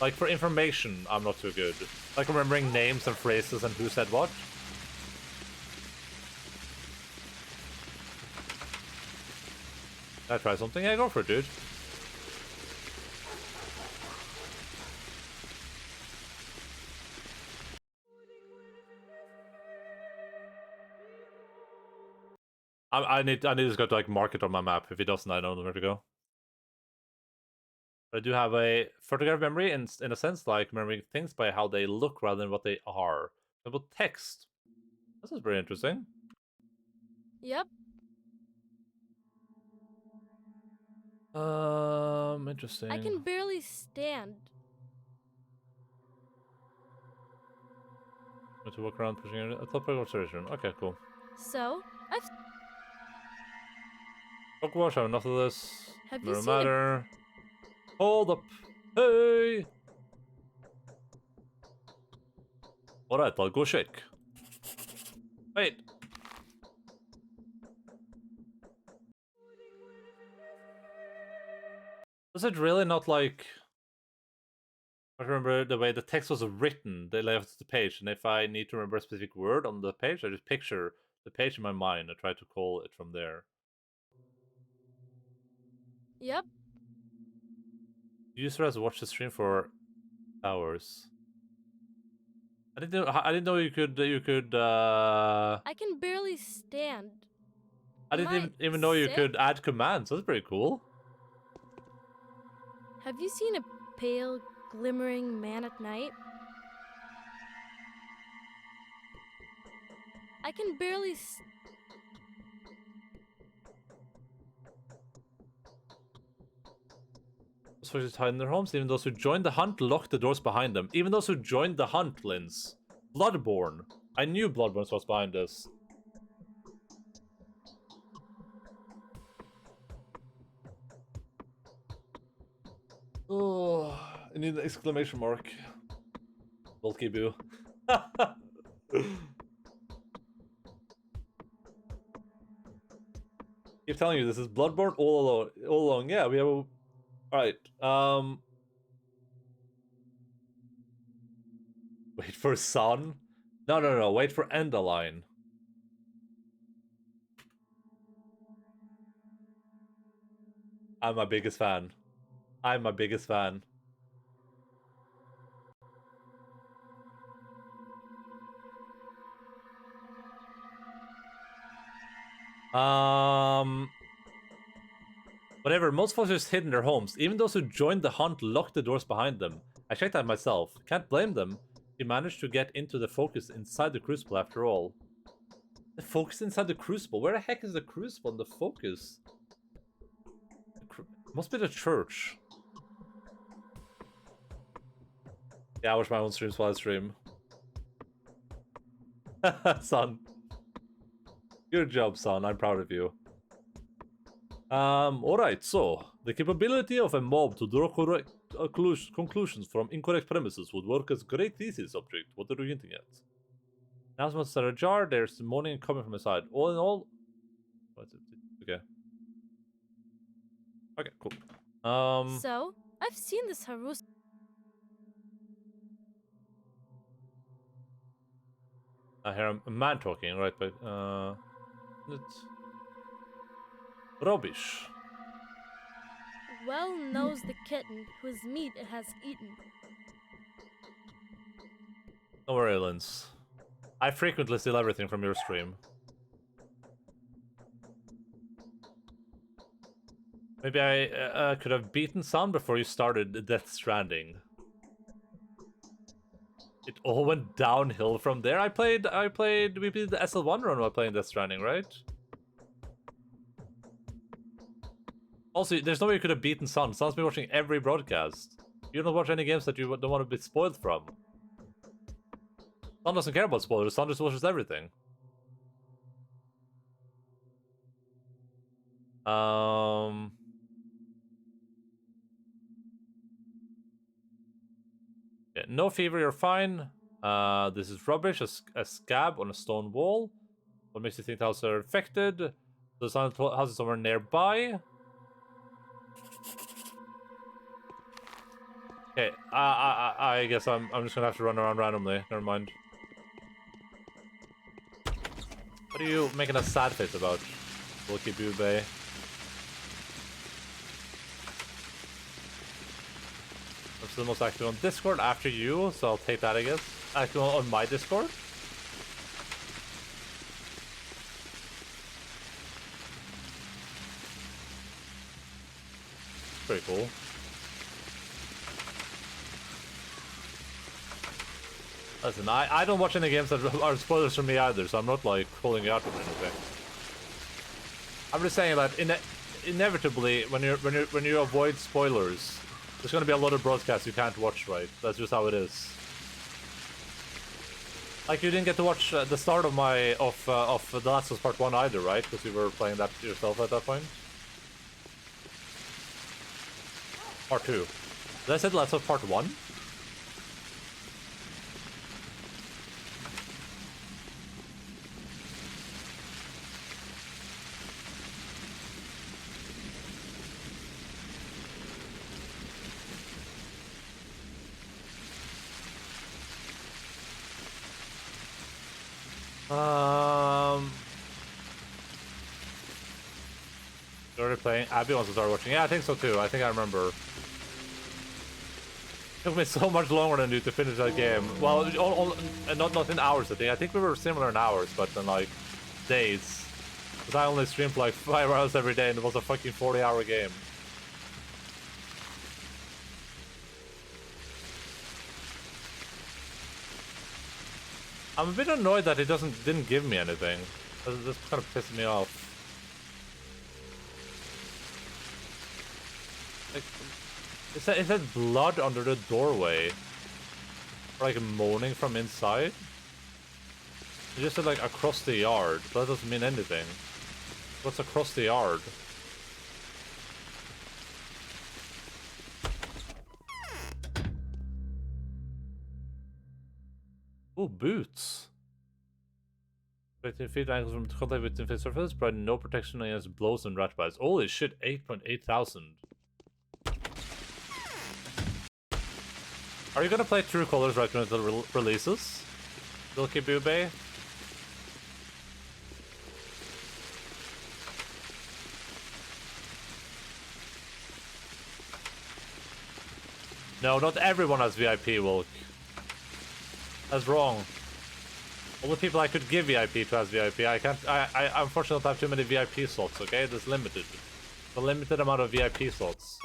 like, for information, I'm not too good. Like, remembering names and phrases and who said what. Can I try something? Yeah, go for it, dude. I need to just go to like mark it on my map. If it doesn't, I don't know where to go. But I do have a photograph memory in a sense, like remembering things by how they look rather than what they are. About text. This is very interesting. Yep. Interesting. I can barely stand. To walk around pushing it. I thought observation. Okay, cool. So, I've... Hogwash, I have enough of this. Have you Doesn't seen matter. Hold up. Hey! Alright, I'll go shake. Wait. Was it really not like... I remember the way the text was written, they left the page, and if I need to remember a specific word on the page, I just picture the page in my mind and try to call it from there. Yep. User has watched the stream for hours. I didn't know you could I can barely stand. I didn't even know you could add commands. That's pretty cool. Have you seen a pale, glimmering man at night? I can barely Soldiers hide in their homes. Even those who joined the hunt locked the doors behind them. Even those who joined the hunt, Linz. Bloodborne. I knew Bloodborne was behind this. Oh, I need an exclamation mark. Bulky boo. Keep telling you this is Bloodborne all along. Yeah, we have a... Alright, wait for Sun? No, wait for Endaline. I'm my biggest fan. I'm my biggest fan. Whatever, most folks just hid in their homes. Even those who joined the hunt locked the doors behind them. I checked that myself. Can't blame them. He managed to get into the focus inside the crucible after all. The focus inside the crucible? Where the heck is the crucible and the focus? Must be the church. Yeah, I watch my own streams while I stream. Son. Good job, son. I'm proud of you. Alright, so the capability of a mob to draw correct conclusions from incorrect premises would work as great thesis subject. What are you hinting at? Now someone started a jar, there's moaning coming from inside. All in all... What's it? Okay. Okay, cool. So, I've seen this Harus... I hear a man talking, right, but, it's... Rubbish. Well knows the kitten whose meat it has eaten. Don't worry, Linz. I frequently steal everything from your stream. Maybe I could have beaten Sun before you started Death Stranding. It all went downhill from there. We played the SL1 run while playing Death Stranding, right? Also, there's no way you could have beaten Sun. Sun's been watching every broadcast. You don't watch any games that you don't want to be spoiled from. Sun doesn't care about spoilers. Sun just watches everything. Yeah, no fever, you're fine. This is rubbish. A scab on a stone wall. What makes you think the houses are infected? The house is somewhere nearby. Okay, I guess I'm just gonna have to run around randomly. Never mind. What are you making a sad face about, Wilkie Bube? I'm still most active on Discord after you, so I'll take that, I guess. Active on my Discord. Listen, I don't watch any games that are spoilers for me either, so I'm not like pulling you out or anything. I'm just saying that inevitably, when you avoid spoilers, there's gonna be a lot of broadcasts you can't watch, right? That's just how it is. Like you didn't get to watch the start of The Last of Us Part 1 either, right? Because you were playing that yourself at that point. Part 2. Did I say The Last of Us Part 1? Started playing. Abby wants to start watching. Yeah, I think so too. I think I remember. It took me so much longer than you to finish that game. Well, not in hours. I think we were similar in hours, but in like days. Because I only streamed for like 5 hours every day, and it was a fucking 40-hour game. I'm a bit annoyed that it didn't give me anything. This kind of pissed me off. Like, it said blood under the doorway. Or like moaning from inside. It just said like across the yard, but that doesn't mean anything. What's across the yard? Oh, boots. 15 feet angles from contact with the face surface, but no protection against blows and rat bites. Holy shit, 8.8 thousand. Are you gonna play True Colors right when it releases? Milky Bube? No, not everyone has VIP, Wilk. That's wrong. All the people I could give VIP to has VIP. I unfortunately don't have too many VIP slots, okay? There's limited. A limited amount of VIP slots.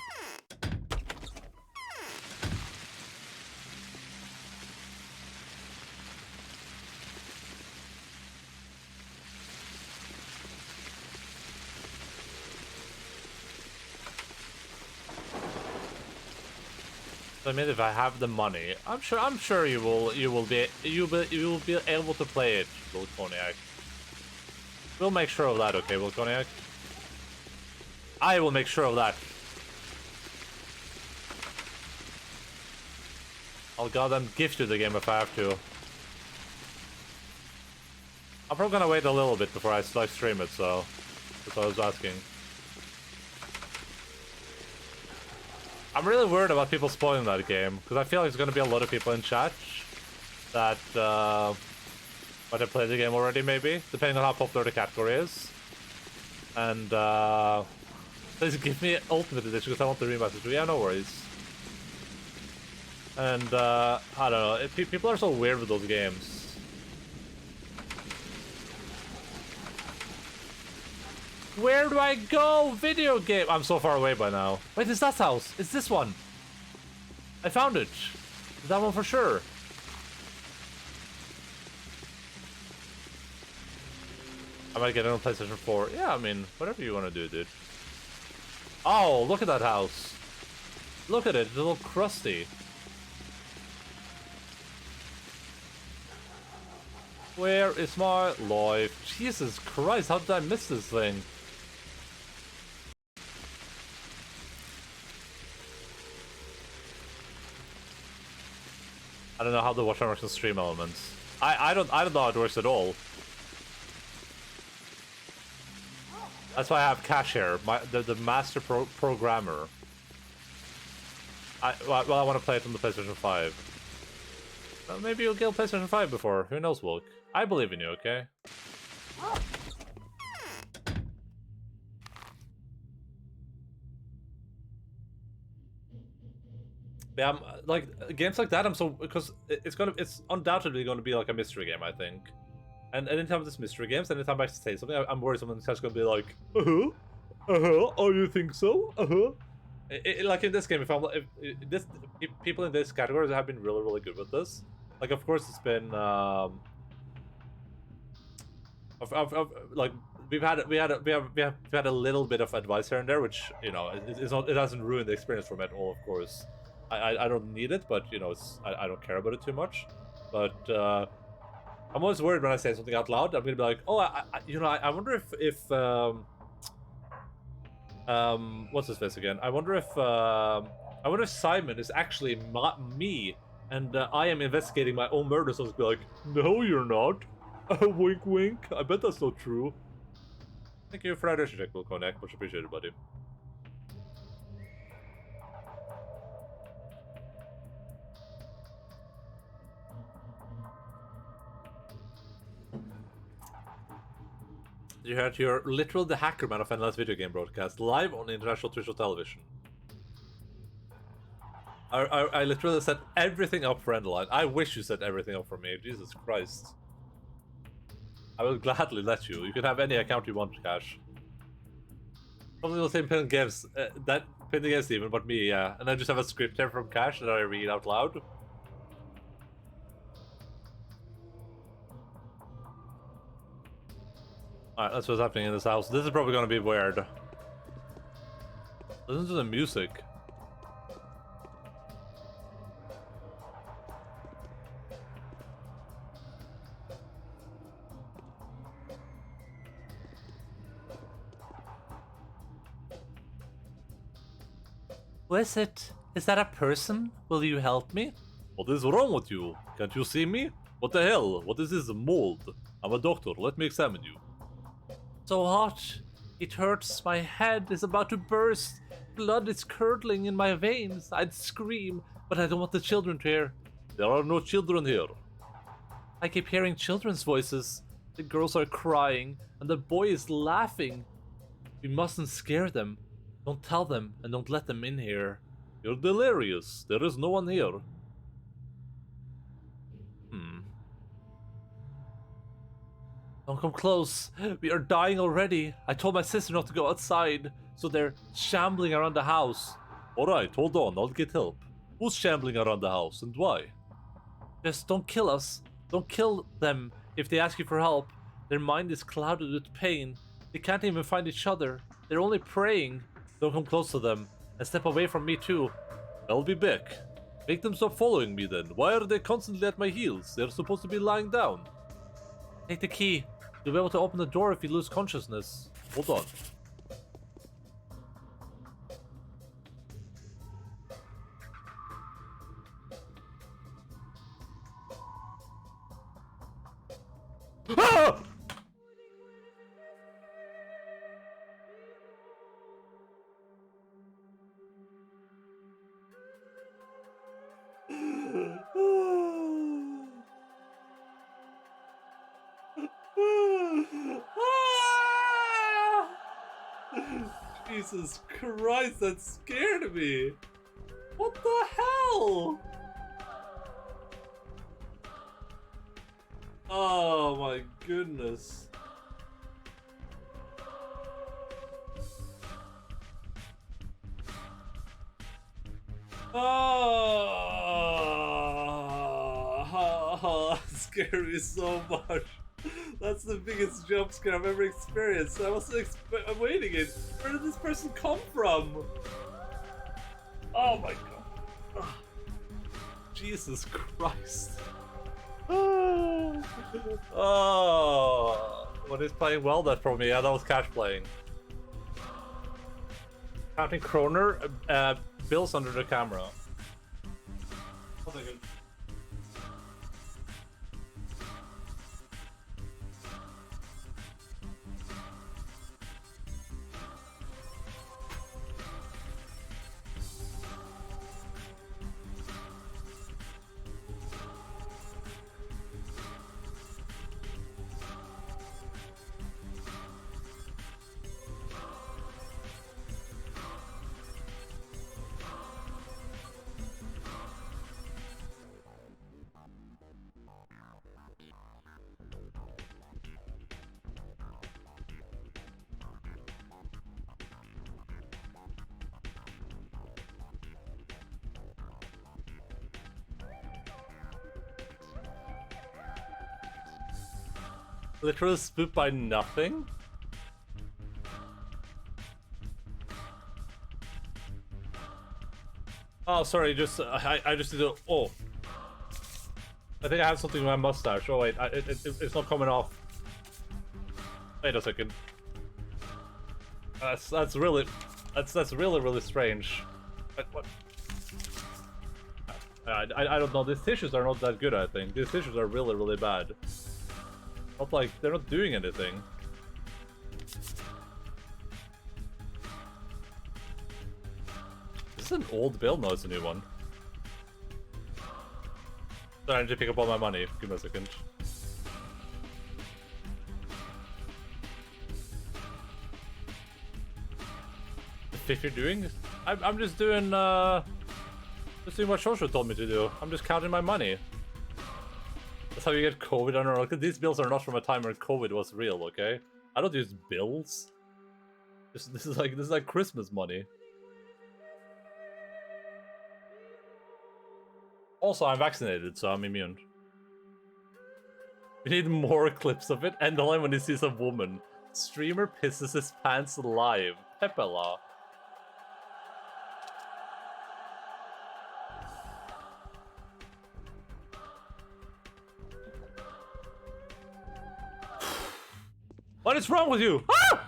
So I mean, if I have the money, I'm sure you will be able to play it, Volconiac. We'll make sure of that, okay, Volconiac? I will make sure of that. I'll goddamn gift you the game if I have to. I'm probably gonna wait a little bit before I live stream it, so that's what I was asking. I'm really worried about people spoiling that game, because I feel like there's going to be a lot of people in chat that might have played the game already, maybe, depending on how popular the category is. And please give me Ultimate Edition, because I want the remaster too. Yeah, no worries. And I don't know, people are so weird with those games. Where do I go? Video game! I'm so far away by now. Wait, is that house? It's this one. I found it. Is that one for sure? I might get it on PlayStation 4. Yeah, I mean, whatever you want to do, dude. Oh, look at that house. Look at it. It's a little crusty. Where is my life? Jesus Christ, how did I miss this thing? I don't know how the watch works on stream elements. I don't know how it works at all. That's why I have Cash here, the master programmer. I want to play it on the PlayStation 5. Well, maybe you'll get PlayStation 5 before. Who knows, Wilk? I believe in you, okay? Yeah, like games like that. Because it's undoubtedly going to be like a mystery game, I think. And anytime there's mystery games, anytime I say something, I'm worried someone's just going to be like, oh, you think so? Like in this game, people in this category have been really, really good with this. Like, of course, it's been like we've had a little bit of advice here and there, which, you know, it hasn't ruined the experience for me at all. Of course, I don't need it, but, you know, I don't care about it too much. But I'm always worried when I say something out loud. I'm gonna be like, oh, I wonder if what's his face again? I wonder if Simon is actually me, and I am investigating my own murder. So I'll be like, no, you're not. Wink, wink. I bet that's not true. Thank you for that check, Will Connect. Much appreciated, buddy. You heard you're literally the hacker man of Endline's video game broadcast live on international Twitch television. I literally set everything up for Endaline. I wish you set everything up for me. Jesus Christ. I will gladly let you. You can have any account you want, Cash. Something the same pin gives that pin against Steven, but me, yeah. And I just have a script here from Cash that I read out loud. Alright, that's what's happening in this house. This is probably gonna be weird. Listen to the music. Who is it? Is that a person? Will you help me? What is wrong with you? Can't you see me? What the hell? What is this mold? I'm a doctor. Let me examine you. So hot. It hurts. My head is about to burst. Blood is curdling in my veins. I'd scream, but I don't want the children to hear. There are no children here. I keep hearing children's voices. The girls are crying, and the boy is laughing. We mustn't scare them. Don't tell them, and don't let them in here. You're delirious. There is no one here. Don't come close. We are dying already. I told my sister not to go outside, so they're shambling around the house. Alright, hold on. I'll get help. Who's shambling around the house, and why? Just don't kill us. Don't kill them if they ask you for help. Their mind is clouded with pain. They can't even find each other. They're only praying. Don't come close to them, and step away from me too. I'll be back. Make them stop following me then. Why are they constantly at my heels? They're supposed to be lying down. Take the key. You'll be able to open the door if you lose consciousness. Hold on. Ah! Jesus Christ, that scared me! What the hell? Oh my goodness. Oh, that scared me so much. That's the biggest jump scare I've ever experienced. I wasn't waiting it. Where did this person come from? Oh my god. Oh. Jesus Christ. Oh. When he's playing well, that for me. Yeah, that was Cash playing. Counting Kroner, Bill's under the camera. Oh my god. Literally spooked by nothing? Oh, sorry, just I just did a... Oh. I think I have something in my mustache. Oh wait, it's not coming off. Wait a second. That's really really strange. What? I don't know. These tissues are not that good. I think these tissues are really bad. Not like they're not doing anything. This is an old build. No, it's a new one. Sorry, I need to pick up all my money. Give me a second. If you're doing, I'm just doing what Shoshu told me to do. I'm just counting my money. That's how you get COVID. I don't know. These bills are not from a time when COVID was real. Okay, I don't use bills. This is like Christmas money. Also, I'm vaccinated, so I'm immune. We need more clips of it. Endaline when he sees a woman. Streamer pisses his pants live. Pepela. What is wrong with you? Ah!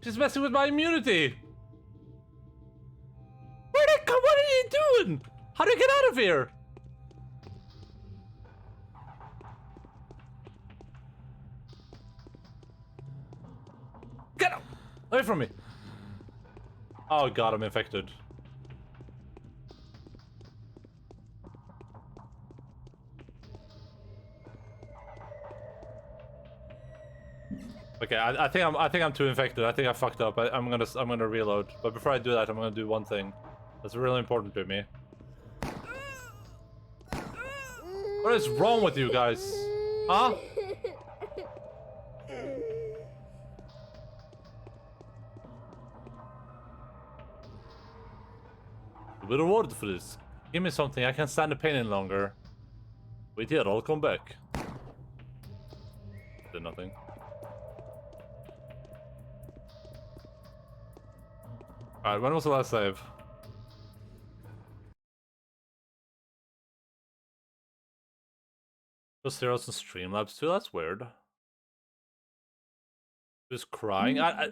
She's messing with my immunity. Where'd it come? What are you doing? How do you get out of here? Get away from me. Oh god, I'm infected. Okay, I think I'm too infected. I think I fucked up. I'm gonna reload. But before I do that, I'm gonna do one thing that's really important to me. What is wrong with you guys? Huh? A bit of reward for this. Give me something. I can't stand the pain any longer. Wait here, I'll come back. Did nothing. Alright, when was the last save? Just Zeros and Streamlabs too? That's weird. Who's crying? I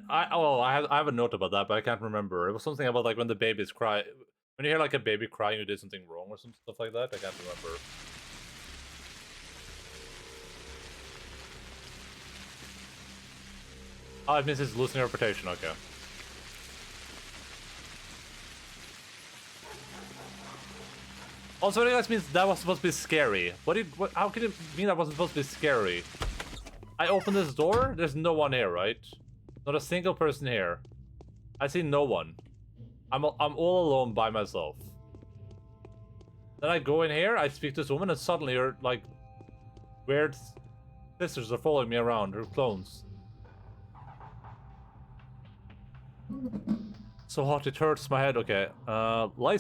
have a note about that, but I can't remember. It was something about like when the babies cry. When you hear like a baby crying, you did something wrong or some stuff like that. I can't remember. Oh, it means it's losing reputation. Okay. Also, I guess means that was supposed to be scary. How can it mean that wasn't supposed to be scary? I open this door, there's no one here, right? Not a single person here. I see no one. I'm all alone by myself. Then I go in here, I speak to this woman, and suddenly you're like weird sisters are following me around, they're clones. So hot it hurts my head. Okay, lie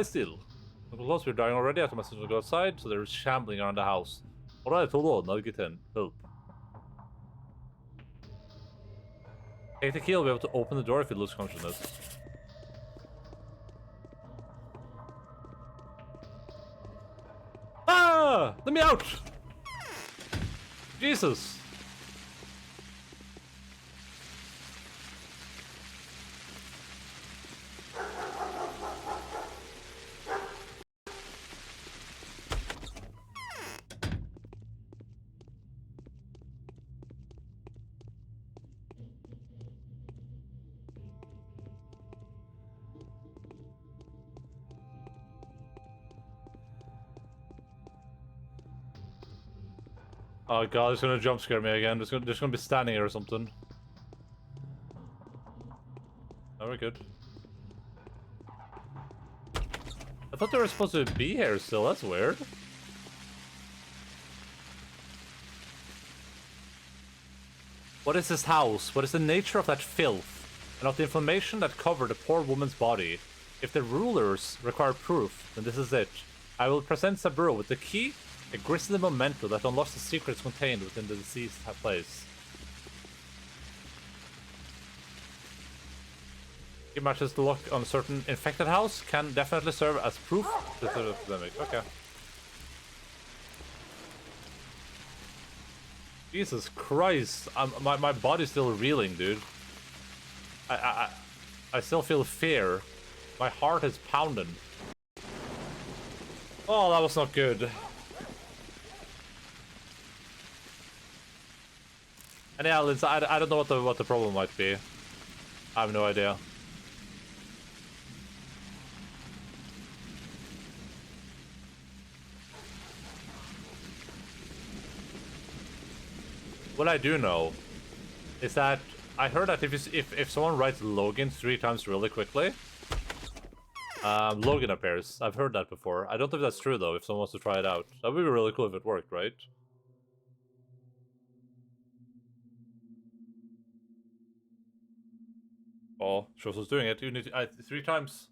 still. Close, we're dying already. I told my sister to go outside, so they're shambling around the house. Alright, hold on, I'll get in. Help. Take the key, I'll be able to open the door if it loses consciousness. Ah! Let me out! Jesus! Oh god, it's gonna jump scare me again. There's gonna be standing here or something. Oh, we're good. I thought they were supposed to be here still. That's weird. What is this house? What is the nature of that filth? And of the inflammation that covered the poor woman's body? If the rulers require proof, then this is it. I will present Saburo with the key, a grisly memento that unlocks the secrets contained within the deceased place. Key matches the lock on a certain infected house can definitely serve as proof to the epidemic. Okay. Jesus Christ, my body's still reeling, dude. I still feel fear. My heart is pounding. Oh, that was not good. And yeah, Linz, I don't know what the problem might be. I have no idea. What I do know is that I heard that if someone writes Logan 3 times really quickly, Logan appears. I've heard that before. I don't know if that's true though. If someone wants to try it out, that would be really cool if it worked, right? Oh, shows us doing it. You need to 3 times.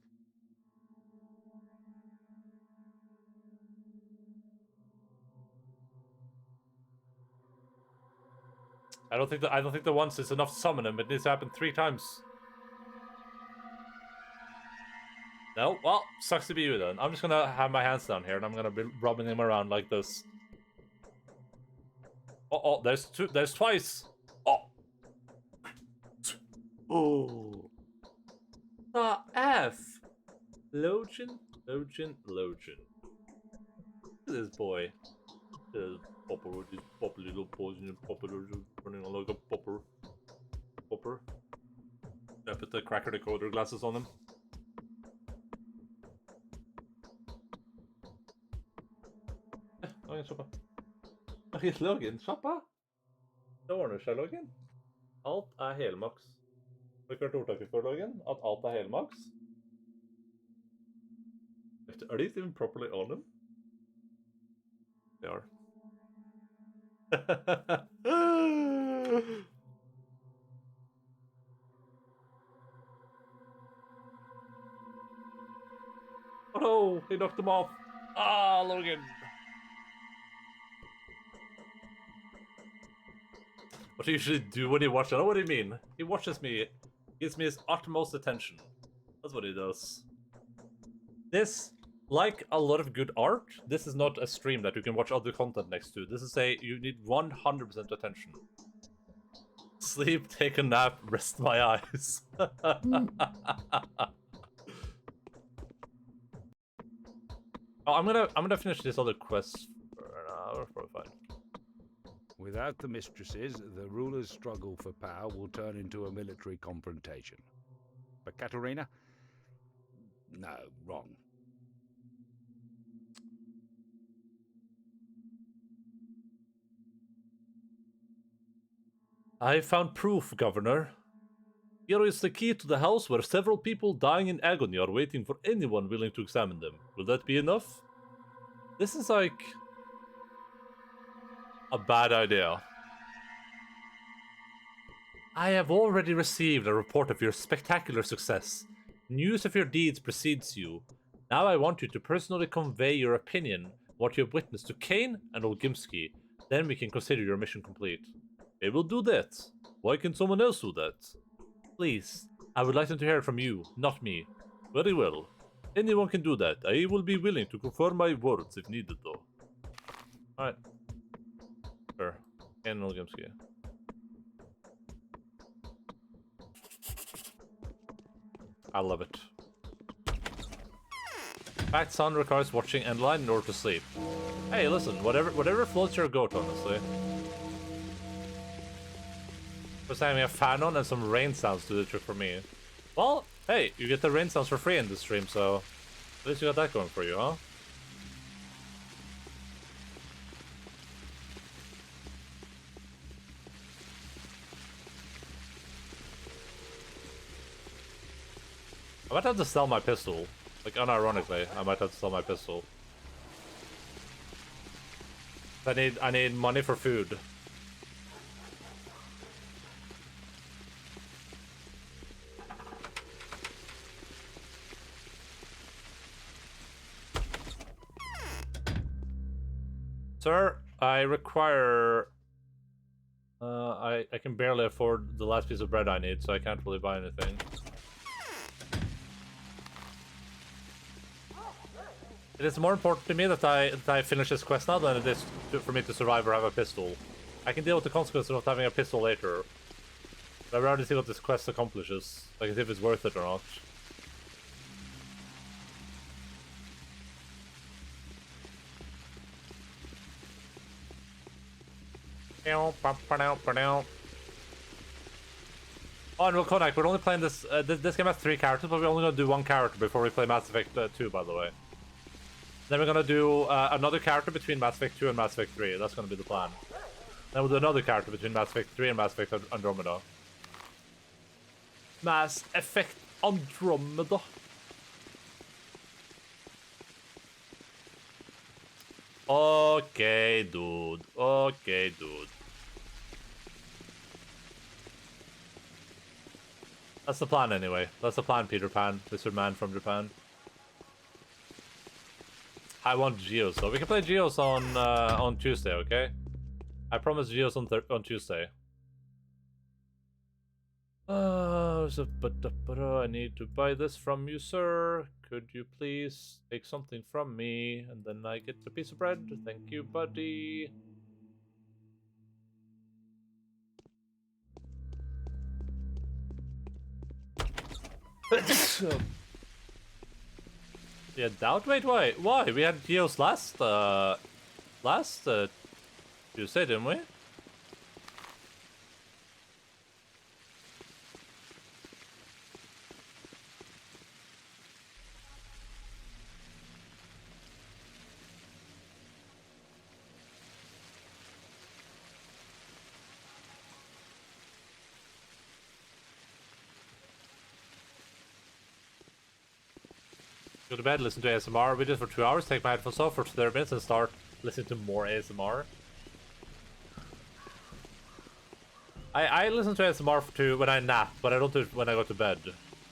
I don't think the once is enough to summon him. It needs to happen 3 times. No, well, sucks to be you then. I'm just gonna have my hands down here and I'm gonna be rubbing him around like this. Oh, there's twice. Oh. Oh. The F. Logan. Look at this boy. This popper with his popper little paws and popper running like a popper. I put the cracker decoder glasses on him. Logan, shoppa. Logan, shoppa. Det ordner seg, Logan. Alt er helmaks. Har du hørt ordtaket før, Logan? At alt er helmaks? Are these even properly on him? They are. Oh no, he knocked him off. Ah, Logan. What do you usually do when you watch it? Oh, what do you mean? He watches me, gives me his utmost attention. That's what he does. This, like a lot of good art, this is not a stream that you can watch other content next to. This is you need 100% attention. Sleep, take a nap, rest my eyes. Oh, I'm gonna finish this other quest for an hour, probably fine. Without the mistresses, the ruler's struggle for power will turn into a military confrontation. But Katerina? No, wrong. I found proof, Governor. Here is the key to the house where several people dying in agony are waiting for anyone willing to examine them. Will that be enough? This is like a bad idea. I have already received a report of your spectacular success. News of your deeds precedes you. Now I want you to personally convey your opinion, what you have witnessed to Kane and Olgimsky. Then we can consider your mission complete. They will do that. Why can someone else do that? Please, I would like them to hear from you, not me. Very well. Anyone can do that. I will be willing to confirm my words if needed, though. Alright. Sure. Kane and Olgimsky. I love it. Fact sun requires watching Endaline in order to sleep. Hey, listen, whatever floats your goat, honestly. Just having a fan on and some rain sounds do the trick for me. Well, hey, you get the rain sounds for free in this stream, so at least you got that going for you, huh? I might have to sell my pistol. Like, unironically, I might have to sell my pistol. I need money for food. Sir, I require... I can barely afford the last piece of bread I need, so I can't really buy anything. It is more important to me that I finish this quest now than it is for me to survive or have a pistol. I can deal with the consequences of having a pistol later. But I'd rather see what this quest accomplishes. Like, see if it's worth it or not. Oh, and we'll connect. We're only playing this. This game has 3 characters, but we're only gonna do 1 character before we play Mass Effect 2, by the way. Then we're gonna do another character between Mass Effect 2 and Mass Effect 3. That's gonna be the plan. Then we'll do another character between Mass Effect 3 and Mass Effect Andromeda. Mass Effect Andromeda. Okay, dude. Okay, dude. That's the plan anyway. That's the plan, Peter Pan. Mr. Man from Japan. I want Geos though. We can play Geos on Tuesday, okay? I promise Geos on Tuesday. I need to buy this from you, sir. Could you please take something from me, and then I get a piece of bread? Thank you, buddy. Yeah, doubt? Wait, why? Why? We had Geos last Tuesday, didn't we? Go to bed, listen to ASMR, videos for 2 hours, take my headphones off for 30 minutes and start listening to more ASMR. I listen to ASMR when I nap, but I don't do it when I go to bed.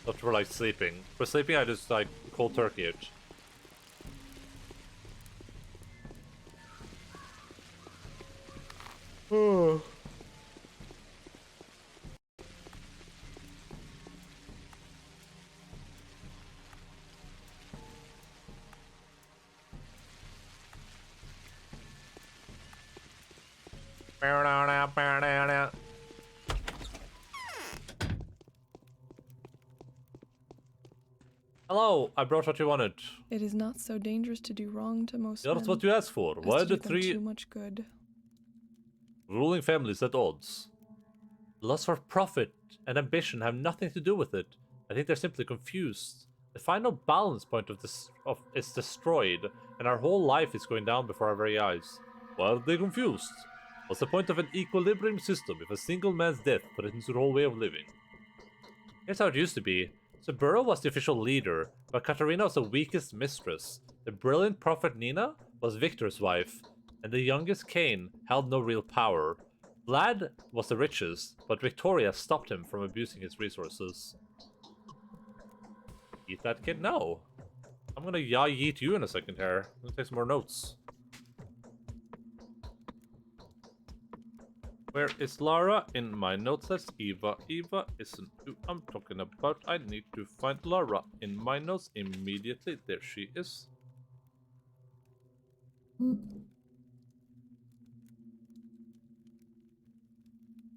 Not for like sleeping. For sleeping I just like cold turkey it. Oh. Hello, I brought what you wanted. It is not so dangerous to do wrong to most men. That's what you asked for. Why the 3 too much good ruling families at odds? Lust for profit and ambition have nothing to do with it. I think they're simply confused. The final balance point of this is destroyed, and our whole life is going down before our very eyes. Why are they confused? What's the point of an equilibrium system if a single man's death threatens your whole way of living? Here's how it used to be. Saburo was the official leader, but Katarina was the weakest mistress. The brilliant prophet Nina was Victor's wife, and the youngest Cain held no real power. Vlad was the richest, but Victoria stopped him from abusing his resources. Eat that kid? No. I'm gonna yeet you in a second here. I'm gonna take some more notes. Where is Lara in my notes list? Eva isn't who I'm talking about. I need to find Lara in my notes immediately. There she is.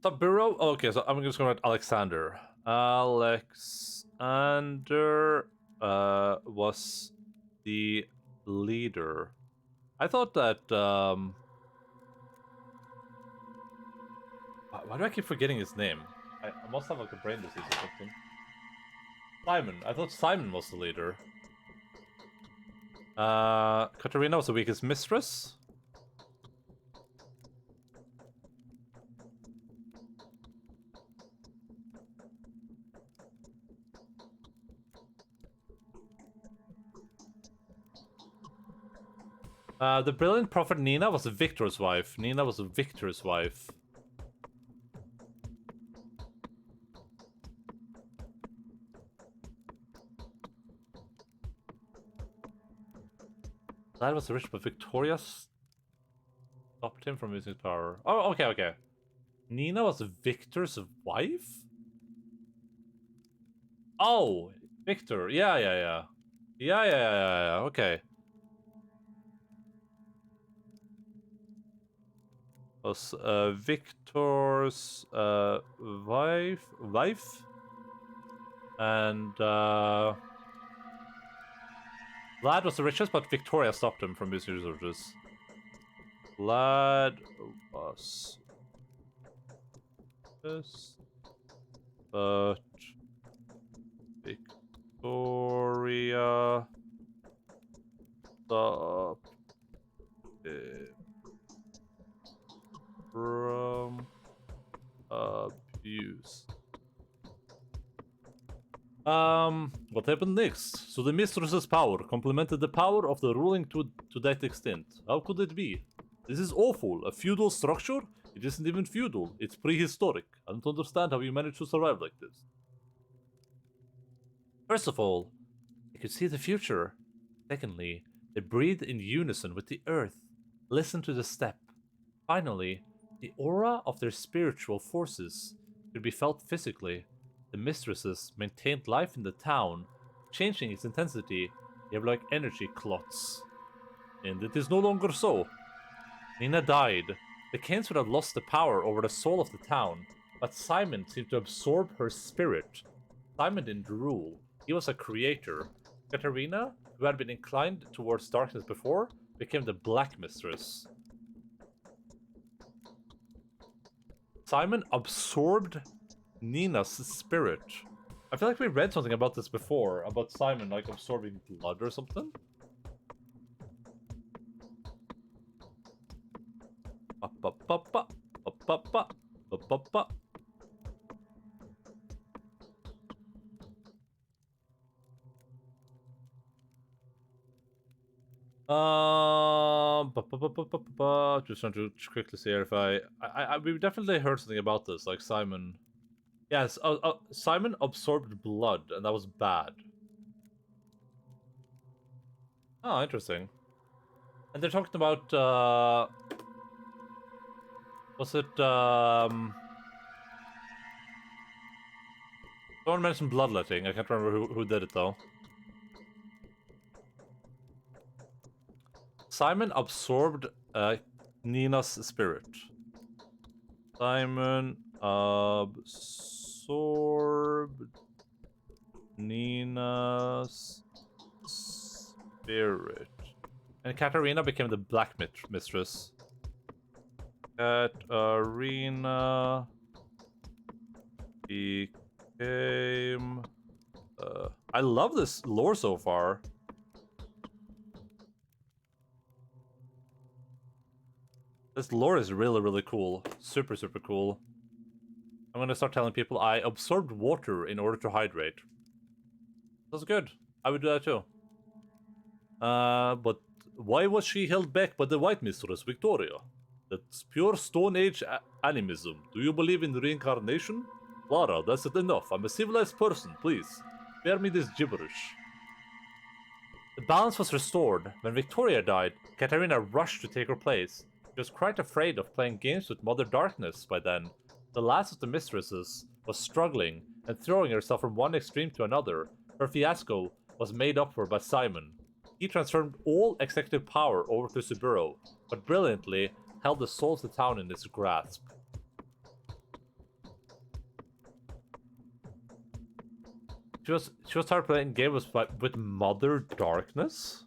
Saburo? Okay, so I'm just going to write Alexander. Alexander was the leader. I thought that why do I keep forgetting his name? I must have like a brain disease or something. Simon. I thought Simon was the leader. Katarina was the weakest mistress. The brilliant prophet Nina was Victor's wife. Nina was Victor's wife. That was rich, but Victoria's... stopped him from using power. Oh, okay, okay. Nina was Victor's wife? Oh, Victor. Yeah, yeah, yeah. Yeah, yeah, yeah, yeah, okay. Was Victor's wife? And Vlad was the richest, but Victoria stopped him from using resources. Vlad was this, but Victoria stopped him from abuse. What happened next? So the mistress's power complemented the power of the ruling to that extent. How could it be? This is awful. A feudal structure? It isn't even feudal. It's prehistoric. I don't understand how you managed to survive like this. First of all, they could see the future. Secondly, they breathed in unison with the earth. Listen to the step. Finally, the aura of their spiritual forces could be felt physically. The mistresses maintained life in the town, changing its intensity. They were like energy clots. And it is no longer so. Nina died. The Keynes would have lost the power over the soul of the town, but Simon seemed to absorb her spirit. Simon didn't rule. He was a creator. Katarina, who had been inclined towards darkness before, became the Black Mistress. Simon absorbed Nina's spirit. I feel like we read something about this before, about Simon like absorbing blood or something. Just trying to quickly see if we definitely heard something about this, like Simon. Yes, Simon absorbed blood, and that was bad. Oh, interesting. And they're talking about, was it, someone mentioned bloodletting. I can't remember who did it, though. Simon absorbed Nina's spirit. Simon absorbed Nina's spirit. And Katarina became the Black Mistress. Katarina became... I love this lore so far. This lore is really, really cool. Super, super cool. I'm gonna start telling people I absorbed water in order to hydrate. That's good. I would do that too. But why was she held back by the White Mistress, Victoria? That's pure Stone Age animism. Do you believe in reincarnation? Lara, that's it enough. I'm a civilized person, please. Spare me this gibberish. The balance was restored. When Victoria died, Katarina rushed to take her place. She was quite afraid of playing games with Mother Darkness by then. The last of the mistresses was struggling and throwing herself from one extreme to another. Her fiasco was made up for by Simon. He transferred all executive power over to Subaru, but brilliantly held the soul of the town in his grasp. She was tired playing games with Mother Darkness?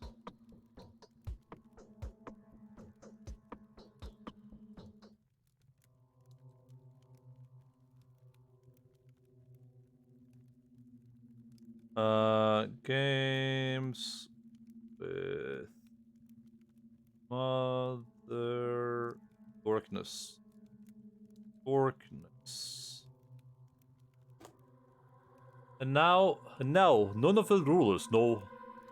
Games with Mother Darkness. And now, none of the rulers know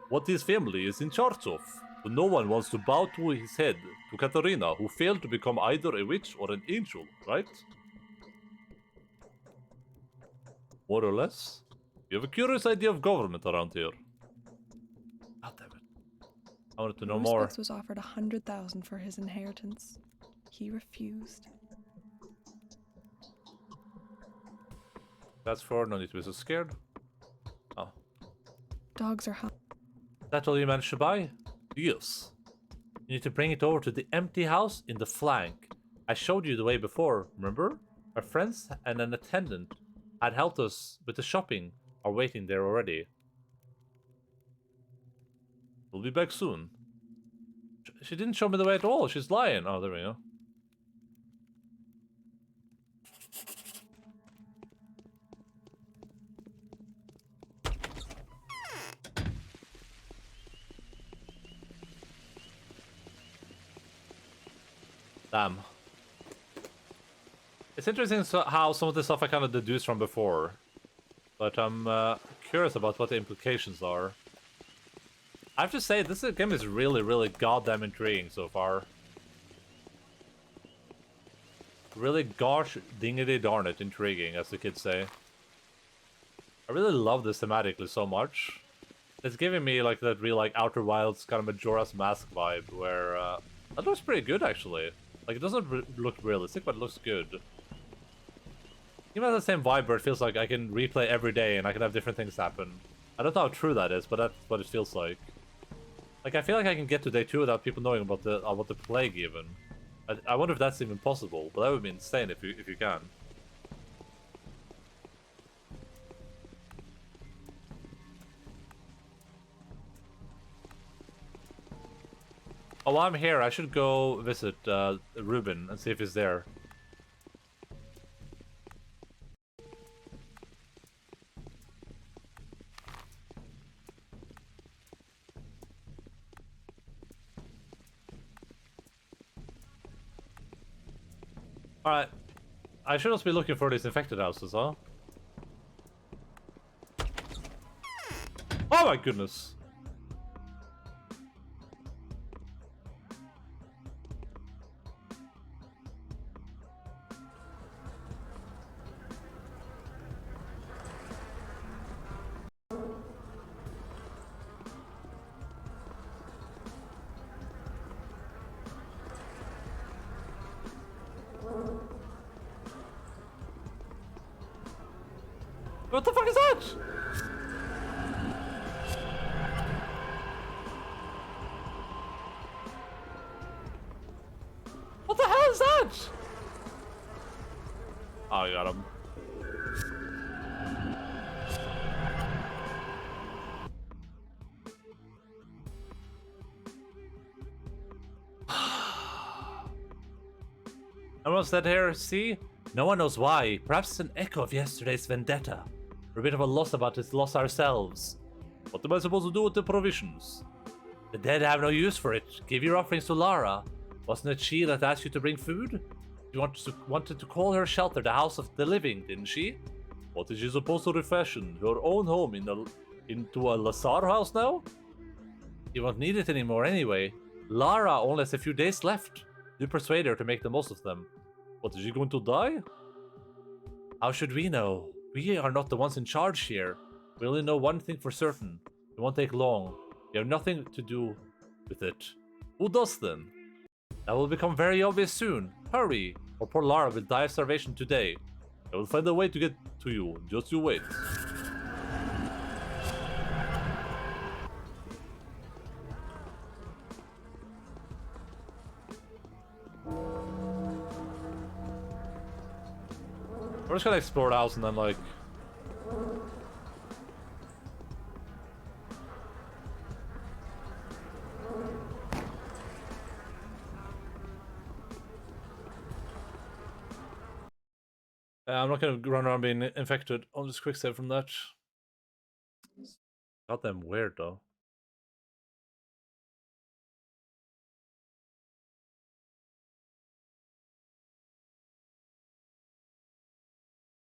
what his family is in charge of. But no one wants to bow to his head to Katarina, who failed to become either a witch or an angel, right? More or less. You have a curious idea of government around here. God damn it. I wanted to know more. Was offered 100,000 for his inheritance. He refused. That's 4, no need to be so scared. Oh. Dogs are hot. That's all you managed to buy? Yes. You need to bring it over to the empty house in the flank. I showed you the way before, remember? Our friends and an attendant had helped us with the shopping are waiting there already. We'll be back soon. She didn't show me the way at all. She's lying. Oh, there we go. Damn. It's interesting how some of the stuff I kind of deduced from before. But I'm curious about what the implications are. I have to say, this game is really, really goddamn intriguing so far. Really gosh dingity darn it intriguing, as the kids say. I really love this thematically so much. It's giving me like that real like Outer Wilds kind of Majora's Mask vibe, where that looks pretty good actually. Like, it doesn't look realistic, but it looks good. Even has the same vibe where it feels like I can replay every day and I can have different things happen. I don't know how true that is, but that's what it feels like. Like, I feel like I can get to day 2 without people knowing about the plague even. I wonder if that's even possible, but that would be insane if you can. Oh, while I'm here, I should go visit Ruben and see if he's there. Alright. I should also be looking for these infected houses, huh? Oh my goodness! What the fuck is that? What the hell is that? Oh, I got him. Almost dead here, see? No one knows why. Perhaps it's an echo of yesterday's vendetta. We're a bit of a loss about this loss ourselves. What am I supposed to do with the provisions? The dead have no use for it. Give your offerings to Lara. Wasn't it she that asked you to bring food? She wanted to call her shelter the House of the Living, didn't she? What is she supposed to refashion? Her own home into a Lazar house now? You won't need it anymore anyway. Lara only has a few days left. Do persuade her to make the most of them. What, is she going to die? How should we know? We are not the ones in charge here. We only know one thing for certain. It won't take long. We have nothing to do with it. Who does then? That will become very obvious soon. Hurry, or poor Lara will die of starvation today. I will find a way to get to you. Just you wait. We're just gonna explore the house and then like... I'm not gonna run around being infected. I'll just quick save from that. Goddamn weird though.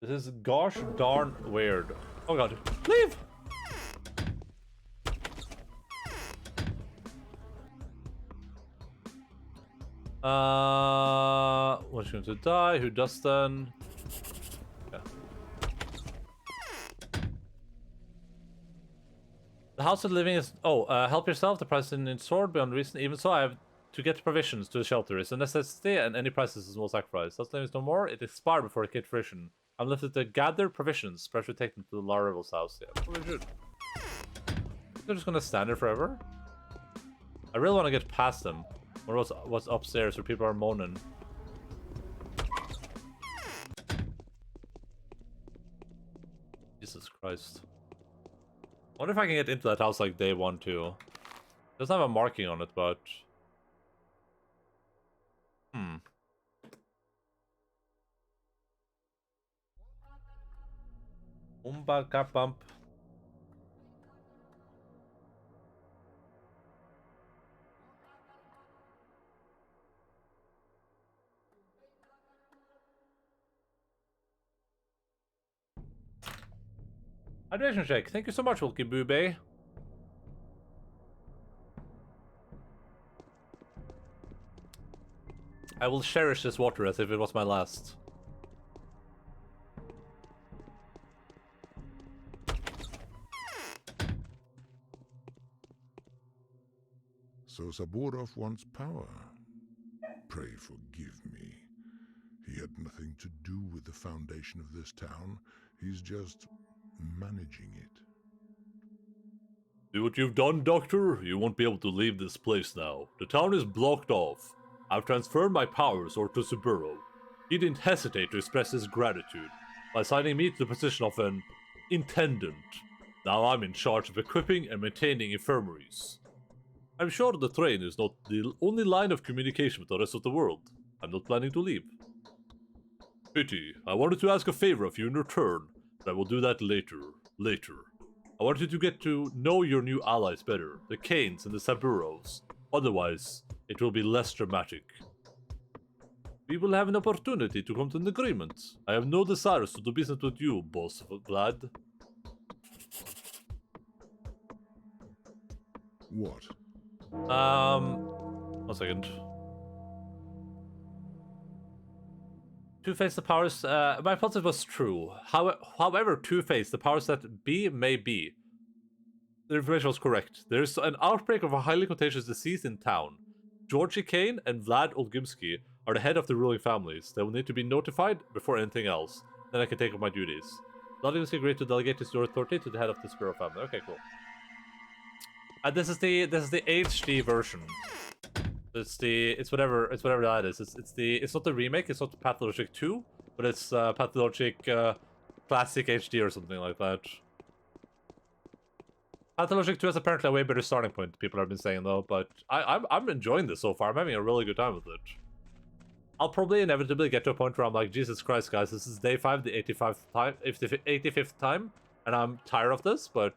This is gosh darn weird. Oh god. Leave! What's going to die? Who does then? Yeah. The House of Living is... Oh, help yourself. The price in sword beyond reason. Even so, I have to get provisions to the shelter is a necessity, and any price is a small sacrifice. Such name is no more. It expired before it get fruition. I'm left to gather provisions. Perhaps we take them to the Laravel's house. Yeah, probably should. They're just gonna stand there forever. I really want to get past them. Or what's upstairs where people are moaning. Jesus Christ. I wonder if I can get into that house like day 1 too. It doesn't have a marking on it, but... Umba kapamp. Hydration check. Thank you so much, Wilkie Boobay. I will cherish this water as if it was my last. So Saburov wants power. Pray forgive me. He had nothing to do with the foundation of this town. He's just managing it. See what you've done, Doctor? You won't be able to leave this place now. The town is blocked off. I've transferred my powers over to Saburo. He didn't hesitate to express his gratitude by assigning me to the position of an intendant. Now I'm in charge of equipping and maintaining infirmaries. I'm sure the train is not the only line of communication with the rest of the world. I'm not planning to leave. Pity, I wanted to ask a favor of you in return, but I will do that later. I want you to get to know your new allies better, the Kanes and the Saburos. Otherwise, it will be less dramatic. We will have an opportunity to come to an agreement. I have no desires to do business with you, boss Vlad. What? 1 second. Two-Face, the powers... my hypothesis was true. However, Two-Face, the powers that be may be. The information was correct. There's an outbreak of a highly contagious disease in town. Georgie Kane and Vlad Olgimsky are the head of the ruling families. They will need to be notified before anything else. Then I can take up my duties. Vlad Olgimsky agreed to delegate his authority to the head of the Sparrow family. Okay, cool. This is the HD version. It's whatever that is. It's not the remake. It's not Pathologic 2, but it's Pathologic Classic HD or something like that. Pathologic 2 is apparently a way better starting point. People have been saying though, but I'm enjoying this so far. I'm having a really good time with it. I'll probably inevitably get to a point where I'm like, Jesus Christ, guys, this is day 5, the 85th time, and I'm tired of this. But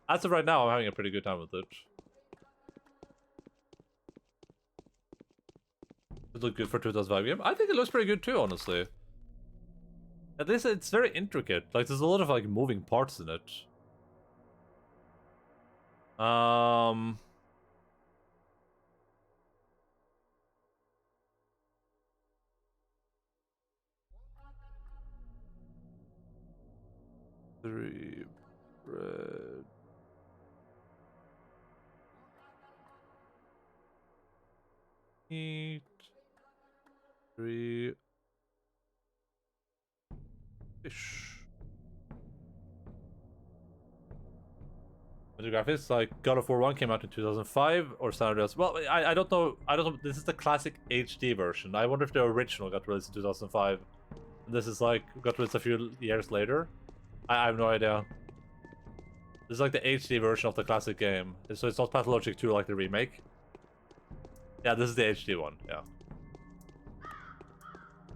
as of right now, I'm having a pretty good time with it. It look good for 2005 game. I think it looks pretty good too, honestly. At least it's very intricate. Like there's a lot of like moving parts in it. Three bread. Eat. 3 fish. The graphics like God of War 1 came out in 2005 or standard. Well, I don't know. This is the classic HD version. I wonder if the original got released in 2005. This is like got released a few years later. I have no idea. This is like the HD version of the classic game. So it's not Pathologic 2 like the remake. Yeah, this is the HD one. Yeah.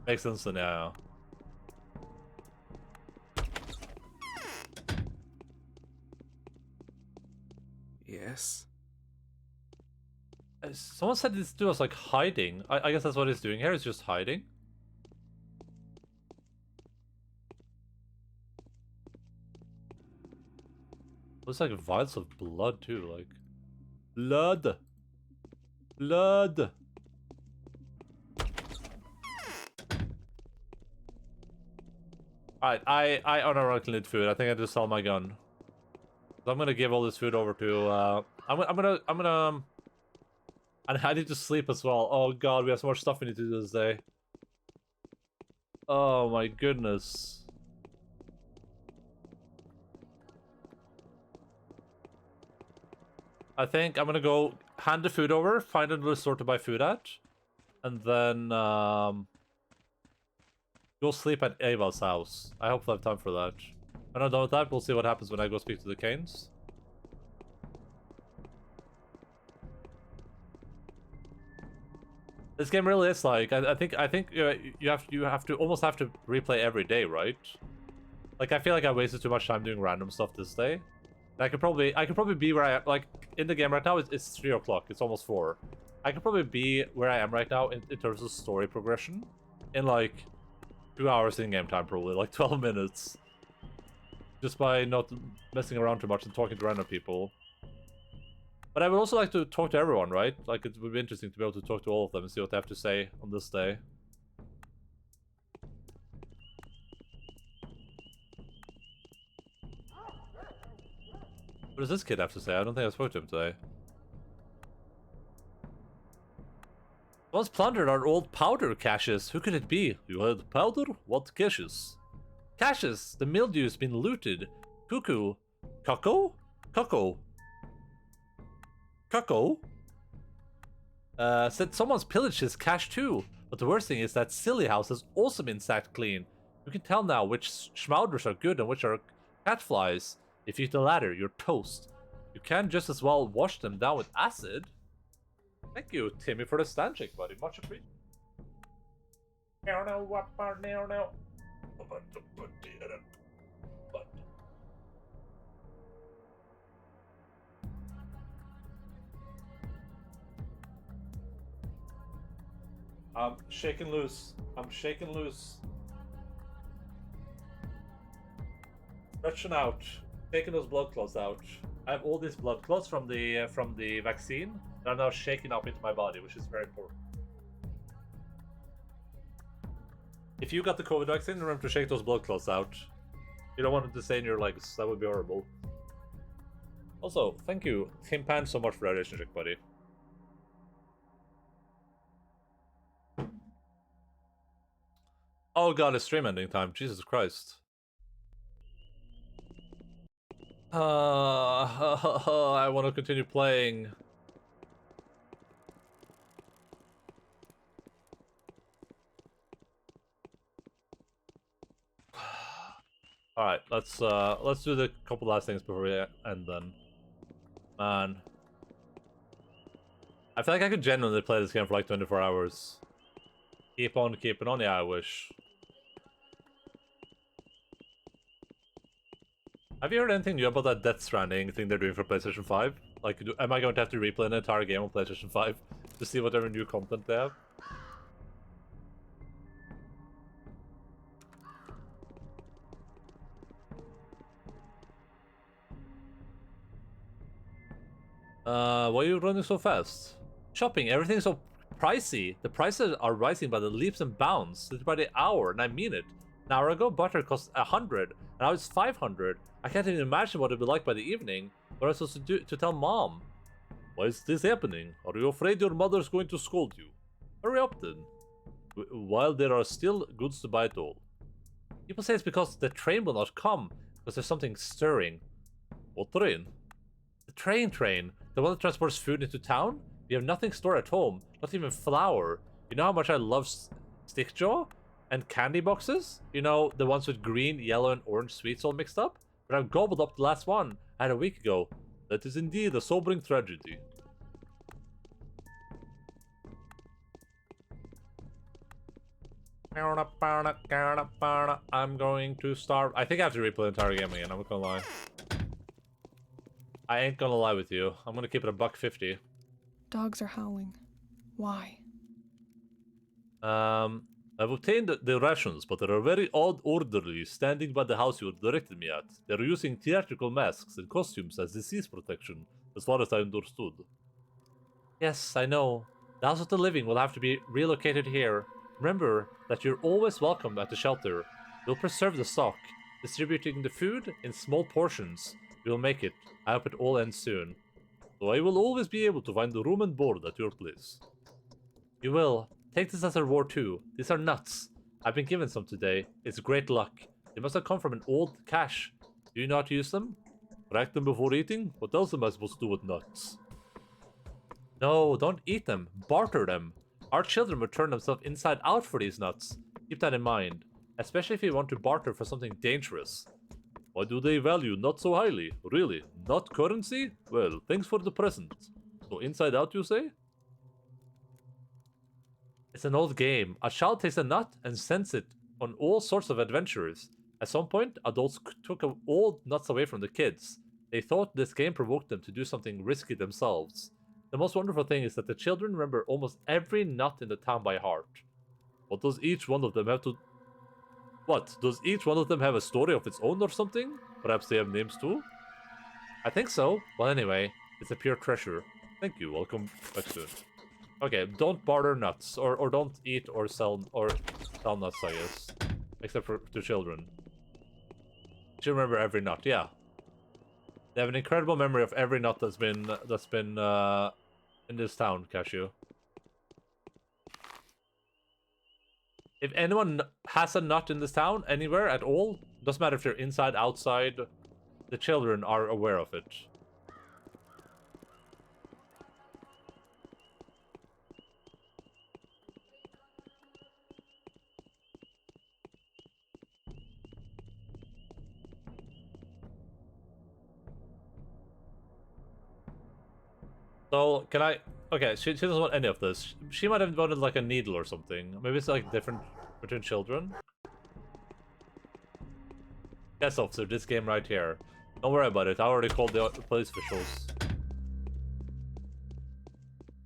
Makes sense then, yeah. Yes. Someone said this dude was like hiding. I guess that's what he's doing here. He's just hiding. Looks like vials of blood too. Like blood. Blood. Alright, I unironically need food. I think I just sell my gun. So I'm gonna give all this food over to I And I need to sleep as well. Oh god, we have so much stuff we need to do this day. Oh my goodness. I think I'm gonna go hand the food over, find another store to buy food at, and then go sleep at Ava's house. I hope I have time for that. When I'm done with that, we'll see what happens when I go speak to the Canes. This game really is like I think you have to almost have to replay every day, right? Like I feel like I wasted too much time doing random stuff this day. I could probably be where I am. Like in the game right now, it's 3 o'clock. It's almost 4. I could probably be where I am right now in terms of story progression in like 2 hours in game time, probably like 12 minutes, just by not messing around too much and talking to random people. But I would also like to talk to everyone, right? Like, it would be interesting to be able to talk to all of them and see what they have to say on this day. What does this kid have to say? I don't think I spoke to him today. Once plundered our old powder caches. Who could it be? You had powder? What caches? Caches! The mildew's been looted. Cuckoo. Cuckoo? Cuckoo. Cuckoo? Said someone's pillaged his cache too. But the worst thing is that silly house has also been sacked clean. You can tell now which schmouders are good and which are catflies. If you eat the latter, you're toast. You can just as well wash them down with acid. Thank you, Timmy, for the stand check, buddy. Much appreciated. I'm shaking loose. I'm shaking loose. Stretching out. Taking those blood clots out. I have all these blood clots from the vaccine that are now shaking up into my body, which is very important. If you got the COVID vaccine, remember to shake those blood clots out. You don't want it to stay in your legs. That would be horrible. Also, thank you, Tim Pan, so much for that relationship, buddy. Oh god, it's stream ending time. Jesus Christ. I want to continue playing. All right, let's do the couple last things before we end then. Man, I feel like I could genuinely play this game for like 24 hours. Keep on keeping on. Yeah, I wish. Have you heard anything new about that Death Stranding thing they're doing for PlayStation 5? Like, am I going to have to replay an entire game on PlayStation 5 to see whatever new content they have? Why are you running so fast? Shopping, everything's so pricey. The prices are rising by the leaps and bounds, by the hour, and I mean it. An hour ago, butter cost 100, and now it's 500. I can't even imagine what it'd be like by the evening. What am I supposed to do to tell Mom? Why is this happening? Are you afraid your mother's going to scold you? Hurry up then. While there are still goods to buy at all. People say it's because the train will not come, because there's something stirring. What train? The train. The one that transports food into town? We have nothing stored at home, not even flour. You know how much I love Stickjaw? And candy boxes? You know, the ones with green, yellow, and orange sweets all mixed up? But I've gobbled up the last one I had a week ago. That is indeed a sobering tragedy. I'm going to starve. I think I have to replay the entire game again, I'm not gonna lie. I ain't gonna lie with you. I'm gonna keep it $1.50. Dogs are howling. Why? I've obtained the rations, but there are very odd orderlies standing by the house you directed me at. They're using theatrical masks and costumes as disease protection, as far as I understood. Yes, I know. The House of the Living will have to be relocated here. Remember that you're always welcome at the shelter. We'll preserve the stock, distributing the food in small portions. We'll make it. I hope it all ends soon. So I will always be able to find the room and board at your place. You will. Take this as a reward too. These are nuts. I've been given some today. It's great luck. They must have come from an old cache. Do you not use them? Crack them before eating? What else am I supposed to do with nuts? No, don't eat them. Barter them. Our children would turn themselves inside out for these nuts. Keep that in mind. Especially if you want to barter for something dangerous. Why do they value nuts so highly? Really? Not currency? Well, thanks for the present. So inside out, you say? It's an old game. A child takes a nut and sends it on all sorts of adventures. At some point, adults took all nuts away from the kids. They thought this game provoked them to do something risky themselves. The most wonderful thing is that the children remember almost every nut in the town by heart. What does each one of them have to... What? Does each one of them have a story of its own or something? Perhaps they have names too? I think so. Well, anyway, it's a pure treasure. Thank you. Welcome back soon. Okay, don't barter nuts, or don't eat or sell nuts, I guess. Except for to children. You remember every nut, yeah. They have an incredible memory of every nut that's been in this town, Cashew. If anyone has a nut in this town, anywhere at all, doesn't matter if you're inside, outside, the children are aware of it. So, can I... Okay, she doesn't want any of this. She might have wanted, like, a needle or something. Maybe it's, like, different between children. Yes, officer, this game right here. Don't worry about it. I already called the police officials.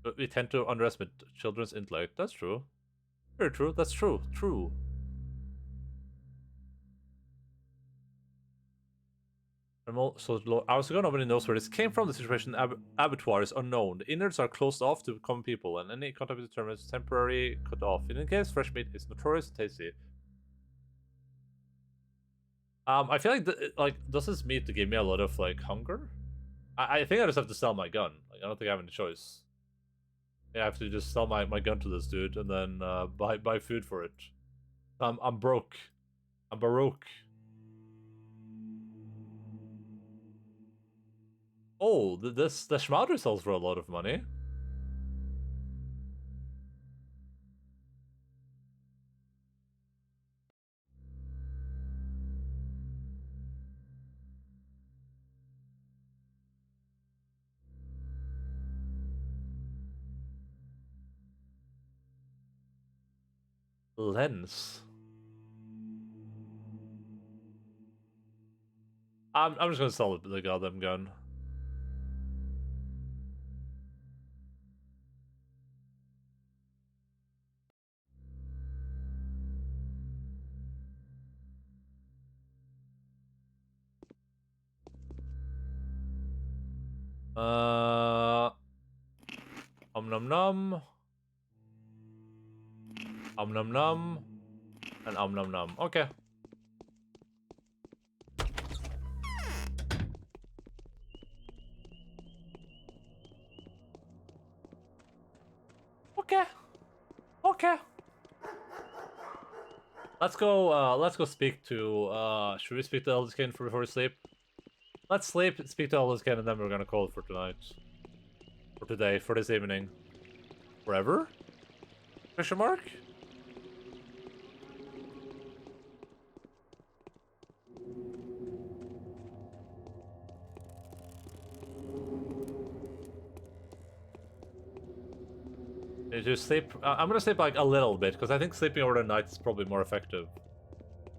But we tend to underestimate children's intellect. That's true. Very true. That's true. True. So I was going nobody knows where this came from. The situation abattoir is unknown. The innards are closed off to common people, and any contact with the term is temporary cut off. In any case, fresh meat is notorious and tasty. I feel like does this meat give me a lot of like hunger? I think I just have to sell my gun. Like I don't think I have any choice. Yeah, I have to just sell my gun to this dude and then buy food for it. I'm broke. I'm baroque. Oh, the Schmauder sells for a lot of money. Lens. I'm just gonna sell the goddamn gun. Nom nom. Nom nom. And nom nom. Okay. Okay. Okay. Let's go speak to should we speak to Eldest King before we sleep? Let's sleep, speak to Eldest King, and then we're gonna call it for tonight. For today, for this evening. Forever? Question mark? To sleep, I'm gonna sleep like a little bit because I think sleeping over the night is probably more effective.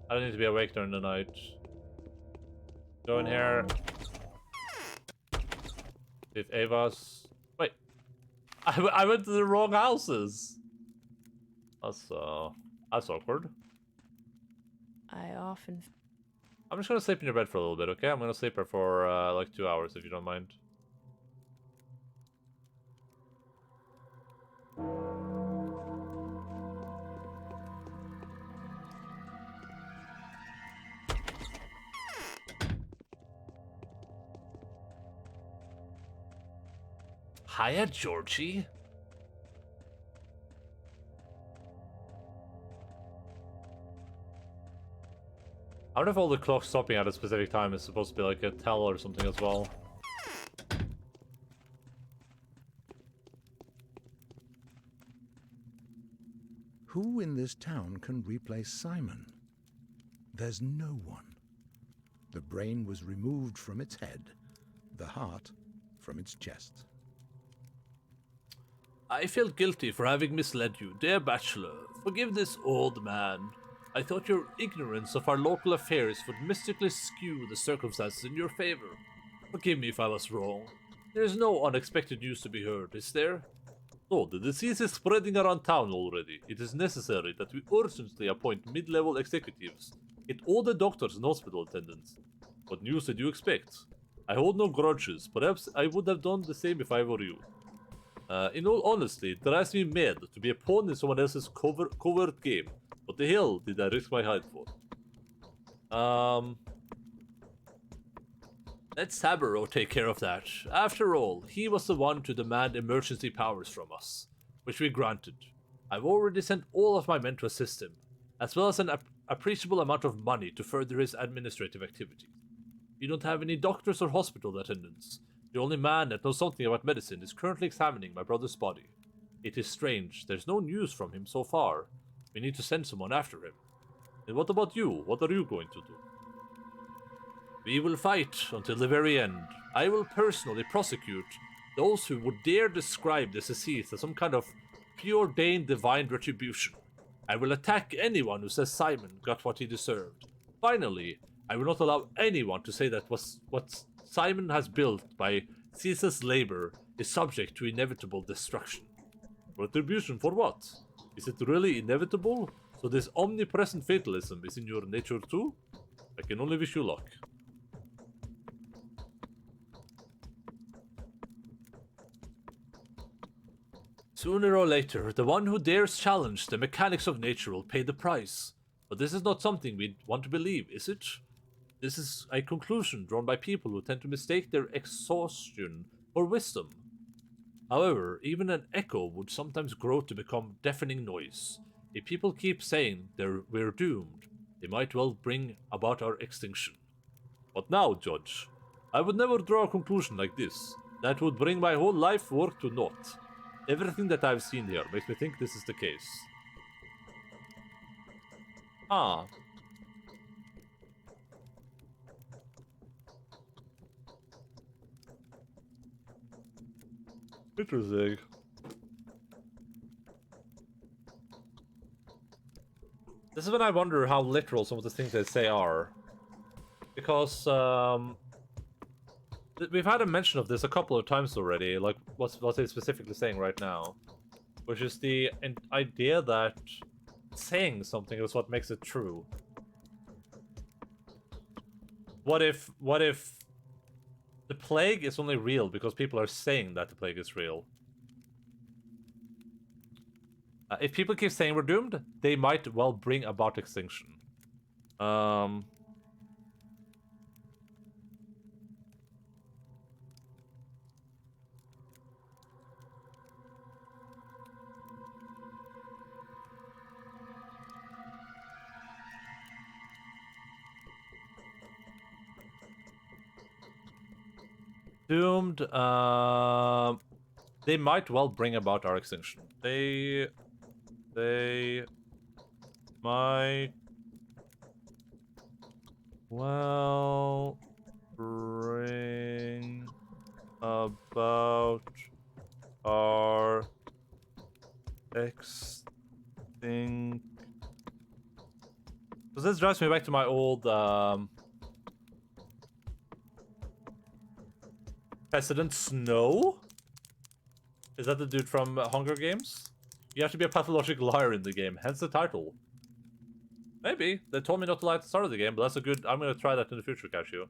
I don't need to be awake during the night. Go in here. See if Ava's... Wait. I went to the wrong houses. That's awkward. I often... I'm just gonna sleep in your bed for a little bit, okay? I'm gonna sleep here for like 2 hours if you don't mind. Hiya, Georgie. I wonder if all the clocks stopping at a specific time is supposed to be like a tell or something as well. Who in this town can replace Simon? There's no one. The brain was removed from its head, the heart from its chest. I feel guilty for having misled you, dear bachelor. Forgive this old man. I thought your ignorance of our local affairs would mystically skew the circumstances in your favor. Forgive me if I was wrong. There is no unexpected news to be heard, is there? No, the disease is spreading around town already. It is necessary that we urgently appoint mid-level executives. Get all the doctors and hospital attendants. What news did you expect? I hold no grudges. Perhaps I would have done the same if I were you. In all honesty, it drives me mad to be a pawn in someone else's covert game. What the hell did I risk my hide for? Let Saburo take care of that. After all, he was the one to demand emergency powers from us, which we granted. I've already sent all of my men to assist him, as well as an appreciable amount of money to further his administrative activities. We don't have any doctors or hospital attendants. The only man that knows something about medicine is currently examining my brother's body. It is strange, there's no news from him so far. We need to send someone after him. And what about you? What are you going to do? We will fight until the very end. I will personally prosecute those who would dare describe this disease as some kind of preordained divine retribution. I will attack anyone who says Simon got what he deserved. Finally, I will not allow anyone to say that what Simon has built by ceaseless labor is subject to inevitable destruction. Retribution for what? Is it really inevitable? So this omnipresent fatalism is in your nature too? I can only wish you luck. Sooner or later, the one who dares challenge the mechanics of nature will pay the price. But this is not something we want to believe, is it? This is a conclusion drawn by people who tend to mistake their exhaustion for wisdom. However, even an echo would sometimes grow to become deafening noise. If people keep saying we're doomed, they might well bring about our extinction. But now, Judge, I would never draw a conclusion like this. That would bring my whole life work to naught. Everything that I've seen here makes me think this is the case. Ah. Interesting. This is when I wonder how literal some of the things they say are. Because, we've had a mention of this a couple of times already, like what's they specifically saying right now. Which is the idea that saying something is what makes it true. What if the plague is only real because people are saying that the plague is real? If people keep saying we're doomed, they might well bring about extinction. Doomed, they might well bring about our extinction. They might well bring about our extinction. Because this drives me back to my old President Snow? Is that the dude from Hunger Games? You have to be a pathologic liar in the game, hence the title. Maybe. They told me not to lie at the start of the game, but that's a good... I'm gonna try that in the future, Cashew.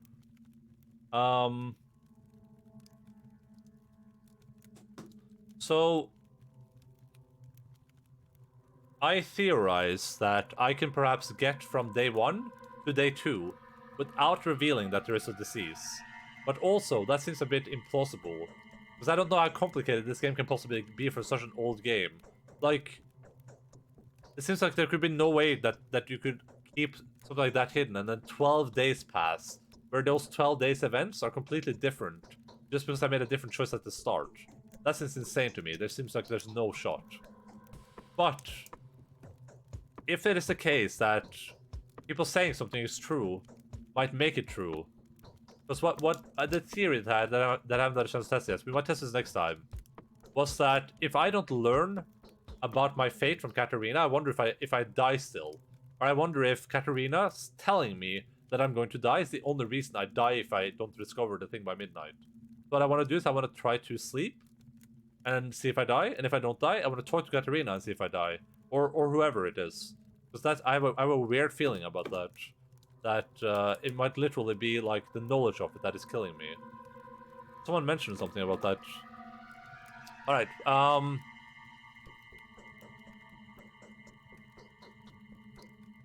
So... I theorize that I can perhaps get from day 1 to day 2 without revealing that there is a disease. But also, that seems a bit implausible, Because I don't know how complicated this game can possibly be for such an old game. Like, it seems like there could be no way that you could keep something like that hidden, and then 12 days pass, where those 12 days events are completely different, just because I made a different choice at the start. That's insane to me. There seems like there's no shot. But if it is the case that people saying something is true might make it true. Because what the theory that I haven't had a chance to test yet, we might test this next time, was that if I don't learn about my fate from Katarina, I wonder if I die still. Or I wonder if Katarina's telling me that I'm going to die is the only reason I die if I don't discover the thing by midnight. What I want to do is I want to try to sleep and see if I die, and if I don't die, I want to talk to Katarina and see if I die. Or whoever it is. Because that's I have a weird feeling about that. That it might literally be like the knowledge of it that is killing me. Someone mentioned something about that. Alright,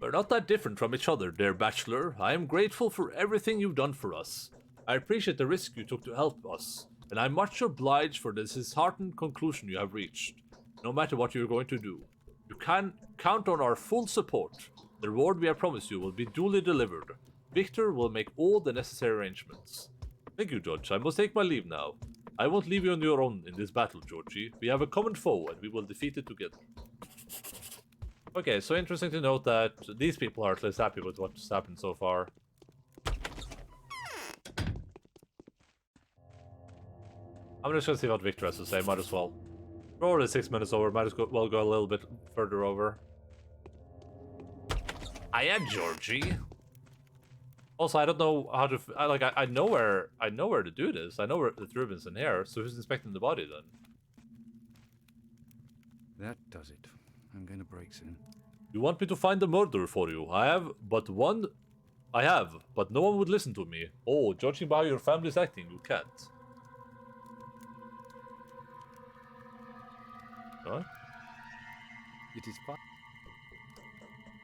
we're not that different from each other, dear Bachelor. I am grateful for everything you've done for us. I appreciate the risk you took to help us, and I'm much obliged for the disheartened conclusion you have reached. No matter what you're going to do, you can count on our full support. The reward we have promised you will be duly delivered. Victor will make all the necessary arrangements. Thank you, Judge. I must take my leave now. I won't leave you on your own in this battle, Georgie. We have a common foe, and we will defeat it together. Okay, so interesting to note that these people are at least happy with what's happened so far. I'm just gonna see what Victor has to say, might as well. We're already 6 minutes over, might as well go a little bit further over. Hiya, Georgie. Also, I don't know how to. I know where to do this. I know where the Ruben's in here. So who's inspecting the body then? That does it. I'm going to break soon. You want me to find the murderer for you? I have, but no one would listen to me. Oh, judging by how your family's acting, you can't. Huh? It is fine.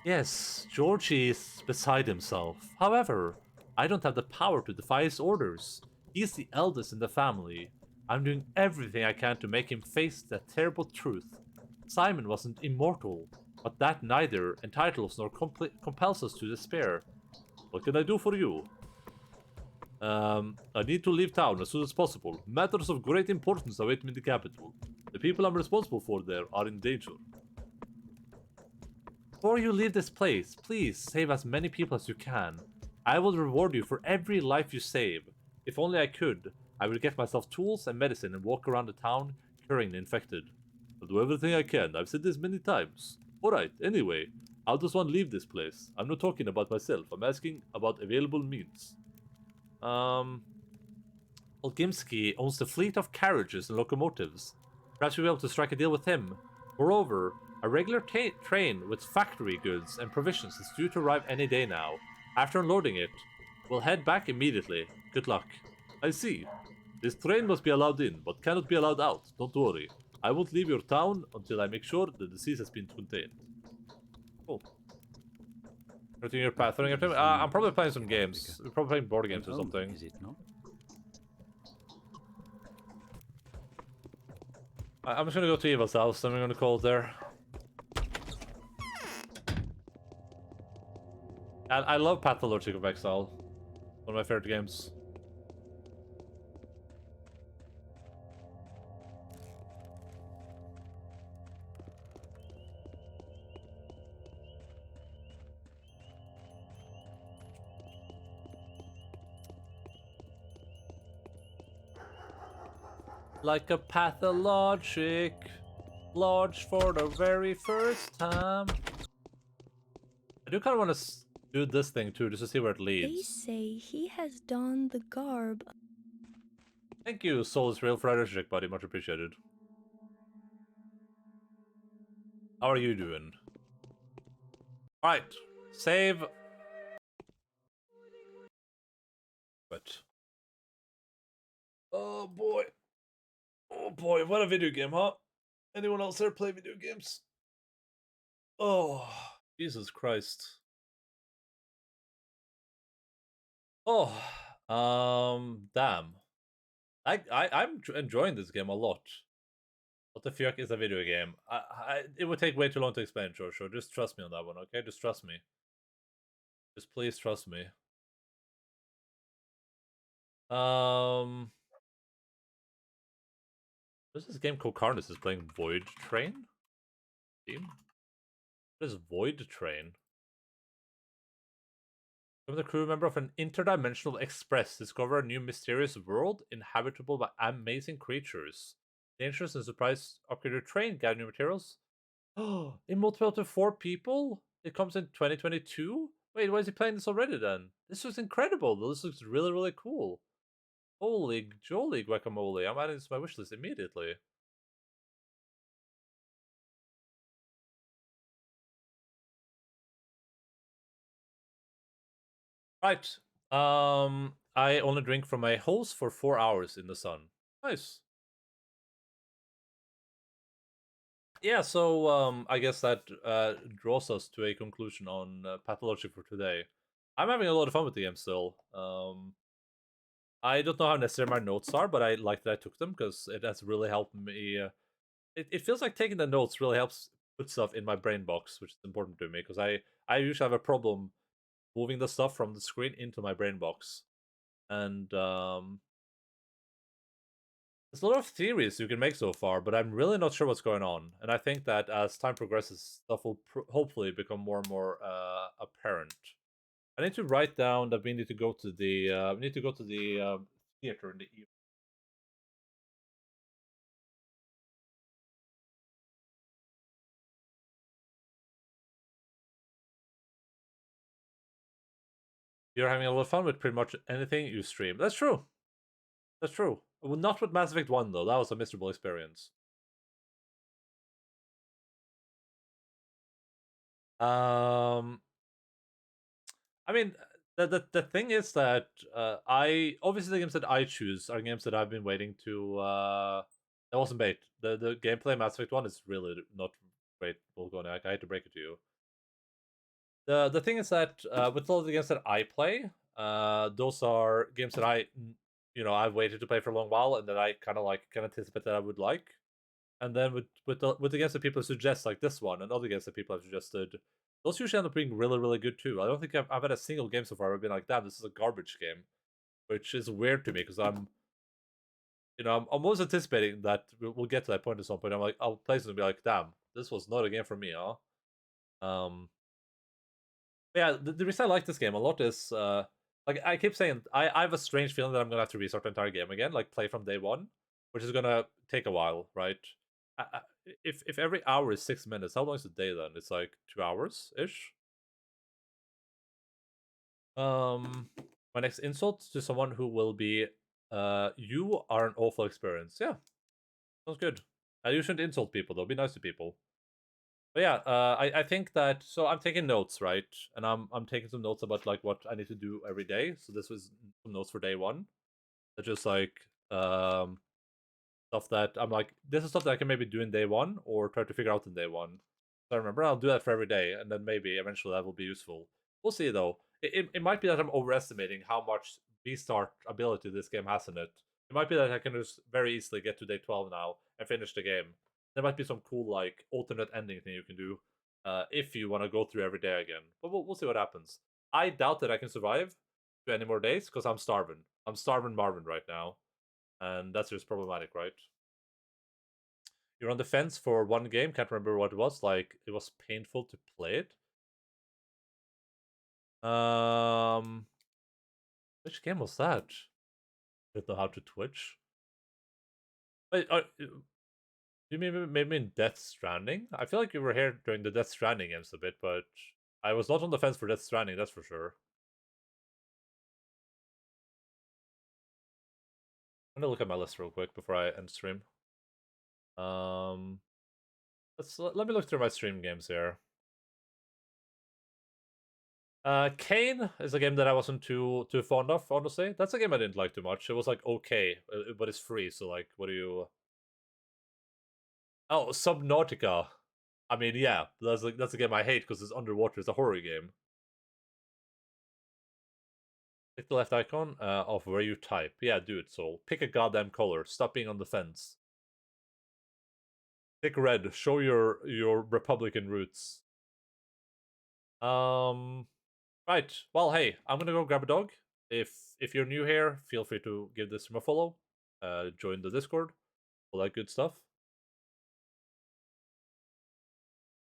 Yes, Georgie is beside himself. However, I don't have the power to defy his orders. He's the eldest in the family. I'm doing everything I can to make him face that terrible truth. Simon wasn't immortal, but that neither entitles nor compels us to despair. What can I do for you? I need to leave town as soon as possible. Matters of great importance await me in the capital. The people I'm responsible for there are in danger. Before you leave this place, please save as many people as you can. I will reward you for every life you save. If only I could, I would get myself tools and medicine and walk around the town curing the infected. I'll do everything I can. I've said this many times. Alright, anyway, how does one leave this place? I'm not talking about myself. I'm asking about available means. Olgimsky owns the fleet of carriages and locomotives. Perhaps we'll be able to strike a deal with him. Moreover, a regular train with factory goods and provisions is due to arrive any day now. After unloading it, we'll head back immediately. Good luck. I see. This train must be allowed in, but cannot be allowed out. Don't worry. I won't leave your town until I make sure the disease has been contained. Cool. Continuing your path. I'm probably playing some games. We're probably playing board games or something. Is it not? I'm just gonna go to Eva's house, and we're gonna call it there. And I love Pathologic of Exile. One of my favorite games. Like a Pathologic, launched for the very first time. I do kind of want to do this thing too, just to see where it leads. They say he has donned the garb. Thank you, Soul is Real, for Pathologic, buddy. Much appreciated. How are you doing? Alright, save. But. Oh boy. Oh boy, what a video game, huh? Anyone else there play video games? Oh, Jesus Christ. Oh, damn. I'm enjoying this game a lot. What the fuck is a video game? It would take way too long to explain, Joshua. Just trust me on that one, okay? Just trust me. Just please trust me. There's this game called Carnus is playing Void Train? Team? What is Void Train? From the crew member of an interdimensional express, discover a new mysterious world inhabitable by amazing creatures. Dangerous and surprise upgrade your train, gather new materials. Oh, in multiple to 4 people? It comes in 2022? Wait, why is he playing this already then? This looks incredible. This looks really, really cool. Holy jolly guacamole. I'm adding this to my wishlist immediately. Right. I only drink from my hose for 4 hours in the sun. Nice. Yeah, so I guess that draws us to a conclusion on Pathologic for today. I'm having a lot of fun with the game still. I don't know how necessary my notes are, but I like that I took them because it has really helped me. It feels like taking the notes really helps put stuff in my brain box, which is important to me because I usually have a problem moving the stuff from the screen into my brain box. And there's a lot of theories you can make so far, but I'm really not sure what's going on. And I think that as time progresses, stuff will hopefully become more and more apparent. I need to write down that we need to go to the theater in the evening. You're having a lot of fun with pretty much anything you stream. That's true. That's true. Well, not with Mass Effect 1 though. That was a miserable experience. I mean, the thing is that I obviously the games that I choose are games that I've been waiting to. That wasn't bait. The gameplay Mass Effect 1 is really not great. Volgonic. I hate to break it to you. The thing is that with all the games that I play, those are games that I've waited to play for a long while and that I kind of can anticipate that I would like. And then with the games that people suggest, like this one and other games that people have suggested, those usually end up being really, really good too. I don't think I've had a single game so far where I've been like, damn, this is a garbage game. Which is weird to me because I'm almost anticipating that we'll get to that point at some point. I'm like, I'll play this and be like, damn, this was not a game for me, huh? Yeah, the reason I like this game a lot is, like I keep saying, I have a strange feeling that I'm gonna have to restart the entire game again, like play from day one, which is gonna take a while, right? If every hour is 6 minutes, how long is the day then? It's like 2 hours ish. My next insult to someone who will be, you are an awful experience. Yeah, sounds good. You shouldn't insult people though. Be nice to people. But yeah, I think that so I'm taking notes, right? And I'm taking some notes about like what I need to do every day. So this was some notes for day one. That's just like stuff that I'm like, this is stuff that I can maybe do in day one or try to figure out in day one. So I remember I'll do that for every day, and then maybe eventually that will be useful. We'll see though. It might be that I'm overestimating how much restart ability this game has in it. It might be that I can just very easily get to day 12 now and finish the game. There might be some cool like alternate ending thing you can do if you want to go through every day again. But we'll see what happens. I doubt that I can survive to any more days because I'm starving. I'm starving Marvin right now, and that's just problematic, right? You're on the fence for one game. Can't remember what it was. Like it was painful to play it. Which game was that? Didn't know how to Twitch. Wait, you mean maybe in Death Stranding? I feel like you were here during the Death Stranding games a bit, but I was not on the fence for Death Stranding, that's for sure. I'm gonna look at my list real quick before I end stream. Let me look through my stream games here. Kane is a game that I wasn't too fond of, honestly. That's a game I didn't like too much. It was like okay, but it's free, so like, what do you? Oh, Subnautica. I mean, yeah, that's a game I hate because it's underwater. It's a horror game. Click the left icon of where you type. Yeah, do it, Soul. Pick a goddamn color. Stop being on the fence. Pick red. Show your Republican roots. Right. Well, hey, I'm gonna go grab a dog. If you're new here, feel free to give this stream a follow. Join the Discord. All that good stuff.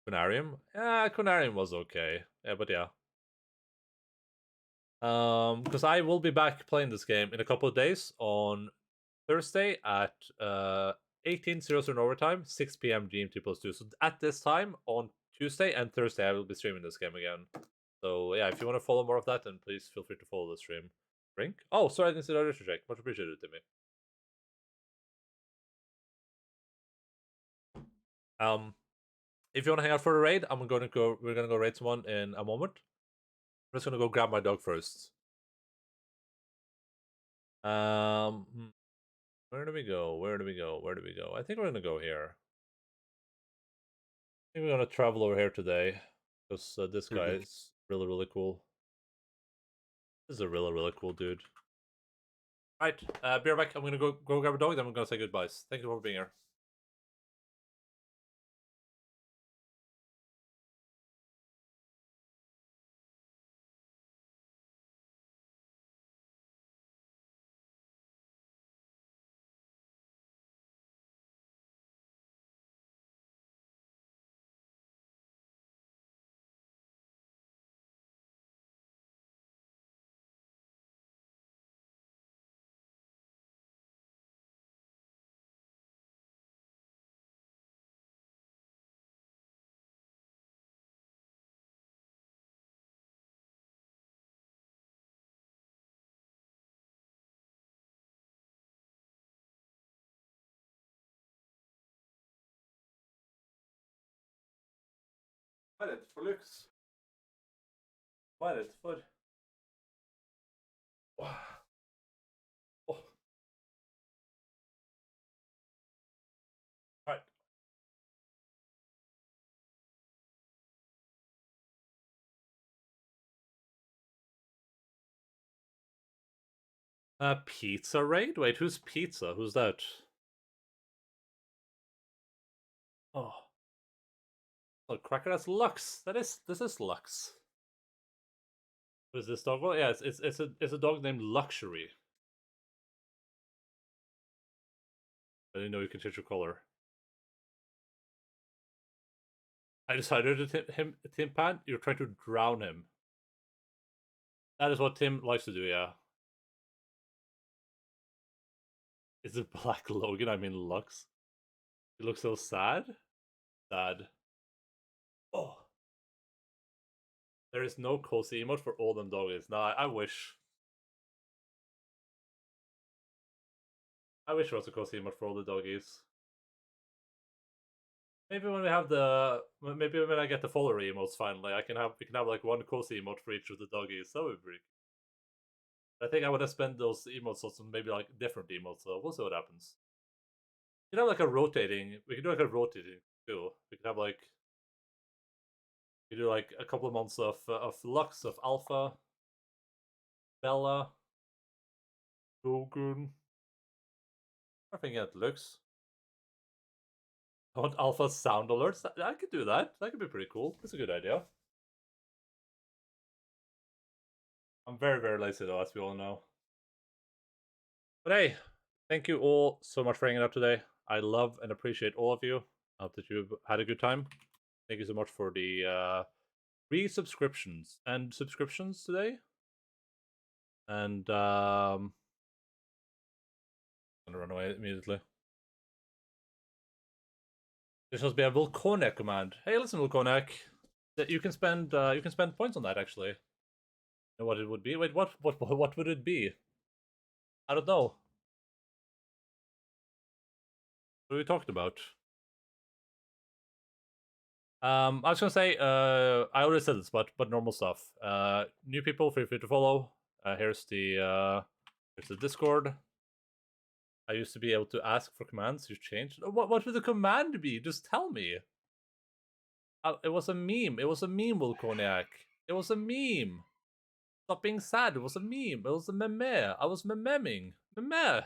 Quinarium? Quinarium was okay. Yeah, but yeah. Because I will be back playing this game in a couple of days on Thursday at 18:00 Norway time, 6 p.m. GMT +2. So at this time on Tuesday and Thursday, I will be streaming this game again. So yeah, if you want to follow more of that, then please feel free to follow the stream. Drink? Oh, sorry, I didn't see the other check. Much appreciated, Timmy. If you want to hang out for the raid, we're gonna go raid someone in a moment. I'm just gonna go grab my dog first. Where do we go? Where do we go? Where do we go? I think we're gonna go here. I think we're gonna travel over here today because this guy is really, really cool. This is a really, really cool dude. All right, be right back. I'm gonna go grab a dog. Then I'm gonna say goodbyes. Thank you for being here. Hva er det for lyks? Hva er det for? Right. Pizza raid? Wait, who's Pizza? Who's that? Oh. Oh, Cracker, that's Lux. This is Lux. What is this dog? Well, yeah, it's a dog named Luxury. I didn't know you could change your color. I decided to Tim Pan, you're trying to drown him. That is what Tim likes to do, yeah. Is it Black Logan? I mean Lux. He looks so sad. Sad. Oh. There is no cozy emote for all them doggies. No, I wish. I wish there was a cozy emote for all the doggies. Maybe when we have maybe when I get the follower emotes finally, we can have like one cozy emote for each of the doggies. That would be. I think I would have spent those emotes on some maybe like different emotes. So we'll see what happens. You know, like a rotating. We can do like a rotating too. We can have like. We do like a couple of months of Lux, of Alpha, Bella, Gogun. I think it looks. I want Alpha sound alerts. I could do that. That could be pretty cool. That's a good idea. I'm very, very lazy though, as we all know. But hey, thank you all so much for hanging out today. I love and appreciate all of you. I hope that you've had a good time. Thank you so much for the resubscriptions and subscriptions today. And I'm gonna run away immediately. There should be a Volconic command. Hey, listen, Volconic. That you can spend points on that actually. You know what it would be? Wait, what would it be? I don't know. What are we talking about? I was gonna say, I already said this, but normal stuff. New people, feel free to follow. Here's the Discord. I used to be able to ask for commands. You changed. What would the command be? Just tell me. It was a meme. It was a meme, Volconiac. It was a meme. Stop being sad. It was a meme. It was a meme. I was meming. Meme.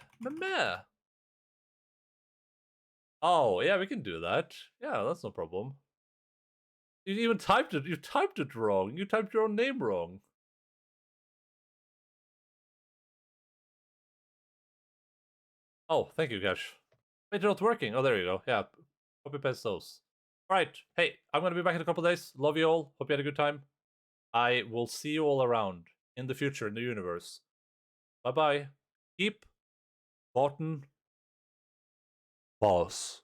Oh, yeah, we can do that. Yeah, that's no problem. You even typed it. You typed it wrong. You typed your own name wrong. Oh, thank you, Cash. Wait, they're not working. Oh, there you go. Yeah, copy paste those. Alright, hey, I'm gonna be back in a couple days. Love you all. Hope you had a good time. I will see you all around in the future, in the universe. Bye-bye. Keep button boss.